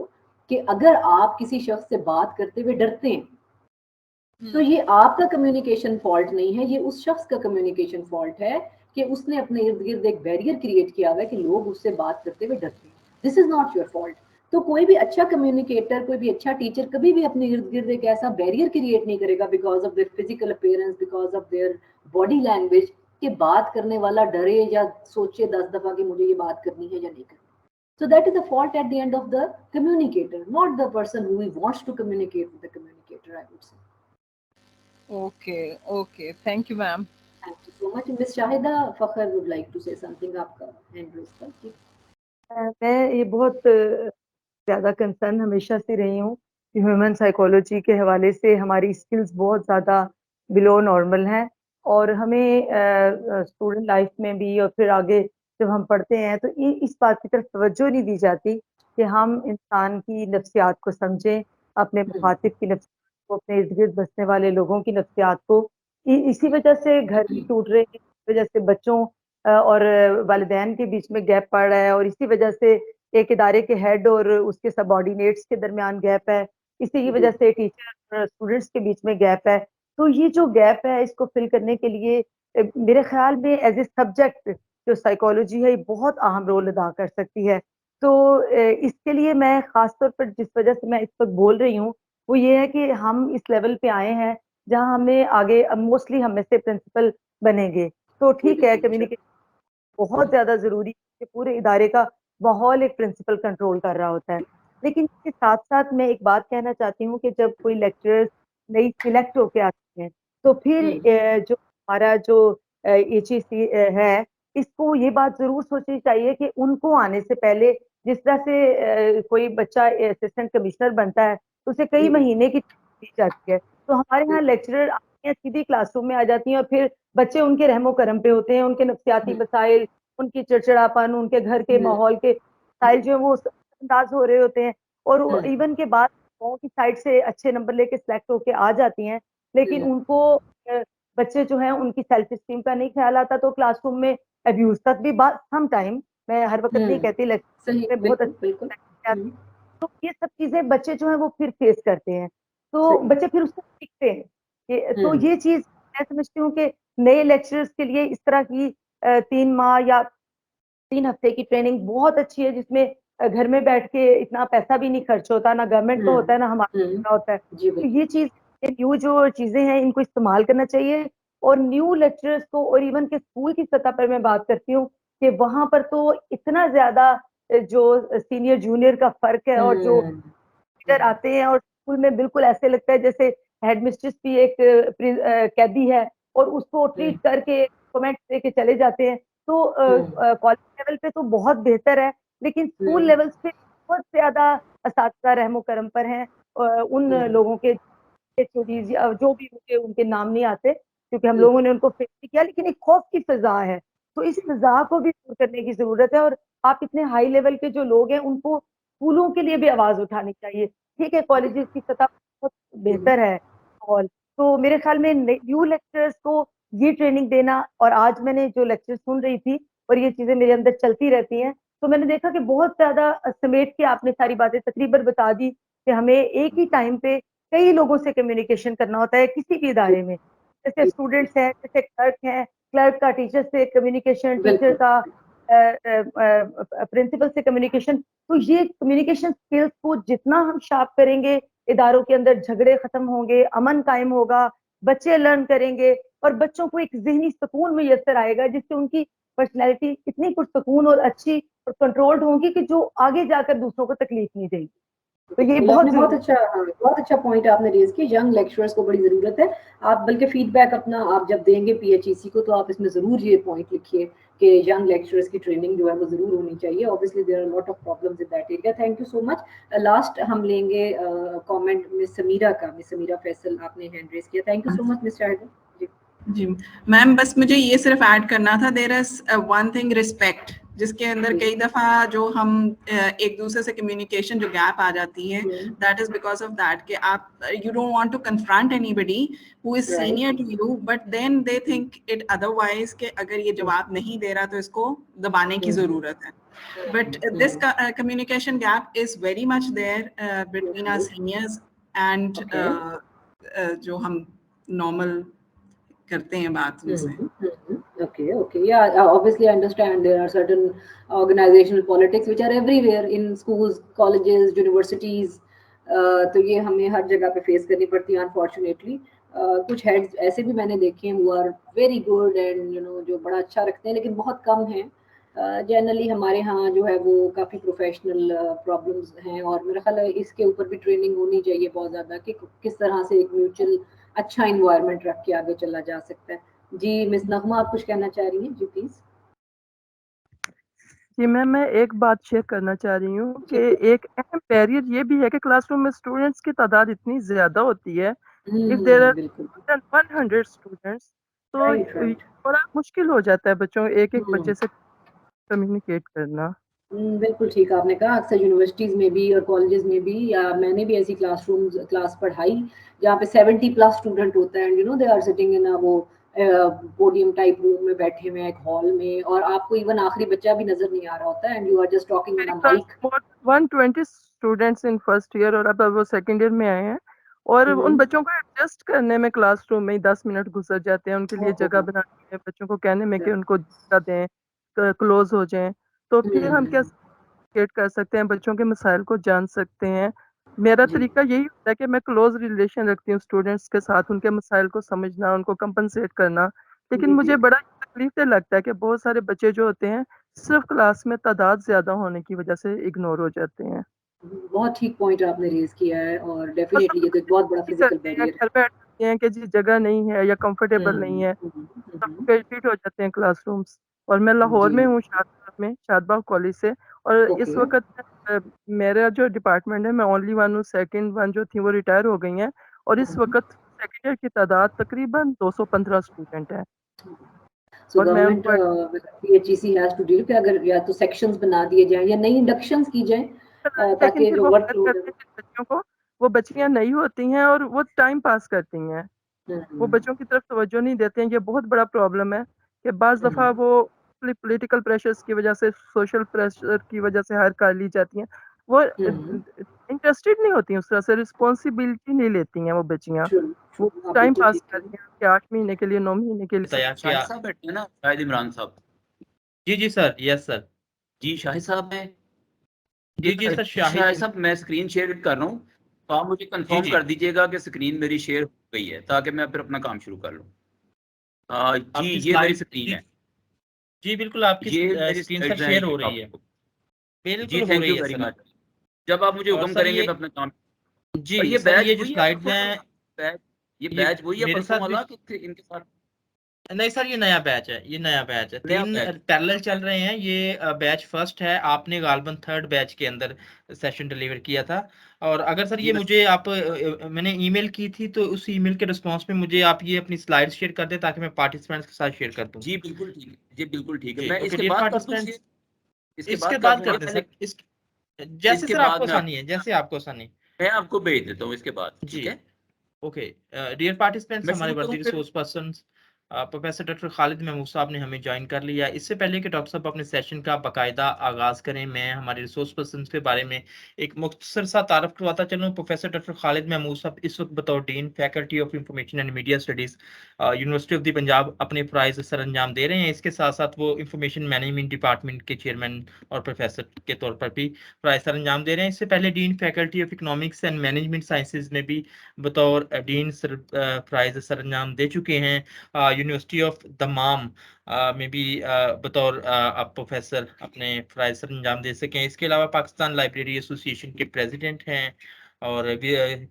कि अगर आप किसी शख्स से बात करते हुए डरते हैं तो ये आपका कम्युनिकेशन फॉल्ट नहीं है, ये उस शख्स का कम्युनिकेशन फॉल्ट है कि उसने अपने इर्द गिर्द एक बैरियर क्रिएट किया हुआ है कि लोग उससे बात करते हुए डरते हैं। This is not your fault. तो कोई भी अच्छा कम्युनिकेटर, कोई भी अच्छा टीचर कभी भी अपने इर्द गिर्द एक ऐसा बैरियर क्रिएट नहीं करेगा because of their physical appearance, because of their body language, कि बात करने वाला डरे या सोचे 10 दफा कि मुझे ये बात करनी है या नहीं करनी। So that is the fault at the end of the communicator, not the person who wants to communicate with the communicator, I would say. Okay, thank you ma'am. Thank you so much. Miss Shahida Fakhar would like to say something. आपका hand raised था जी। मैं ये बहुत ज़्यादा concern हमेशा से रही हूँ कि ह्यूमन साइकोलॉजी के हवाले से हमारी स्किल्स बहुत ज़्यादा बिलो नॉर्मल हैं, और हमें स्टूडेंट लाइफ में भी और फिर आगे जब हम पढ़ते हैं तो ये इस बात की तरफ तवज्जो नहीं दी जाती कि हम इंसान की नफ्सियात को समझें, अपने मुखातिब की नफ्सियात को, अपने इर्द गिर्द बसने वाले लोगों की नफ्सियात को। इसी वजह से घर भी टूट रहे हैं, इसी वजह से बच्चों और वालिदैन के बीच में गैप पड़ रहा है, और इसी वजह से एक इदारे के हेड और उसके सबऑर्डिनेट्स के दरमियान गैप है, इसी की वजह से टीचर और स्टूडेंट्स के बीच में गैप है। तो ये जो गैप है इसको फिल करने के लिए मेरे ख्याल में एज ए सब्जेक्ट जो साइकोलॉजी है ये बहुत अहम रोल अदा कर सकती है। तो इसके लिए मैं खासतौर पर जिस वजह से मैं इस वक्त बोल रही हूँ वो ये है कि हम इस लेवल पे आए हैं जहाँ हमें आगे मोस्टली हम में से प्रिंसिपल बनेंगे, तो ठीक है कम्युनिकेशन बहुत ज्यादा जरूरी है कि पूरे इदारे का माहौल एक प्रिंसिपल कंट्रोल कर रहा होता है। लेकिन इसके साथ साथ मैं एक बात कहना चाहती हूँ कि जब कोई लेक्चरर्स नई सिलेक्ट होके आते हैं तो फिर जो हमारा जो HEC है इसको ये बात जरूर सोचनी चाहिए कि उनको आने से पहले जिस तरह से कोई बच्चा असिस्टेंट कमिश्नर बनता है तो उसे कई महीने की दी जाती है, तो हमारे यहाँ लेक्चरर आती हैं सीधी क्लासरूम में आ जाती हैं और फिर बच्चे उनके रहमो करम पे होते हैं, उनके नफ्सियाती मसाइल, उनकी चिड़चिड़ापन, उनके घर के माहौल के मसाइल जो है वो अंदाज हो रहे होते हैं, और इवन के बाद की साइड से अच्छे नंबर लेके सिलेक्ट होके आ जाती हैं, लेकिन उनको बच्चे जो हैं उनकी सेल्फ स्टीम का नहीं ख्याल आता, तो क्लासरूम में अब्यूज तक भी बात सम टाइम, मैं हर वक्त नहीं कहती, लेकिन बहुत अच्छा, तो ये सब चीजें बच्चे जो हैं वो फिर फेस करते हैं, तो बच्चे फिर उससे सीखते हैं। तो ये चीज मैं समझती हूँ कि नए लेक्चरर्स के लिए इस तरह की 3 माह या 3 हफ्ते की ट्रेनिंग बहुत अच्छी है, जिसमें घर में बैठ के इतना पैसा भी नहीं खर्च होता, ना गवर्नमेंट का होता है ना हमारा होता है। तो ये चीज, न्यू जो चीजें हैं इनको इस्तेमाल करना चाहिए। और न्यू लेक्चरर्स को, और इवन के स्कूल की सतह पर मैं बात करती हूँ कि वहां पर तो इतना ज्यादा जो सीनियर जूनियर का फर्क है, और जो टीचर आते हैं और स्कूल में बिल्कुल ऐसे लगता है जैसे हेडमिस्ट्रेस भी एक कैदी है, और उसको ट्रीट करके कमेंट देके चले जाते हैं। तो कॉलेज लेवल पे तो बहुत बेहतर है, लेकिन स्कूल लेवल पे बहुत ज्यादा असातिज़ा रहमो करम पर हैं। उन लोगों के स्टोरीज जो भी, मुझे उनके नाम नहीं आते क्योंकि हम लोगों ने उनको फेस नहीं किया, लेकिन एक खौफ की फिजा है। तो इस फिजा को भी दूर करने की जरूरत है। और आप इतने हाई लेवल के जो लोग हैं उनको स्कूलों के लिए भी आवाज उठानी चाहिए। ठीक है, कॉलेजेस की सतह बहुत बेहतर है और तो मेरे ख्याल में न्यू लेक्चरर्स को ये ट्रेनिंग देना, और आज मैंने जो लेक्चर सुन रही थी और ये चीजें मेरे अंदर चलती रहती हैं, तो मैंने देखा कि बहुत ज्यादा समेट के आपने सारी बातें तकरीबन बता दी कि हमें एक ही टाइम पे कई लोगों से कम्युनिकेशन करना होता है किसी भी इदारे में। जैसे स्टूडेंट्स हैं, जैसे क्लर्क हैं, क्लर्क का टीचर से कम्युनिकेशन, टीचर का प्रिंसिपल से कम्युनिकेशन। तो ये कम्युनिकेशन स्किल्स को जितना हम शार्प करेंगे, इदारों के अंदर झगड़े खत्म होंगे, अमन कायम होगा, बच्चे लर्न करेंगे और बच्चों को एक जहनी सुकून मैसर आएगा, जिससे उनकी पर्सनैलिटी इतनी पुरसुकून और अच्छी और कंट्रोल्ड होगी कि जो आगे जाकर दूसरों को तकलीफ नहीं देगी। तो ये बहुत अच्छा पॉइंट आपने रेज किया। यंग लेक्चरर्स को बड़ी जरूरत है। आप बल्कि फीडबैक अपना आप जब देंगे PHEC को, तो आप इसमें जरूर ये पॉइंट लिखिए कि यंग लेक्चरर्स की ट्रेनिंग जो है वो जरूर होनी चाहिए। Obviously there are lot of problems in that area. Thank you so much. Last हम लेंगे कमेंट मिस समीरा का। मिस समीरा फैसल, आपने हैंड रेज किया। Thank you so much miss Shahid ji ma'am, बस मुझे ये सिर्फ ऐड करना था, there is one thing, respect, जिसके अंदर कई दफा जो हम एक दूसरे से कम्युनिकेशन जो गैप आ जाती है, दैट इज बिकॉज ऑफ दैट कि आप you don't want to confront anybody who is senior to you, but then they think it otherwise कि अगर ये जवाब नहीं दे रहा तो इसको दबाने की जरूरत है। But this communication gap is very much there between our seniors and जो हम नॉर्मल करते हैं बात उनसे। Okay. Yeah, obviously I understand there are certain organizational politics which are everywhere in schools, colleges, universities. तो ये हमें हर जगह पे फेस करनी पड़ती है अनफॉर्चुनेटली। कुछ हेड्स ऐसे भी मैंने देखे हैं who are very good and जो बड़ा अच्छा रखते हैं, लेकिन बहुत कम हैं। जनरली हमारे यहाँ जो है वो काफ़ी प्रोफेशनल प्रॉब्लम्स हैं, और मेरा ख्याल है इसके ऊपर भी ट्रेनिंग होनी चाहिए बहुत ज़्यादा कि किस तरह से एक म्यूचुअल अच्छा इन्वायरमेंट रख के आगे चला जा सकता है। जी मिस नगमा, आप कुछ कहना चाह रही हैं? जी प्लीज। जी मैम, मैं एक बात शेयर करना चाह रही हूँ कि एक अहम बैरियर ये भी है कि क्लासरूम में स्टूडेंट्स की तादाद इतनी ज्यादा होती है। इफ देयर आर 100 स्टूडेंट्स तो बड़ा मुश्किल हो जाता है बच्चों एक बच्चे से कम्युनिकेट करना। बिल्कुल ठीक आपने कहा। अक्सर यूनिवर्सिटीज में भी और कॉलेजेस में भी, या मैंने भी ऐसी क्लास पढ़ाई जहाँ पे 70+ स्टूडेंट होता है, दे आर सिटिंग इन वो पोडियम टाइप रूम में बैठे हुए एक हॉल में, और आपको इवन आखिरी बच्चा भी नजर नहीं आ रहा होता है, and you are just talking in a mic. 120 students in first year, और अब वो सेकंड ईयर में आए हैं, और उन बच्चों को एडजस्ट करने में क्लासरूम में 10 मिनट गुजर जाते हैं। उनके लिए जगह बनानी है, बच्चों को कहने में कि उनको जगह दें, क्लोज हो जाएं, तो फिर हम क्या कर सकते हैं, बच्चों के मसाइल को जान सकते हैं। मेरा तरीका यही होता है कि मैं क्लोज रिलेशन रखती हूँ स्टूडेंट्स के साथ, उनके मसाइल को समझना, उनको कंपनसेट करना। लेकिन मुझे बड़ा तकलीफ से लगता है कि बहुत सारे बच्चे जो होते हैं सिर्फ क्लास में तादाद ज्यादा होने की वजह से इग्नोर हो जाते हैं। बहुत ठीक पॉइंट आपने रेज किया है, और डेफिनेटली ये तो एक बहुत बड़ा फिजिकल बैरियर है। घर बैठते हैं कि जी जगह नहीं है या कंफर्टेबल नहीं है, फिट हो जाते हैं क्लासरूम्स। और मैं लाहौर में हूँ, शादबाग कॉलेज से, और इस वक्त मेरा जो डिपार्टमेंट है, मैं ओनली वन हूँ, सेकंड वन जो थी वो रिटायर हो गई हैं, और इस वक्त सेकंड ईयर की तादाद तकरीबन 215 स्टूडेंट है। So government PHEC has to deal, अगर या तो सेक्शंस बना दिए जाएं या नई इंडक्शंस की जाएं, ताकि जो वर्कलोड बच्चों को, वो बच्चियां नहीं होती हैं और वो टाइम पास करती हैं, वो बच्चों की तरफ तवज्जो नहीं देते हैं। ये बहुत बड़ा प्रॉब्लम है कि बाज दफा वो पॉलिटिकल प्रेशर्स की वजह से, सोशल प्रेशर की वजह से हायर कर ली जाती हैं, वो इंटरेस्टेड नहीं होती हैं, उस तरह से रिस्पॉन्सिबिलिटी नहीं लेती हैं वो बच्चियां, वो टाइम पास कर रही हैं 8 महीने के लिए, 9 महीने के लिए। शाहिद इमरान साहब। जी सर, यस सर। जी शाहिद साहब मैं जी सर, शाहिद साहब मैं स्क्रीन शेयर कर रहा हूँ, तो आप मुझे कंफर्म कर दीजिएगा कि स्क्रीन मेरी शेयर हो गई है, ताकि मैं फिर अपना काम शुरू कर लूँ। जी ये मेरी स्क्रीन है। जी बिल्कुल, आपकी स्क्रीन सर शेयर हो रही है, बिल्कुल जी, हो थैंक रही यू है वेरी सर। मच। जब आप मुझे और हुक्म सर करेंगे ये मैं अपना काम। जी और ये सर, बैच ये जो वही है स्लाइड्स परसों हैं, वाला? ये ये बैच वही है मेरे परसों साथ भी वाला कि इनके साथ? नहीं सर, ये नया बैच है, ये नया बैच है। नया 3 बैच। पैरेलल चल रहे हैं। ये बैच फर्स्ट है, आपने गालबन 3rd बैच के अंदर सेशन डिलीवर किया था। और अगर सर ये मुझे आप मैंने ईमेल की थी, तो उस ईमेल के रिस्पांस में मुझे आप ये अपनी स्लाइड शेयर कर दें, ताकि मैं पार्टिसिपेंट्स के साथ शेयर कर दूं। जी बिल्कुल ठीक है, जी बिल्कुल ठीक है। जी मैं ओके इसके डियर बाद कर दूं पार्टिसिपेंट्स, इसके इसके बाद कर बाद दूं कर या दें पहले? सर। जैसे इसके सर बाद आपको आसानी है, जैसे आपको आसानी। मैं आपको भेज देता हूँ इसके बाद, ठीक जी है? ओके डियर पार्टिसिपेंट्स, मैं हमारे शुरू वर्दी करूँ फिर? Resource person professor doctor Khalid Mahmood साहब ने हमें ज्वाइन कर लिया। इससे पहले कि डॉक्टर साहब अपने सेशन का बाकायदा आगाज करें, मैं हमारे रिसोर्स पर्सन के बारे में एक मुख्तसर सा तारफ करवाता चलूँ। प्रोफेसर डॉक्टर खालिद महमूद साहब इस वक्त बतौर dean faculty of information and media studies university of the Punjab अपने फ़राइज़ सर अंजाम दे रहे हैं। इसके साथ साथ वो इंफॉर्मेशन मैनेजमेंट डिपार्टमेंट के चेयरमैन और प्रोफेसर के तौर पर भी फ़राइज़ सर अंजाम दे रहे हैं। इससे पहले dean faculty of economics and management sciences में भी बतौर डीन फ़राइज़ सर अंजाम दे चुके हैं। यूनिवर्सिटी ऑफ दमाम में भी बतौर आप प्रोफेसर अपने फ़राइज़ सर अंजाम दे सकें। इसके अलावा पाकिस्तान लाइब्रेरी एसोसिएशन के प्रेसिडेंट हैं, और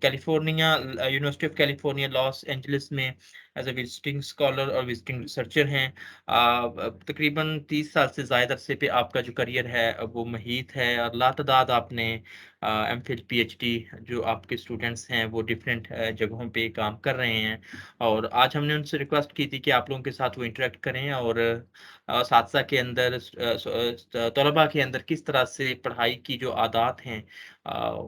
California university of California Los Angeles में एज ए विजिटिंग स्कॉलर और विजिटिंग रिसर्चर हैं। तकरीबन 30 साल से ज़्यादा अरसे पे आपका जो करियर है वो मुहीत है, और लातदाद आपने एमफिल पीएचडी जो आपके स्टूडेंट्स हैं वो डिफरेंट जगहों पे काम कर रहे हैं। और आज हमने उनसे रिक्वेस्ट की थी कि आप लोगों के साथ वो इंटरेक्ट करें, और साथसा के अंदर तलबा के अंदर किस तरह से पढ़ाई की जो आदत हैं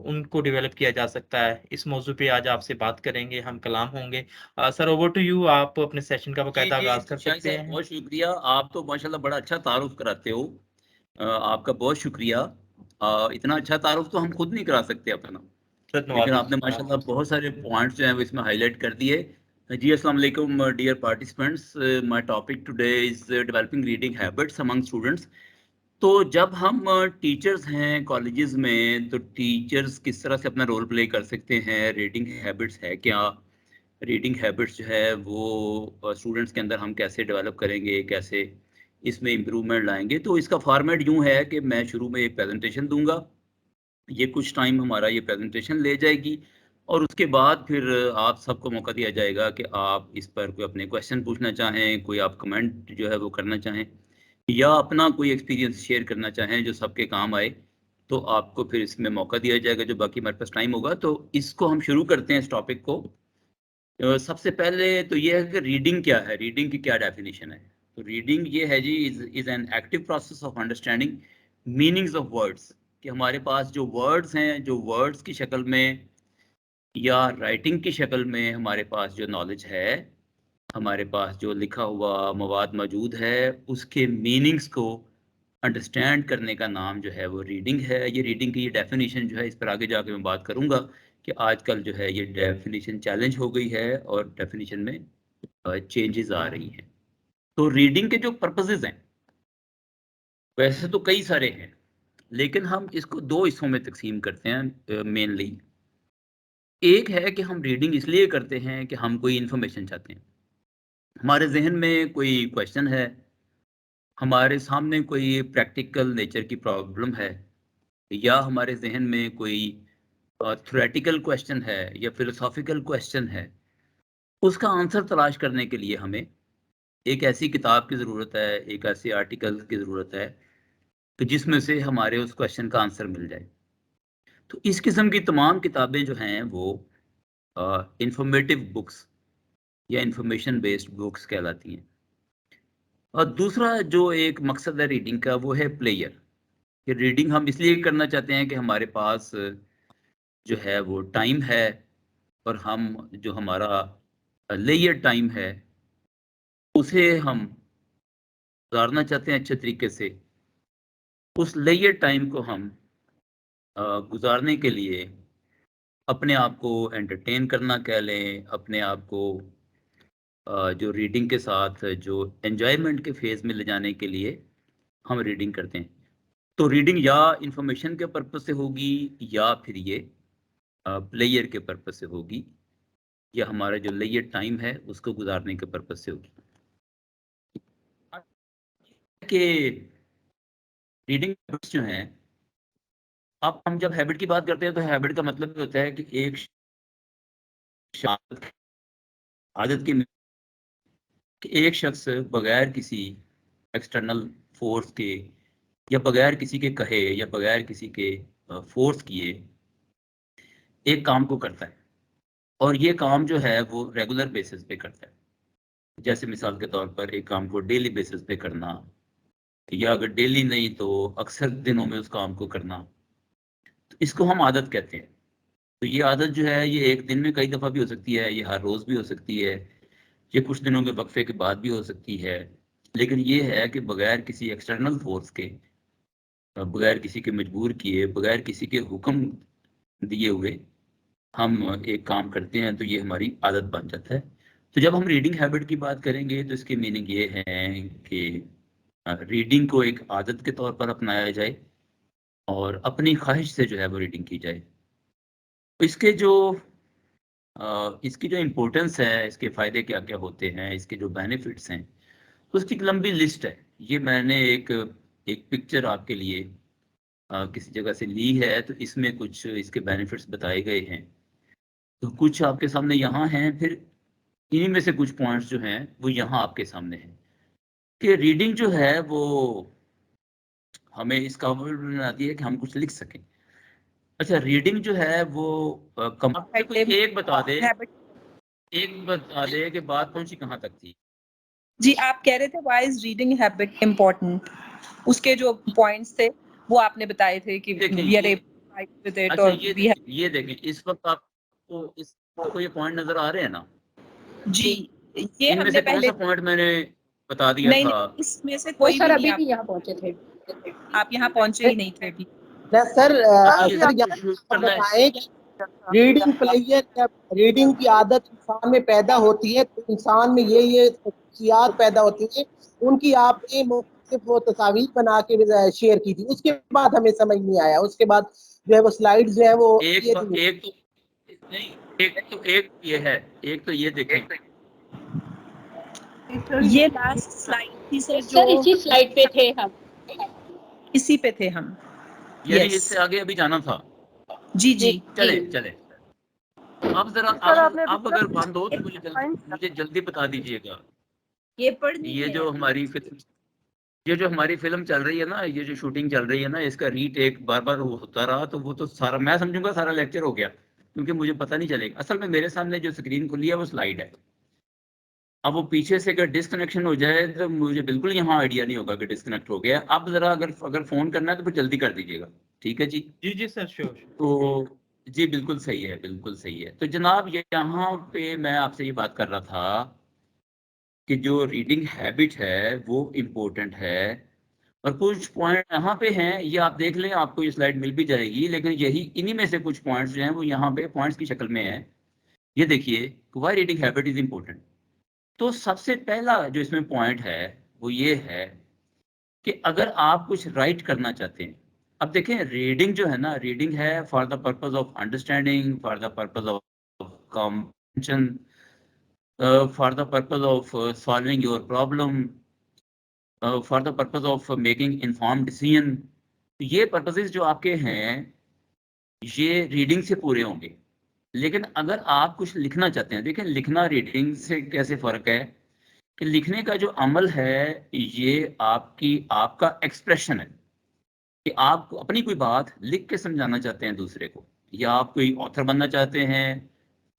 उनको डेवलप किया जा सकता है। इस मौजू पे आज आपसे बात करेंगे, हम कलाम होंगे। सर ओवर टू यू, आप अपने सेशन का जी बाकायदा आगाज कर शाहिद सकते साहब हैं। बहुत शुक्रिया। आप तो माशाल्लाह बड़ा अच्छा तारुफ कराते हो। आपका बहुत शुक्रिया। इतना अच्छा तारुफ तो हम खुद नहीं करा सकते अपना, लेकिन आपने माशाल्लाह बहुत सारे पॉइंट्स जो हैं वो इसमें हाईलाइट कर दिए। जी अस्सलाम वालेकुम dear participants, my topic today is developing reading habits among students. तो जब हम टीचर्स हैं कॉलेजेस में, तो टीचर्स किस तरह से अपना रोल प्ले कर सकते हैं, रीडिंग हैबिट्स है क्या, रीडिंग हैबिट्स जो है वो स्टूडेंट्स के अंदर हम कैसे डेवलप करेंगे, कैसे इसमें इम्प्रूवमेंट लाएंगे। तो इसका फॉर्मेट यूँ है कि मैं शुरू में एक प्रेजेंटेशन दूंगा, ये कुछ टाइम हमारा ये प्रेजेंटेशन ले जाएगी, और उसके बाद फिर आप सबको मौका दिया जाएगा कि आप इस पर कोई अपने क्वेश्चन पूछना चाहें, कोई आप कमेंट जो है वो करना चाहें, या अपना कोई एक्सपीरियंस शेयर करना चाहें जो सबके काम आए। तो आपको फिर इसमें मौका दिया जाएगा जो बाकी हमारे पास टाइम होगा। तो इसको हम शुरू करते हैं इस टॉपिक को। सबसे पहले तो ये है कि रीडिंग क्या है, रीडिंग की क्या डेफिनेशन है। तो रीडिंग ये है जी, is an active process of understanding meanings of words, कि हमारे पास जो वर्ड्स हैं, जो वर्ड्स की शक्ल में या राइटिंग की शक्ल में हमारे पास जो नॉलेज है, हमारे पास जो लिखा हुआ मवाद मौजूद है, उसके मीनिंग्स को अंडरस्टैंड करने का नाम जो है वो रीडिंग है। ये रीडिंग की ये डेफिनेशन जो है, इस पर आगे जाके मैं बात करूंगा कि आजकल जो है ये डेफिनेशन चैलेंज हो गई है और डेफिनेशन में चेंजेस आ रही हैं। तो रीडिंग के जो पर्पसेस हैं वैसे तो कई सारे हैं, लेकिन हम इसको दो हिस्सों में तकसीम करते हैं मेनली। एक है कि हम रीडिंग इसलिए करते हैं कि हम कोई इन्फॉर्मेशन चाहते हैं, हमारे जहन में कोई क्वेश्चन है, हमारे सामने कोई प्रैक्टिकल नेचर की प्रॉब्लम है, या हमारे जहन में कोई थ्योरेटिकल क्वेश्चन है या फिलोसॉफिकल क्वेश्चन है। उसका आंसर तलाश करने के लिए हमें एक ऐसी किताब की ज़रूरत है, एक ऐसे आर्टिकल की ज़रूरत है कि जिसमें से हमारे उस क्वेश्चन का आंसर मिल जाए। तो इस किस्म की तमाम किताबें जो हैं वो इंफॉर्मेटिव बुक्स या इंफॉर्मेशन बेस्ड बुक्स कहलाती हैं। और दूसरा जो एक मकसद है रीडिंग का, वो है प्लेयर, कि रीडिंग हम इसलिए करना चाहते हैं कि हमारे पास जो है वो टाइम है, और हम जो हमारा लेयर टाइम है उसे हम गुजारना चाहते हैं अच्छे तरीके से। उस लेयर टाइम को हम गुजारने के लिए अपने आप को एंटरटेन करना कह लें, अपने आप को जो रीडिंग के साथ जो एंजॉयमेंट के फेज़ में ले जाने के लिए हम रीडिंग करते हैं। तो रीडिंग या इंफॉर्मेशन के पर्पज से होगी या फिर ये प्लेयर के पर्पज से होगी, या हमारा जो लेयर टाइम है उसको गुजारने के पर्पज से होगी। कि रीडिंग हैबिट्स जो हैं, अब हम जब हैबिट की बात करते हैं तो हैबिट का मतलब होता है कि एक आदत की कि एक शख्स बगैर किसी एक्सटर्नल फोर्स के या बगैर किसी के कहे या बगैर किसी के फोर्स किए एक काम को करता है, और ये काम जो है वो रेगुलर बेसिस पे करता है। जैसे मिसाल के तौर पर एक काम को डेली बेसिस पे करना, या अगर डेली नहीं तो अक्सर दिनों में उस काम को करना, तो इसको हम आदत कहते हैं। तो ये आदत जो है ये एक दिन में कई दफ़ा भी हो सकती है, ये हर रोज़ भी हो सकती है, ये कुछ दिनों के वक्फे के बाद भी हो सकती है, लेकिन ये है कि बगैर किसी एक्सटर्नल फोर्स के, बगैर किसी के मजबूर किए, बगैर किसी के हुक्म दिए हुए हम एक काम करते हैं, तो ये हमारी आदत बन जाता है। तो जब हम रीडिंग हैबिट की बात करेंगे तो इसकी मीनिंग ये है कि रीडिंग को एक आदत के तौर पर अपनाया जाए और अपनी ख्वाहिश से जो है वो रीडिंग की जाए। इसके जो इसकी जो इम्पोर्टेंस है, इसके फ़ायदे क्या क्या होते हैं, इसके जो बेनिफिट्स हैं, उसकी एक लंबी लिस्ट है। ये मैंने एक पिक्चर आपके लिए किसी जगह से ली है, तो इसमें कुछ इसके बेनिफिट्स बताए गए हैं, तो कुछ आपके सामने यहाँ हैं, फिर इन्हीं में से कुछ पॉइंट्स जो हैं वो यहाँ आपके सामने हैं कि रीडिंग जो है वो हमें इस काबिल बनाती है कि हम कुछ लिख सकें। अच्छा, रीडिंग जो है वो एक बता दे कि बात कौन सी कहाँ तक थी। जी, आप कह रहे थे why is reading habit important, उसके जो पॉइंट्स थे वो आपने बताए थे कि we are able with it. अच्छा, ये देखें, इस वक्त आपको ये पॉइंट नजर आ रहे हैं ना? जी, ये इनमें हमने से कौन पहले सा पॉइंट मैंने बता दिया नहीं, था? इसमें से कोई सर भी अभी भी यहाँ पहुंचे थे। आप यहाँ पहुंचे ही नहीं थे अभी। सर बताएं कि रीडिंग प्लेयर जब रीडिंग की आदत इंसान में पैदा होती है तो इंसान में ये खुशियात पैदा होती है। उनकी आपने मुख्तलिफ वो तस्वीर बना के शेयर की थी, उसके बाद हमें समझ नहीं आया। उसके बाद जो है वो स्लाइड्स जो है वो एक ये देखें, ये लास्ट स्लाइड थी सर, सर इसी स्लाइड पे थे हम, इसी पे थे हम। यानी इससे आगे अभी जाना था। जी जी, चले अब जरा आप अगर बंद हो तो मुझे जल्दी बता दीजिएगा। ये पढ़नी ये जो हमारी फिल्म चल रही है ना, ये जो शूटिंग चल रही है ना, इसका रीटेक बार बार होता रहा तो वो तो सारा मैं समझूंगा सारा लेक्चर हो गया, क्योंकि मुझे पता नहीं चलेगा। असल में मेरे सामने जो स्क्रीन खुली है वो स्लाइड है। अब वो पीछे से अगर डिस्कनेक्शन हो जाए तो मुझे बिल्कुल यहाँ आइडिया नहीं होगा कि डिस्कनेक्ट हो गया। अब जरा अगर फोन करना है तो फिर जल्दी कर दीजिएगा, ठीक है जी? जी सर, श्योर। तो जी बिल्कुल सही है, बिल्कुल सही है। तो जनाब ये यहाँ पे मैं आपसे ये बात कर रहा था कि जो रीडिंग हैबिट है वो इम्पोर्टेंट है, और कुछ पॉइंट यहाँ पे हैं, ये आप देख लें, आपको ये स्लाइड मिल भी जाएगी, लेकिन यही इन्हीं में से कुछ पॉइंट्स जो हैं वो यहाँ पे पॉइंट्स की शक्ल में है। ये देखिए, why reading habit is important. तो सबसे पहला जो इसमें पॉइंट है वो ये है कि अगर आप कुछ राइट करना चाहते हैं, अब देखें रीडिंग जो है ना, रीडिंग है for the purpose of understanding, for the purpose of comprehension, for the purpose of solving your problem, for the purpose of making informed decision. ये पर्पसेस जो आपके हैं ये रीडिंग से पूरे होंगे। लेकिन अगर आप कुछ लिखना चाहते हैं, देखिए लिखना रीडिंग से कैसे फ़र्क है कि लिखने का जो अमल है ये आपका एक्सप्रेशन है कि आप अपनी कोई बात लिख के समझाना चाहते हैं दूसरे को, या आप कोई ऑथर बनना चाहते हैं,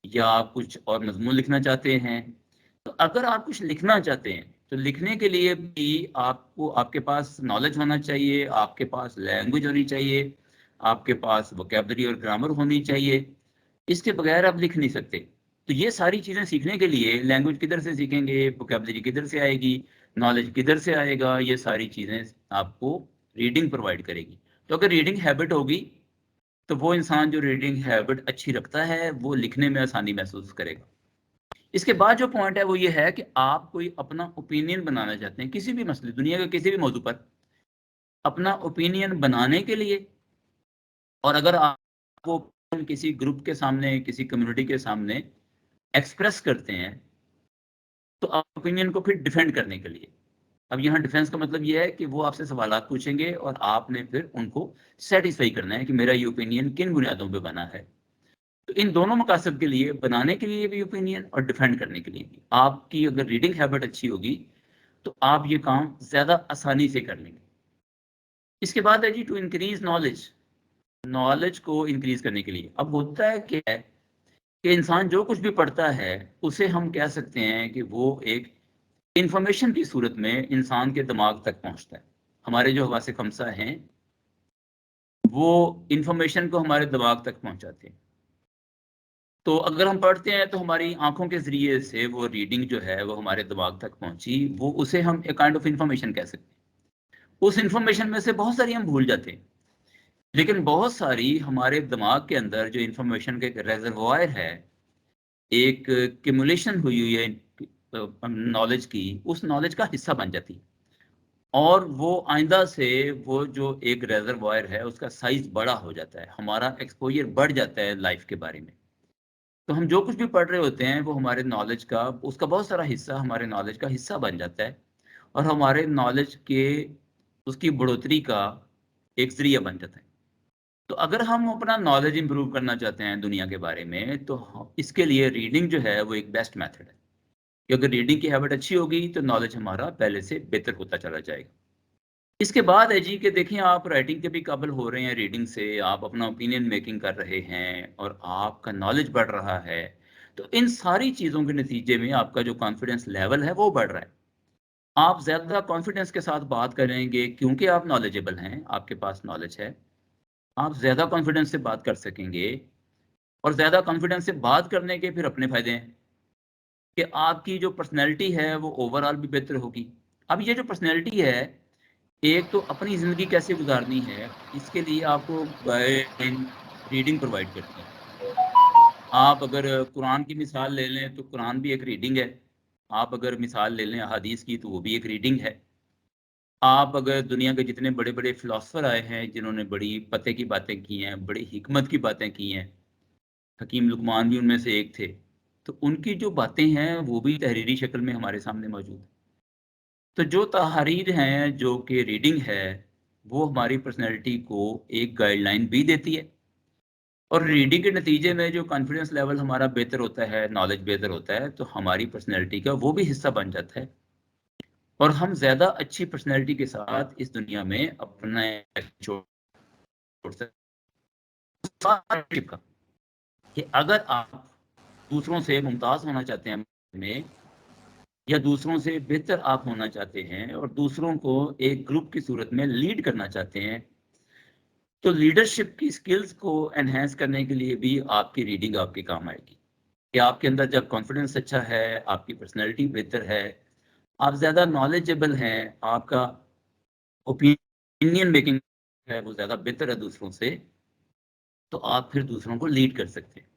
या आप कुछ और मजमून लिखना चाहते हैं। तो अगर आप कुछ लिखना चाहते हैं तो लिखने के लिए भी आपको आपके पास नॉलेज होना चाहिए, आपके पास लैंग्वेज होनी चाहिए, आपके पास वोकैबुलरी और ग्रामर होनी चाहिए। इसके बगैर आप लिख नहीं सकते। तो ये सारी चीज़ें सीखने के लिए लैंग्वेज किधर से सीखेंगे, वोकैबुलरी किधर से आएगी, नॉलेज किधर से आएगा, ये सारी चीज़ें आपको रीडिंग प्रोवाइड करेगी। तो अगर रीडिंग हैबिट होगी तो वो इंसान जो रीडिंग हैबिट अच्छी रखता है वो लिखने में आसानी महसूस करेगा। इसके बाद जो पॉइंट है वो ये है कि आप कोई अपना ओपिनियन बनाना चाहते हैं किसी भी मसले, दुनिया के किसी भी मौजू पर, अपना ओपिनियन बनाने के लिए, और अगर आप वो किसी ग्रुप के सामने, किसी कम्युनिटी के सामने एक्सप्रेस करते हैं, तो आप ओपिनियन को फिर डिफेंड करने के लिए। अब यहाँ डिफेंस का मतलब ये है कि वो आपसे सवालात पूछेंगे और आपने फिर उनको सेटिस्फाई करना है कि मेरा ये ओपिनियन किन बुनियादों पे बना है। तो इन दोनों मकासद के लिए, बनाने के लिए भी ओपिनियन और डिफेंड करने के लिए भी, आपकी अगर रीडिंग हैबिट अच्छी होगी तो आप ये काम ज़्यादा आसानी से कर लेंगे। इसके बाद है जी टू इंक्रीज नॉलेज, नॉलेज को इंक्रीज करने के लिए। अब होता है क्या है कि इंसान जो कुछ भी पढ़ता है उसे हम कह सकते हैं कि वो एक इंफॉर्मेशन की सूरत में इंसान के दिमाग तक पहुंचता है। हमारे जो हवासे खमसा हैं वो इंफॉर्मेशन को हमारे दिमाग तक पहुंचाते हैं। तो अगर हम पढ़ते हैं तो हमारी आंखों के जरिए से वो रीडिंग जो है वो हमारे दिमाग तक पहुंची, वो उसे हम एक काइंड ऑफ इंफॉर्मेशन कह सकते हैं। उस इंफॉर्मेशन में से बहुत सारी हम भूल जाते हैं, लेकिन बहुत सारी हमारे दिमाग के अंदर जो इंफॉर्मेशन का एक रेजर्वॉयर है, एक क्यूमुलेशन हुई हुई है नॉलेज की, उस नॉलेज का हिस्सा बन जाती है। और वो आइंदा से वो जो एक रेजर्वॉयर है उसका साइज बड़ा हो जाता है, हमारा एक्सपोजर बढ़ जाता है लाइफ के बारे में। तो हम जो कुछ भी पढ़ रहे होते हैं वो हमारे नॉलेज का, उसका बहुत सारा हिस्सा हमारे नॉलेज का हिस्सा बन जाता है और हमारे नॉलेज के उसकी बढ़ोतरी का एक जरिया बन जाता है। तो अगर हम अपना नॉलेज इंप्रूव करना चाहते हैं दुनिया के बारे में, तो इसके लिए रीडिंग जो है वो एक बेस्ट मेथड है। कि अगर रीडिंग की हैबिट अच्छी होगी तो नॉलेज हमारा पहले से बेहतर होता चला जाएगा। इसके बाद है जी कि देखिए, आप राइटिंग के भी काबिल हो रहे हैं रीडिंग से, आप अपना ओपिनियन मेकिंग कर रहे हैं और आपका नॉलेज बढ़ रहा है। तो इन सारी चीज़ों के नतीजे में आपका जो कॉन्फिडेंस लेवल है वो बढ़ रहा है। आप ज़्यादा कॉन्फिडेंस के साथ बात करेंगे क्योंकि आप नॉलेजेबल हैं, आपके पास नॉलेज है। आप ज़्यादा कॉन्फिडेंस से बात कर सकेंगे और ज़्यादा कॉन्फिडेंस से बात करने के फिर अपने फ़ायदे हैं कि आपकी जो पर्सनैलिटी है वो ओवरऑल भी बेहतर होगी। अब ये जो पर्सनैलिटी है, एक तो अपनी ज़िंदगी कैसे गुजारनी है, इसके लिए आपको गाइड रीडिंग प्रोवाइड करती है। आप अगर कुरान की मिसाल ले लें तो कुरान भी एक रीडिंग है। आप अगर मिसाल ले लें हदीस की तो वो भी एक रीडिंग है। आप अगर दुनिया के जितने बड़े बड़े फिलोसफर आए हैं जिन्होंने बड़ी पते की बातें की हैं, बड़ी हिकमत की बातें की हैं, हकीम लुकमान भी उनमें से एक थे, तो उनकी जो बातें हैं वो भी तहरीरी शक्ल में हमारे सामने मौजूद है। तो जो तहरीर हैं, जो कि रीडिंग है, वो हमारी पर्सनैलिटी को एक गाइडलाइन भी देती है और रीडिंग के नतीजे में जो कॉन्फिडेंस लेवल हमारा बेहतर होता है, नॉलेज बेहतर होता है, तो हमारी पर्सनैलिटी का वो भी हिस्सा बन जाता है और हम ज़्यादा अच्छी पर्सनैलिटी के साथ इस दुनिया में अपना छोड़ सकते हैं। कि अगर आप दूसरों से मुमताज़ होना चाहते हैं में, या दूसरों से बेहतर आप होना चाहते हैं और दूसरों को एक ग्रुप की सूरत में लीड करना चाहते हैं, तो लीडरशिप की स्किल्स को एनहेंस करने के लिए भी आपकी रीडिंग आपके काम आएगी। कि आपके अंदर जब कॉन्फिडेंस अच्छा है, आपकी पर्सनैलिटी बेहतर है, आप ज़्यादा नॉलेजेबल हैं, आपका ओपिनियन मेकिंग है वो ज़्यादा बेहतर है दूसरों से, तो आप फिर दूसरों को लीड कर सकते हैं।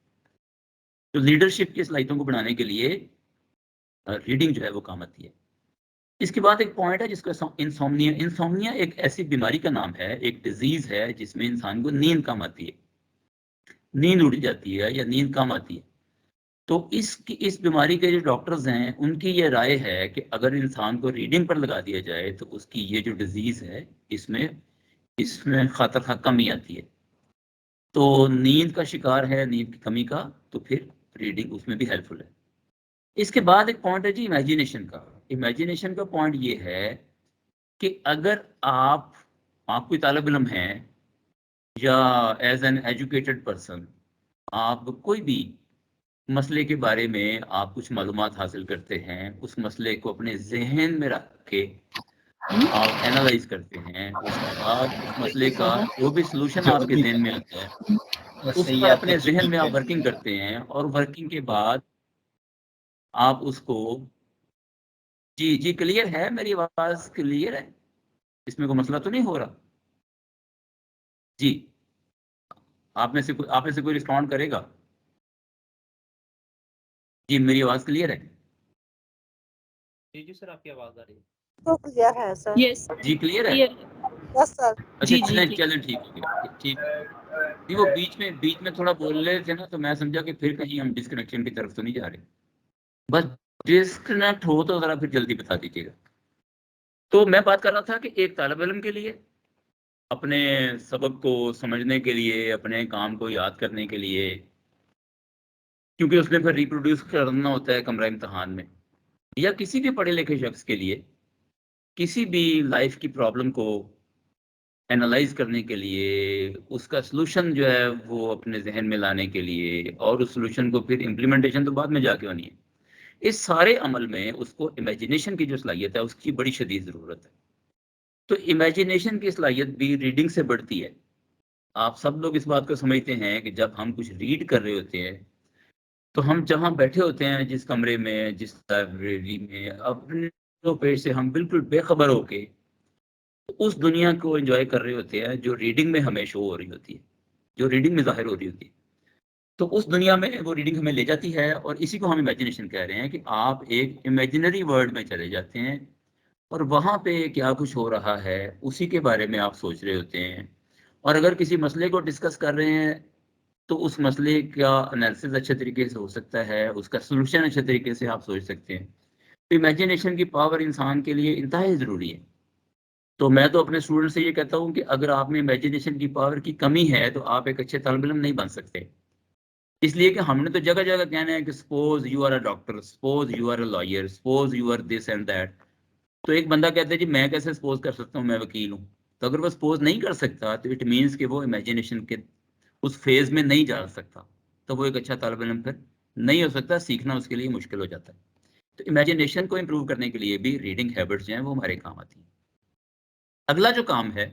तो लीडरशिप की सलाहियतों को बढ़ाने के लिए रीडिंग जो है वो काम आती है। इसके बाद एक पॉइंट है जिसको इंसोम्निया, इंसोम्निया एक ऐसी बीमारी का नाम है, एक डिजीज है जिसमें इंसान को नींद कम आती है, नींद उड़ जाती है या नींद कम आती है। तो इस बीमारी के जो डॉक्टर्स हैं उनकी ये राय है कि अगर इंसान को रीडिंग पर लगा दिया जाए तो उसकी ये जो डिजीज है इसमें खतरा कमी आती है। तो नींद का शिकार है, नींद की कमी का, तो फिर रीडिंग उसमें भी हेल्पफुल है। इसके बाद एक पॉइंट है जी इमेजिनेशन का। इमेजिनेशन का पॉइंट ये है कि अगर आप कोई तालिब इल्म हैं या एज एन एजुकेटेड पर्सन, आप कोई भी मसले के बारे में आप कुछ मालूमात हासिल करते हैं, उस मसले को अपने जहन में रख के आप एनालाइज करते हैं, उसके बाद उस मसले का जो भी सलूशन आपके जहन में आता है उस पर अपने जहन में आप वर्किंग करते हैं और वर्किंग के बाद आप उसको, जी जी क्लियर है, मेरी आवाज़ क्लियर है, इसमें कोई मसला तो नहीं हो रहा? जी, आप में से कोई रिस्पॉन्ड करेगा? जी मेरी आवाज़ क्लियर है? जी जी सर, आपकी आवाज़ आ रही है। तो क्लियर है सर। यस जी क्लियर है। Yes sir. अच्छा जी जी चलें ठीक। चलें, ठीक हो गया, ठीक। नहीं, वो बीच में थोड़ा बोल रहे थे ना, तो मैं समझा कि फिर कहीं हम डिस्कनेक्शन की तरफ तो नहीं जा रहे। बस डिस्कनेक्ट हो तो ज़रा फिर जल्दी बता दीजिएगा। तो मैं बात कर रहा था कि एक तालिब इल्म के लिए अपने सबक को समझने के लिए, अपने काम को याद करने के लिए, क्योंकि उसने फिर रिप्रोड्यूस करना होता है कमरा इम्तहान में, या किसी भी पढ़े लिखे शख्स के लिए किसी भी लाइफ की प्रॉब्लम को एनालाइज करने के लिए, उसका सलूशन जो है वो अपने जहन में लाने के लिए, और उस सलूशन को फिर इम्प्लीमेंटेशन तो बाद में जाके होनी है, इस सारे अमल में उसको इमेजिनेशन की जो सलाहियत है उसकी बड़ी शदीद ज़रूरत है। तो इमेजिनेशन की सलाहियत भी रीडिंग से बढ़ती है। आप सब लोग इस बात को समझते हैं कि जब हम कुछ रीड कर रहे होते हैं तो हम जहाँ बैठे होते हैं, जिस कमरे में, जिस लाइब्रेरी में, अपने पेज से हम बिल्कुल बेखबर होके उस दुनिया को एंजॉय कर रहे होते हैं जो रीडिंग में हमें शो हो रही होती है, जो रीडिंग में ज़ाहिर हो रही होती है। तो उस दुनिया में वो रीडिंग हमें ले जाती है, और इसी को हम इमेजिनेशन कह रहे हैं कि आप एक इमेजिनरी वर्ल्ड में चले जाते हैं और वहाँ पे क्या कुछ हो रहा है उसी के बारे में आप सोच रहे होते हैं। और अगर किसी मसले को डिस्कस कर रहे हैं तो उस मसले का एनालिसिस अच्छे तरीके से हो सकता है, उसका सलूशन अच्छे तरीके से आप सोच सकते हैं। तो इमेजिनेशन की पावर इंसान के लिए इंतहाई ज़रूरी है। तो मैं तो अपने स्टूडेंट से ये कहता हूँ कि अगर आप में इमेजिनेशन की पावर की कमी है तो आप एक अच्छे तालिब इल्म नहीं बन सकते। इसलिए कि हमने तो जगह जगह कहना है कि suppose you are a doctor, suppose you are a lawyer, suppose you are this and that. तो एक बंदा कहता है जी मैं कैसे सपोज कर सकता हूँ, मैं वकील हूँ। तो अगर वो सपोज नहीं कर सकता तो इट मीन्स कि वो इमेजिनेशन के उस फेज में नहीं जा सकता, तो वो एक अच्छा तालिब इल्म फिर नहीं हो सकता, सीखना उसके लिए मुश्किल हो जाता है। तो इमेजिनेशन को इम्प्रूव करने के लिए भी रीडिंग हैबिट्स जो हैं वो हमारे काम आती हैं। अगला जो काम है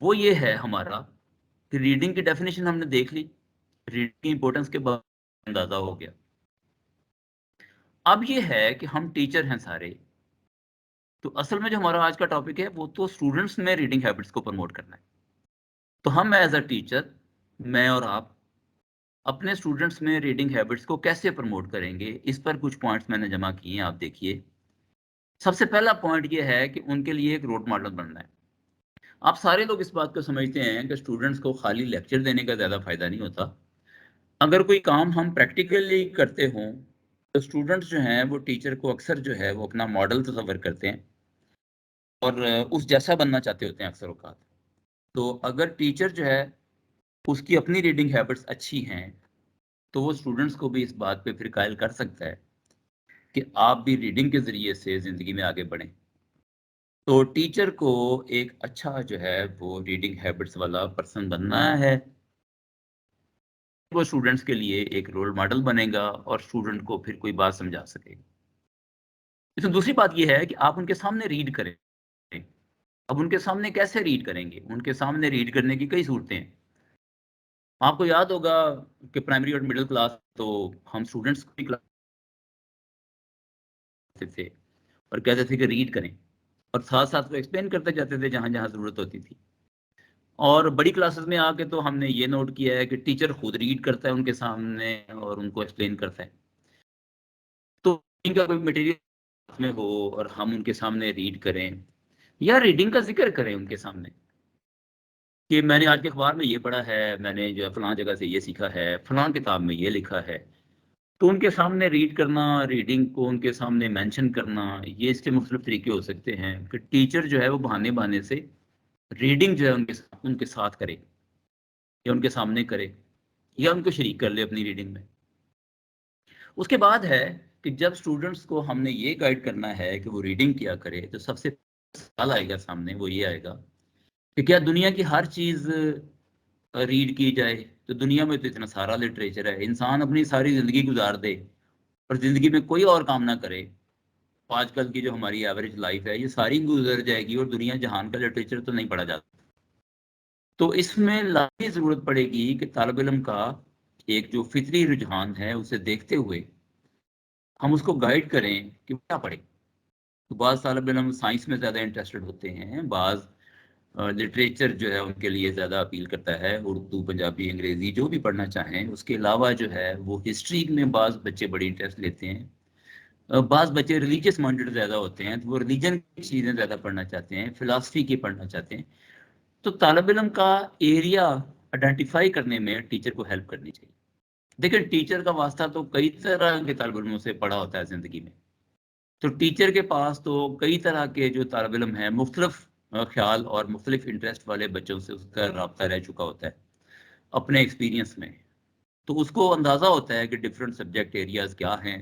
वो ये है हमारा कि रीडिंग की डेफिनेशन हमने देख ली, रीडिंग की इंपॉर्टेंस के बाद अंदाजा हो गया। अब ये है कि हम टीचर हैं सारे, तो असल में जो हमारा आज का टॉपिक है वो तो स्टूडेंट्स में रीडिंग हैबिट्स को प्रमोट करना है। तो हम एज अ टीचर, मैं और आप, अपने स्टूडेंट्स में रीडिंग हैबिट्स को कैसे प्रमोट करेंगे, इस पर कुछ पॉइंट्स मैंने जमा किए हैं, आप देखिए। सबसे पहला पॉइंट ये है कि उनके लिए एक रोल मॉडल बनना है। आप सारे लोग इस बात को समझते हैं कि स्टूडेंट्स को खाली लेक्चर देने का ज़्यादा फायदा नहीं होता। अगर कोई काम हम प्रैक्टिकली करते हों तो स्टूडेंट्स जो हैं वो टीचर को अक्सर जो है वो अपना मॉडल तस्वर करते हैं और उस जैसा बनना चाहते होते हैं अक्सर औकात। तो अगर टीचर जो है उसकी अपनी रीडिंग हैबिट्स अच्छी हैं तो वो स्टूडेंट्स को भी इस बात पे फिर कायल कर सकता है कि आप भी रीडिंग के ज़रिए से ज़िंदगी में आगे बढ़ें। तो टीचर को एक अच्छा जो है वो रीडिंग हैबिट्स वाला पर्सन बनना है। वो स्टूडेंट्स के लिए एक रोल मॉडल बनेगा और स्टूडेंट को फिर कोई बात समझा सकेगा। इसमें दूसरी बात यह है कि आप उनके सामने रीड करें। अब उनके सामने कैसे रीड करेंगे? उनके सामने रीड करने की कई सूरतें हैं। आपको याद होगा कि प्राइमरी और मिडिल क्लास तो हम स्टूडेंट्स की क्लास थे और कहते थे कि रीड करें, और साथ साथ वो एक्सप्लेन करते जाते थे जहाँ जहाँ ज़रूरत होती थी। और बड़ी क्लासेस में आके तो हमने ये नोट किया है कि टीचर खुद रीड करता है उनके सामने और उनको एक्सप्लेन करता है। तो इनका कोई मटेरियल में हो और हम उनके सामने रीड करें या रीडिंग का जिक्र करें उनके सामने कि मैंने आज के अखबार में ये पढ़ा है, मैंने जो फलां जगह से ये सीखा है, फलां किताब में ये लिखा है। तो उनके सामने रीड करना, रीडिंग को उनके सामने मेंशन करना, ये इसके मुख्तलिफ तरीके हो सकते हैं कि टीचर जो है वो बहाने बहाने से रीडिंग जो है उनके साथ करे या उनके सामने करे या उनको शरीक कर ले अपनी रीडिंग में। उसके बाद है कि जब स्टूडेंट्स को हमने ये गाइड करना है कि वो रीडिंग किया करे, तो सबसे सवाल आएगा सामने, वो ये आएगा कि क्या दुनिया की हर चीज़ रीड की जाए? तो दुनिया में तो इतना सारा लिटरेचर है, इंसान अपनी सारी ज़िंदगी गुजार दे और ज़िंदगी में कोई और काम ना करे, तो आजकल की जो हमारी एवरेज लाइफ है ये सारी गुजर जाएगी और दुनिया जहान का लिटरेचर तो नहीं पढ़ा जाता। तो इसमें लाजमी ज़रूरत पड़ेगी कि तालिब इल्म का एक जो फितरी रुझान है उसे देखते हुए हम उसको गाइड करें कि क्या पढ़े। तो बाज़ तालिब इल्म साइंस में ज़्यादा इंटरेस्टेड होते हैं, बाज़ लिटरेचर जो है उनके लिए ज़्यादा अपील करता है, उर्दू, पंजाबी, अंग्रेज़ी जो भी पढ़ना चाहें। उसके अलावा जो है वो हिस्ट्री में बाज़ बच्चे बड़ी इंटरेस्ट लेते हैं, बाज़ बच्चे रिलीजियस माइंडेड ज़्यादा होते हैं, तो वो रिलीजन की चीज़ें ज़्यादा पढ़ना चाहते हैं, फिलासफी की पढ़ना चाहते हैं। तो तालिब इल्म का एरिया आइडेंटिफाई करने में टीचर को हेल्प करनी चाहिए। देखिए, टीचर का वास्ता तो कई तरह के तालिब इल्मों से पड़ा होता है ज़िंदगी में। तो टीचर के पास तो कई तरह के जो तालिब इल्म हैं, मुख्तलिफ ख्याल और मुख्तलिफ इंटरेस्ट वाले बच्चों से उसका रब्ता रह चुका होता है अपने एक्सपीरियंस में। तो उसको अंदाज़ा होता है कि डिफरेंट सब्जेक्ट एरियाज़ क्या हैं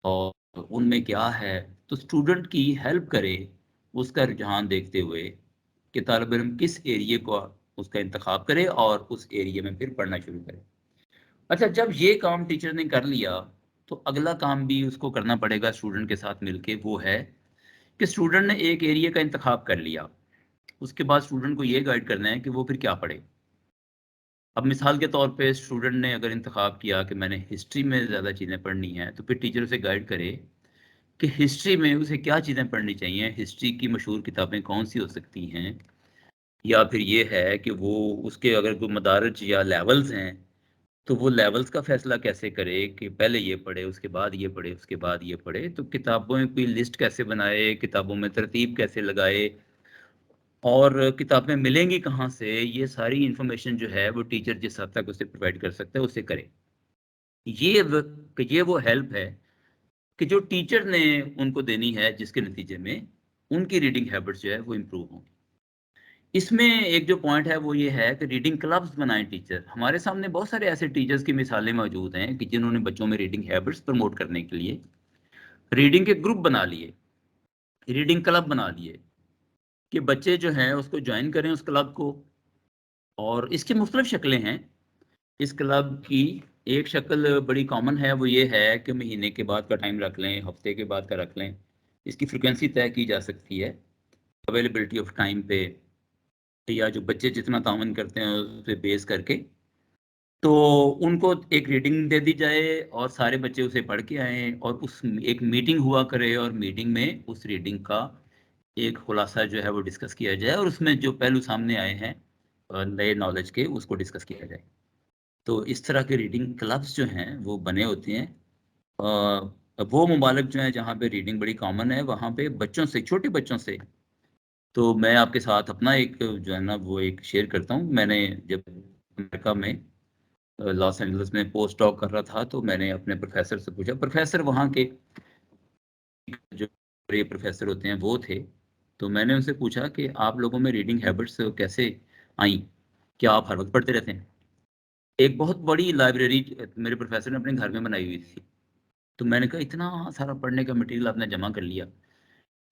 और उनमें क्या है। तो स्टूडेंट की हेल्प करे उसका रुझान देखते हुए कि तालिब इल्म किस एरिए को उसका इंतखाब करे और उस एरिए में फिर पढ़ना शुरू करे। अच्छा, जब ये काम टीचर ने कर लिया तो अगला काम भी उसको करना पड़ेगा स्टूडेंट के साथ मिलके। वो है कि स्टूडेंट ने एक एरिया का इंतखाब कर लिया, उसके बाद स्टूडेंट को ये गाइड करना है कि वो फिर क्या पढ़े। अब मिसाल के तौर पे स्टूडेंट ने अगर इंतखाब किया कि मैंने हिस्ट्री में ज़्यादा चीज़ें पढ़नी हैं, तो फिर टीचर उसे गाइड करे कि हिस्ट्री में उसे क्या चीज़ें पढ़नी चाहिए, हिस्ट्री की मशहूर किताबें कौन सी हो सकती हैं, या फिर ये है कि वो उसके अगर कोई मदारज या लेवल्स हैं तो वो लेवल्स का फैसला कैसे करे कि पहले ये पढ़े, उसके बाद ये पढ़े, उसके बाद ये पढ़े। तो किताबों की लिस्ट कैसे बनाए, किताबों में तरतीब कैसे लगाए और किताबें मिलेंगी कहाँ से, ये सारी इंफॉर्मेशन जो है वो टीचर जिस हद तक उसे प्रोवाइड कर सकता है उसे करे। ये वो हेल्प है कि जो टीचर ने उनको देनी है, जिसके नतीजे में उनकी रीडिंग हैबिट्स जो है वो इम्प्रूव होंगी। इसमें एक जो पॉइंट है वो ये है कि रीडिंग क्लब्स बनाएं टीचर। हमारे सामने बहुत सारे ऐसे टीचर्स की मिसालें मौजूद हैं कि जिन्होंने बच्चों में रीडिंग हैबिट्स प्रमोट करने के लिए रीडिंग के ग्रुप बना लिए, रीडिंग क्लब बना लिए कि बच्चे जो हैं उसको ज्वाइन करें उस क्लब को। और इसकी मुख्तलिफ शक्लें हैं। इस क्लब की एक शक्ल बड़ी कॉमन है, वो ये है कि महीने के बाद का टाइम रख लें, हफ्ते के बाद का रख लें। इसकी फ्रिक्वेंसी तय की जा सकती है अवेलेबिलिटी ऑफ टाइम पे, या जो बच्चे जितना तावन करते हैं उस पे बेस करके। तो उनको एक रीडिंग दे दी जाए और सारे बच्चे उसे पढ़ के आए और उस एक मीटिंग हुआ करे और मीटिंग में उस रीडिंग का एक खुलासा जो है वो डिस्कस किया जाए और उसमें जो पहलू सामने आए हैं नए नॉलेज के, उसको डिस्कस किया जाए। तो इस तरह के रीडिंग क्लब्स जो हैं वो बने होते हैं। वो ममालिक जो हैं जहाँ पे रीडिंग बड़ी कॉमन है, वहाँ पे बच्चों से, छोटे बच्चों से। तो मैं आपके साथ अपना एक जो है ना वो एक शेयर करता हूँ। मैंने जब अमेरिका में लॉस एंजल्स में पोस्ट डॉक कर रहा था तो मैंने अपने प्रोफेसर से पूछा, प्रोफेसर वहाँ के जो बड़े प्रोफेसर होते हैं वो थे, तो मैंने उनसे पूछा कि आप लोगों में रीडिंग हैबिट्स कैसे आई, क्या आप हर वक्त पढ़ते रहते हैं। एक बहुत बड़ी लाइब्रेरी मेरे प्रोफेसर ने अपने घर में बनाई हुई थी। तो मैंने कहा इतना सारा पढ़ने का मटेरियल आपने जमा कर लिया,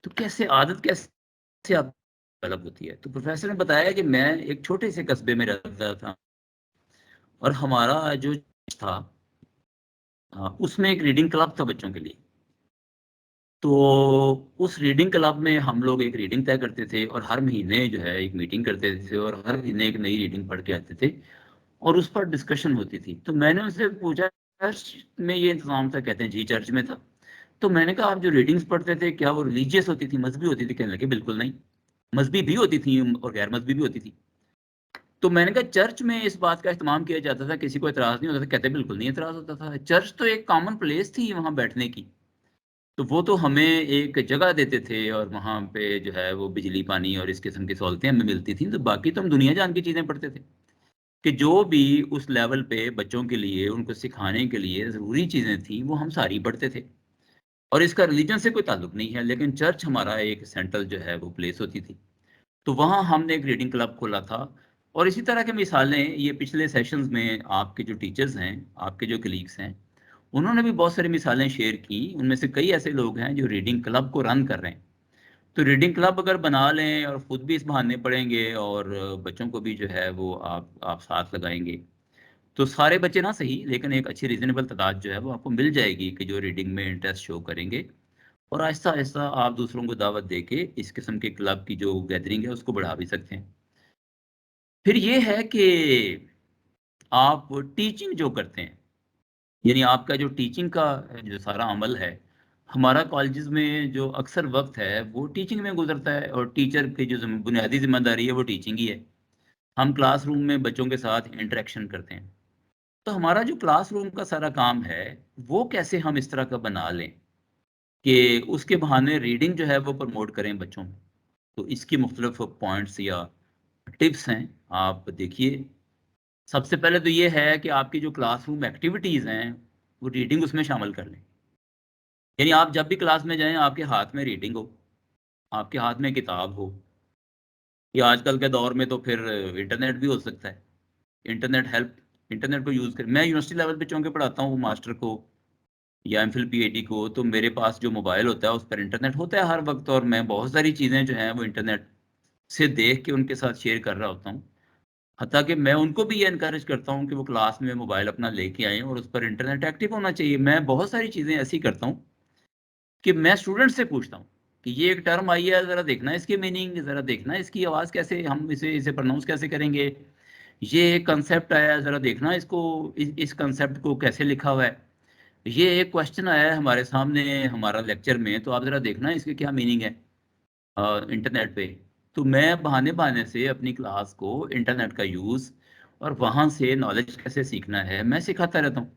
तो कैसे आदत कैसे आप डेवलप होती है। तो प्रोफेसर ने बताया कि मैं एक छोटे से कस्बे में रहता था और हमारा जो था उसमें एक रीडिंग क्लब था बच्चों के लिए। तो उस रीडिंग क्लब में हम लोग एक रीडिंग तय करते थे और हर महीने जो है एक मीटिंग करते थे और हर महीने एक नई रीडिंग पढ़ के आते थे और उस पर डिस्कशन होती थी। तो मैंने उनसे पूछा चर्च में ये इंतजाम था, कहते हैं जी चर्च में था। तो मैंने कहा आप जो रीडिंग्स पढ़ते थे क्या वो रिलीजियस होती थी, मजहबी होती थी? कहने लगे बिल्कुल नहीं, मजहबी भी होती थी और गैर मजहबी भी होती थी। तो मैंने कहा चर्च में इस बात का इस्तेमाल किया जाता था, किसी को एतराज नहीं होता था? कहते बिल्कुल नहीं एतराज होता था, चर्च तो एक कॉमन प्लेस थी वहाँ बैठने की। तो वो तो हमें एक जगह देते थे और वहाँ पे जो है वो बिजली पानी और इस किस्म की सहूलतें हमें मिलती थी। तो बाकी तो हम दुनिया जान की चीज़ें पढ़ते थे कि जो भी उस लेवल पे बच्चों के लिए उनको सिखाने के लिए ज़रूरी चीज़ें थी वो हम सारी पढ़ते थे। और इसका रिलीजन से कोई ताल्लुक नहीं है, लेकिन चर्च हमारा एक सेंट्रल जो है वो प्लेस होती थी। तो वहाँ हमने एक रीडिंग क्लब खोला था। और इसी तरह की मिसालें ये पिछले सेशंस में आपके जो टीचर्स हैं, आपके जो कलीग्स हैं, उन्होंने भी बहुत सारी मिसालें शेयर की। उनमें से कई ऐसे लोग हैं जो रीडिंग क्लब को रन कर रहे हैं। तो रीडिंग क्लब अगर बना लें और ख़ुद भी इस बहाने पढ़ेंगे और बच्चों को भी जो है वो आप साथ लगाएंगे, तो सारे बच्चे ना सही लेकिन एक अच्छी रीजनेबल तादाद जो है वो आपको मिल जाएगी कि जो रीडिंग में इंटरेस्ट शो करेंगे। और आहिस्ता आहिस्ता आप दूसरों को दावत देके इस किस्म के क्लब की जो गैदरिंग है उसको बढ़ा भी सकते हैं। फिर ये है कि आप टीचिंग जो करते हैं, यानी आपका जो टीचिंग का जो सारा अमल है, हमारा कॉलेजेस में जो अक्सर वक्त है वो टीचिंग में गुजरता है और टीचर की जो बुनियादी जिम्मेदारी है वो टीचिंग ही है। हम क्लासरूम में बच्चों के साथ इंटरेक्शन करते हैं। तो हमारा जो क्लासरूम का सारा काम है वो कैसे हम इस तरह का बना लें कि उसके बहाने रीडिंग जो है वो प्रमोट करें बच्चों में। तो इसकी मुख्तलिफ पॉइंट्स या टिप्स हैं, आप देखिए। सबसे पहले तो ये है कि आपकी जो क्लासरूम एक्टिविटीज़ हैं वो रीडिंग उसमें शामिल कर लें। यानी आप जब भी क्लास में जाएं आपके हाथ में रीडिंग हो, आपके हाथ में किताब हो, या आजकल के दौर में तो फिर इंटरनेट भी हो सकता है। इंटरनेट को यूज़ कर, मैं यूनिवर्सिटी लेवल पे चूँकि पढ़ाता हूँ मास्टर को या एमफिल पीएचडी को, तो मेरे पास जो मोबाइल होता है उस पर इंटरनेट होता है हर वक्त, और मैं बहुत सारी चीज़ें जो हैं वो इंटरनेट से देख के उनके साथ शेयर कर रहा होता हूँ। हत्ता कि मैं उनको भी ये इनकरेज करता हूँ कि वो क्लास में मोबाइल अपना लेके आएँ और उस पर इंटरनेट एक्टिव होना चाहिए। मैं बहुत सारी चीज़ें ऐसी करता हूँ कि मैं स्टूडेंट से पूछता हूँ कि ये एक टर्म आई है, ज़रा देखना इसकी मीनिंग, ज़रा देखना इसकी आवाज़ कैसे, हम इसे प्रोनाउंस कैसे करेंगे। ये एक कंसेप्ट आया है, ज़रा देखना इसको, इस कंसेप्ट को कैसे लिखा हुआ है। ये एक क्वेश्चन आया है हमारे सामने हमारा लेक्चर में, तो आप ज़रा देखना इसकी क्या मीनिंग है इंटरनेट पे। तो मैं बहाने बहाने से अपनी क्लास को इंटरनेट का यूज़ और वहाँ से नॉलेज कैसे सीखना है मैं सिखाता रहता हूँ।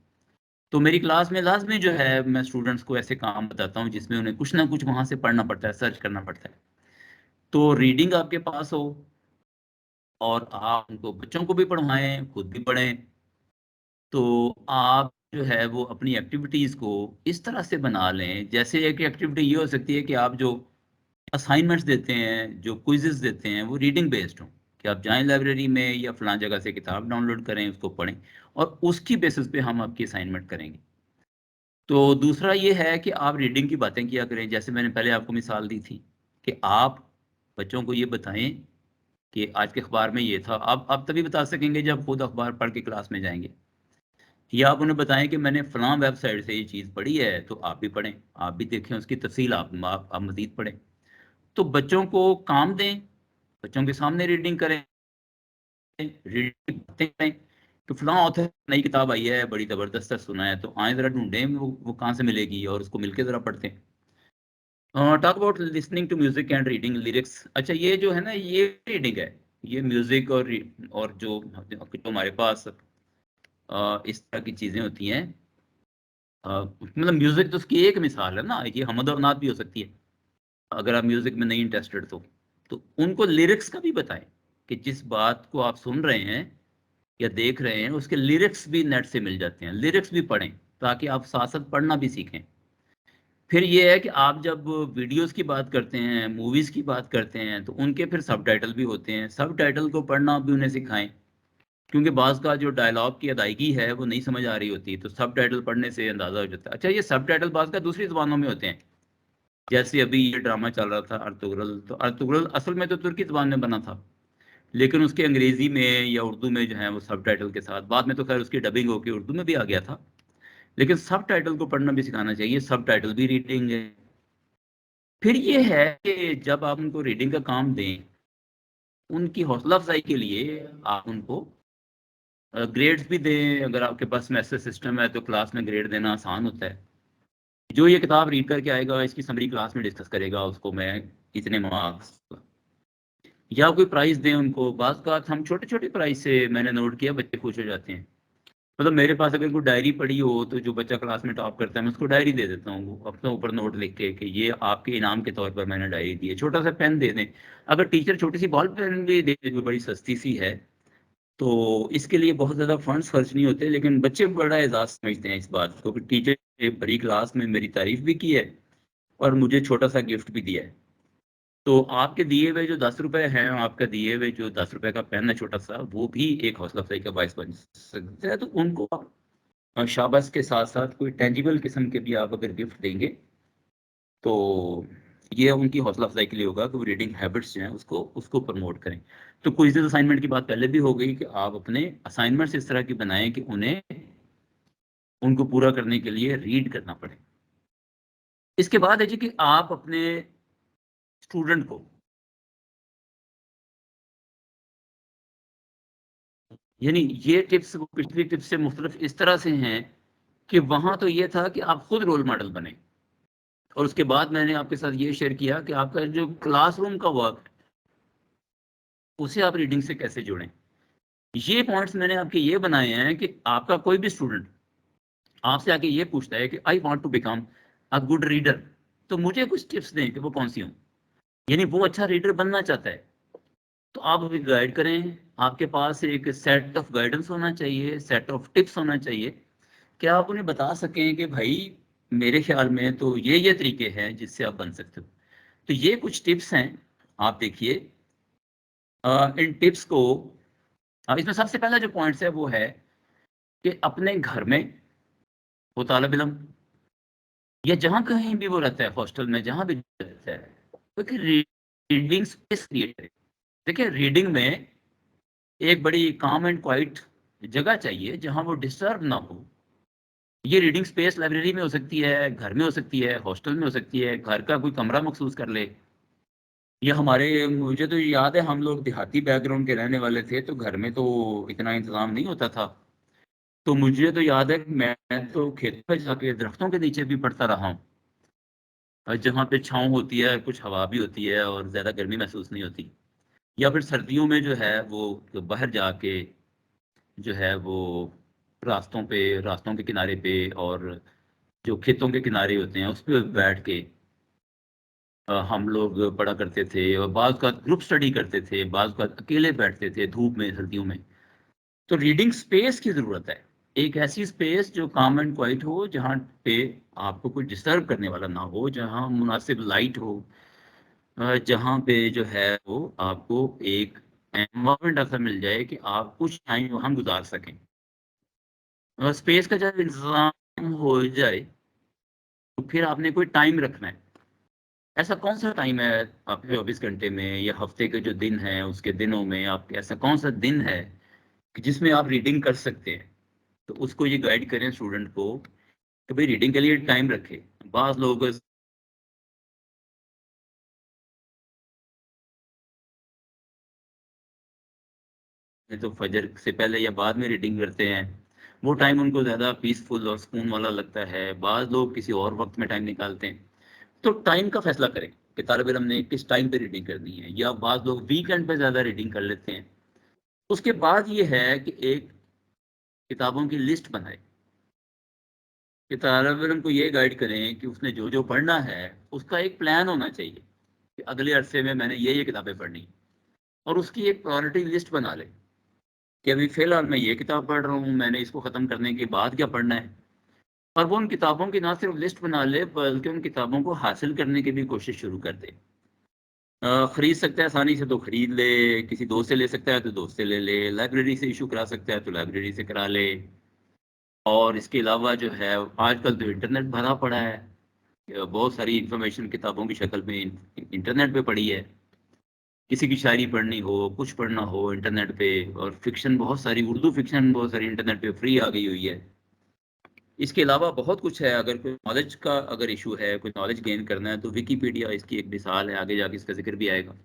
तो मेरी क्लास में लाजमी जो है मैं स्टूडेंट्स को ऐसे काम बताता हूँ जिसमें उन्हें कुछ ना कुछ वहाँ से पढ़ना पड़ता है, सर्च करना पड़ता है। तो रीडिंग आपके पास हो और आप उनको बच्चों को भी पढ़वाएं, खुद भी पढ़ें, तो आप जो है वो अपनी एक्टिविटीज़ को इस तरह से बना लें। जैसे एक एक्टिविटी ये हो सकती है कि आप जो असाइनमेंट्स देते हैं, जो क्विजेस देते हैं, वो रीडिंग बेस्ड हों, कि आप जाएं लाइब्रेरी में या फलां जगह से किताब डाउनलोड करें, उसको पढ़ें और उसकी बेसिस पे हम आपकी असाइनमेंट करेंगे। तो दूसरा ये है कि आप रीडिंग की बातें किया करें। जैसे मैंने पहले आपको मिसाल दी थी कि आप बच्चों को ये बताएं कि आज के अखबार में ये था। आप तभी बता सकेंगे जब खुद अखबार पढ़ के क्लास में जाएंगे, या आप उन्हें बताएं कि मैंने फलां वेबसाइट से ये चीज़ पढ़ी है, तो आप भी पढ़ें, आप भी देखें उसकी तफसील, आप मज़ीद पढ़ें। तो बच्चों को काम दें, बच्चों के सामने रीडिंग करें, रीडिंग करें कि फलां ऑथर नई किताब आई है, बड़ी ज़बरदस्त है, सुना है, तो आए ज़रा ढूंढें वो कहाँ से मिलेगी और उसको मिलके ज़रा पढ़ते हैं। Talk about listening to music and reading lyrics. अच्छा, ये जो है ना ये रीडिंग है, ये म्यूजिक और जो हमारे पास इस तरह की चीज़ें होती हैं, मतलब म्यूजिक तो उसकी एक मिसाल है ना, ये हमद और नात भी हो सकती है अगर आप म्यूजिक में नहीं इंटरेस्टेड तो उनको लिरिक्स का भी बताएं कि जिस बात को आप सुन रहे हैं या देख रहे हैं उसके लिरिक्स भी नेट से मिल जाते हैं, लिरिक्स भी पढ़ें ताकि आप साथ साथ पढ़ना भी सीखें। फिर ये है कि आप जब वीडियोस की बात करते हैं, मूवीज़ की बात करते हैं, तो उनके फिर सबटाइटल भी होते हैं, सबटाइटल को पढ़ना भी उन्हें सिखाएं, क्योंकि बाज़ का जो डायलॉग की अदायगी है वो नहीं समझ आ रही होती, तो सबटाइटल पढ़ने से अंदाज़ा हो जाता है। अच्छा, ये सबटाइटल बाज़ का दूसरी ज़बानों में होते हैं, जैसे अभी ये ड्रामा चल रहा था अर्तुगरुल, तो अर्तुगरुल असल में तो तुर्की ज़बान में बना था, लेकिन उसके अंग्रेज़ी में या उर्दू में जो है वो सबटाइटल के साथ, बाद में तो खैर उसकी डबिंग होकर उर्दू में भी आ गया था, लेकिन सबटाइटल को पढ़ना भी सिखाना चाहिए, सबटाइटल भी रीडिंग है। फिर ये है कि जब आप उनको रीडिंग का काम दें, उनकी हौसला अफजाई के लिए आप उनको ग्रेड्स भी दें। अगर आपके पास मैसेज सिस्टम है तो क्लास में ग्रेड देना आसान होता है। जो ये किताब रीड करके आएगा इसकी समरी क्लास में डिस्कस करेगा, उसको मैं इतने मार्क्स, या कोई प्राइस दें उनको। बात हम छोटे छोटे प्राइस से मैंने नोट किया बच्चे खुश हो जाते हैं। मतलब मेरे पास अगर कोई डायरी पड़ी हो तो जो बच्चा क्लास में टॉप करता है मैं उसको डायरी दे देता हूँ अपने ऊपर नोट लिख के कि ये आपके इनाम के तौर पर मैंने डायरी दी है। छोटा सा पेन दे दें, अगर टीचर छोटी सी बॉल पेन भी दे दे जो बड़ी सस्ती सी है, तो इसके लिए बहुत ज़्यादा फंड्स खर्च नहीं होते, लेकिन बच्चे बड़ा एजाज समझते हैं इस बात को कि टीचर ने बड़ी क्लास में मेरी तारीफ भी की है और मुझे छोटा सा गिफ्ट भी दिया है। तो आपके दिए हुए जो 10 रुपए हैं, आपका दिए हुए जो 10 रुपए का पेन है छोटा सा, वो भी एक हौसला अफजाई का बायस बन सकता है। तो उनको आप शाबाश के साथ साथ कोई टेंजिबल किस्म के भी आप अगर गिफ्ट देंगे तो ये उनकी हौसला अफजाई के लिए होगा कि वो रीडिंग हैबिट्स जो हैं उसको प्रमोट करें। तो क्विज़ असाइनमेंट की बात पहले भी हो गई कि आप अपने असाइनमेंट्स इस तरह की बनाएं कि उनको पूरा करने के लिए रीड करना पड़े। इसके बाद है जी कि आप अपने स्टूडेंट को, यानी ये टिप्स वो पिछली टिप्स से मुख्तलिफ इस तरह से हैं कि वहां तो ये था कि आप खुद रोल मॉडल बने, और उसके बाद मैंने आपके साथ ये शेयर किया कि आपका जो क्लासरूम का वर्क उसे आप रीडिंग से कैसे जोड़ें। ये पॉइंट्स मैंने आपके ये बनाए हैं कि आपका कोई भी स्टूडेंट आपसे आके ये पूछता है कि I want to become a good reader, तो मुझे कुछ टिप्स दें कि वो कौन सी हों। यानी वो अच्छा रीडर बनना चाहता है तो आप अभी गाइड करें, आपके पास एक सेट ऑफ गाइडेंस होना चाहिए, सेट ऑफ टिप्स होना चाहिए कि आप उन्हें बता सकें कि भाई मेरे ख्याल में तो ये तरीके हैं जिससे आप बन सकते हो। तो ये कुछ टिप्स हैं, आप देखिए। इन टिप्स को इसमें सबसे पहला जो पॉइंट्स है वो है कि अपने घर में वो तालिब इल्म या जहाँ कहीं भी वो रहता है, हॉस्टल में जहाँ भी रहता है, तो रीडिंग स्पेस क्रिएट करें। देखिए रीडिंग में एक बड़ी काम एंड क्वाइट जगह चाहिए जहाँ वो डिस्टर्ब ना हो। ये रीडिंग स्पेस लाइब्रेरी में हो सकती है, घर में हो सकती है, हॉस्टल में हो सकती है, घर का कोई कमरा मखसूस कर ले। ये हमारे, मुझे तो याद है हम लोग देहाती बैकग्राउंड के रहने वाले थे तो घर में तो इतना इंतज़ाम नहीं होता था। तो मुझे तो याद है कि मैं तो खेतों पे जाके दरख्तों के नीचे भी पढ़ता रहा हूँ, जहाँ पे छाँव होती है, कुछ हवा भी होती है और ज़्यादा गर्मी महसूस नहीं होती। या फिर सर्दियों में जो है वो तो बाहर जाके जो है वो रास्तों के किनारे पे और जो खेतों के किनारे होते हैं उस पे बैठ के हम लोग पढ़ा करते थे और बाज़ का ग्रुप स्टडी करते थे, बाज़ का अकेले बैठते थे धूप में सर्दियों में। तो रीडिंग स्पेस की ज़रूरत है, एक ऐसी स्पेस जो काम एंड क्वाइट हो, जहाँ पे आपको कोई डिस्टर्ब करने वाला ना हो, जहाँ मुनासिब लाइट हो, जहाँ पे जो है वो आपको एक एनवायरनमेंट ऐसा मिल जाए कि आप कुछ टाइम वहाँ गुजार सकें। स्पेस का जब इंतज़ाम हो जाए तो फिर आपने कोई टाइम रखना है। ऐसा कौन सा टाइम है आपके 24 घंटे में या हफ्ते के जो दिन हैं उसके दिनों में आप ऐसा कौन सा दिन है कि जिसमें आप रीडिंग कर सकते हैं। तो उसको ये गाइड करें स्टूडेंट को कि भाई रीडिंग के लिए टाइम रखें। बाज़ लोग तो फजर से पहले या बाद में रीडिंग करते हैं, वो टाइम उनको ज़्यादा पीसफुल और सुकून वाला लगता है। बाज़ लोग किसी और वक्त में टाइम निकालते हैं। तो टाइम का फैसला करें कि तालिब इल्म ने किस टाइम पे रीडिंग करनी है, या बाज़ लोग वीकेंड पे ज़्यादा रीडिंग कर लेते हैं। उसके बाद ये है कि एक किताबों की लिस्ट बनाए कि तालिब इल्म को ये गाइड करें कि उसने जो जो पढ़ना है उसका एक प्लान होना चाहिए कि अगले अरसे में मैंने ये किताबें पढ़नी, और उसकी एक प्रायोरिटी लिस्ट बना ले कि अभी फ़िलहाल मैं ये किताब पढ़ रहा हूँ, मैंने इसको ख़त्म करने के बाद क्या पढ़ना है। और वो उन किताबों की ना सिर्फ लिस्ट बना ले बल्कि उन किताबों को हासिल करने की भी कोशिश शुरू कर दे। खरीद सकता है आसानी से तो खरीद ले, किसी दोस्त से ले सकता है तो दोस्त से ले ले, लाइब्रेरी से इशू करा सकता है तो लाइब्रेरी से करा ले। और इसके अलावा जो है आजकल तो इंटरनेट भरा पड़ा है, बहुत सारी इंफॉर्मेशन किताबों की शक्ल में इंटरनेट पे पड़ी है। किसी की शायरी पढ़नी हो, कुछ पढ़ना हो इंटरनेट पे, और फिक्शन बहुत सारी, उर्दू फिक्शन बहुत सारी इंटरनेट पे फ्री आ गई हुई है। इसके अलावा बहुत कुछ है। अगर कोई नॉलेज का अगर इशू है, कोई नॉलेज गेन करना है तो विकीपीडिया इसकी एक मिसाल है, आगे जाके इसका जिक्र भी आएगा।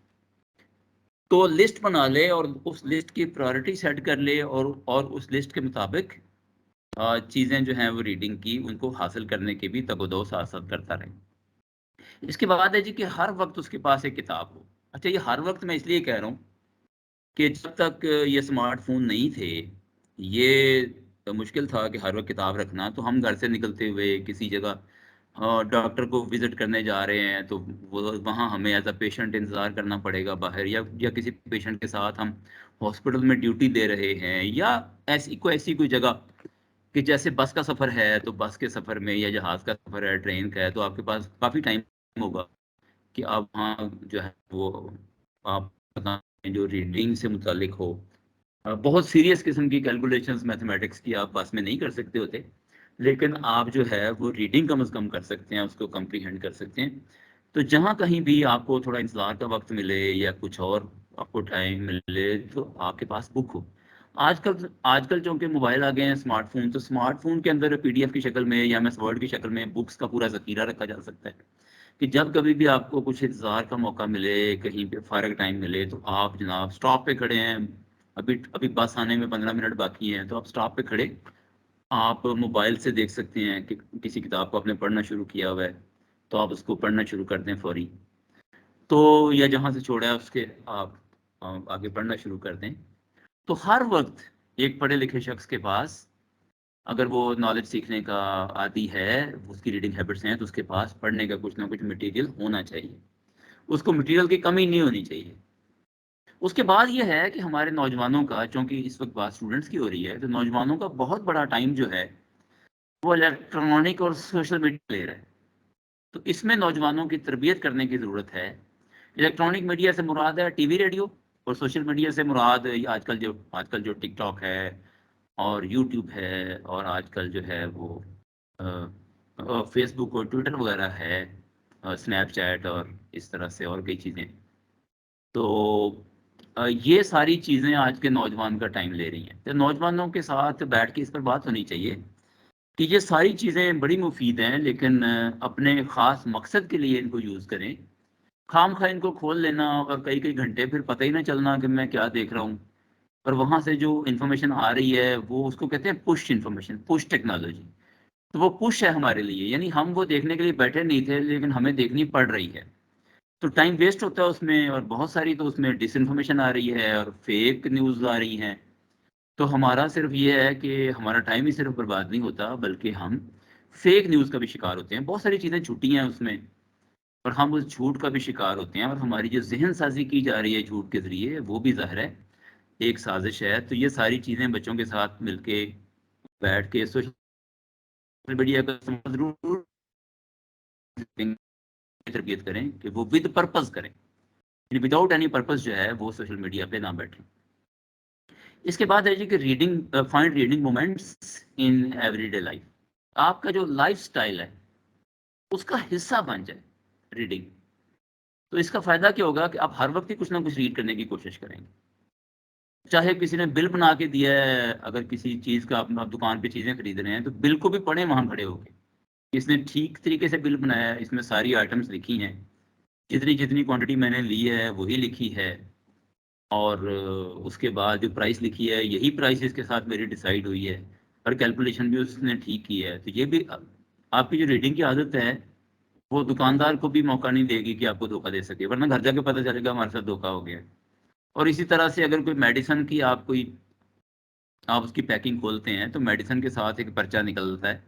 तो लिस्ट बना ले और उस लिस्ट की प्रायोरिटी सेट कर ले, और उस लिस्ट के मुताबिक चीज़ें जो हैं वो रीडिंग की उनको हासिल करने की भी तगोदो साथ साथ करता रहे। इसके बाद है जी कि हर वक्त उसके पास एक किताब हो। अच्छा, ये हर वक्त मैं इसलिए कह रहा हूँ कि जब तक ये स्मार्टफोन नहीं थे, ये तो मुश्किल था कि हर वक्त किताब रखना। तो हम घर से निकलते हुए किसी जगह डॉक्टर को विजिट करने जा रहे हैं तो वो वहाँ हमें एज अ पेशेंट इंतज़ार करना पड़ेगा बाहर, या किसी पेशेंट के साथ हम हॉस्पिटल में ड्यूटी दे रहे हैं, या ऐसी कोई जगह कि जैसे बस का सफ़र है तो बस के सफ़र में, या जहाज़ का सफ़र है, ट्रेन का है, तो आपके पास काफ़ी टाइम होगा कि आप वहाँ जो है वो आप जो रीडिंग से मुतालिक हो। बहुत सीरियस किस्म की कैलकुलेशंस मैथमेटिक्स की आप बस में नहीं कर सकते होते, लेकिन आप जो है वो रीडिंग कम से कम कर सकते हैं, उसको कम्प्रीहेंड कर सकते हैं। तो जहाँ कहीं भी आपको थोड़ा इंतज़ार का वक्त मिले या कुछ और आपको टाइम मिले तो आपके पास बुक हो। आजकल आजकल जो कि मोबाइल आ गए हैं, स्मार्टफोन, तो स्मार्टफोन के अंदर पीडीएफ की शक्ल में या एमएस वर्ड की शक्ल में बुक्स का पूरा ज़ख़ीरा रखा जा सकता है कि जब कभी भी आपको कुछ इंतज़ार का मौका मिले, कहीं पे फ़ारग टाइम मिले, तो आप जनाब स्टॉप पे खड़े हैं, अभी अभी बस आने में 15 मिनट बाकी हैं, तो आप स्टॉप पे खड़े आप मोबाइल से देख सकते हैं कि किसी किताब को आपने पढ़ना शुरू किया हुआ है तो आप उसको पढ़ना शुरू कर दें फौरी, तो या जहाँ से छोड़ा है उसके आप आगे पढ़ना शुरू कर दें। तो हर वक्त एक पढ़े लिखे शख्स के पास अगर वो नॉलेज सीखने का आदी है, उसकी रीडिंग हैबिट्स हैं, तो उसके पास पढ़ने का कुछ ना कुछ मटेरियल होना चाहिए, उसको मटेरियल की कमी नहीं होनी चाहिए। उसके बाद ये है कि हमारे नौजवानों का, चूँकि इस वक्त बात स्टूडेंट्स की हो रही है, तो नौजवानों का बहुत बड़ा टाइम जो है वो इलेक्ट्रॉनिक और सोशल मीडिया ले रहा है। तो इसमें नौजवानों की तरबियत करने की ज़रूरत है। इलेक्ट्रॉनिक मीडिया से मुराद है टीवी रेडियो, और सोशल मीडिया से मुराद आजकल जो टिकटॉक है और यूट्यूब है, और आजकल जो है वो फेसबुक और ट्विटर वगैरह है, स्नैपचैट और इस तरह से और कई चीज़ें। तो ये सारी चीज़ें आज के नौजवान का टाइम ले रही हैं। तो नौजवानों के साथ बैठ के इस पर बात होनी चाहिए कि ये सारी चीज़ें बड़ी मुफीद हैं, लेकिन अपने ख़ास मकसद के लिए इनको यूज़ करें। खाम खा इनको खोल लेना और कई कई घंटे फिर पता ही ना चलना कि मैं क्या देख रहा हूँ, और वहाँ से जो इन्फॉर्मेशन आ रही है वो उसको कहते हैं पुश इन्फॉर्मेशन, पुश टेक्नोलॉजी। तो वो पुश है हमारे लिए, यानी हम वो देखने के लिए बैठे नहीं थे, लेकिन हमें देखनी पड़ रही है। तो टाइम वेस्ट होता है उसमें, और बहुत सारी तो उसमें डिसइन्फॉर्मेशन आ रही है और फेक न्यूज़ आ रही हैं। तो हमारा सिर्फ ये है कि हमारा टाइम ही सिर्फ बर्बाद नहीं होता, बल्कि हम फेक न्यूज़ का भी शिकार होते हैं। बहुत सारी चीज़ें छुट्टी हैं उसमें, और हम उस झूठ का भी शिकार होते हैं, और हमारी जो जहन साजी की जा रही है झूठ के ज़रिए, वो भी ज़ाहिर है एक साजिश है। तो ये सारी चीज़ें बच्चों के साथ मिलके बैठ के सोशल मीडिया का जरूर तरबियत करें कि वो विद पर्पस करें, विदाउट एनी पर्पस जो है वो सोशल मीडिया पे ना बैठें। इसके बाद है जी कि find reading moments in everyday life. आपका जो लाइफ स्टाइल है उसका हिस्सा बन जाए रीडिंग। तो इसका फ़ायदा क्या होगा कि आप हर वक्त ही कुछ ना कुछ रीड करने की कोशिश करेंगे। चाहे किसी ने बिल बना के दिया है, अगर किसी चीज़ का आप दुकान पे चीज़ें खरीद रहे हैं, तो बिल को भी पढ़ें वहाँ खड़े होके, इसने ठीक तरीके से बिल बनाया है, इसमें सारी आइटम्स लिखी हैं, जितनी जितनी क्वांटिटी मैंने ली है वही लिखी है, और उसके बाद जो प्राइस लिखी है यही प्राइस इसके साथ मेरी डिसाइड हुई है, और कैलकुलेशन भी उसने ठीक की है। तो ये भी आपकी जो रीडिंग की आदत है वो दुकानदार को भी मौका नहीं देगी कि आपको धोखा दे सके, वरना घर जाके पता चलेगा हमारे साथ धोखा हो गया। और इसी तरह से अगर कोई मेडिसिन की आप उसकी पैकिंग खोलते हैं तो मेडिसिन के साथ एक पर्चा निकलता है,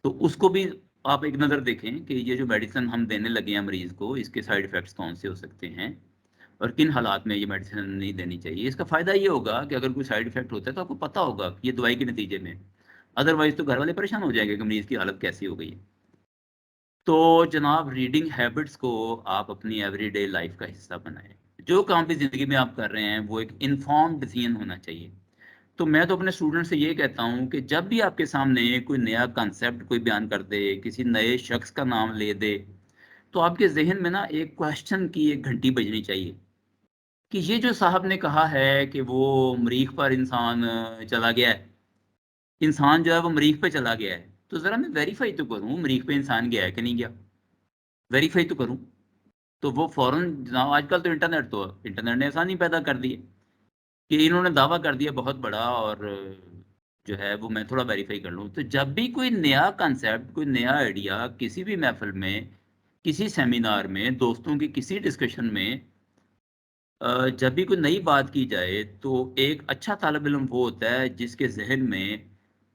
तो उसको भी आप एक नज़र देखें कि ये जो मेडिसिन हम देने लगे हैं मरीज़ को, इसके साइड इफ़ेक्ट्स कौन से हो सकते हैं और किन हालात में ये मेडिसिन नहीं देनी चाहिए। इसका फ़ायदा ये होगा कि अगर कोई साइड इफ़ेक्ट होता है तो आपको पता होगा कि ये दवाई के नतीजे में, अदरवाइज़ तो घर वाले परेशान हो जाएंगे कि मरीज़ की हालत कैसी हो गई है। तो जनाब, रीडिंग हैबिट्स को आप अपनी एवरीडे लाइफ का हिस्सा बनाएं। जो काम भी ज़िंदगी में आप कर रहे हैं वो एक इन्फॉर्म्ड डिसीजन होना चाहिए। तो मैं तो अपने स्टूडेंट से ये कहता हूँ कि जब भी आपके सामने कोई नया कंसेप्ट कोई बयान कर दे, किसी नए शख्स का नाम ले दे, तो आपके जहन में ना एक क्वेश्चन की एक घंटी बजनी चाहिए कि ये जो साहब ने कहा है कि वो मरीख पर इंसान चला गया है, इंसान जो है वो मरीख पे चला गया है, तो ज़रा मैं वेरीफाई तो करूँ मरीख पे इंसान गया है कि नहीं गया, वेरीफाई तो करूँ। तो वो फ़ौरन जनाब, आजकल तो इंटरनेट ने आसानी पैदा कर दी है कि इन्होंने दावा कर दिया बहुत बड़ा, और जो है वो मैं थोड़ा वेरीफाई कर लूँ। तो जब भी कोई नया कंसेप्ट, कोई नया आइडिया किसी भी महफिल में, किसी सेमिनार में, दोस्तों की किसी डिस्कशन में, जब भी कोई नई बात की जाए, तो एक अच्छा तालिब इल्म वो होता है जिसके जहन में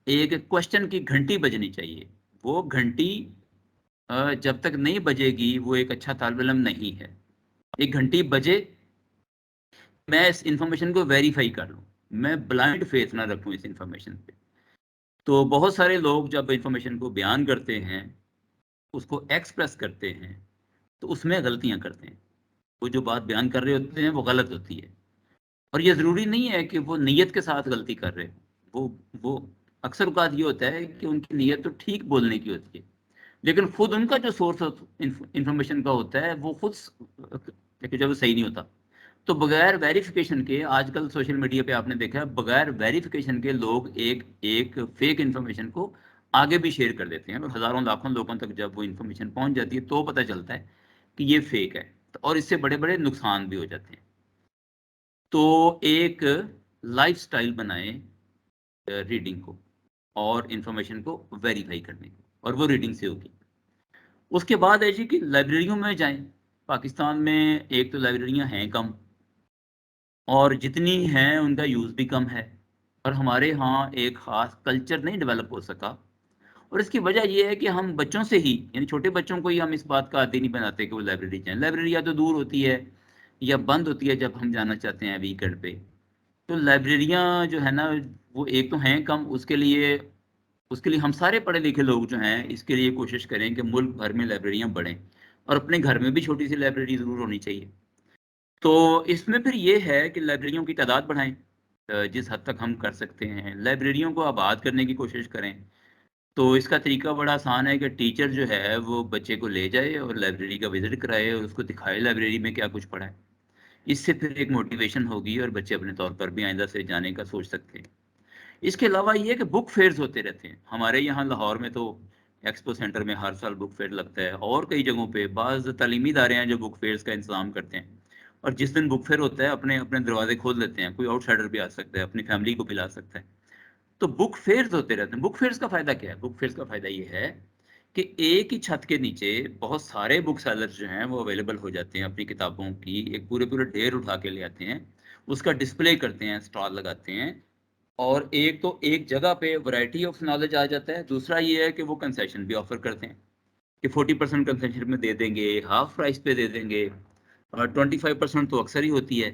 एक क्वेश्चन की घंटी बजनी चाहिए। वो घंटी जब तक नहीं बजेगी वो एक अच्छा तालिब इल्म नहीं है। एक घंटी बजे, मैं इस इंफॉर्मेशन को वेरीफाई कर लूँ, मैं ब्लाइंड फेथ ना रखूँ इस इंफॉर्मेशन पे। तो बहुत सारे लोग जब इंफॉर्मेशन को बयान करते हैं, उसको एक्सप्रेस करते हैं, तो उसमें गलतियाँ करते हैं। वो जो बात बयान कर रहे होते हैं वो गलत होती है, और ये ज़रूरी नहीं है कि वो नीयत के साथ गलती कर रहे हो। वो अक्सर औक़ात ये होता है कि उनकी नीयत तो ठीक बोलने की होती है, लेकिन खुद उनका जो सोर्स इंफॉर्मेशन का होता है वो खुद जब सही नहीं होता। तो बगैर वेरिफिकेशन के, आजकल सोशल मीडिया पे आपने देखा है, बगैर वेरिफिकेशन के लोग एक फेक इन्फॉर्मेशन को आगे भी शेयर कर देते हैं, और हज़ारों लाखों लोगों तक जब वो इन्फॉर्मेशन पहुंच जाती है तो पता चलता है कि ये फेक है, और इससे बड़े बड़े नुकसान भी हो जाते हैं। तो एक लाइफस्टाइल बनाएं रीडिंग को और इन्फॉर्मेशन को वेरीफाई करने को, और वो रीडिंग से होगी। उसके बाद है जी कि लाइब्रेरियों में जाएं। पाकिस्तान में एक तो लाइब्रेरियां हैं कम, और जितनी हैं उनका यूज़ भी कम है, और हमारे यहाँ एक ख़ास कल्चर नहीं डेवलप हो सका। और इसकी वजह यह है कि हम बच्चों से ही, यानी छोटे बच्चों को ही हम इस बात का आदी नहीं बनाते कि वो लाइब्रेरी जाएं। लाइब्रेरी या तो दूर होती है या बंद होती है जब हम जाना चाहते हैं वीकेंड पे। तो लाइब्रेरियाँ जो है ना, वो एक तो हैं कम, उसके लिए हम सारे पढ़े लिखे लोग जो हैं इसके लिए कोशिश करें कि मुल्क भर में लाइब्रेरियाँ बढ़ें, और अपने घर में भी छोटी सी लाइब्रेरी ज़रूर होनी चाहिए। तो इसमें फिर ये है कि लाइब्रेरियों की तादाद बढ़ाएं, जिस हद तक हम कर सकते हैं लाइब्रेरियों को आबाद करने की कोशिश करें। तो इसका तरीका बड़ा आसान है कि टीचर जो है वो बच्चे को ले जाए और लाइब्रेरी का विज़िट कराए और उसको दिखाए लाइब्रेरी में क्या कुछ पढ़ा है। इससे फिर एक मोटिवेशन होगी और बच्चे अपने तौर पर भी आइंदा से जाने का सोच सकते हैं। इसके अलावा ये कि बुक फेयर्स होते रहते हैं हमारे यहाँ लाहौर में। तो एक्सपो सेंटर में हर साल बुक फेयर लगता है, और कई जगहों पे बाज़ तालीमी इदारे हैं जो बुक फेयर्स का इंतजाम करते हैं। और जिस दिन बुक फेयर होता है अपने अपने दरवाजे खोल देते हैं, कोई आउटसाइडर भी आ सकता है, अपनी फैमिली को भी ला सकता है। तो बुक फेयर्स होते रहते हैं। बुक फेयर्स का फ़ायदा क्या है? बुक फेयर्स का फ़ायदा ये है कि एक ही छत के नीचे बहुत सारे बुक सेलर्स जो हैं वो अवेलेबल हो जाते हैं, अपनी किताबों की एक पूरे पूरे ढेर उठा के ले आते हैं, उसका डिस्प्ले करते हैं, स्टॉल लगाते हैं। और एक तो एक जगह पे वैरायटी ऑफ नॉलेज आ जाता है। दूसरा ये है कि वो कंसेशन भी ऑफर करते हैं कि 40% कंसेशन में दे देंगे, हाफ प्राइस पे दे देंगे, और 25% तो अक्सर ही होती है।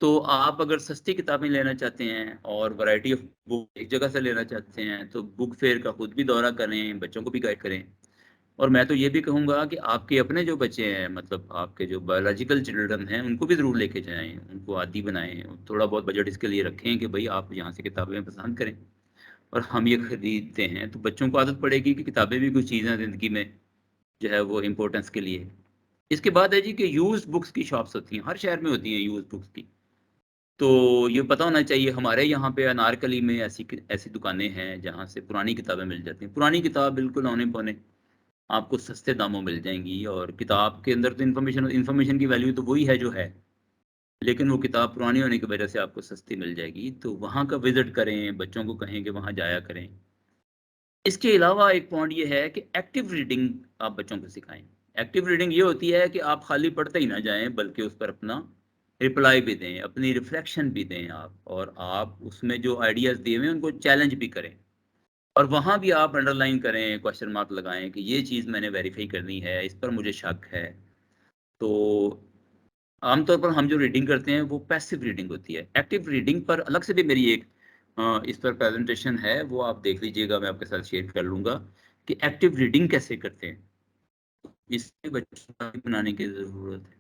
तो आप अगर सस्ती किताबें लेना चाहते हैं और वैरायटी ऑफ बुक एक जगह से लेना चाहते हैं तो बुक फेयर का खुद भी दौरा करें, बच्चों को भी गाइड करें। और मैं तो ये भी कहूँगा कि आपके अपने जो बच्चे हैं, मतलब आपके जो बायोलॉजिकल चिल्ड्रन हैं, उनको भी ज़रूर लेके जाएं, उनको आदी बनाएं, थोड़ा बहुत बजट इसके लिए रखें कि भाई आप यहाँ से किताबें पसंद करें और हम ये खरीदते हैं। तो बच्चों को आदत पड़ेगी कि किताबें भी कुछ चीज़ें ज़िंदगी में जो है वो इम्पोर्टेंस के लिए। इसके बाद है जी कि यूज बुक्स की शॉप्स होती हैं, हर शहर में होती हैं यूज बुक्स की। तो ये पता होना चाहिए, हमारे यहाँ पे अनारकली में ऐसी ऐसी दुकानें हैं जहाँ से पुरानी किताबें मिल जाती हैं। पुरानी किताब बिल्कुल औने पौने आपको सस्ते दामों मिल जाएंगी, और किताब के अंदर तो इन्फॉर्मेशन की वैल्यू तो वही है जो है, लेकिन वो किताब पुरानी होने की वजह से आपको सस्ती मिल जाएगी। तो वहाँ का विजिट करें, बच्चों को कहें कि वहाँ जाया करें। इसके अलावा एक पॉइंट ये है कि एक्टिव रीडिंग आप बच्चों को सिखाएं। एक्टिव रीडिंग ये होती है कि आप खाली पढ़ते ही ना जाएं, बल्कि उस पर अपना रिप्लाई भी दें, अपनी रिफ्लेक्शन भी दें आप, और आप उसमें जो आइडियाज़ दिए हुए हैं उनको चैलेंज भी करें। और वहाँ भी आप अंडरलाइन करें, क्वेश्चन मार्क लगाएं कि ये चीज़ मैंने वेरीफाई करनी है, इस पर मुझे शक है। तो आमतौर पर हम जो रीडिंग करते हैं वो पैसिव रीडिंग होती है। एक्टिव रीडिंग पर अलग से भी मेरी एक इस पर प्रेजेंटेशन है, वो आप देख लीजिएगा, मैं आपके साथ शेयर कर लूँगा कि एक्टिव रीडिंग कैसे करते हैं। इससे बच्चों को बनाने की ज़रूरत है।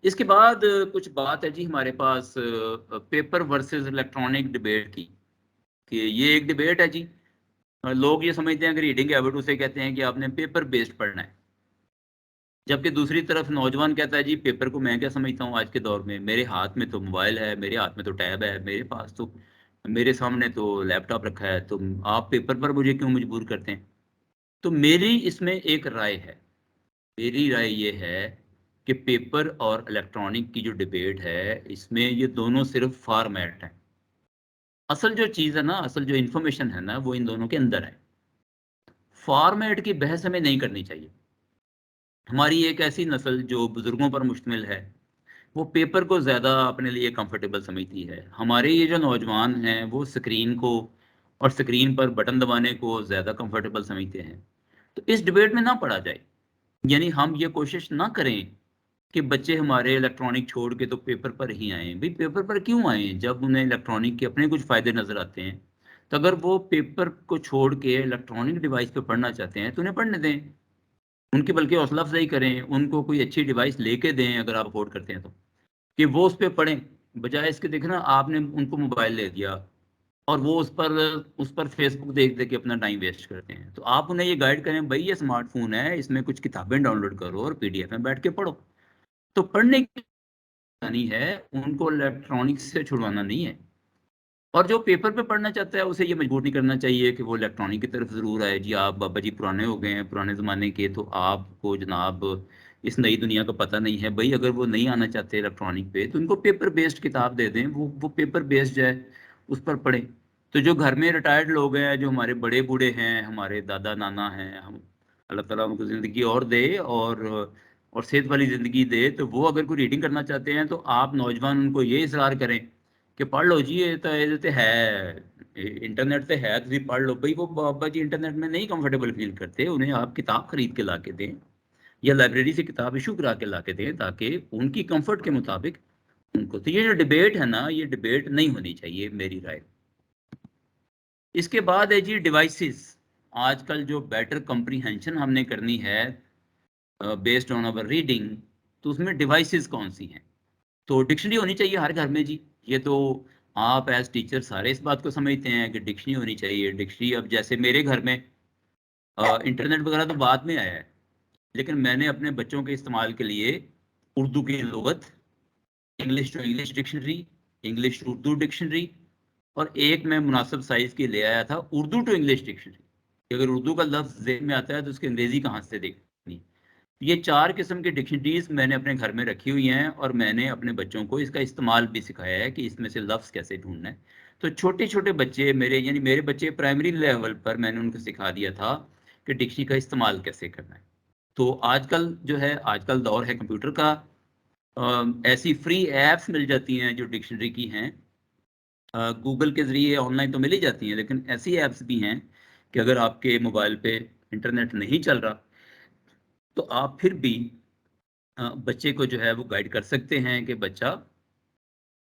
इसके बाद कुछ बात है जी हमारे पास पेपर वर्सेस इलेक्ट्रॉनिक डिबेट की, कि ये एक डिबेट है जी। लोग ये समझते हैं कि रीडिंग हैबिट उसे कहते हैं कि आपने पेपर बेस्ड पढ़ना है, जबकि दूसरी तरफ नौजवान कहता है जी पेपर को मैं क्या समझता हूँ, आज के दौर में मेरे हाथ में तो मोबाइल है, मेरे हाथ में तो टैब है, मेरे पास तो मेरे सामने तो लैपटॉप रखा है, तो आप पेपर पर मुझे क्यों मजबूर करते हैं। तो मेरी इसमें एक राय है, मेरी राय ये है कि पेपर और इलेक्ट्रॉनिक की जो डिबेट है इसमें ये दोनों सिर्फ फॉर्मेट है। असल जो चीज़ है ना, असल जो इन्फॉर्मेशन है ना, वो इन दोनों के अंदर है। फॉर्मेट की बहस हमें नहीं करनी चाहिए। हमारी एक ऐसी नस्ल जो बुजुर्गों पर मुश्तमिल है वो पेपर को ज़्यादा अपने लिए कंफर्टेबल समझती है। हमारे ये जो नौजवान हैं वो स्क्रीन को और स्क्रीन पर बटन दबाने को ज़्यादा कंफर्टेबल समझते हैं। तो इस डिबेट में ना पड़ा जाए, यानी हम ये कोशिश ना करें कि बच्चे हमारे इलेक्ट्रॉनिक छोड़ के तो पेपर पर ही आएँ। भाई पेपर पर क्यों आएँ जब उन्हें इलेक्ट्रॉनिक के अपने कुछ फ़ायदे नज़र आते हैं। तो अगर वो पेपर को छोड़ के इलेक्ट्रॉनिक डिवाइस पे पढ़ना चाहते हैं तो उन्हें पढ़ने दें, उनकी बल्कि हौसला अफजाई करें, उनको कोई अच्छी डिवाइस लेके दें अगर आप अफोर्ड करते हैं तो, कि वो उस पर पढ़ें। बजाय इसके देखना आपने उनको मोबाइल ले दिया और वो उस पर फेसबुक देख देख के अपना टाइम वेस्ट करते हैं। तो आप उन्हें ये गाइड करें, भाई ये स्मार्टफोन है, इसमें कुछ किताबें डाउनलोड करो और पीडीएफ में बैठ के पढ़ो। तो पढ़ने की नहीं है, उनको इलेक्ट्रॉनिक्स से छुड़वाना नहीं है। और जो पेपर पे पढ़ना चाहता है उसे ये मजबूर नहीं करना चाहिए कि वो इलेक्ट्रॉनिक की तरफ ज़रूर आए। जी आप बाबा जी पुराने हो गए हैं, पुराने ज़माने के, तो आपको जनाब इस नई दुनिया का पता नहीं है। भाई अगर वो नहीं आना चाहते इलेक्ट्रॉनिक पे तो उनको पेपर बेस्ड किताब दे दें, वो पेपर बेस्ड है, उस पर पढ़ें। तो जो घर में रिटायर्ड लोग हैं, जो हमारे बड़े बूढ़े हैं, हमारे दादा नाना हैं, हम अल्लाह ताला उनको ज़िंदगी और दे और सेहत वाली ज़िंदगी दे, तो वो अगर कोई रीडिंग करना चाहते हैं तो आप नौजवान उनको ये इसरार करें कि पढ़ लो जी, ये तो है इंटरनेट पे है, तुम पढ़ लो। भाई वो बाबा जी इंटरनेट में नहीं कंफर्टेबल फील करते, उन्हें आप किताब खरीद के ला के दें या लाइब्रेरी से किताब इशू करा के ला के दें, ताकि उनकी कंफर्ट के मुताबिक उनको। तो ये जो डिबेट है ना, ये डिबेट नहीं होनी चाहिए मेरी राय। इसके बाद है जी डिवाइसेस। आजकल जो बेटर कंप्रीहेंशन हमने करनी है बेस्ड ऑन अवर रीडिंग, तो उसमें डिवाइसेस कौन सी हैं? तो डिक्शनरी होनी चाहिए हर घर में जी। ये तो आप एज टीचर सारे इस बात को समझते हैं कि डिक्शनरी होनी चाहिए। डिक्शनरी, अब जैसे मेरे घर में इंटरनेट वगैरह तो बाद में आया है, लेकिन मैंने अपने बच्चों के इस्तेमाल के लिए उर्दू की लुगत, English to English dictionary, English to Urdu dictionary, और एक मैं मुनासिब साइज की ले आया था उर्दू टू इंग्लिश डिक्शनरी, कि अगर उर्दू का लफ्ज़ ज़हन में आता है तो उसकी अंग्रेज़ी कहाँ से देखनी। ये 4 किस्म की डिक्शनरीज मैंने अपने घर में रखी हुई हैं, और मैंने अपने बच्चों को इसका इस्तेमाल भी सिखाया है कि इसमें से लफ्ज़ कैसे ढूंढना है। तो छोटे छोटे बच्चे मेरे, यानी मेरे बच्चे प्राइमरी लेवल पर मैंने उनको सिखा दिया था कि डिक्शनरी का इस्तेमाल कैसे करना है। तो आजकल जो है, आजकल दौर है कंप्यूटर का, ऐसी फ्री ऐप्स मिल जाती हैं जो डिक्शनरी की हैं। गूगल के ज़रिए ऑनलाइन तो मिल ही जाती हैं, लेकिन ऐसी ऐप्स भी हैं कि अगर आपके मोबाइल पे इंटरनेट नहीं चल रहा तो आप फिर भी बच्चे को जो है वो गाइड कर सकते हैं कि बच्चा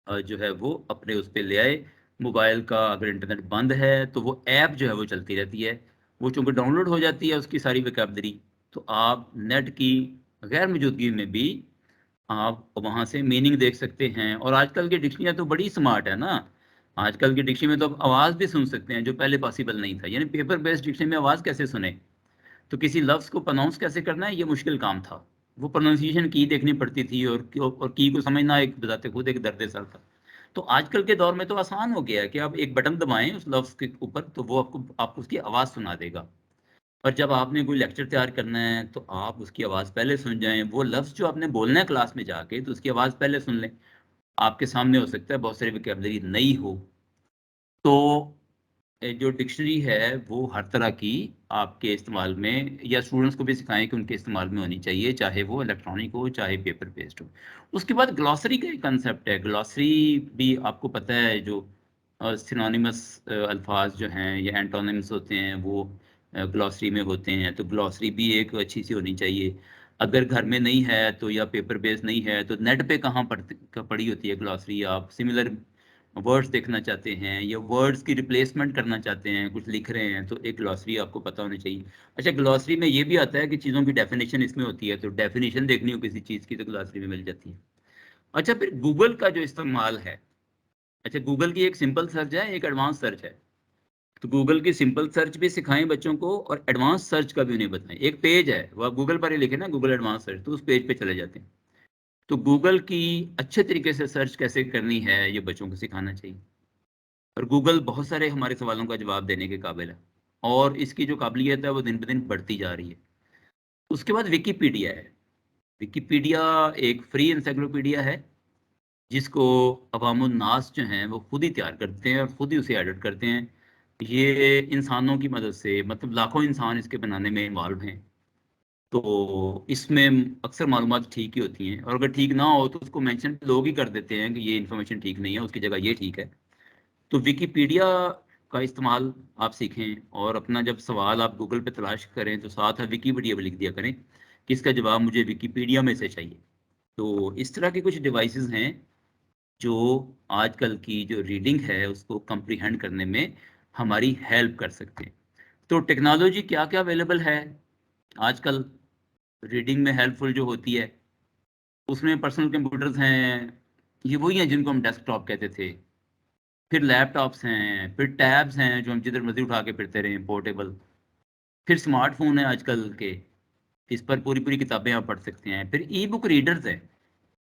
जो है वो अपने उस पर ले आए मोबाइल का। अगर इंटरनेट बंद है तो वो ऐप जो है वो चलती रहती है, वो चूँकि डाउनलोड हो जाती है उसकी सारी वोकैबलरी, तो आप नेट की गैर मौजूदगी में भी आप वहाँ से मीनिंग देख सकते हैं। और आजकल की डिक्शनरियाँ तो बड़ी स्मार्ट है ना। आजकल की डिक्शनरी में तो आप आवाज़ भी सुन सकते हैं, जो पहले पॉसिबल नहीं था। यानी पेपर बेस्ड डिक्शनरी में आवाज़ कैसे सुने, तो किसी लफ्ज़ को प्रोनाउंस कैसे करना है, ये मुश्किल काम था। वो प्रोनाउंसिएशन की देखनी पड़ती थी, और की को समझना एक बताते खुद एक दर्द सर था। तो आजकल के दौर में तो आसान हो गया है कि आप एक बटन दबाएं उस लफ्ज़ के ऊपर, तो वो आपको उसकी आवाज़ सुना देगा। और जब आपने कोई लेक्चर तैयार करना है तो आप उसकी आवाज़ पहले सुन जाएं। वो लफ्ज़ जो आपने बोलना है क्लास में जाके, तो उसकी आवाज़ पहले सुन लें। आपके सामने हो सकता है बहुत सारी वोकैबलरी नई हो, तो जो डिक्शनरी है वो हर तरह की आपके इस्तेमाल में, या स्टूडेंट्स को भी सिखाएं कि उनके इस्तेमाल में होनी चाहिए, चाहे वो इलेक्ट्रॉनिक हो चाहे पेपर बेस्ड हो। उसके बाद ग्लॉसरी का एक कंसेप्ट है। ग्लॉसरी भी आपको पता है, जो सिनोनिमस अल्फाज जो हैं या एंटोनिम्स होते हैं वो ग्लॉसरी में होते हैं। तो ग्लॉसरी भी एक अच्छी सी होनी चाहिए। अगर घर में नहीं है तो, या पेपर बेस्ड नहीं है तो, नेट पे कहाँ पड़ी होती है ग्लॉसरी। आप सिमिलर वर्ड्स देखना चाहते हैं या वर्ड्स की रिप्लेसमेंट करना चाहते हैं, कुछ लिख रहे हैं, तो एक ग्लॉसरी आपको पता होनी चाहिए। अच्छा, ग्लॉसरी में ये भी आता है कि चीज़ों की डेफिनेशन इसमें होती है, तो डेफिनेशन देखनी हो किसी चीज़ की तो ग्लॉसरी में मिल जाती है। अच्छा, फिर गूगल का जो इस्तेमाल है, अच्छा गूगल की एक सिंपल सर्च है, एक एडवांस सर्च है। तो गूगल की सिंपल सर्च भी सिखाएं बच्चों को, और एडवांस सर्च का भी उन्हें बताएं। एक पेज है, वो आप गूगल पर ही लिखे ना गूगल एडवांस सर्च, तो उस पेज पे चले जाते हैं। तो गूगल की अच्छे तरीके से सर्च कैसे करनी है ये बच्चों को सिखाना चाहिए। और गूगल बहुत सारे हमारे सवालों का जवाब देने के काबिल है, और इसकी जो काबिलियत है वो दिन ब दिन बढ़ती जा रही है। उसके बाद विकीपीडिया है। विकीपीडिया एक फ्री इंसाइक्लोपीडिया है, जिसको अवामुन नास जो हैं वो खुद ही तैयार करते हैं और खुद ही उसे एडिट करते हैं। ये इंसानों की मदद से, मतलब लाखों इंसान इसके बनाने में इन्वॉल्व हैं। तो इसमें अक्सर मालूमात ठीक ही होती हैं, और अगर ठीक ना हो तो उसको मेंशन लोग ही कर देते हैं कि ये इन्फॉर्मेशन ठीक नहीं है, उसकी जगह ये ठीक है। तो विकीपीडिया का इस्तेमाल आप सीखें, और अपना जब सवाल आप गूगल पे तलाश करें तो साथ में विकीपीडिया पे लिख दिया करें कि इसका जवाब मुझे विकीपीडिया में से चाहिए। तो इस तरह के कुछ डिवाइसेस हैं जो आजकल की जो रीडिंग है उसको कंप्रीहेंड करने में हमारी हेल्प कर सकते हैं। तो टेक्नोलॉजी क्या क्या अवेलेबल है आजकल रीडिंग में हेल्पफुल जो होती है, उसमें पर्सनल कंप्यूटर्स हैं, ये वही हैं जिनको हम डेस्कटॉप कहते थे। फिर लैपटॉप्स हैं, फिर टैब्स हैं जो हम जिधर मर्जी उठा के फिरते रहें, पोर्टेबल। फिर स्मार्टफोन है आजकल के, इस पर पूरी पूरी किताबें आप पढ़ सकते हैं। फिर ई बुक रीडर्स हैं।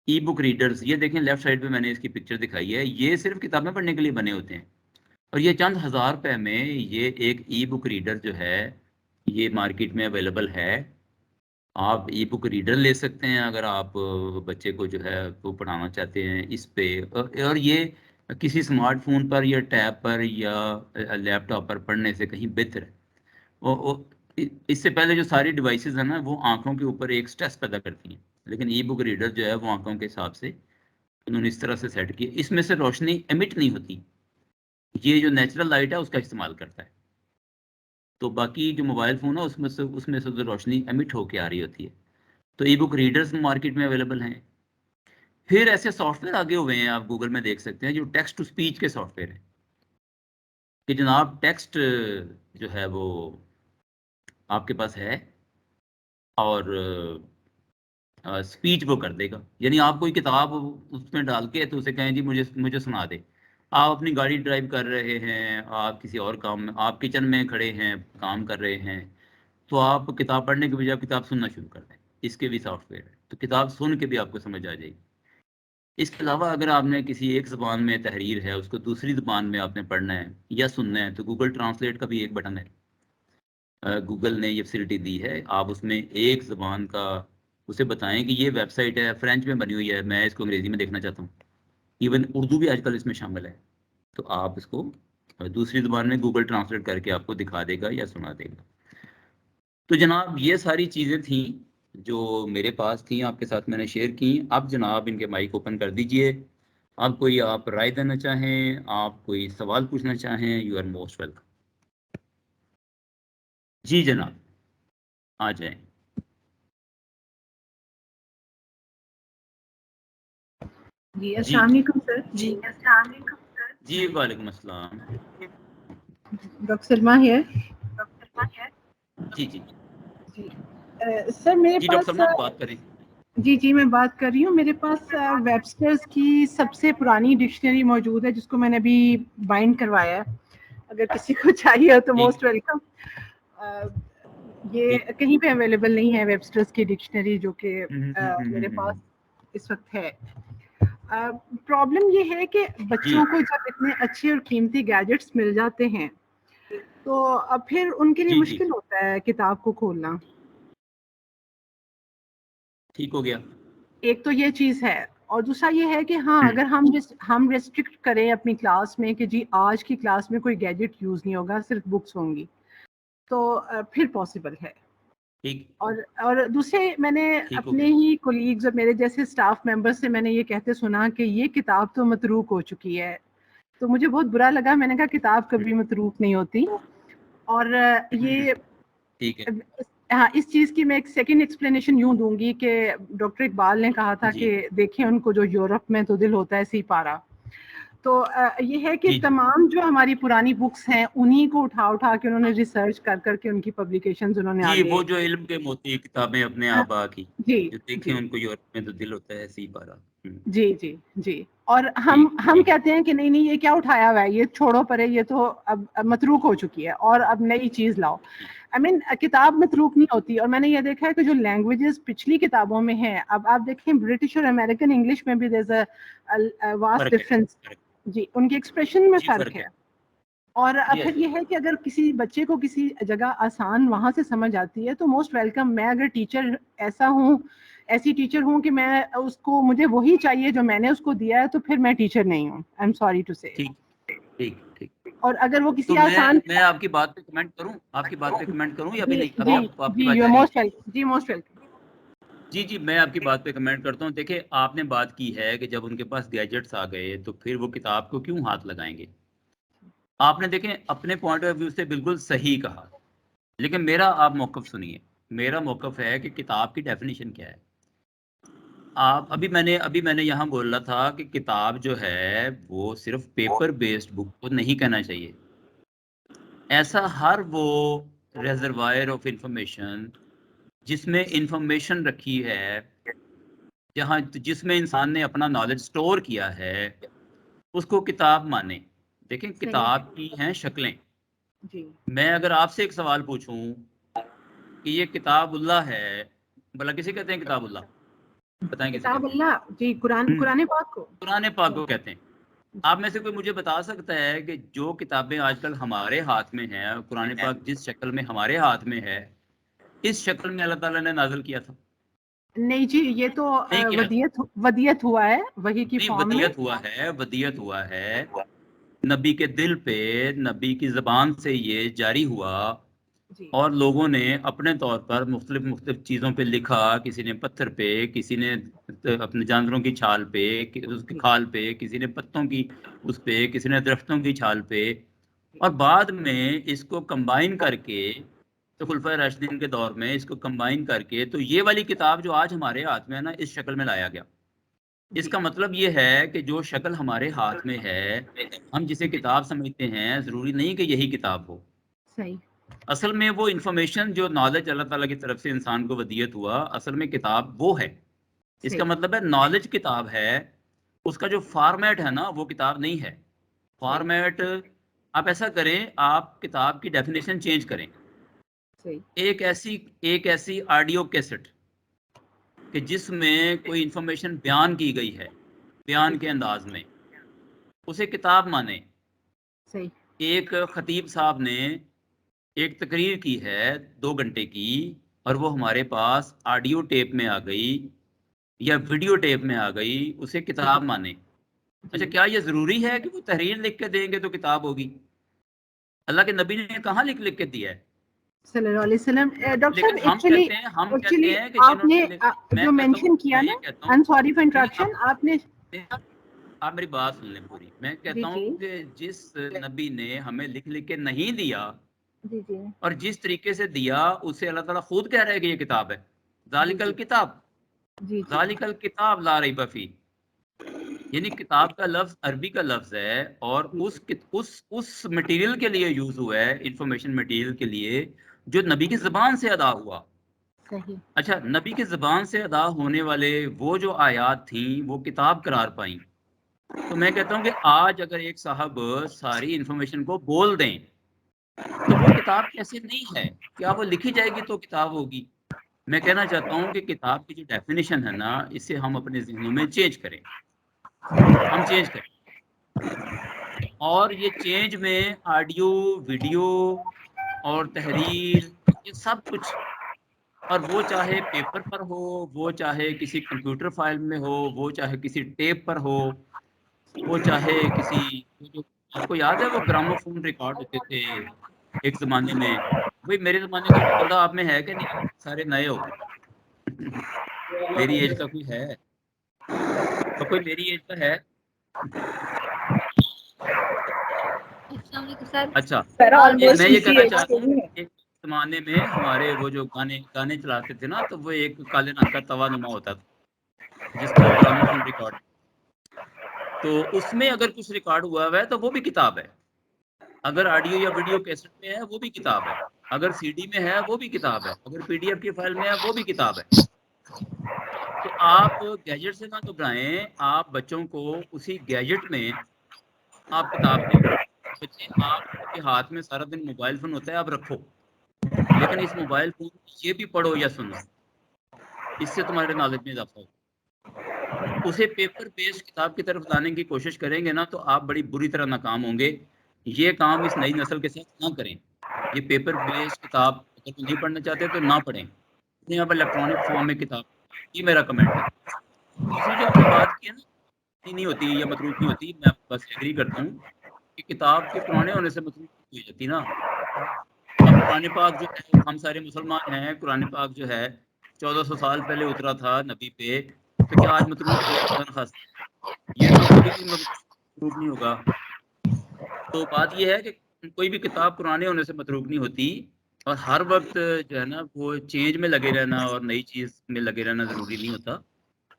ई बुक रीडर्स, ये देखें लेफ्ट साइड पे मैंने इसकी पिक्चर दिखाई है, ये सिर्फ किताबें पढ़ने के लिए बने होते हैं, और ये चंद हज़ार रुपए में ये एक ई बुक रीडर जो है ये मार्केट में अवेलेबल है। आप ई बुक रीडर ले सकते हैं अगर आप बच्चे को जो है वो पढ़ाना चाहते हैं इस पे। और ये किसी स्मार्टफोन पर या टैब पर या लैपटॉप पर पढ़ने से कहीं बेहतर है। इससे पहले जो सारी डिवाइसेस हैं ना, वो आंखों के ऊपर एक स्ट्रेस पैदा करती हैं, लेकिन ई बुक रीडर जो है वो आंखों के हिसाब से उन्होंने इस तरह से सेट किया, इसमें से रोशनी एमिट नहीं होती, ये जो नेचुरल लाइट है उसका इस्तेमाल करता है। तो बाकी जो मोबाइल फ़ोन है उसमें से तो रोशनी एमिट होके आ रही होती है। तो ई बुक रीडर्स मार्केट में अवेलेबल हैं। फिर ऐसे सॉफ्टवेयर आगे हुए हैं, आप गूगल में देख सकते हैं, जो टेक्स्ट टू स्पीच के सॉफ्टवेयर हैं कि जनाब टेक्स्ट जो है वो आपके पास है और स्पीच वो कर देगा। यानी आप कोई किताब उसमें डाल के तो उसे कहें जी मुझे सुना दे, आप अपनी गाड़ी ड्राइव कर रहे हैं, आप किसी और काम में, आप किचन में खड़े हैं काम कर रहे हैं, तो आप किताब पढ़ने के बजाय किताब सुनना शुरू कर दें। इसके भी सॉफ्टवेयर है, तो किताब सुन के भी आपको समझ आ जाएगी। इसके अलावा अगर आपने किसी एक ज़बान में तहरीर है उसको दूसरी ज़बान में आपने पढ़ना है या सुनना है, तो गूगल ट्रांसलेट का भी एक बटन है, गूगल ने ये फैसिलिटी दी है। आप उसमें एक ज़बान का उसे बताएं कि ये वेबसाइट है फ्रेंच में बनी हुई है, मैं इसको अंग्रेज़ी में देखना चाहता हूँ, इवन उर्दू भी आजकल इसमें शामिल है, तो आप इसको दूसरी ज़बान में गूगल ट्रांसलेट करके आपको दिखा देगा या सुना देगा। तो जनाब ये सारी चीज़ें थी जो मेरे पास थी, आपके साथ मैंने शेयर की। अब जनाब इनके माइक ओपन कर दीजिए। आप कोई आप राय देना चाहें, आप कोई सवाल पूछना चाहें, यू आर मोस्ट वेलकम। जी जनाब आ जाएं। जी अस्सलाम वालेकुम सर। जी जी वालेकुम अस्सलाम। डॉक्टर सलमा है। जी जी जी सर मेरे जी पास डॉक्टर सलमा बात करें। जी मैं बात कर रही हूँ। मेरे पास वेबस्टर्स की सबसे पुरानी डिक्शनरी मौजूद है जिसको मैंने अभी बाइंड करवाया है, अगर किसी को चाहिए हो तो मोस्ट वेलकम। ये कहीं पे अवेलेबल नहीं है वेबस्टर्स की डिक्शनरी जो कि मेरे पास इस वक्त है। प्रॉब्लम ये है कि बच्चों को जब इतने अच्छे और कीमती गैजेट्स मिल जाते हैं तो अब फिर उनके लिए मुश्किल होता है किताब को खोलना। ठीक हो गया। एक तो ये चीज है, और दूसरा ये है कि हाँ अगर हम रेस्ट्रिक्ट करें अपनी क्लास में कि जी आज की क्लास में कोई गैजेट यूज नहीं होगा, सिर्फ बुक्स होंगी, तो फिर पॉसिबल है। और दूसरे मैंने अपने ही कोलीग्स और मेरे जैसे स्टाफ मेंबर्स से मैंने ये कहते सुना कि ये किताब तो मतरूक हो चुकी है, तो मुझे बहुत बुरा लगा। मैंने कहा किताब कभी मतरूक नहीं होती। और ये ठीक है। हाँ, इस चीज़ की मैं एक सेकंड एक्सप्लेनेशन यूं दूंगी कि डॉक्टर इकबाल ने कहा था कि देखें उनको जो यूरोप में तो दिल होता है सी पारा। तो ये है कि तमाम जो हमारी पुरानी बुक्स हैं उन्हीं को उठा के उन्होंने रिसर्च कर करके उनकी पब्लिकेशंस उन्होंने जी आगे वो जो इल्म के मोती किताबें अपने आप आकी जो देखें उनको यूरोप में तो दिल होता है सी पारा। जी और हम कहते हैं कि नहीं ये क्या उठाया हुआ है, ये छोड़ो परे, ये तो अब मतरूक हो चुकी है और अब नई चीज लाओ। I mean, किताब मतरूक नहीं होती। और मैंने ये देखा है कि जो लैंग्वेजेस पिछली किताबों में हैं, अब आप देखें ब्रिटिश और अमेरिकन इंग्लिश में भी there is a vast difference. जी उनके एक्सप्रेशन में फर्क है। और फिर ये है कि अगर किसी बच्चे को किसी जगह आसान वहां से समझ आती है तो मोस्ट वेलकम। मैं अगर टीचर ऐसी टीचर हूँ कि मैं उसको मुझे वही चाहिए जो मैंने उसको दिया है, तो फिर मैं टीचर नहीं हूँ। आई एम सॉरी टू से। ठीक। और अगर वो किसी तो आसान मैं आपकी बात पे कमेंट करूं, या अभी नहीं? अभी आपकी बात मोस्ट वेलकम। जी मैं आपकी बात पे कमेंट करता हूँ। देखिए आपने बात की है कि जब उनके पास गैजेट्स आ गए तो फिर वो किताब को क्यों हाथ लगाएंगे। आपने देखें अपने पॉइंट ऑफ व्यू से बिल्कुल सही कहा, लेकिन मेरा आप मौक़िफ़ सुनिए। मेरा मौक़िफ़ है कि किताब की डेफिनेशन क्या है। आप अभी मैंने यहाँ बोला था कि किताब जो है वो सिर्फ पेपर बेस्ड बुक को नहीं कहना चाहिए। ऐसा हर वो रिजर्वायर ऑफ इंफॉर्मेशन जिसमें इंफॉर्मेशन रखी है, जिसमें इंसान ने अपना नॉलेज स्टोर किया है, उसको किताब माने। देखें किताब की हैं शक्लें। मैं अगर आपसे एक सवाल पूछूं कि ये किताबुल्लाह है, भला किसे कहते हैं किताबुल्लाह? बताएं किसे कहते हैं? जी कुरान पाक को कहते हैं। आप में से कोई मुझे बता सकता है कि जो किताबें आजकल हमारे हाथ में हैं, कुरान पाक जिस शक्ल में हमारे हाथ में है, इस शक्ल में अल्लाह ताला ने नाज़िल किया था? नहीं जी, ये तो वदियत हुआ है, वही की फॉर्म में वदियत हुआ है। नबी के दिल पे, नबी की ज़बान से ये जारी हुआ और लोगों ने अपने तौर पर मुख्तलिफ चीज़ों पे लिखा, किसी ने पत्थर पे, किसी ने अपने जानवरों की छाल पे, उसकी खाल पे, किसी ने पत्तों की उस पे, किसी ने दरख्तों की छाल पे, और बाद में इसको कंबाइन करके तो खुलफाए राशिदीन के दौर में इसको कंबाइन करके तो ये वाली किताब जो आज हमारे हाथ में है ना, इस शक्ल में लाया गया। इसका मतलब ये है कि जो शक्ल हमारे हाथ में है, हम जिसे किताब समझते हैं, ज़रूरी नहीं कि यही किताब हो। सही। असल में वो इंफॉर्मेशन जो नॉलेज अल्लाह ताला की तरफ से इंसान को वदीयत हुआ, असल में किताब वो है। इसका मतलब है नॉलेज किताब है, उसका जो फॉर्मेट है ना वो किताब नहीं है। फॉर्मेट आप ऐसा करें, आप किताब की डेफिनेशन चेंज करें। एक ऐसी ऑडियो कैसेट कि जिसमें कोई इंफॉर्मेशन बयान की गई है बयान के अंदाज में, उसे किताब माने। सही। एक खतीब साहब ने एक तकरीर की है 2 घंटे की, और वो हमारे पास ऑडियो टेप में आ गई या वीडियो टेप में आ गई, उसे किताब माने। अच्छा, क्या ये जरूरी है कि वो तहरीर लिख के देंगे तो किताब होगी? अल्लाह के नबी ने कहाँ लिख लिख के दिया है? सल्लल्लाहु अलैहि वसल्लम। डॉक्टर लेकिन साहब एक्चुअली कि आपने जो मेंशन किया ना, आई एम सॉरी फॉर इंटरप्शन, आपने आप मेरी बात सुन लें पूरी। मैं कहता हूँ कि जिस नबी ने हमें लिख लिख के नहीं दिया जी जी, और जिस तरीके से दिया, उसे अल्लाह ताला खुद कह रहा है कि ये किताब है। ज़ालिकल किताब, ज़ालिकल किताब ला रैब फीह, यानी किताब का लफ्ज अरबी का लफ्ज है और उस मटेरियल के लिए यूज हुआ है, इंफॉर्मेशन मटेरियल के लिए, जो नबी की ज़बान से अदा हुआ। सही। अच्छा, नबी की ज़बान से अदा होने वाले वो जो आयात थी वो किताब करार पाई। तो मैं कहता हूँ कि आज अगर एक साहब सारी इंफॉर्मेशन को बोल दें तो वो किताब कैसे नहीं है? क्या वो लिखी जाएगी तो किताब होगी? मैं कहना चाहता हूँ कि किताब की जो डेफिनेशन है ना, इसे हम अपने जहनों में चेंज करें, हम चेंज करें। और ये चेंज में ऑडियो, वीडियो और तहरीर, ये सब कुछ, और वो चाहे पेपर पर हो, वो चाहे किसी कंप्यूटर फाइल में हो, वो चाहे किसी टेप पर हो, वो चाहे किसी, जो आपको याद है वो ग्रामोफोन रिकॉर्ड होते थे एक ज़माने में। भाई मेरे ज़माने का कोई बंदा आप में है कि नहीं? सारे नए हो। मेरी एज का कोई है? तो कोई मेरी एज का है? अच्छा, मैं ये कहना चाहता हूँ एक ज़माने में हमारे वो जो गाने चलाते थे ना, तो वो एक काले रंग का तवा नुमा होता था जिसको ग्रामोफोन रिकॉर्ड, तो उसमें अगर कुछ रिकॉर्ड हुआ है तो वो भी किताब है। अगर ऑडियो या वीडियो कैसेट में है वो भी किताब है, अगर सीडी में है वो भी किताब है, अगर पीडीएफ की फाइल में है वो भी किताब है। तो आप गैजेट से ना घबराएं, आप बच्चों को उसी गैजेट में आप किताब दें। बच्चे, आपके हाथ में सारा दिन मोबाइल फोन होता है, आप रखो, लेकिन इस मोबाइल फोन ये भी पढ़ो या सुनो, इससे तुम्हारे नॉलेज में इजाफा होगा। उसे पेपर बेस्ड किताब की तरफ लाने की कोशिश करेंगे ना, तो आप बड़ी बुरी तरह नाकाम होंगे। ये काम इस नई नस्ल के साथ ना करें। ये पेपर बेस्ड किताब अगर नहीं पढ़ना चाहते तो ना पढ़ें, यहाँ पर इलेक्ट्रॉनिक फॉर्म में किताब, ये मेरा कमेंट है। दूसरी जो आपने बात की है ना, नहीं होती या मतरूक नहीं होती, मैं आपके बस एग्री करता हूँ कि किताब के पुराने होने से मतरूक नहीं हो जाती ना। अब कुरान पाक जो है, हम सारे मुसलमान हैं, कुरान पाक जो है 1400 साल पहले उतरा था नबी पे, तो क्या आज मतरूक हो गया खुदा न खास्ता? ये तो कभी भी मतरूक नहीं होगा। तो बात ये है कि कोई भी किताब पुराने होने से मतरूक नहीं होती, और हर वक्त जो है ना वो चेंज में लगे रहना और नई चीज़ में लगे रहना ज़रूरी नहीं होता।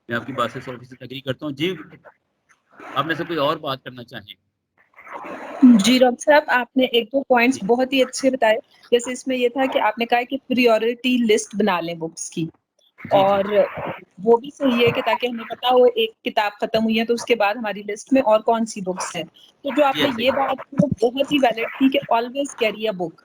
मैं आपकी बात से 100% एग्री करता हूँ। जी, आप में से कोई और बात करना चाहें? जी डॉक्टर साहब, आपने एक दो पॉइंट्स बहुत ही अच्छे बताए। जैसे इसमें ये था कि आपने कहा कि प्रायोरिटी लिस्ट बना लें बुक्स की, और वो भी सही है कि ताकि हमें पता हो एक किताब खत्म हुई है तो उसके बाद हमारी लिस्ट में और कौन सी बुक्स हैं। तो जो आपने ये बात की वो बहुत ही वैलिड थी कि ऑलवेज कैरी अ बुक।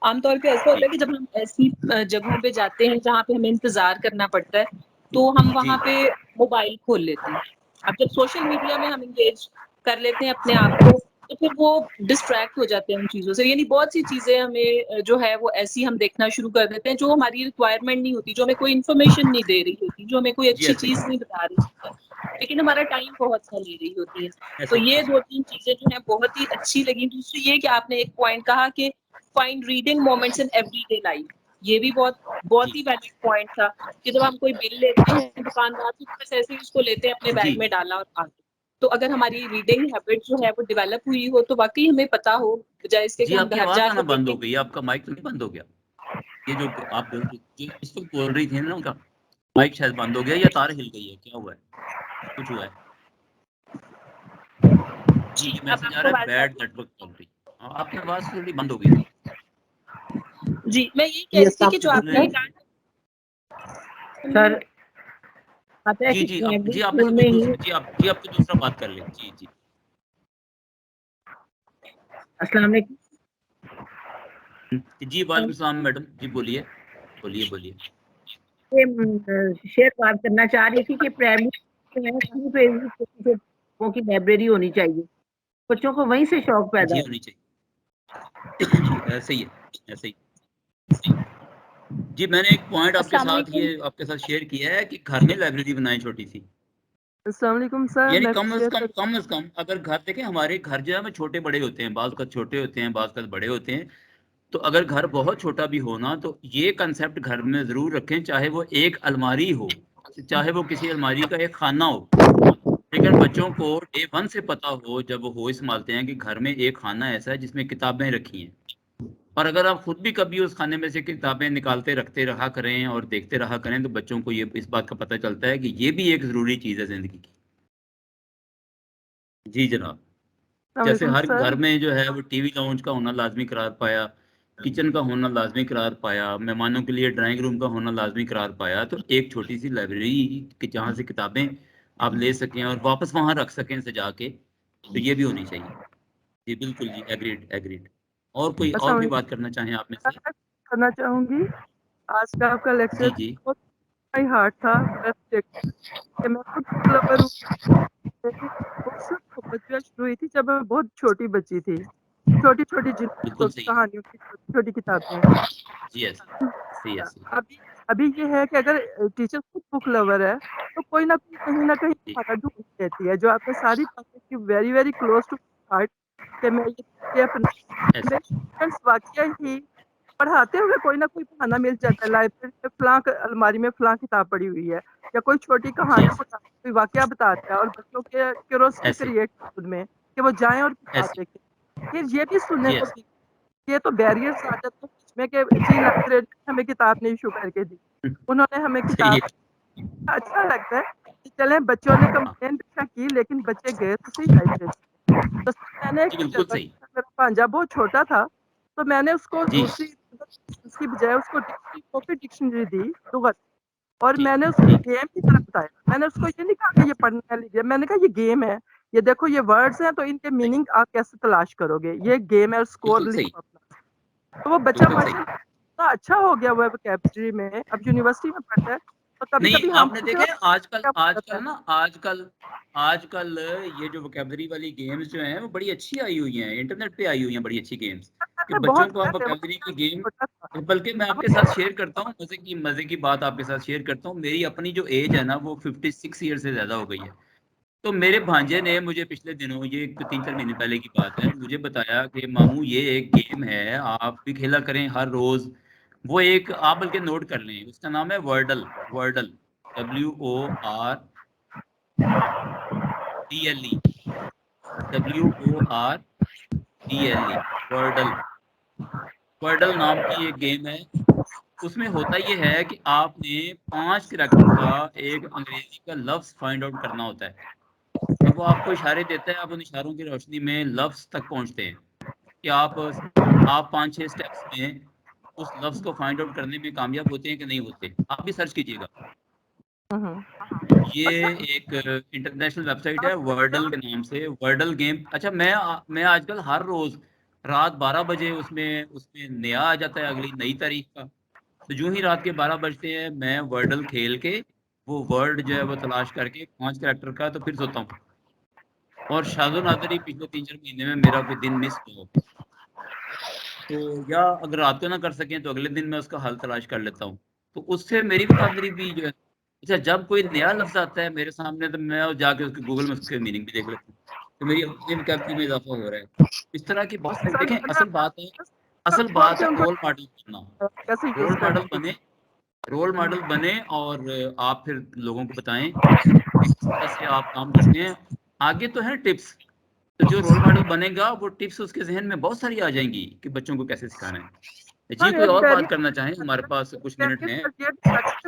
आमतौर पे ऐसा होता है कि जब हम ऐसी जगहों पे जाते हैं जहाँ पे हमें इंतजार करना पड़ता है, तो हम वहाँ पे मोबाइल खोल लेते हैं। अब जब सोशल मीडिया में हम इंगेज कर लेते हैं अपने आप को, तो फिर वो डिस्ट्रैक्ट हो जाते हैं उन चीज़ों से। यानी बहुत सी चीज़ें हमें जो है वो ऐसी हम देखना शुरू कर देते हैं जो हमारी रिक्वायरमेंट नहीं होती, जो हमें कोई इन्फॉर्मेशन नहीं दे रही होती, जो हमें कोई अच्छी चीज़ नहीं बता रही होती, लेकिन हमारा टाइम बहुत सा ले रही होती है। तो ये 2-3 चीज़ें जो हैं बहुत ही अच्छी लगी। दूसरी ये कि आपने एक पॉइंट कहा कि find reading moments in everyday life. ये भी बहुत ही वैलिड पॉइंट था कि जब हम कोई बिल लेते हैं दुकानदार से, बस ऐसे ही उसको लेते हैं, अपने बैग में डाला और आ गए। तो अगर हमारी रीडिंग हैबिट जो है वो डेवलप हुई हो तो वाकई हमें पता हो, बजाय इसके कि हम आपकी घर आवाज आना जाके बंद हो गई, आपका माइक तो नहीं बंद हो गया? ये जो आप इस वक्त बोल रही थी ना, उनका माइक शायद बंद हो गया या तार हिल गई है, क्या हुआ है? कुछ हुआ है? जी ये मैसेज आ रहा है बैड नेटवर्क चल रही। आपकी आवाज थोड़ी बंद हो गई थी। जी मैं यही कह रही थी कि जो आपने सर जी जी आप में से कोई दूसरा जी आप कोई दूसरा बात कर ले। जी जी अस्सलाम वालेकुम। जी वालेकुम सलाम मैडम, जी बोलिए बोलिए बोलिए। शेयर बात करना चाह रही थी कि प्राइमरी वो की लाइब्रेरी होनी चाहिए, बच्चों को वहीं से शौक पैदा जी होनी चाहिए। जी ऐसे ही है, ऐसे ही। जी मैंने एक पॉइंट आपके साथ शेयर किया है कि घर में लाइब्रेरी बनाएं छोटी सी। अस्सलाम वालेकुम सर। यानी कम से कम अगर घर देखें, हमारे घर जो है वो छोटे बड़े होते हैं, बाज़ का छोटे होते हैं, बाज़ का बड़े होते हैं। तो अगर घर बहुत छोटा भी हो ना, तो ये कंसेप्ट घर में जरूर रखें, चाहे वो एक अलमारी हो, चाहे वो किसी अलमारी का एक खाना हो, लेकिन बच्चों को डे 1 से पता हो, जब वो होश संभालते हैं, कि घर में एक खाना ऐसा है जिसमें किताबें रखी हैं। और अगर आप खुद भी कभी उस खाने में से किताबें निकालते रखते रहा करें और देखते रहा करें, तो बच्चों को ये इस बात का पता चलता है कि ये भी एक ज़रूरी चीज़ है ज़िंदगी की। जी जनाब, जैसे हर घर में जो है वो टीवी लाउंज का होना लाजमी करार पाया, किचन का होना लाजमी करार पाया, मेहमानों के लिए ड्राइंग रूम का होना लाजमी करार पाया, तो एक छोटी सी लाइब्रेरी कि जहाँ से किताबें आप ले सकें और वापस वहाँ रख सकें सजा के, तो ये भी होनी चाहिए। जी बिल्कुल जी, एग्रीड एग्रीड। और कोई और भी बात करना चाहें आप में से? करना चाहूंगी, आज का आपका लेक्चर जी बहुत माय हार्ट था। मैं खुद फ्लावर हूँ। मेरी बुक्स बचना शुरू हुई थी जब मैं बहुत छोटी बच्ची थी, छोटी छोटी बिल्कुल सही कहानियों की छोटी छोटी किताबें। जी यस अभी ये है कि अगर टीचर खुद बुक लवर है तो कोई ना कोई कहीं ना कहीं खाना ढूंढ लेती है, जो आपने सारी बातें की very very close to heart, कि मैं ये अपना स्टूडेंट्स वाकई ही पढ़ाते हुए कोई ना कोई बहाना मिल जाता है। लाइब्रेरी में फलां अलमारी में फलां किताब पड़ी हुई है, या कोई छोटी कहानी कोई वाकया बताता है, और बच्चों के क्यूरोसिटी क्रिएट उनमें कि वो जाएं और किताब देखें। फिर ये भी सुनने को ये तो बैरियर्स आ जाते हैं बीच में कि जी लाइब्रेरी हमें किताब नहीं इशू करके दी, उन्होंने हमें किताब। अच्छा लगता है कि चले बच्चों ने कंप्लेन बेशक की, लेकिन बच्चे गए तो सही लाइब्रेरी। तो मैंने मेरा भांजा बहुत छोटा था, तो मैंने उसको दूसरी उसकी बजाय उसको डिक्शनरी दी लुगत, और मैंने उसको गेम की तरह बताया। मैंने उसको ये नहीं कहा कि ये पढ़ने वाली गेम, मैंने कहा ये गेम है, ये देखो ये वर्ड्स हैं, तो इनके मीनिंग आप कैसे तलाश करोगे, ये गेम है और स्कोर लिखो अपना। तो वो बच्चा माशाल्लाह इतना अच्छा हो गया वो वोकैबुलरी में, अब यूनिवर्सिटी में पढ़ता है। तो कभी नहीं कभी आपने देखे आजकल ये जो वोकैबुलरी वाली गेम्स जो हैं वो बड़ी अच्छी आई हुई हैं, इंटरनेट पे आई हुई हैं बड़ी अच्छी गेम्स, कि बच्चों को आप वोकैबुलरी की गेम। बल्कि मैं आपके साथ शेयर करता हूँ, मजे की बात आपके साथ शेयर करता हूँ। मेरी अपनी जो एज है ना वो 56 ईयर से ज्यादा हो गई है। तो मेरे भांजे ने मुझे पिछले दिनों, ये 3-4 महीने पहले की बात है, मुझे बताया कि मामू ये एक गेम है, आप भी खेला करें हर रोज। वो एक आप बल्कि नोट कर लें, उसका नाम है वर्डल। वर्डल WORDLE WORDLE वर्डल। वर्डल नाम की एक गेम है। उसमें होता ये है कि आपने 5 करैक्टर का एक अंग्रेजी का लफ्ज फाइंड आउट करना होता है। अब वो आपको इशारे देता है, आप उन इशारों की रोशनी में लफ्ज तक पहुंचते हैं, कि आप 5-6 स्टेप्स में उस लफ्ज को फाइंड आउट करने में कामयाब होते हैं कि नहीं होते। आप भी सर्च कीजिएगा, ये एक इंटरनेशनल वेबसाइट है वर्डल के नाम से, वर्डल गेम। अच्छा मैं आजकल हर रोज रात 12 बजे उसमें नया आ जाता है, अगली नई तारीख का। तो जो ही रात के 12 बजते हैं मैं वर्डल खेल के वो वर्ड जो है वो तलाश करके 5 कैरेक्टर का, तो फिर सोता हूँ। और शाज़ो नादरी पिछले 3-4 महीने में मेरा कोई दिन मिस हो, तो या अगर रात को ना कर सकें तो अगले दिन मैं उसका हल तलाश कर लेता हूँ। तो उससे मेरी वोकैबुलरी भी जो है, अच्छा जब कोई नया लफ्ज आता है मेरे सामने, तो मैं जाके उसके गूगल में उसके मीनिंग भी देख लेता हूँ, तो मेरी अपनी वोकैबुलरी में इजाफा हो रहा है। इस तरह की बहुत सारी देखें, असल बात है असल छोड़ बात के है उनको रोल मॉडल बनना, कैसे यूज रोल मॉडल करना बने, रोल मॉडल बने और आप फिर लोगों को बताएं किस तरह से आप काम करते हैं। आगे तो है टिप्स, तो जो रोल मॉडल बनेगा वो टिप्स उसके जहन में बहुत सारी आ जाएंगी कि बच्चों को कैसे सिखाना है। हाँ जी कोई एक और बात बैरियर करना चाहें, हमारे पास कुछ मिनट हैं।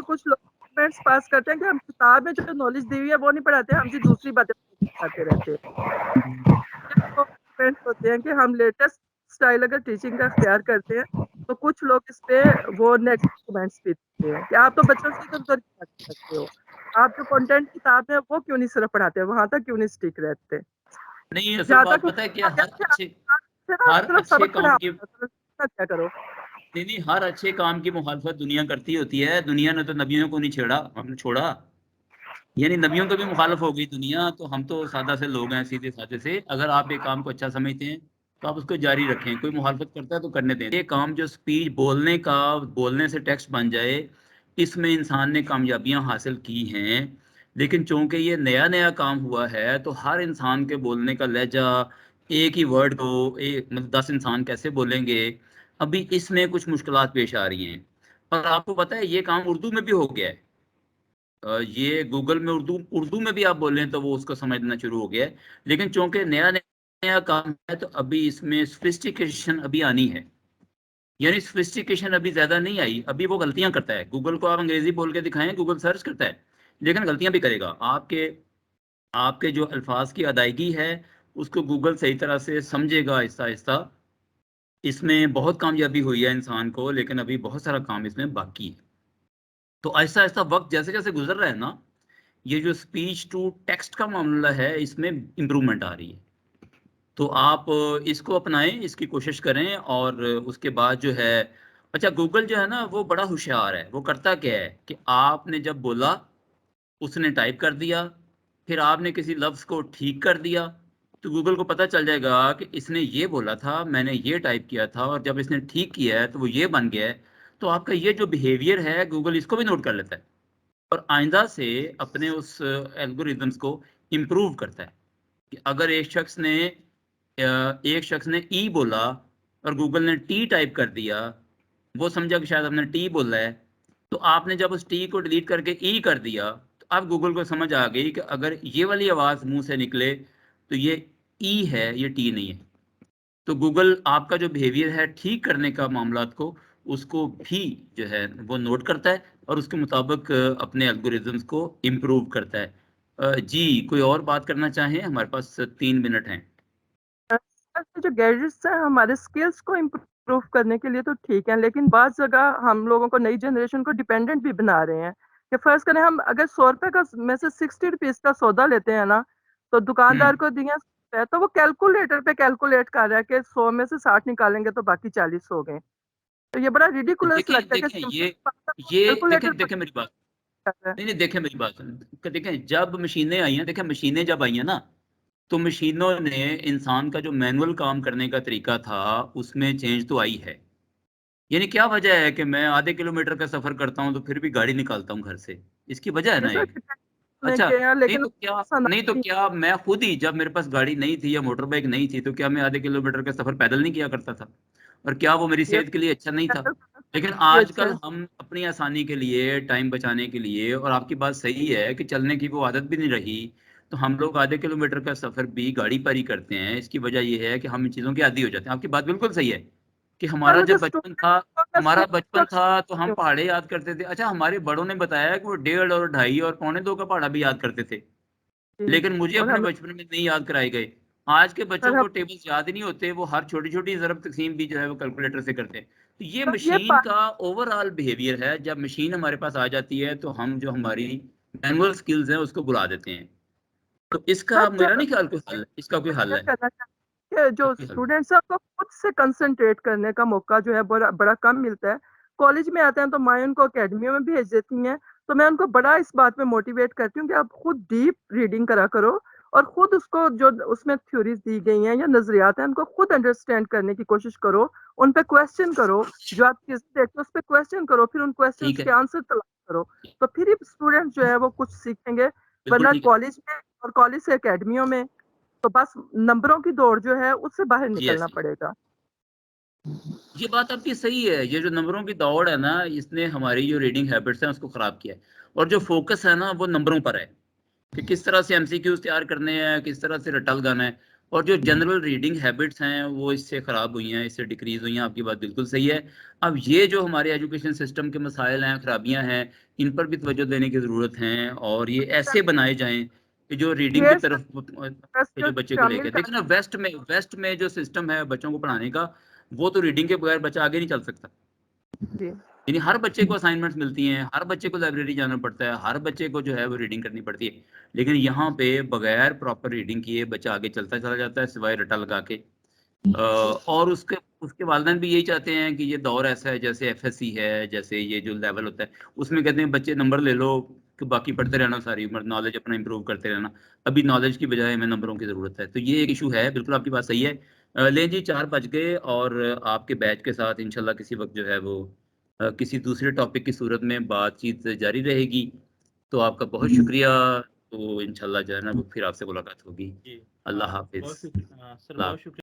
कुछ लोग स्टूडेंट्स पास करते हैं कि हम किताब में जो नॉलेज दी हुई है वो नहीं पढ़ाते, हम जी दूसरी बातें पढ़ाते रहते हैं। स्टूडेंट्स होते हैं कि हम लेटेस्ट स्टाइल अगर टीचिंग का इख्तियार करते हैं तो कुछ लोग इस पे वो नेगेटिव कमेंट्स भी देते हैं कि आप तो बच्चों से कमजोर कर सकते हो, आप जो कंटेंट किताब में वो क्यों नहीं सिर्फ पढ़ाते हैं, वहां तक क्यों नहीं स्टिक रहते। नहीं असल जहाँ बात तक पता है क्या, हर सिर्फ अच्छे सबक काम पढ़ा की, क्या करो। नहीं हर अच्छे काम की मुखालफत दुनिया करती होती है। दुनिया ने तो नबियों को नहीं छेड़ा, हमने छोड़ा, यानी नबियों को भी मुखालफ हो गई दुनिया। तो हम तो सादा से लोग हैं, सीधे साधे से। अगर आप एक काम को अच्छा समझते हैं तो आप उसको जारी रखें, कोई मुखालफत करता है तो करने दें। ये काम जो स्पीच बोलने का, बोलने से टेक्स्ट बन जाए, इसमें इंसान ने कामयाबियां हासिल की हैं। लेकिन चूंकि ये नया नया काम हुआ है तो हर इंसान के बोलने का लहजा, एक ही वर्ड को एक मतलब 10 इंसान कैसे बोलेंगे, अभी इसमें कुछ मुश्किलात पेश आ रही हैं। और आपको पता है ये काम उर्दू में भी हो गया है। ये गूगल में उर्दू उर्दू में भी आप बोलें तो वो उसको समझना शुरू हो गया है। लेकिन चूंकि नया नया काम है तो अभी इसमें सोफिस्टिकेशन अभी आनी है, यानी सोफिस्टिकेशन अभी ज्यादा नहीं आई। अभी वो गलतियां करता है। गूगल को आप अंग्रेजी बोल के दिखाएं, गूगल सर्च करता है लेकिन गलतियां भी करेगा। आपके आपके जो अल्फाज की अदायगी है उसको गूगल सही तरह से समझेगा आहिस्ता आहिस्ता। इसमें बहुत कामयाबी हुई है इंसान को, लेकिन अभी बहुत सारा काम इसमें बाकी है। तो आहिस्ता आहिस्ता वक्त जैसे जैसे गुजर रहा है ना, ये जो स्पीच टू टेक्स्ट का मामला है इसमें इम्प्रूवमेंट आ रही है। तो आप इसको अपनाएं, इसकी कोशिश करें। और उसके बाद जो है, अच्छा गूगल जो है ना वो बड़ा होशियार है। वो करता क्या है कि आपने जब बोला उसने टाइप कर दिया, फिर आपने किसी लफ्ज़ को ठीक कर दिया, तो गूगल को पता चल जाएगा कि इसने ये बोला था, मैंने ये टाइप किया था, और जब इसने ठीक किया है तो वो ये बन गया है। तो आपका ये जो बिहेवियर है गूगल इसको भी नोट कर लेता है और आइंदा से अपने उस एल्गोरिदम्स को इम्प्रूव करता है। कि अगर एक शख्स ने ई बोला और गूगल ने टी टाइप कर दिया, वो समझा कि शायद आपने टी बोला है, तो आपने जब उस टी को डिलीट करके ई कर दिया तो अब गूगल को समझ आ गई कि अगर ये वाली आवाज़ मुंह से निकले तो ये ई है, ये टी नहीं है। तो गूगल आपका जो बिहेवियर है ठीक करने का मामलात को, उसको भी जो है वो नोट करता है और उसके मुताबिक अपने एल्गोरिदम्स को इम्प्रूव करता है। जी कोई और बात करना चाहें, हमारे पास 3 मिनट हैं। जो गैजेट्स हैं हमारे स्किल्स को इम्प्रूव करने के लिए तो ठीक है, लेकिन बात जगह हम लोगों को, नई जनरेशन को डिपेंडेंट भी बना रहे हैं। कि फर्ज करें हम अगर 100 रुपए का में से 60 रुपीज का सौदा लेते हैं ना, तो दुकानदार को दिया है तो वो कैलकुलेटर पे कैलकुलेट कर रहा है कि 100 में से 60 निकालेंगे तो बाकी 40 हो गए। तो ये बड़ा रिडिकुलस देखें लगता है देखें कि ये कैलकुलेटर देखें देखें मेरी बात, नहीं देखें मेरी बात, देखें जब मशीनें आई हैं, देखें मशीनें जब आई हैं ना, तो मशीनों ने इंसान का जो मैनुअल काम करने का तरीका था उसमें चेंज तो आई है। यानी क्या वजह है कि मैं आधे किलोमीटर का सफर करता हूं तो फिर भी गाड़ी निकालता हूं घर से, इसकी वजह है ना एक। अच्छा लेकिन नहीं तो क्या मैं खुद ही, जब मेरे पास गाड़ी नहीं थी या मोटर बाइक नहीं थी, तो क्या मैं आधे किलोमीटर का सफर पैदल नहीं किया करता था? और क्या वो मेरी सेहत के लिए अच्छा नहीं था? लेकिन आजकल हम अपनी आसानी के लिए, टाइम बचाने के लिए, और आपकी बात सही है कि चलने की वो आदत भी नहीं रही, तो हम लोग आधे किलोमीटर का सफर भी गाड़ी पर ही करते हैं। इसकी वजह यह है कि हम इन चीज़ों के आदी हो जाते हैं। आपकी बात बिल्कुल सही है कि हमारा जब बचपन था तो हम पहाड़े याद करते थे। अच्छा हमारे बड़ों ने बताया कि वो 1.5 और 2.5 और 1.25 का पहाड़ा भी याद करते थे, लेकिन मुझे अपने बचपन में नहीं याद कराए गए। आज के बच्चों को टेबल्स याद ही नहीं होते, वो हर छोटी छोटी ज़रब तकसीम भी जो है वो कैलकुलेटर से करते हैं। तो ये मशीन का ओवरऑल बिहेवियर है। जब मशीन हमारे पास आ जाती है तो हम जो हमारी मैनुअल स्किल्स हैं उसको बुला देते हैं। तो इसका मेरा नहीं ख्याल कोई हल है, इसका कोई हल है। कि जो स्टूडेंट्स हैं उनको खुद से कंसंट्रेट करने का मौका जो है बड़ा बड़ा कम मिलता है। कॉलेज में आते हैं तो माएँ उनको अकेडमियों में भेज देती हैं, तो मैं उनको बड़ा इस बात पे मोटिवेट करती हूँ कि आप खुद डीप रीडिंग करा करो और खुद उसको जो उसमें थ्योरीज दी गई हैं या नजरियात हैं उनको खुद अंडरस्टैंड करने की कोशिश करो, उन पे क्वेश्चन करो। जो आप चीज देखते हो उस पे क्वेश्चन करो, फिर उन क्वेश्चंस के आंसर तलाश करो, तो फिर ही स्टूडेंट जो है वो कुछ सीखेंगे। वरना कॉलेज में और कॉलेज से अकेडमियों में तो बस नंबरों की दौड़ जो है उससे बाहर निकलना पड़ेगा। ये बात आपकी सही है, ये जो नंबरों की दौड़ है ना, इसने हमारी जो रीडिंग हैबिट्स हैं उसको खराब किया है। और जो फोकस है ना वो नंबरों पर है कि किस तरह से एमसीक्यूज तैयार करने हैं, किस तरह से रटल गाना है। और जो जनरल रीडिंग हैबिट्स हैं वो इससे ख़राब हुई हैं, इससे डिक्रीज हुई हैं। आपकी बात बिल्कुल सही है। अब ये जो हमारे एजुकेशन सिस्टम के मसाइल हैं, खराबियां हैं, इन पर भी तवज्जो देने की ज़रूरत है और ये ऐसे बनाए जाएं कि जो रीडिंग की तरफ के जो बच्चे को लेकर देखो ना। वेस्ट में जो सिस्टम है बच्चों को पढ़ाने का, वो तो रीडिंग के बगैर बच्चा आगे नहीं चल सकता। यानी हर बच्चे को असाइनमेंट्स मिलती हैं, हर बच्चे को लाइब्रेरी जाना पड़ता है, हर बच्चे को जो है वो रीडिंग करनी पड़ती है। लेकिन यहाँ पे बगैर प्रॉपर रीडिंग किए बच्चा आगे चलता चला जाता है सिवाय रटा लगा के। और उसके वालिदैन भी यही चाहते हैं कि ये दौर ऐसा है जैसे एफएससी है, जैसे ये जो लेवल होता है उसमें कहते हैं बच्चे नंबर ले लो कि बाकी पढ़ते रहना सारी उम्र, नॉलेज अपना इंप्रूव करते रहना। अभी नॉलेज की बजाय हमें नंबरों की ज़रूरत है। तो ये एक इशू है, बिल्कुल आपकी बात सही है। लें जी, 4 बज गए और आपके बैच के साथ इंशाल्लाह किसी वक्त जो है वो किसी दूसरे टॉपिक की सूरत में बातचीत जारी रहेगी। तो आपका बहुत शुक्रिया। तो इंशाल्लाह जो है ना फिर आपसे मुलाकात होगी। अल्लाह हाफिज़। सर बहुत शुक्रिया।